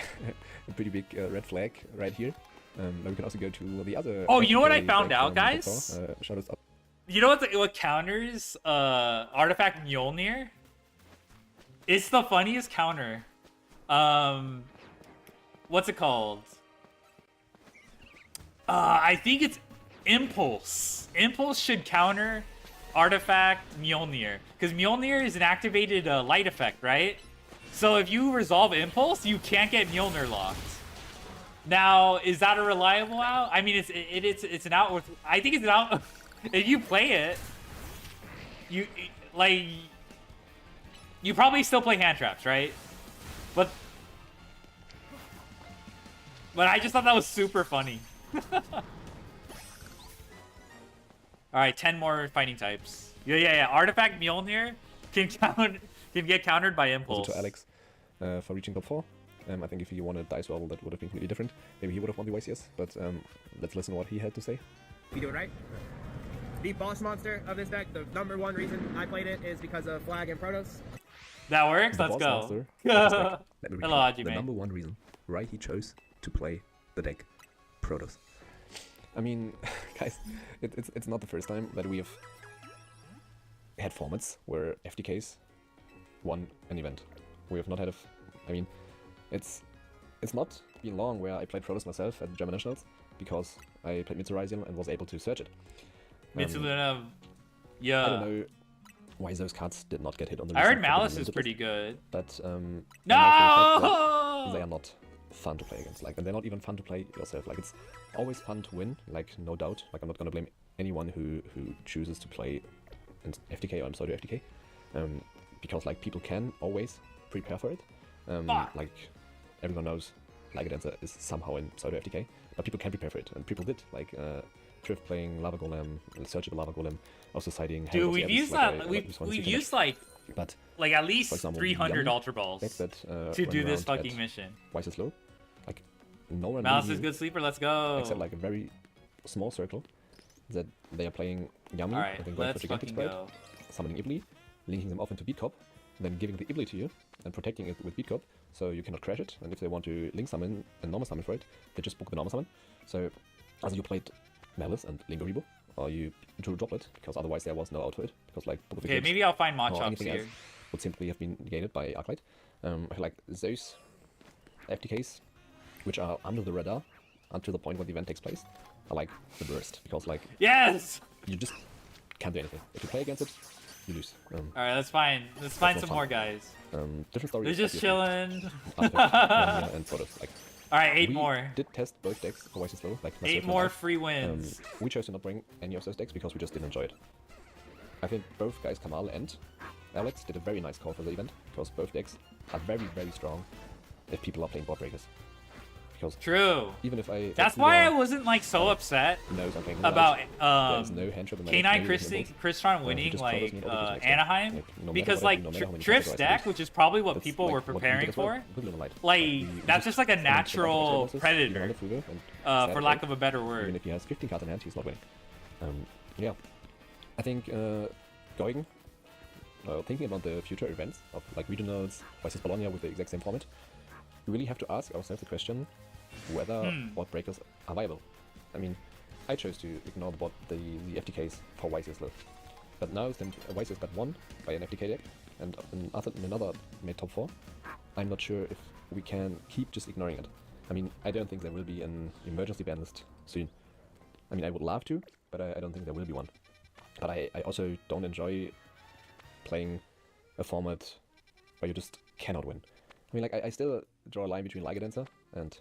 a pretty big red flag right here. Now we can also go to the other... Oh, you know what I FTK found deck out, from guys? shout us up. You know what counters Artifact Mjolnir? It's the funniest counter. What's it called? I think it's Impulse. Impulse should counter Artifact Mjolnir, because Mjolnir is an activated light effect, right? So if you resolve Impulse, you can't get Mjolnir locked. Now, is that a reliable out? I mean, it's an out with... I think it's an out... If you play it, you probably still play hand traps, right? But I just thought that was super funny. Alright, 10 more fighting types. Yeah. Artifact Mjolnir can get countered by Impulse. Also to Alex for reaching top 4. I think if he won a dice roll, that would have been completely different. Maybe he would have won the YCS, but let's listen to what he had to say. You do it right. The boss monster of this deck, the #1 reason I played it is because of Flag and Protoss. That works? The Let's boss go. monster of this deck, let me Hello, repeat, Hajime. the #1 reason why he chose to play the deck Protoss. I mean, guys, it's not the first time that we have had formats where FTKs won an event. We have not had I mean, it's not been long where I played Protoss myself at the German Nationals, because I played Mitsurizing and was able to search it. Mitsuluna, yeah. I don't know why those cards did not get hit on the I heard recent Malice Forbidden is Limited pretty list, good. but No! I know for a fact that they are not fun to play against. Like, and they're not even fun to play yourself. Like, it's always fun to win, like, no doubt. Like, I'm not gonna blame anyone who chooses to play in FTK or in pseudo FTK, because like people can always prepare for it. Like everyone knows, like a dancer is somehow in pseudo FTK, but people can prepare for it, and people did. Like Triff playing Lava Golem, Searchable Lava Golem, also citing. Dude, we've used that. We've used like at least for example, 300 Yami Ultra Balls that, to ran do this around fucking at mission. Twice as low. Like no one. Malice really is knew, good sleeper. Let's go. Except like a very small circle that they are playing Yami. Alright, and then going for let's Gigantic fucking Sprite, go. summoning Ibli, linking them off into Beat Cop, then giving the Ibli to you and protecting it with Beat Cop, so you cannot crash it. And if they want to link summon and normal summon for it, they just book the normal summon. So either you played Malice and Lingo Rebo, or you drew a droplet, because otherwise there was no out for it, because like both of the Okay, games maybe I'll find or Machops anything here. else would simply have been negated by Arclight. I feel like those FTKs, which are under the radar until the point when the event takes place, are like the worst, because like Yes. you just can't do anything. If you play against it, you lose. All right, let's find not some fun. more guys. Different stories. They're just chilling. And sort of like. All right, 8 we more. Did test both decks for Wise and Slow. Like 8 more free wins. We chose to not bring any of those decks because we just didn't enjoy it. I think both guys, Kamal and Alex, did a very nice call for the event, because both decks are very, very strong if people are playing board breakers. Because True. even if I... That's why I wasn't like so upset about K9 Crystron winning like Anaheim, because like Triff's deck, which is probably what people were preparing for, like that's just like a natural predator, for lack of a better word. Even if he has 15 cards in hand, he's not winning. Yeah, I think thinking about the future events of like regionals versus Bologna with the exact same format, we really have to ask ourselves the question whether board breakers are viable. I mean, I chose to ignore the FTKs for YCS though. But now since YCS got won by an FTK deck and another mid top 4, I'm not sure if we can keep just ignoring it. I mean, I don't think there will be an emergency ban list soon. I mean, I would love to, but I don't think there will be one. But I also don't enjoy playing a format where you just cannot win. I mean, like, I still draw a line between Liga Dancer and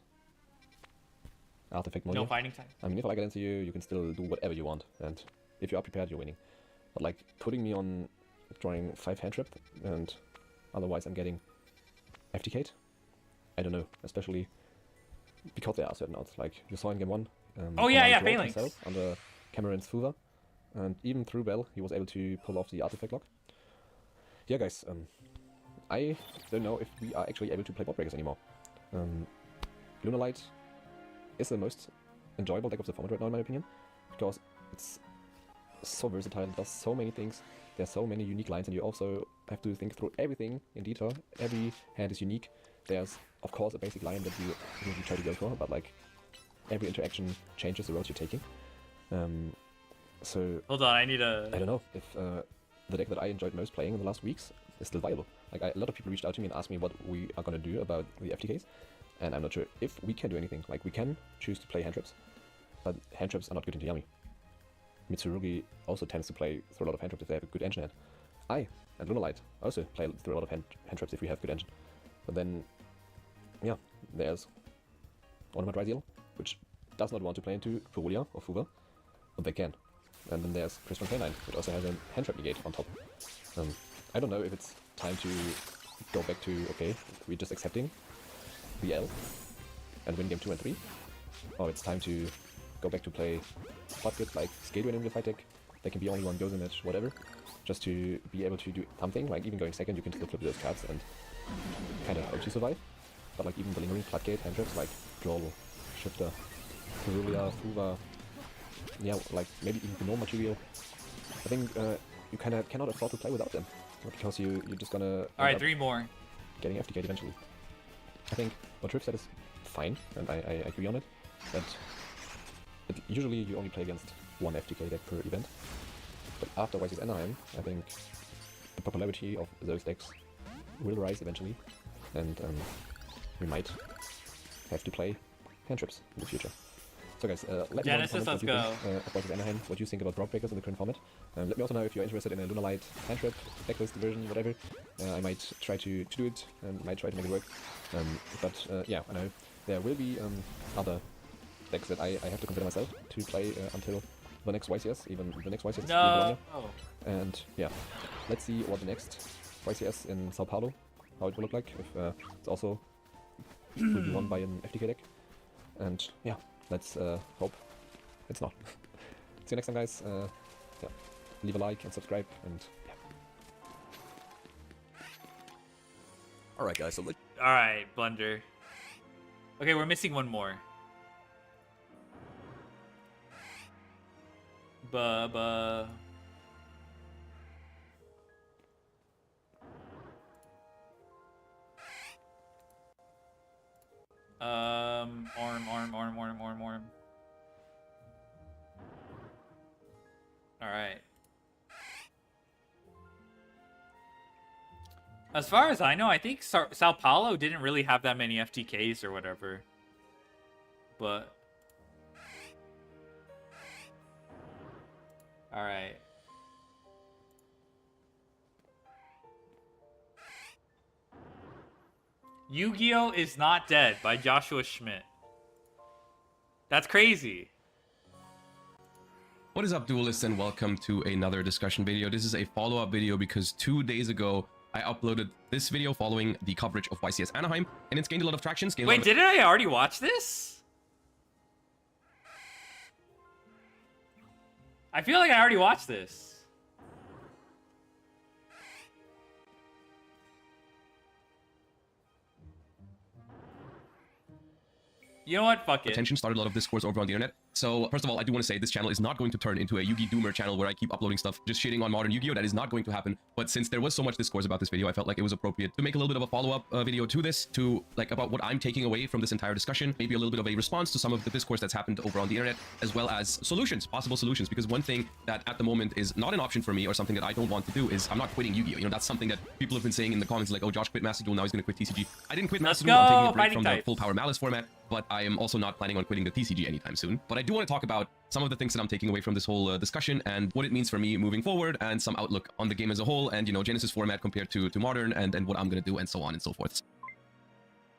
Artifact Monia. No fighting time. I mean, if I Liga Dancer you can still do whatever you want, and if you are prepared, you're winning. But like, putting me on drawing 5 hand trap, and otherwise I'm getting FTK'd, I don't know, especially because there are certain outs, like you saw in game 1. Oh yeah, Phalanx Phalanx. himself under Cameron's Fuva, and even through Bell, he was able to pull off the artifact lock. Yeah, guys, I don't know if we are actually able to play bot breakers anymore. Lunalight is the most enjoyable deck of the format right now, in my opinion, because it's so versatile, it does so many things, there's so many unique lines, and you also have to think through everything in detail. Every hand is unique. There's, of course, a basic line that you usually try to go for, but like, every interaction changes the roads you're taking. So Hold on, I need a... I don't know if the deck that I enjoyed most playing in the last weeks is still viable. Like, a lot of people reached out to me and asked me what we are going to do about the FTKs, and I'm not sure if we can do anything. Like, we can choose to play hand traps, but hand traps are not good into Yami. Mitsurugi also tends to play through a lot of hand traps if they have a good engine hand. I and Lunalight also play through a lot of hand traps if we have good engine. But then, yeah, there's Ornament Ryziel, which does not want to play into Furulia or Fuva, but they can. And then there's Crystal K9, which also has a hand trap negate on top. I don't know if it's time to go back to, okay, we're just accepting the L and win game 2 and 3, or it's time to go back to play buckets like Scale in the fight deck. There can be only one goes in it, whatever, just to be able to do something. Like, even going second, you can still flip those cards and kind of hope to survive. But like, even the lingering floodgate hand traps like Droll, Shifter, Furulia, Fuva, yeah, like maybe even Gnome material. I think you kind of cannot afford to play without them, because you're just gonna Alright, 3 more. getting FTK'd eventually. I think what Riff said is fine, and I agree on it, but usually you only play against one FTK deck per event. But after YCS Anaheim, I think the popularity of those decks will rise eventually, and we might have to play hand trips in the future. So guys, let me know Genesis, in the let's comments go. of YCS Anaheim, what you think about Brock Breakers in the current format. Let me also know if you're interested in a Lunalight hand trap, decklist version, whatever. I might try to do it, and might try to make it work. But yeah, I know there will be other decks that I have to consider myself to play until the next YCS, even the next YCS. No. And yeah, let's see what the next YCS in Sao Paulo, how it will look like, if it's also will be won by an FTK deck. And yeah, let's hope it's not. See you next time, guys. Yeah, leave a like and subscribe, and yeah. Alright guys, so Alright, Blunder. Okay, we're missing one more. Bubba. Orm. Alright. As far as I know, I think Sao Paulo didn't really have that many FTKs or whatever. But... Alright. Yu-Gi-Oh! Is Not Dead by Joshua Schmidt. That's crazy. What is up, duelists, and welcome to another discussion video. This is a follow-up video because 2 days ago I uploaded this video following the coverage of YCS Anaheim, and it's gained a lot of traction. Wait, didn't I already watch this? I feel like I already watched this. You know what? Fuck it. attention, started a lot of discourse over on the internet. So first of all, I do want to say this channel is not going to turn into a Yu-Gi Doomer channel where I keep uploading stuff just shitting on modern Yu-Gi-Oh. That is not going to happen. But since there was so much discourse about this video, I felt like it was appropriate to make a little bit of a follow-up video to this, to like about what I'm taking away from this entire discussion, maybe a little bit of a response to some of the discourse that's happened over on the internet, as well as solutions, possible solutions. Because one thing that at the moment is not an option for me, or something that I don't want to do, is I'm not quitting Yu-Gi-Oh. You know, that's something that people have been saying in the comments, like, oh, Josh quit Master Duel, now he's going to quit TCG. I didn't quit Master Duel. I'm taking a break from the full power Malice format, but I am also not planning on quitting the TCG anytime soon. But I do want to talk about some of the things that I'm taking away from this whole discussion, and what it means for me moving forward, and some outlook on the game as a whole, and, you know, Genesis format compared to modern, and what I'm going to do, and so on and so forth.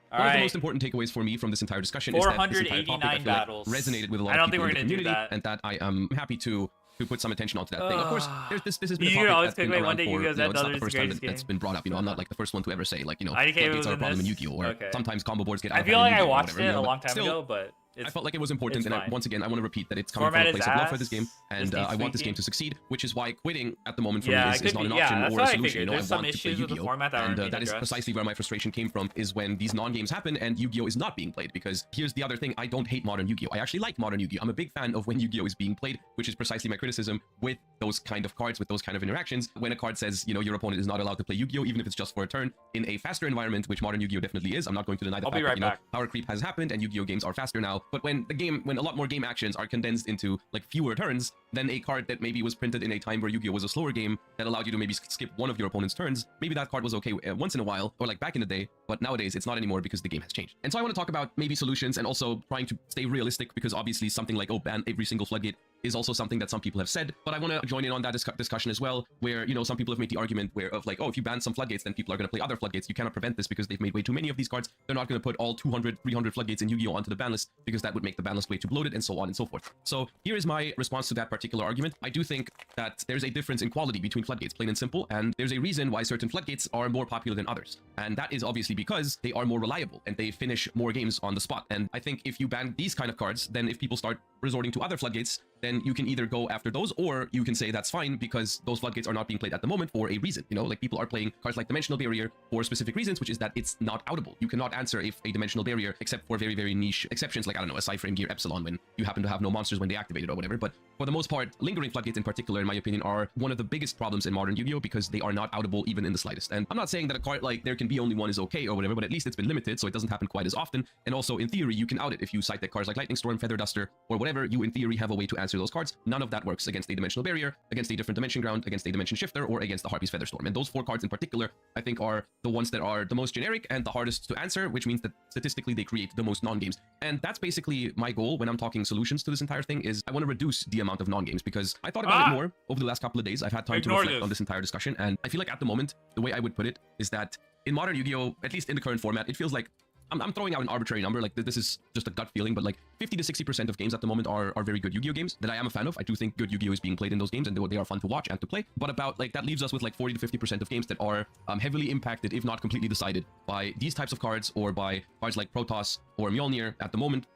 One of the most important takeaways for me from this entire discussion is that this entire topic, I feel like, resonated with a lot of people in the community, and that I am happy to put some attention onto that thing. Of course, this has been a topic that's been around for, you know, it's not the first time that's been brought up. You know, I'm not like the first one to ever say, like, you know, floodgates are a problem in Yu-Gi-Oh! Or sometimes combo boards get out of hand. I feel like I watched it a long time ago, but I felt like it was important, and once again, I want to repeat that it's coming from a place of love for this game, and I want this game to succeed, which is why quitting at the moment for me is not an option or a solution. You know, I want to play Yu-Gi-Oh! And that is precisely where my frustration came from, is when these non-games happen and Yu-Gi-Oh! Is not being played. Because here's the other thing, I don't hate modern Yu-Gi-Oh! I actually like modern Yu-Gi-Oh! I'm a big fan of when Yu-Gi-Oh! Is being played, which is precisely my criticism with those kind of cards, with those kind of interactions. When a card says, you know, your opponent is not allowed to play Yu-Gi-Oh! Even if it's just for a turn, in a faster environment, which modern Yu-Gi-Oh! Definitely is. I'm not going to deny the fact that, you know, power creep has happened and Yu-Gi-Oh! Games are faster now. But when a lot more game actions are condensed into like fewer turns, then a card that maybe was printed in a time where Yu-Gi-Oh! Was a slower game that allowed you to maybe skip one of your opponent's turns, maybe that card was okay once in a while, or like back in the day, but nowadays it's not anymore because the game has changed. And so I want to talk about maybe solutions, and also trying to stay realistic, because obviously something like, oh, ban every single floodgate is also something that some people have said, but I want to join in on that discussion as well, where, you know, some people have made the argument of like, oh, if you ban some floodgates, then people are going to play other floodgates. You cannot prevent this because they've made way too many of these cards. They're not going to put all 200, 300 floodgates in Yu-Gi-Oh! Onto the ban list, because that would make the ban list way too bloated, and so on and so forth. So here is my response to that particular argument. I do think that there's a difference in quality between floodgates, plain and simple, and there's a reason why certain floodgates are more popular than others. And that is obviously because they are more reliable and they finish more games on the spot. And I think if you ban these kind of cards, then if people start resorting to other floodgates, then you can either go after those, or you can say that's fine because those floodgates are not being played at the moment for a reason. You know, like people are playing cards like Dimensional Barrier for specific reasons, which is that it's not outable. You cannot answer a Dimensional Barrier except for very, very niche exceptions, like, I don't know, a Cyframe Gear Epsilon, when you happen to have no monsters when they activate it or whatever. But for the most part, lingering floodgates in particular, in my opinion, are one of the biggest problems in modern Yu-Gi-Oh! Because they are not outable even in the slightest. And I'm not saying that a card like there can be only one is okay or whatever, but at least it's been limited, so it doesn't happen quite as often. And also, in theory, you can out it if you cite that cards like Lightning Storm, Feather Duster, or whatever. You in theory have a way to answer those cards. None of that works against a Dimensional Barrier, against a different Dimension Ground, against a Dimension Shifter, or against the Harpy's Featherstorm. And those four cards in particular, I think, are the ones that are the most generic and the hardest to answer, which means that statistically they create the most non-games. And that's basically my goal when I'm talking solutions to this entire thing, is I want to reduce the amount of non-games, because I thought about it more over the last couple of days. I've had time to reflect on this entire discussion, and I feel like at the moment, the way I would put it is that in modern Yu-Gi-Oh!, at least in the current format, it feels like I'm throwing out an arbitrary number, like this is just a gut feeling, but like 50 to 60% of games at the moment are very good Yu-Gi-Oh! Games that I am a fan of. I do think good Yu-Gi-Oh! Is being played in those games, and they are fun to watch and to play. But about like that leaves us with like 40 to 50% of games that are heavily impacted, if not completely decided, by these types of cards, or by cards like Protoss or Mjolnir at the moment,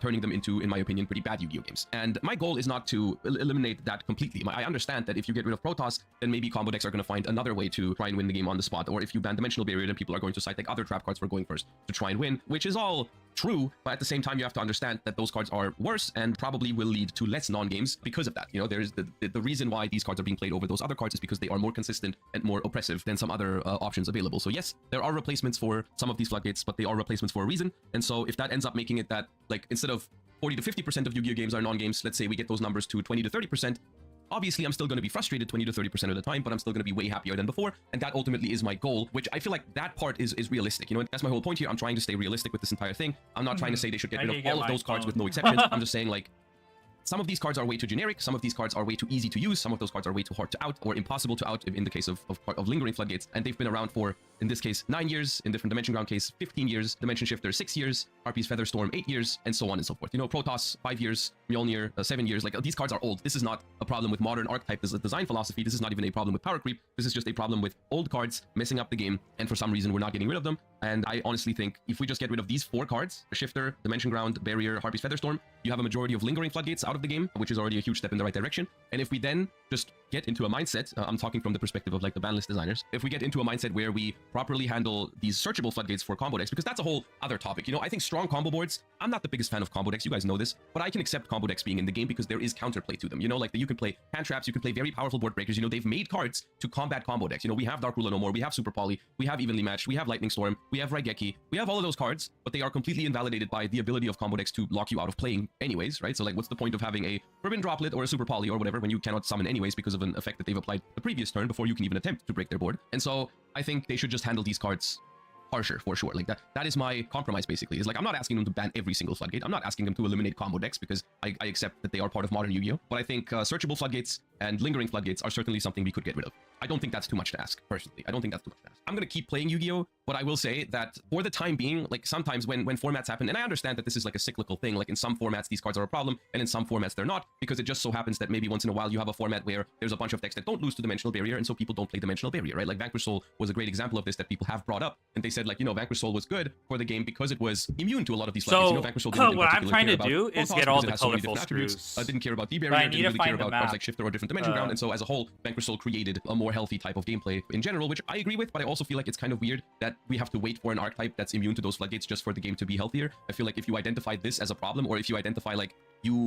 turning them into, in my opinion, pretty bad Yu-Gi-Oh! Games. And my goal is not to eliminate that completely. I understand that if you get rid of Protoss, then maybe combo decks are going to find another way to try and win the game on the spot. Or if you ban Dimensional Barrier, then people are going to cite like other trap cards for going first to try and win, which is all true, but at the same time you have to understand that those cards are worse and probably will lead to less non-games because of that. You know, there's the reason why these cards are being played over those other cards is because they are more consistent and more oppressive than some other options available. So yes, there are replacements for some of these floodgates, but they are replacements for a reason. And so if that ends up making it that, like, instead of 40 to 50% of Yu-Gi-Oh! Games are non-games, let's say we get those numbers to 20 to 30%, obviously, I'm still going to be frustrated 20 to 30% of the time, but I'm still going to be way happier than before. And that ultimately is my goal, which I feel like that part is realistic. You know, that's my whole point here. I'm trying to stay realistic with this entire thing. I'm not trying to say they should get rid of all of those cards with no exceptions. I'm just saying, like, some of these cards are way too generic. Some of these cards are way too easy to use. Some of those cards are way too hard to out, or impossible to out in the case of lingering floodgates. And they've been around for, in this case, 9 years. In different Dimension Ground case, 15 years. Dimension Shifter, 6 years. Harpy's Featherstorm, 8 years, and so on and so forth. You know, Protoss, 5 years. Mjolnir, 7 years. Like, these cards are old. This is not a problem with modern archetype design philosophy. This is not even a problem with power creep. This is just a problem with old cards messing up the game, and for some reason we're not getting rid of them. And I honestly think if we just get rid of these 4 cards, Shifter, Dimension Ground, Barrier, Harpy's Featherstorm, you have a majority of lingering floodgates out of the game, which is already a huge step in the right direction. And if we then just get into a mindset, I'm talking from the perspective of like the ban list designers, if we get into a mindset where we properly handle these searchable floodgates for combo decks, because that's a whole other topic. You know, I think strong combo boards, I'm not the biggest fan of combo decks, you guys know this, but I can accept combo decks being in the game because there is counterplay to them. You know, like you can play hand traps, you can play very powerful board breakers. You know, they've made cards to combat combo decks. You know, we have Dark Ruler no more, we have Super Poly, we have Evenly Matched, we have Lightning Storm, we have Raigeki, we have all of those cards, but they are completely invalidated by the ability of combo decks to lock you out of playing anyways, right? So like, what's the point of having a Forbidden Droplet or a Super Poly or whatever when you cannot summon anyways because of an effect that they've applied the previous turn before you can even attempt to break their board? And so I think they should just handle these cards harsher for sure. Like that is my compromise basically. Is like, I'm not asking them to ban every single floodgate. I'm not asking them to eliminate combo decks because I accept that they are part of modern Yu-Gi-Oh! But I think searchable floodgates and lingering floodgates are certainly something we could get rid of. I don't think that's too much to ask, personally. I don't think that's too much to ask. I'm going to keep playing Yu-Gi-Oh! But I will say that for the time being, like sometimes when formats happen, and I understand that this is like a cyclical thing, like in some formats these cards are a problem, and in some formats they're not, because it just so happens that maybe once in a while you have a format where there's a bunch of decks that don't lose to Dimensional Barrier, and so people don't play Dimensional Barrier, right? Like Vanquish Soul was a great example of this that people have brought up, and they said like, you know, Vanquish Soul was good for the game because it was immune to a lot of these floodgates. So you know, Vanquish Soul didn't what I'm trying to do is get all the colorful screws. Didn't care about D-Barrier, But I didn't need to really care find the about cards map. like Shifter or different Dimension Ground, and so as a whole, Vanquish Soul created a more healthy type of gameplay in general, which I agree with, but I also feel like it's kind of weird that we have to wait for an archetype that's immune to those floodgates just for the game to be healthier. I feel like if you identify this as a problem, or if you identify like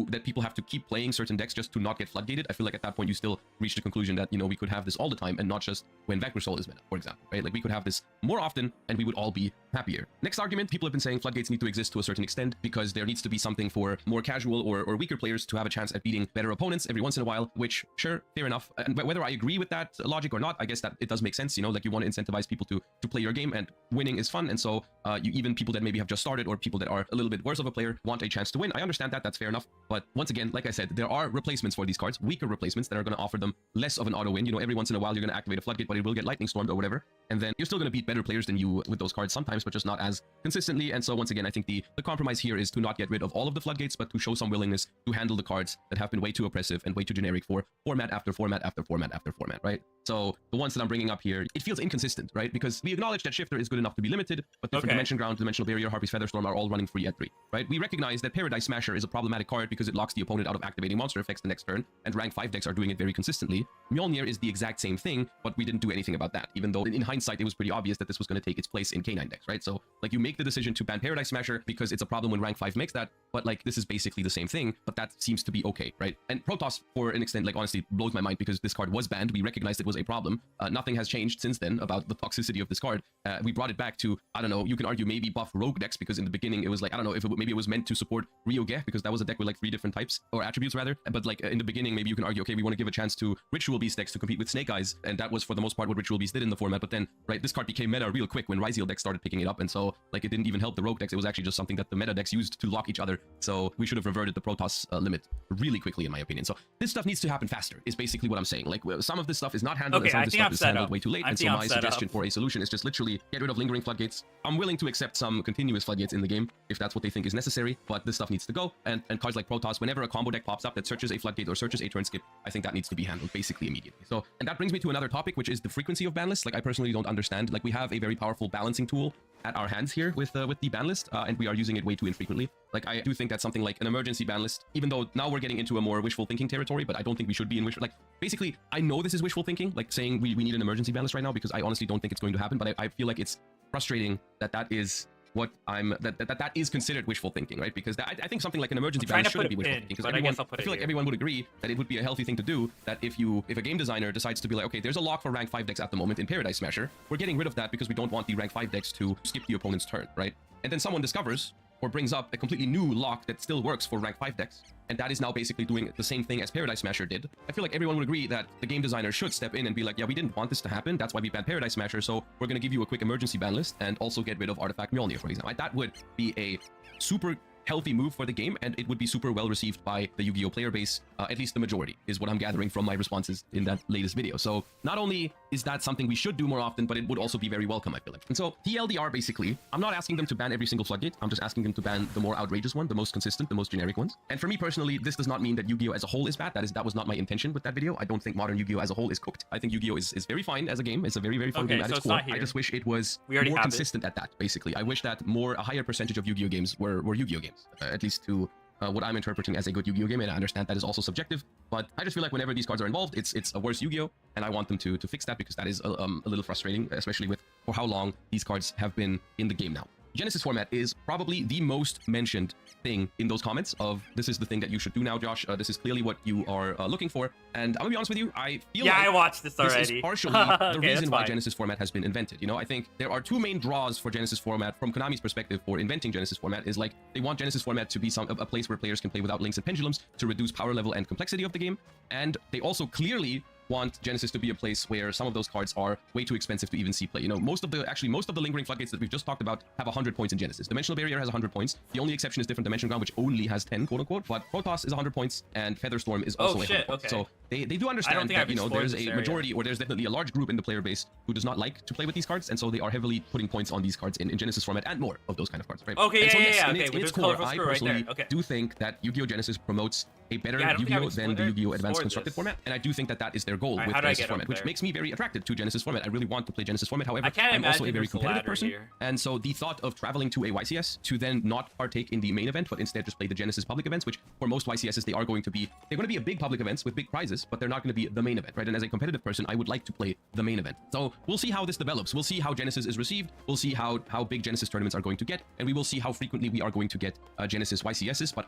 that people have to keep playing certain decks just to not get floodgated, I feel like at that point you still reach the conclusion that, you know, we could have this all the time and not just when Vanquish Soul is meta, for example, right? Like we could have this more often and we would all be happier. Next argument, people have been saying floodgates need to exist to a certain extent because there needs to be something for more casual or weaker players to have a chance at beating better opponents every once in a while, which sure, fair enough. And whether I agree with that logic or not, I guess that it does make sense, you know, like you want to incentivize people to play your game, and winning is fun, and so even people that maybe have just started or people that are a little bit worse of a player want a chance to win. I understand that, that's fair enough, but once again, like I said, there are replacements for these cards, weaker replacements that are going to offer them less of an auto win. You know, every once in a while you're going to activate a floodgate, but it will get lightning stormed or whatever, and then you're still going to beat better players than you with those cards sometimes, but just not as consistently. And so once again, I think the compromise here is to not get rid of all of the floodgates, but to show some willingness to handle the cards that have been way too oppressive and way too generic for format after format after format after format, right? So the ones that I'm bringing up here, it feels inconsistent, right? Because we acknowledge that Shifter is good enough to be limited, but different Dimension Ground, Dimensional Barrier, Harpy's Featherstorm are all running free at 3, right? We recognize that Paradise Smasher is a problematic card because it locks the opponent out of activating monster effects the next turn, and rank 5 decks are doing it very consistently. Mjolnir is the exact same thing, but we didn't do anything about that, even though in hindsight it was pretty obvious that this was going to take its place in K9 decks, right? So like you make the decision to ban Paradise Smasher because it's a problem when rank 5 makes that, but like this is basically the same thing, but that seems to be okay, right? And Protoss, for an extent, like honestly blows my mind because this card was banned. We recognized it was a problem. Nothing has changed since then about the toxicity of this card. We brought it back to, I don't know, you can argue maybe buff rogue decks because in the beginning it was like, I don't know if maybe it was meant to support Ryoge because that was a deck with like 3 different types or attributes rather, but like in the beginning maybe you can argue, okay, we want to give a chance to Ritual Beast decks to compete with Snake Eyes, and that was for the most part what Ritual Beast did in the format, but then, right, this card became meta real quick when Ryzeal decks started picking it up, and so like it didn't even help the rogue decks, it was actually just something that the meta decks used to lock each other, so we should have reverted the Protoss limit really quickly in my opinion. So this stuff needs to happen faster is basically what I'm saying. Like some of this stuff is not handled, and some of this stuff is handled way too late, and so my suggestion for a solution is just literally get rid of lingering floodgates. I'm willing to accept some continuous floodgates in the game if that's what they think is necessary, but this stuff needs to go, and cards like Protoss, whenever a combo deck pops up that searches a floodgate or searches a turn skip, I think that needs to be handled basically immediately. So, and that brings me to another topic, which is the frequency of ban lists. Like I personally don't understand, like we have a very powerful balancing tool at our hands here with the ban list, and we are using it way too infrequently. Like I do think that something like an emergency ban list, even though now we're getting into a more wishful thinking territory, but I don't think we should be in wishful, like basically I know this is wishful thinking, like saying we need an emergency ban list right now, because I honestly don't think it's going to happen, but I feel like it's frustrating that is what that is considered wishful thinking, right? Because I think something like an emergency ban shouldn't be wishful thinking, because I feel like everyone would agree that it would be a healthy thing to do, that if a game designer decides to be like, okay, there's a lock for rank 5 decks at the moment in Paradise Smasher, we're getting rid of that because we don't want the rank 5 decks to skip the opponent's turn, right? And then someone discovers or brings up a completely new lock that still works for rank 5 decks, and that is now basically doing the same thing as Paradise Smasher did. I feel like everyone would agree that the game designer should step in and be like, yeah, we didn't want this to happen, that's why we banned Paradise Smasher, so we're going to give you a quick emergency ban list and also get rid of Artifact Mjolnir, for example. That would be a super healthy move for the game, and it would be super well received by the Yu-Gi-Oh player base, at least the majority, is what I'm gathering from my responses in that latest video. So not only is that something we should do more often, but it would also be very welcome, I feel like. And so TLDR, basically, I'm not asking them to ban every single floodgate, I'm just asking them to ban the more outrageous one, the most consistent, the most generic ones. And for me personally, this does not mean that Yu-Gi-Oh as a whole is bad. That was not my intention with that video. I don't think modern Yu-Gi-Oh as a whole is cooked. I think Yu-Gi-Oh is very fine as a game. It's a very, very fun game at its core. I just wish it was more consistent at that, basically. I wish that a higher percentage of Yu-Gi-Oh games were Yu-Gi-Oh games, at least to what I'm interpreting as a good Yu-Gi-Oh game, and I understand that is also subjective, but I just feel like whenever these cards are involved, it's a worse Yu-Gi-Oh, and I want them to fix that because that is a little frustrating, especially with for how long these cards have been in the game now. Genesis format is probably the most mentioned thing in those comments of this is the thing that you should do now, Josh. This is clearly what you are looking for. And I'm gonna be honest with you, I feel like I watched this already. This is partially the reason why Genesis format has been invented. You know, I think there are two main draws for Genesis format from Konami's perspective for inventing Genesis format is like they want Genesis format to be a place where players can play without links and pendulums to reduce power level and complexity of the game. And they also clearly want Genesis to be a place where some of those cards are way too expensive to even see play. You know, most of the lingering floodgates that we've just talked about have 100 points in Genesis. Dimensional Barrier has 100 points. The only exception is Different Dimension Ground, which only has 10, quote unquote. But Protoss is 100 points, and Featherstorm is also 100 points. So they do understand that, you know, there's a majority, or there's definitely a large group in the player base who does not like to play with these cards, and so they are heavily putting points on these cards in Genesis format and more of those kind of cards, right? Okay, and so, yeah. In its core, I personally do think that Yu-Gi-Oh! Genesis promotes a better Yu-Gi-Oh! Than the Yu-Gi-Oh! Advanced Constructed format, and I do think that that is their goal with Genesis format, which makes me very attracted to Genesis format. I really want to play Genesis format. However, I'm also a very competitive person, and so the thought of traveling to a YCS to then not partake in the main event, but instead just play the Genesis public events, which for most YCSs they're going to be a big public events with big prizes, but they're not going to be the main event, right? And as a competitive person, I would like to play the main event. So we'll see how this develops. We'll see how Genesis is received. We'll see how big Genesis tournaments are going to get, and we will see how frequently we are going to get Genesis YCSs. But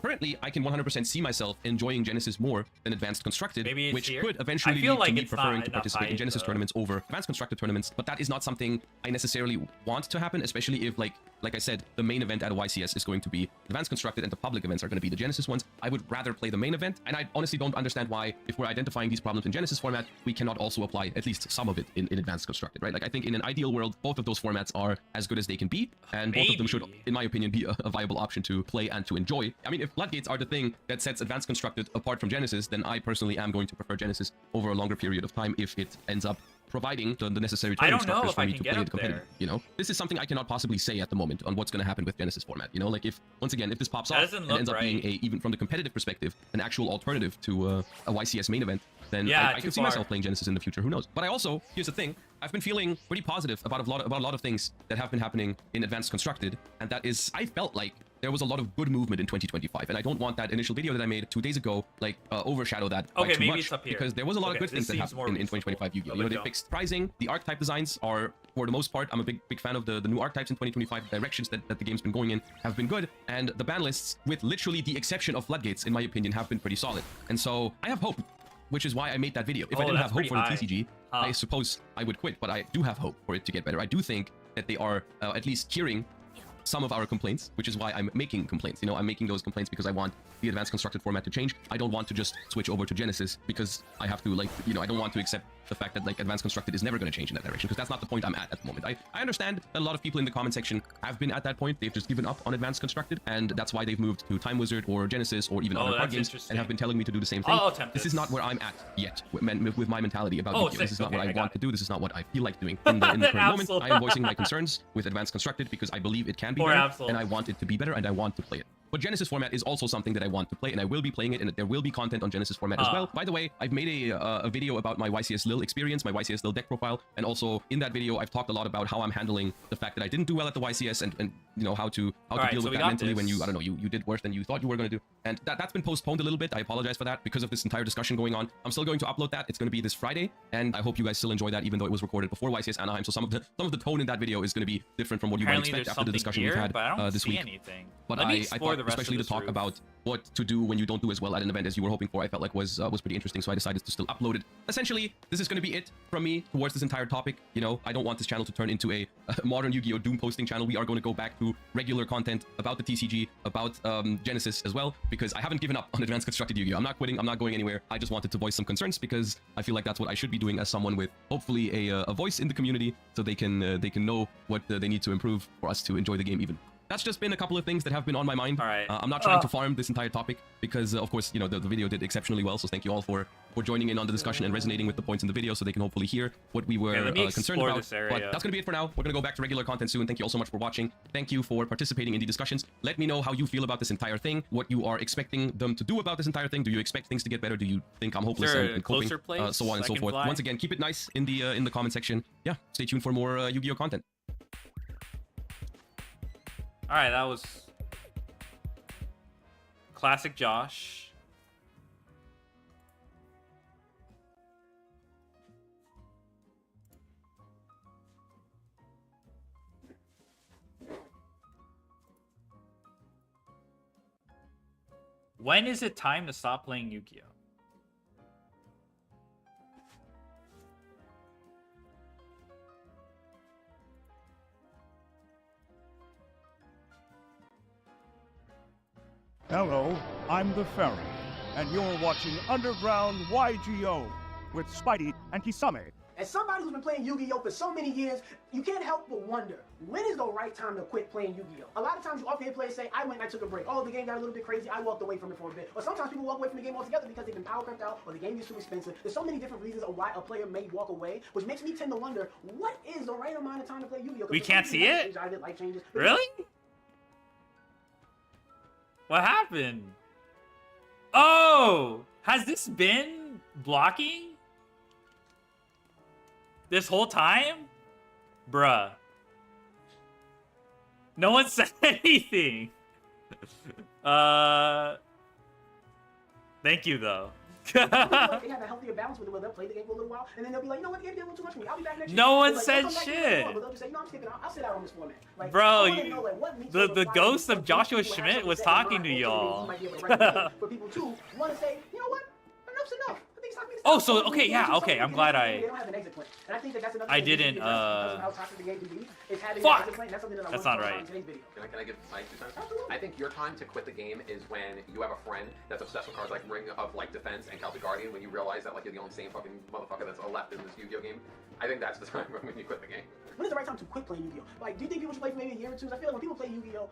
currently, I can 100% see myself enjoying Genesis more than Advanced Constructed, which could eventually lead to me preferring to participate in Genesis tournaments over Advanced Constructed tournaments. But that is not something I necessarily want to happen, especially if, like I said, the main event at a YCS is going to be Advanced Constructed and the public events are going to be the Genesis ones. I would rather play the main event, and I honestly don't understand why, if we're identifying these problems in Genesis format, we cannot also apply at least some of it in Advanced Constructed, right? Like, I think in an ideal world, both of those formats are as good as they can be, and both of them should, in my opinion, be a viable option to play and to enjoy. I mean, if floodgates are the thing that sets Advanced Constructed apart from Genesis, then I personally am going to prefer Genesis over a longer period of time if it ends up providing the necessary training structures for me to play it competitive. You know, this is something I cannot possibly say at the moment on what's going to happen with Genesis format. You know, like if once again, if this pops off and ends up being even from the competitive perspective, an actual alternative to a YCS main event, then I could see myself playing Genesis in the future. Who knows? But I also, here's the thing, I've been feeling pretty positive about a lot of things that have been happening in Advanced Constructed, and that is, I felt like there was a lot of good movement in 2025, and I don't want that initial video that I made 2 days ago like overshadow that by too much, because there was a lot of good things that happened in 2025 Yu-Gi-Oh! You know, they fixed pricing, the archetype designs are, for the most part, I'm a big fan of the new archetypes in 2025. Directions that the game's been going in have been good, and the ban lists, with literally the exception of floodgates, in my opinion, have been pretty solid. And so I have hope, which is why I made that video. If I didn't have hope for the TCG, I suppose I would quit, but I do have hope for it to get better. I do think that they are at least hearing some of our complaints, which is why I'm making complaints. You know, I'm making those complaints because I want the Advanced Constructed format to change. I don't want to just switch over to Genesis because I have to, like, you know, I don't want to accept the fact that, like, Advanced Constructed is never going to change in that direction, because that's not the point I'm at the moment. I understand that a lot of people in the comment section have been at that point. They've just given up on Advanced Constructed, and that's why they've moved to Time Wizard or Genesis or even other card games, and have been telling me to do the same thing. This is not where I'm at yet with my mentality about Yu-Gi-Oh! This is not what I want to do. This is not what I feel like doing. In the current moment, I am voicing my concerns with Advanced Constructed because I believe it can be better, and I want it to be better, and I want to play it. But Genesis format is also something that I want to play, and I will be playing it, and there will be content on Genesis format as well. By the way, I've made a video about my YCS Lil experience, my YCS Lil deck profile, and also in that video, I've talked a lot about how I'm handling the fact that I didn't do well at the YCS, and you know, how to deal with that mentally when you, I don't know, you did worse than you thought you were going to do. And that's been postponed a little bit. I apologize for that because of this entire discussion going on. I'm still going to upload that. It's going to be this Friday, and I hope you guys still enjoy that, even though it was recorded before YCS Anaheim. So some of the tone in that video is going to be different from what you might expect after the discussion we've had this week. But I thought, especially to talk about what to do when you don't do as well at an event as you were hoping for, I felt like was pretty interesting, so I decided to still upload it. Essentially, this is going to be it from me towards this entire topic. You know, I don't want this channel to turn into a modern Yu-Gi-Oh! Doom posting channel. We are going to go back to regular content about the TCG, about Genesis as well, because I haven't given up on Advanced Constructed Yu-Gi-Oh! I'm not quitting, I'm not going anywhere. I just wanted to voice some concerns because I feel like that's what I should be doing as someone with hopefully a voice in the community, so they can know what they need to improve for us to enjoy the game even. That's just been a couple of things that have been on my mind. I'm not trying to farm this entire topic because, of course, you know, the video did exceptionally well. So thank you all for joining in on the discussion and resonating with the points in the video so they can hopefully hear what we were concerned about. But that's going to be it for now. We're going to go back to regular content soon. Thank you all so much for watching. Thank you for participating in the discussions. Let me know how you feel about this entire thing, what you are expecting them to do about this entire thing. Do you expect things to get better? Do you think I'm hopeless and coping? So on and so forth. Once again, keep it nice in the comment section. Yeah, stay tuned for more Yu-Gi-Oh! Content. All right, that was Classic Josh. When is it time to stop playing Yu-Gi-Oh? Hello, I'm the Ferry, and you're watching Underground YGO with Spidey and Kisame. As somebody who's been playing Yu-Gi-Oh for so many years, you can't help but wonder, when is the right time to quit playing Yu-Gi-Oh? A lot of times you often hear players say, I went and I took a break. Oh, the game got a little bit crazy, I walked away from it for a bit. Or sometimes people walk away from the game altogether because they've been power crept out or the game is too expensive. There's so many different reasons of why a player may walk away, which makes me tend to wonder, what is the right amount of time to play Yu-Gi-Oh? We can't see it? Life changes. Really? What happened? Oh! Has this been blocking? This whole time? Bruh. No one said anything. Thank you, though. They have a healthier balance with it where they'll play the game for a little while, and then they'll be like, you know what, the game did a little too much for me. I'll be back next year. No one Like, said they'll come back shit. but they'll just say, you know, I'm skipping out. I'll sit out on this format. Like, Bro, I wanna know, like, what meets the fire ghost and of Joshua people have Schmidt something was set in talking mind, to or maybe y'all. you might be able to recommend for people too want to say, you know what, enough's enough. I think it's time for me to Oh, stop so, playing okay, games. yeah, Some okay, people I'm glad they don't have an exit plan. And I think that's another I thing that didn't, needs to be addressed because of how toxic the game can be, is having Fuck! an exit plan. That's something that I That's wanted not to talk right. about in today's video. Can I get my 2 cents? I think your time to quit the game is when you have a friend that's obsessed with cards like Ring of like Defense and Celtic Guardian. When you realize that like you're the only sane fucking motherfucker that's left in this Yu-Gi-Oh game, I think that's the time when you quit the game. When is the right time to quit playing Yu-Gi-Oh? Like, do you think people should play for maybe a year or two? I feel like when people play Yu-Gi-Oh,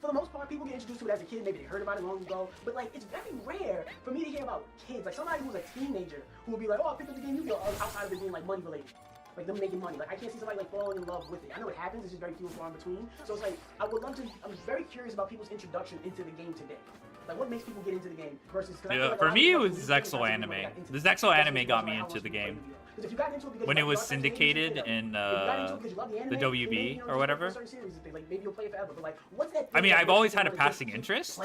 for the most part, people get introduced to it as a kid. Maybe they heard about it long ago. But, like, it's very rare for me to hear about kids. Like, somebody who's a teenager who will be like, oh, I picked up the game Yu-Gi-Oh, outside of it being, like, money related. Like, them making money. Like, I can't see somebody, like, falling in love with it. I know it happens. It's just very few and far in between. So it's like, I'm very curious about people's introduction into the game today. Like, what makes people get into the game versus... Yeah, for me, it was Zexal anime. The Zexal anime got me into the game. When it was syndicated in the WB or whatever. I mean, I've always had a passing interest,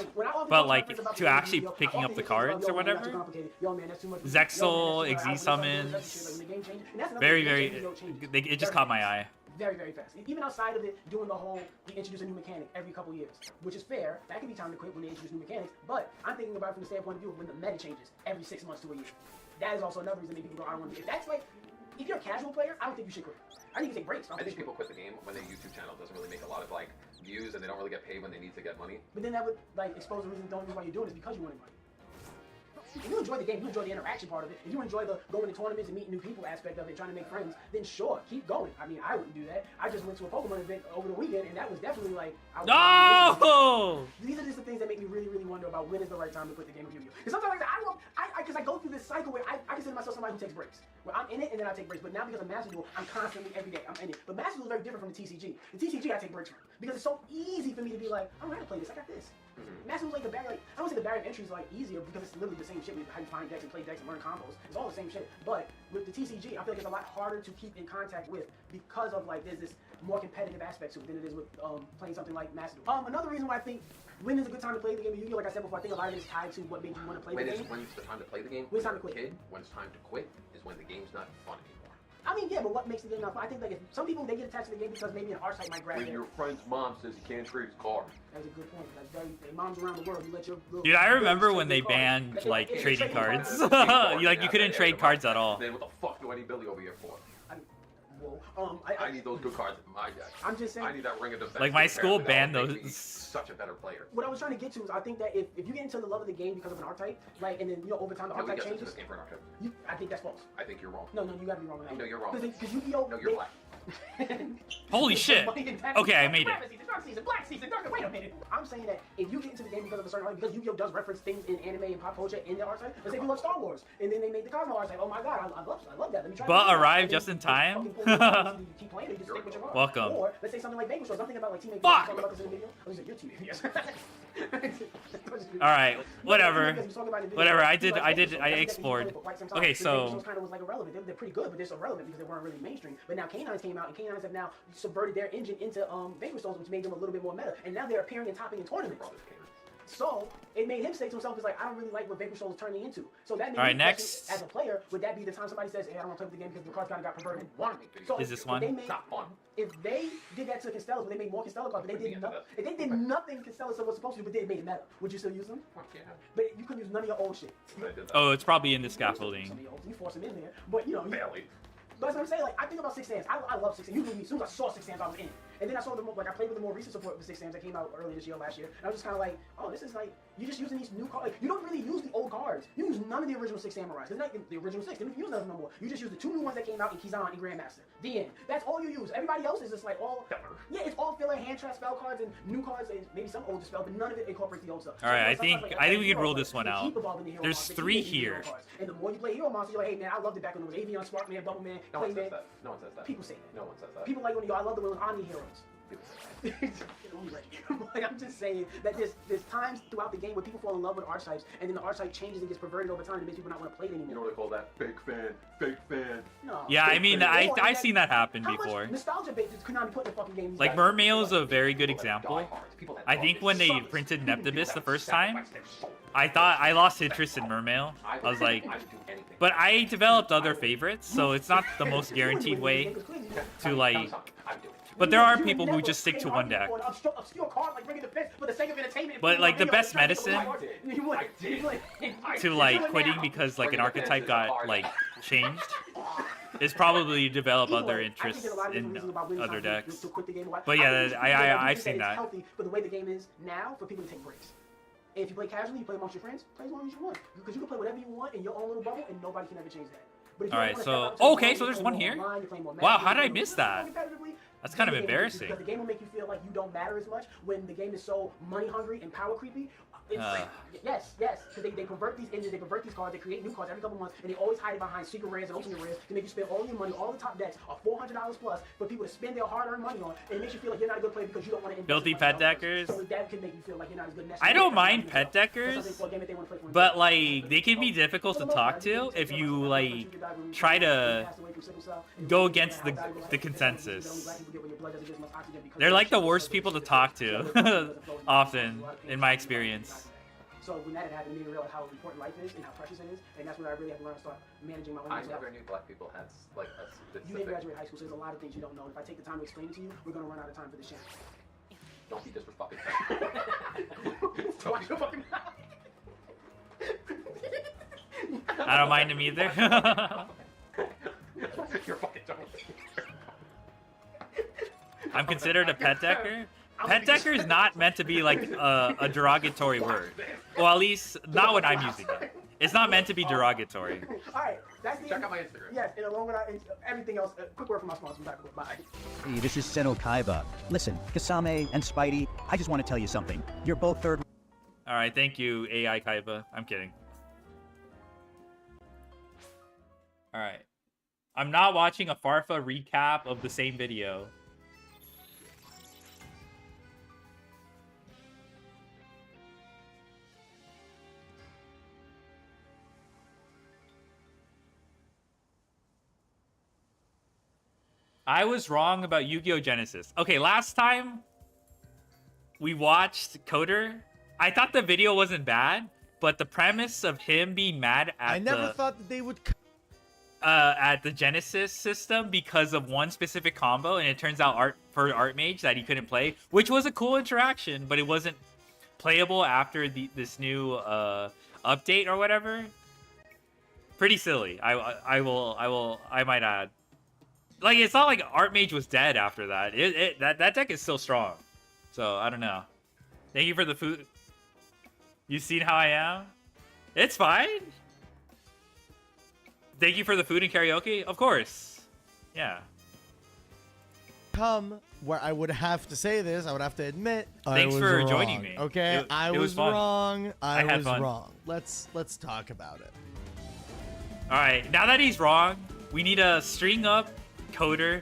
but like to actually picking up the cards or whatever. Zexal, Exi summons, very, it just caught my eye. Very, very fast. Even outside of it, doing the whole, we introduce a new mechanic every couple years, which is fair. That can be time to quit when they introduce new mechanics, but I'm thinking about it from the standpoint of view of when the meta changes every 6 months to a year. That is also another reason that people go, I don't want to do it. If that's like, if you're a casual player, I don't think you should quit. I think you take breaks. I think people quit the game when their YouTube channel doesn't really make a lot of like views and they don't really get paid when they need to get money. But then that would like expose the reason the only reason why you're doing it is because you wanted money. If you enjoy the game, you enjoy the interaction part of it, if you enjoy the going to tournaments and meeting new people aspect of it, trying to make friends, then sure, keep going. I mean, I wouldn't do that. I just went to a Pokemon event over the weekend, and that was definitely like... No! These are just the things that make me really, really wonder about when is the right time to quit the game of Yu-Gi-Oh! Because sometimes I go through this cycle where I consider myself somebody who takes breaks. Where I'm in it, and then I take breaks. But now because of Master Duel, I'm constantly, every day, I'm in it. But Master Duel is very different from the TCG. The TCG I take breaks from. Because it's so easy for me to be like, I don't know how to play this, I got this. Master Duel's like the barrier, like, I don't say the barrier of entry is like easier because it's literally the same shit with how you find decks and play decks and learn combos. It's all the same shit. But with the TCG, I feel like it's a lot harder to keep in contact with because of like there's this more competitive aspect to it than it is with playing something like Master Duel. Another reason why I think when is a good time to play the game of Yu-Gi-Oh! Like I said before, I think a lot of it is tied to what made you want to play the game. When's the time to play the game? When it's time to quit. Kid, when it's time to quit is when the game's not fun anymore. I mean, yeah, but what makes the game not fun? I think like if some people they get attached to the game because maybe an art site might grab When it. your friend's mom says you can't trade his card. That's a good point. That's very moms around the world. You let your little Dude, I remember when they banned like trading cards. You couldn't trade cards at all. Then what the fuck do I need Billy over here for? I need those good cards in my deck. I'm just saying. I need that Ring of Defense. Like my school that banned would make me those. Such a better player. What I was trying to get to is I think that if you get into the love of the game because of an archetype, like, and then over time the archetype changes. Game for an archetype. I think that's false. I think you're wrong. No, you gotta be wrong on that. No, you're wrong. Because Yu-Gi-Oh! No, you're black. Holy shit. Okay, I made it. Black season, wait a minute. I'm saying that if you get into the game because of a certain art, because Yu-Gi-Oh! Does reference things in anime and pop culture in the art site. Let's say you love Star Wars, and then they made the Cosmo art site. Oh my god, I love that. Let me try. But arrived just in time. Keep playing, you just stick with your art. Welcome. Or let's say something like Vanquish. I'm thinking about like Team Mable. Fuck! Talking about this in the video. Oh, your Team Mable. All right, whatever. I explored. Okay, so kind of was like irrelevant. They're pretty good, but they're so relevant because they weren't really mainstream. But now Canines came out, and Canines have now subverted their engine into Vanquish Stones, which made them a little bit more meta. And now they're appearing and topping in tournaments. So it made him say to himself, "It's like I don't really like what Vapor Soul is turning into." So that made All right, me question, next. as a player, would that be the time somebody says, "Hey, I don't want to play with the game because the cards kind of got perverted"? So Is this if one? They made, if they did that to Constellas, but they made more Constellar cards, but they did nothing. If they did nothing Constellas was supposed to do, but they made it meta, would you still use them? Yeah. But you couldn't use none of your old shit. Oh, it's probably in the scaffolding. You force them in there, but you know. Barely. But that's what I'm saying. Like I think about Six Sands. I love Six Sands. You knew me. As soon as I saw Six Sands, I was in. And then I saw the like I played with the more recent support for Six Sands that came out earlier this year, last year. And I was just kind of like, oh, this is like you're just using these new cards. Like you don't really use the old cards. You use none of the original Six Samurais. It's not the original Six. They don't use those no more. You just use the 2 new ones that came out in Kizan and Grandmaster. The end. That's all you use. Everybody else is just like all. Yeah, it's all filler hand trap spell cards and new cards and maybe some older spell, but none of it incorporates the old stuff. All right, I So think sometimes, I think we hero can rule cards, this one they out. keep evolving the hero There's cards, they 3 keep making hero here. cards. And the more you play hero monsters, you're like, hey man, I love it back when it was Avion, Spark Man, Bubble Man, No one Clay says Man. that. No one says that. People say that. No one says that. People like when you go, I love the when Omni heroes. Like, I'm just saying that there's times throughout the game where people fall in love with archetypes, and then the archetype changes and gets perverted over time, and makes people not want to play it anymore. You know what they call that? Fake fan. Fake fan. No. Yeah, I mean, I've seen that happen How before. much nostalgia bait does Konami put in the fucking game? Like Mermail is a very good example. I think when they printed Neptibus the first time, I thought I lost interest in Mermail. I was like, but I developed other favorites, so it's not the most guaranteed way to like. But there are people who just stick to one deck. But like the best medicine to like quitting because like an archetype got like changed is probably develop other interests in other decks. But yeah, I've seen that. Healthy for the way the game is now for people to take breaks. And if you play casually, you play amongst your friends, play as long as you want. Because you can play whatever you want in your own little bubble, and nobody can ever change that. But if you Alright, wanna so step out to okay, the so there's game, one you're here. playing more online, you're playing more Wow, Magic, how did I you're miss playing that? more competitively, That's kind of the game will make you- embarrassing. Because the game will make you feel like you don't matter as much when the game is so money hungry and power creepy. Yes, because they convert these engines, they convert these cards, they create new cards every couple months, and they always hide it behind secret rares and ultimate rares to make you spend all your money. All the top decks are $400 plus for people to spend their hard-earned money on, and it makes you feel like you're not a good player because you don't want to invest. Filthy in pet yourself. deckers. So that can make you feel like you're not as good. I don't mind pet deckers, but like they can be difficult to talk to if you like try to go against the consensus. They're like the worst people to talk to, often in my experience. So when that happened, it made me realize how important life is and how precious it is, and that's when I really have to learn to start managing my own I mental never health. knew black people had like a specific... You didn't graduate high school, so there's a lot of things you don't know. And if I take the time to explain it to you, we're gonna run out of time for this channel. Don't be disrespectful. Watch your fucking mouth. I don't mind them either. You're fucking dumb. I'm considered a pet decker. Pet decker is not meant to be like a derogatory word. Well, at least not when I'm using it. It's not meant to be derogatory. Alright, that's the Check out my Instagram. Yes, and along with everything else, quick word from my sponsor. Bye. Hey, this is Seno Kaiba. Listen, Kasame and Spidey, I just want to tell you something. You're both third. All right, thank you, AI Kaiba. I'm kidding. All right. I'm not watching a Farfa recap of the same video. I was wrong about Yu-Gi-Oh! Genesis. Okay, last time we watched Coder, I thought the video wasn't bad, but the premise of him being mad at I never thought that they would... at the Genesis system because of one specific combo, and it turns out for Art Mage that he couldn't play, which was a cool interaction, but it wasn't playable after this new update or whatever. Pretty silly. I might add. Like, it's not like Art Mage was dead after that. That deck is still strong. So, I don't know. Thank you for the food. You seen how I am? It's fine. Thank you for the food and karaoke? Of course. Yeah. Come where I would have to say this, I would have to admit Thanks I was for wrong. joining me. Okay, I it was was fun. wrong. I had was fun. wrong. Let's talk about it. Alright, now that he's wrong, we need to string up Coder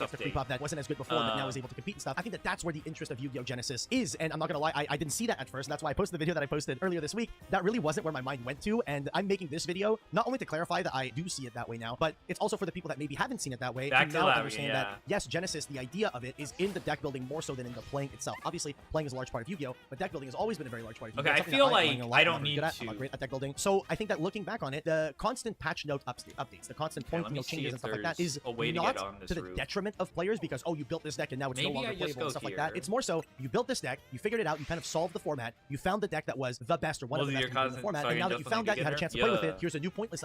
stuff to creep update. up that wasn't as good before, but now is able to compete and stuff. I think that that's where the interest of Yu-Gi-Oh! Genesis is, and I'm not gonna lie, I didn't see that at first. That's why I posted the video that I posted earlier this week. That really wasn't where my mind went to, and I'm making this video not only to clarify that I do see it that way now, but it's also for the people that maybe haven't seen it that way Back to to now Lavian, understand yeah. that yes, Genesis, the idea of it is in the deck building more so than in the playing itself. Obviously, playing is a large part of Yu-Gi-Oh, but deck building has always been a very large part of Yu-Gi-Oh. Okay, It's I something feel that like I'm learning a lot. I I'm don't not very need good at. I'm not to- great at deck building. So I think that looking back on it, the constant patch note updates, the constant Okay, point let me see changes if and stuff like that there's is a way to not get on this to the route. detriment of players because, oh, you built this deck and now it's no Maybe longer I just playable and go stuff like here. that. It's more so you built this deck, you figured it out, you kind of solved the format, you found the deck that was the best or one of Was the it best your in the cousin? format, So I and can now that you definitely found that, you had a beginner? chance to play with Yeah. it, here's a new pointless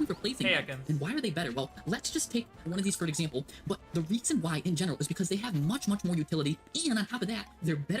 we replacing Hey, them? Ekans. And why are they better? Well, let's just take one of these for example. But the reason why, in general, is because they have much more utility, and on top of that, they're better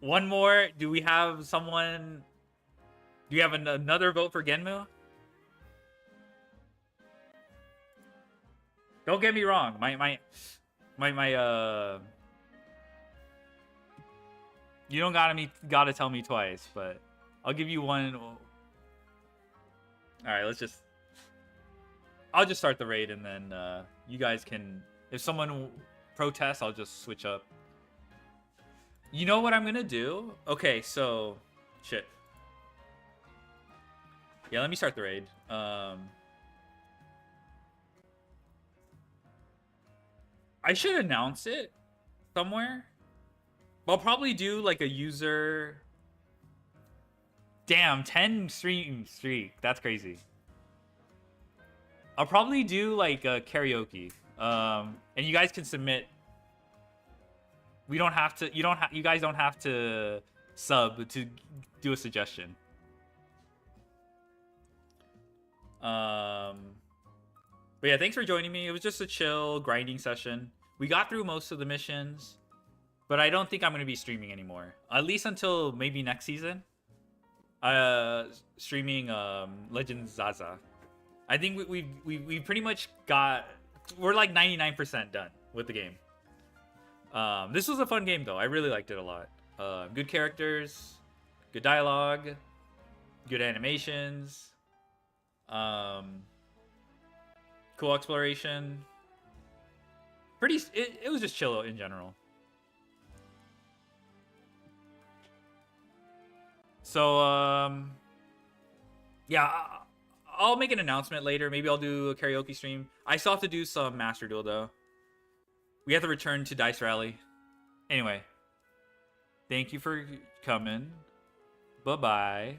One more. Do we have someone? Do you have another vote for Genmu? Don't get me wrong. You don't gotta tell me twice, but I'll give you one. All right, I'll just start the raid, and then you guys can. If someone protests, I'll just switch up. You know what I'm gonna do? Okay, so shit. Yeah, let me start the raid. I should announce it somewhere. I'll probably do like a user. Damn, 10 stream streak. That's crazy. I'll probably do like a karaoke. And you guys can submit. We don't have to. You guys don't have to sub to do a suggestion. But yeah, thanks for joining me. It was just a chill grinding session. We got through most of the missions, but I don't think I'm going to be streaming anymore. At least until maybe next season. Streaming Legends Zaza. I think we pretty much we're like 99% done with the game. This was a fun game though. I really liked it a lot. Good characters, good dialogue, good animations. Cool exploration. It was just chill in general. So yeah, I'll make an announcement later. Maybe I'll do a karaoke stream. I still have to do some Master Duel though. We have to return to Dice Rally. Anyway, thank you for coming. Bye-bye.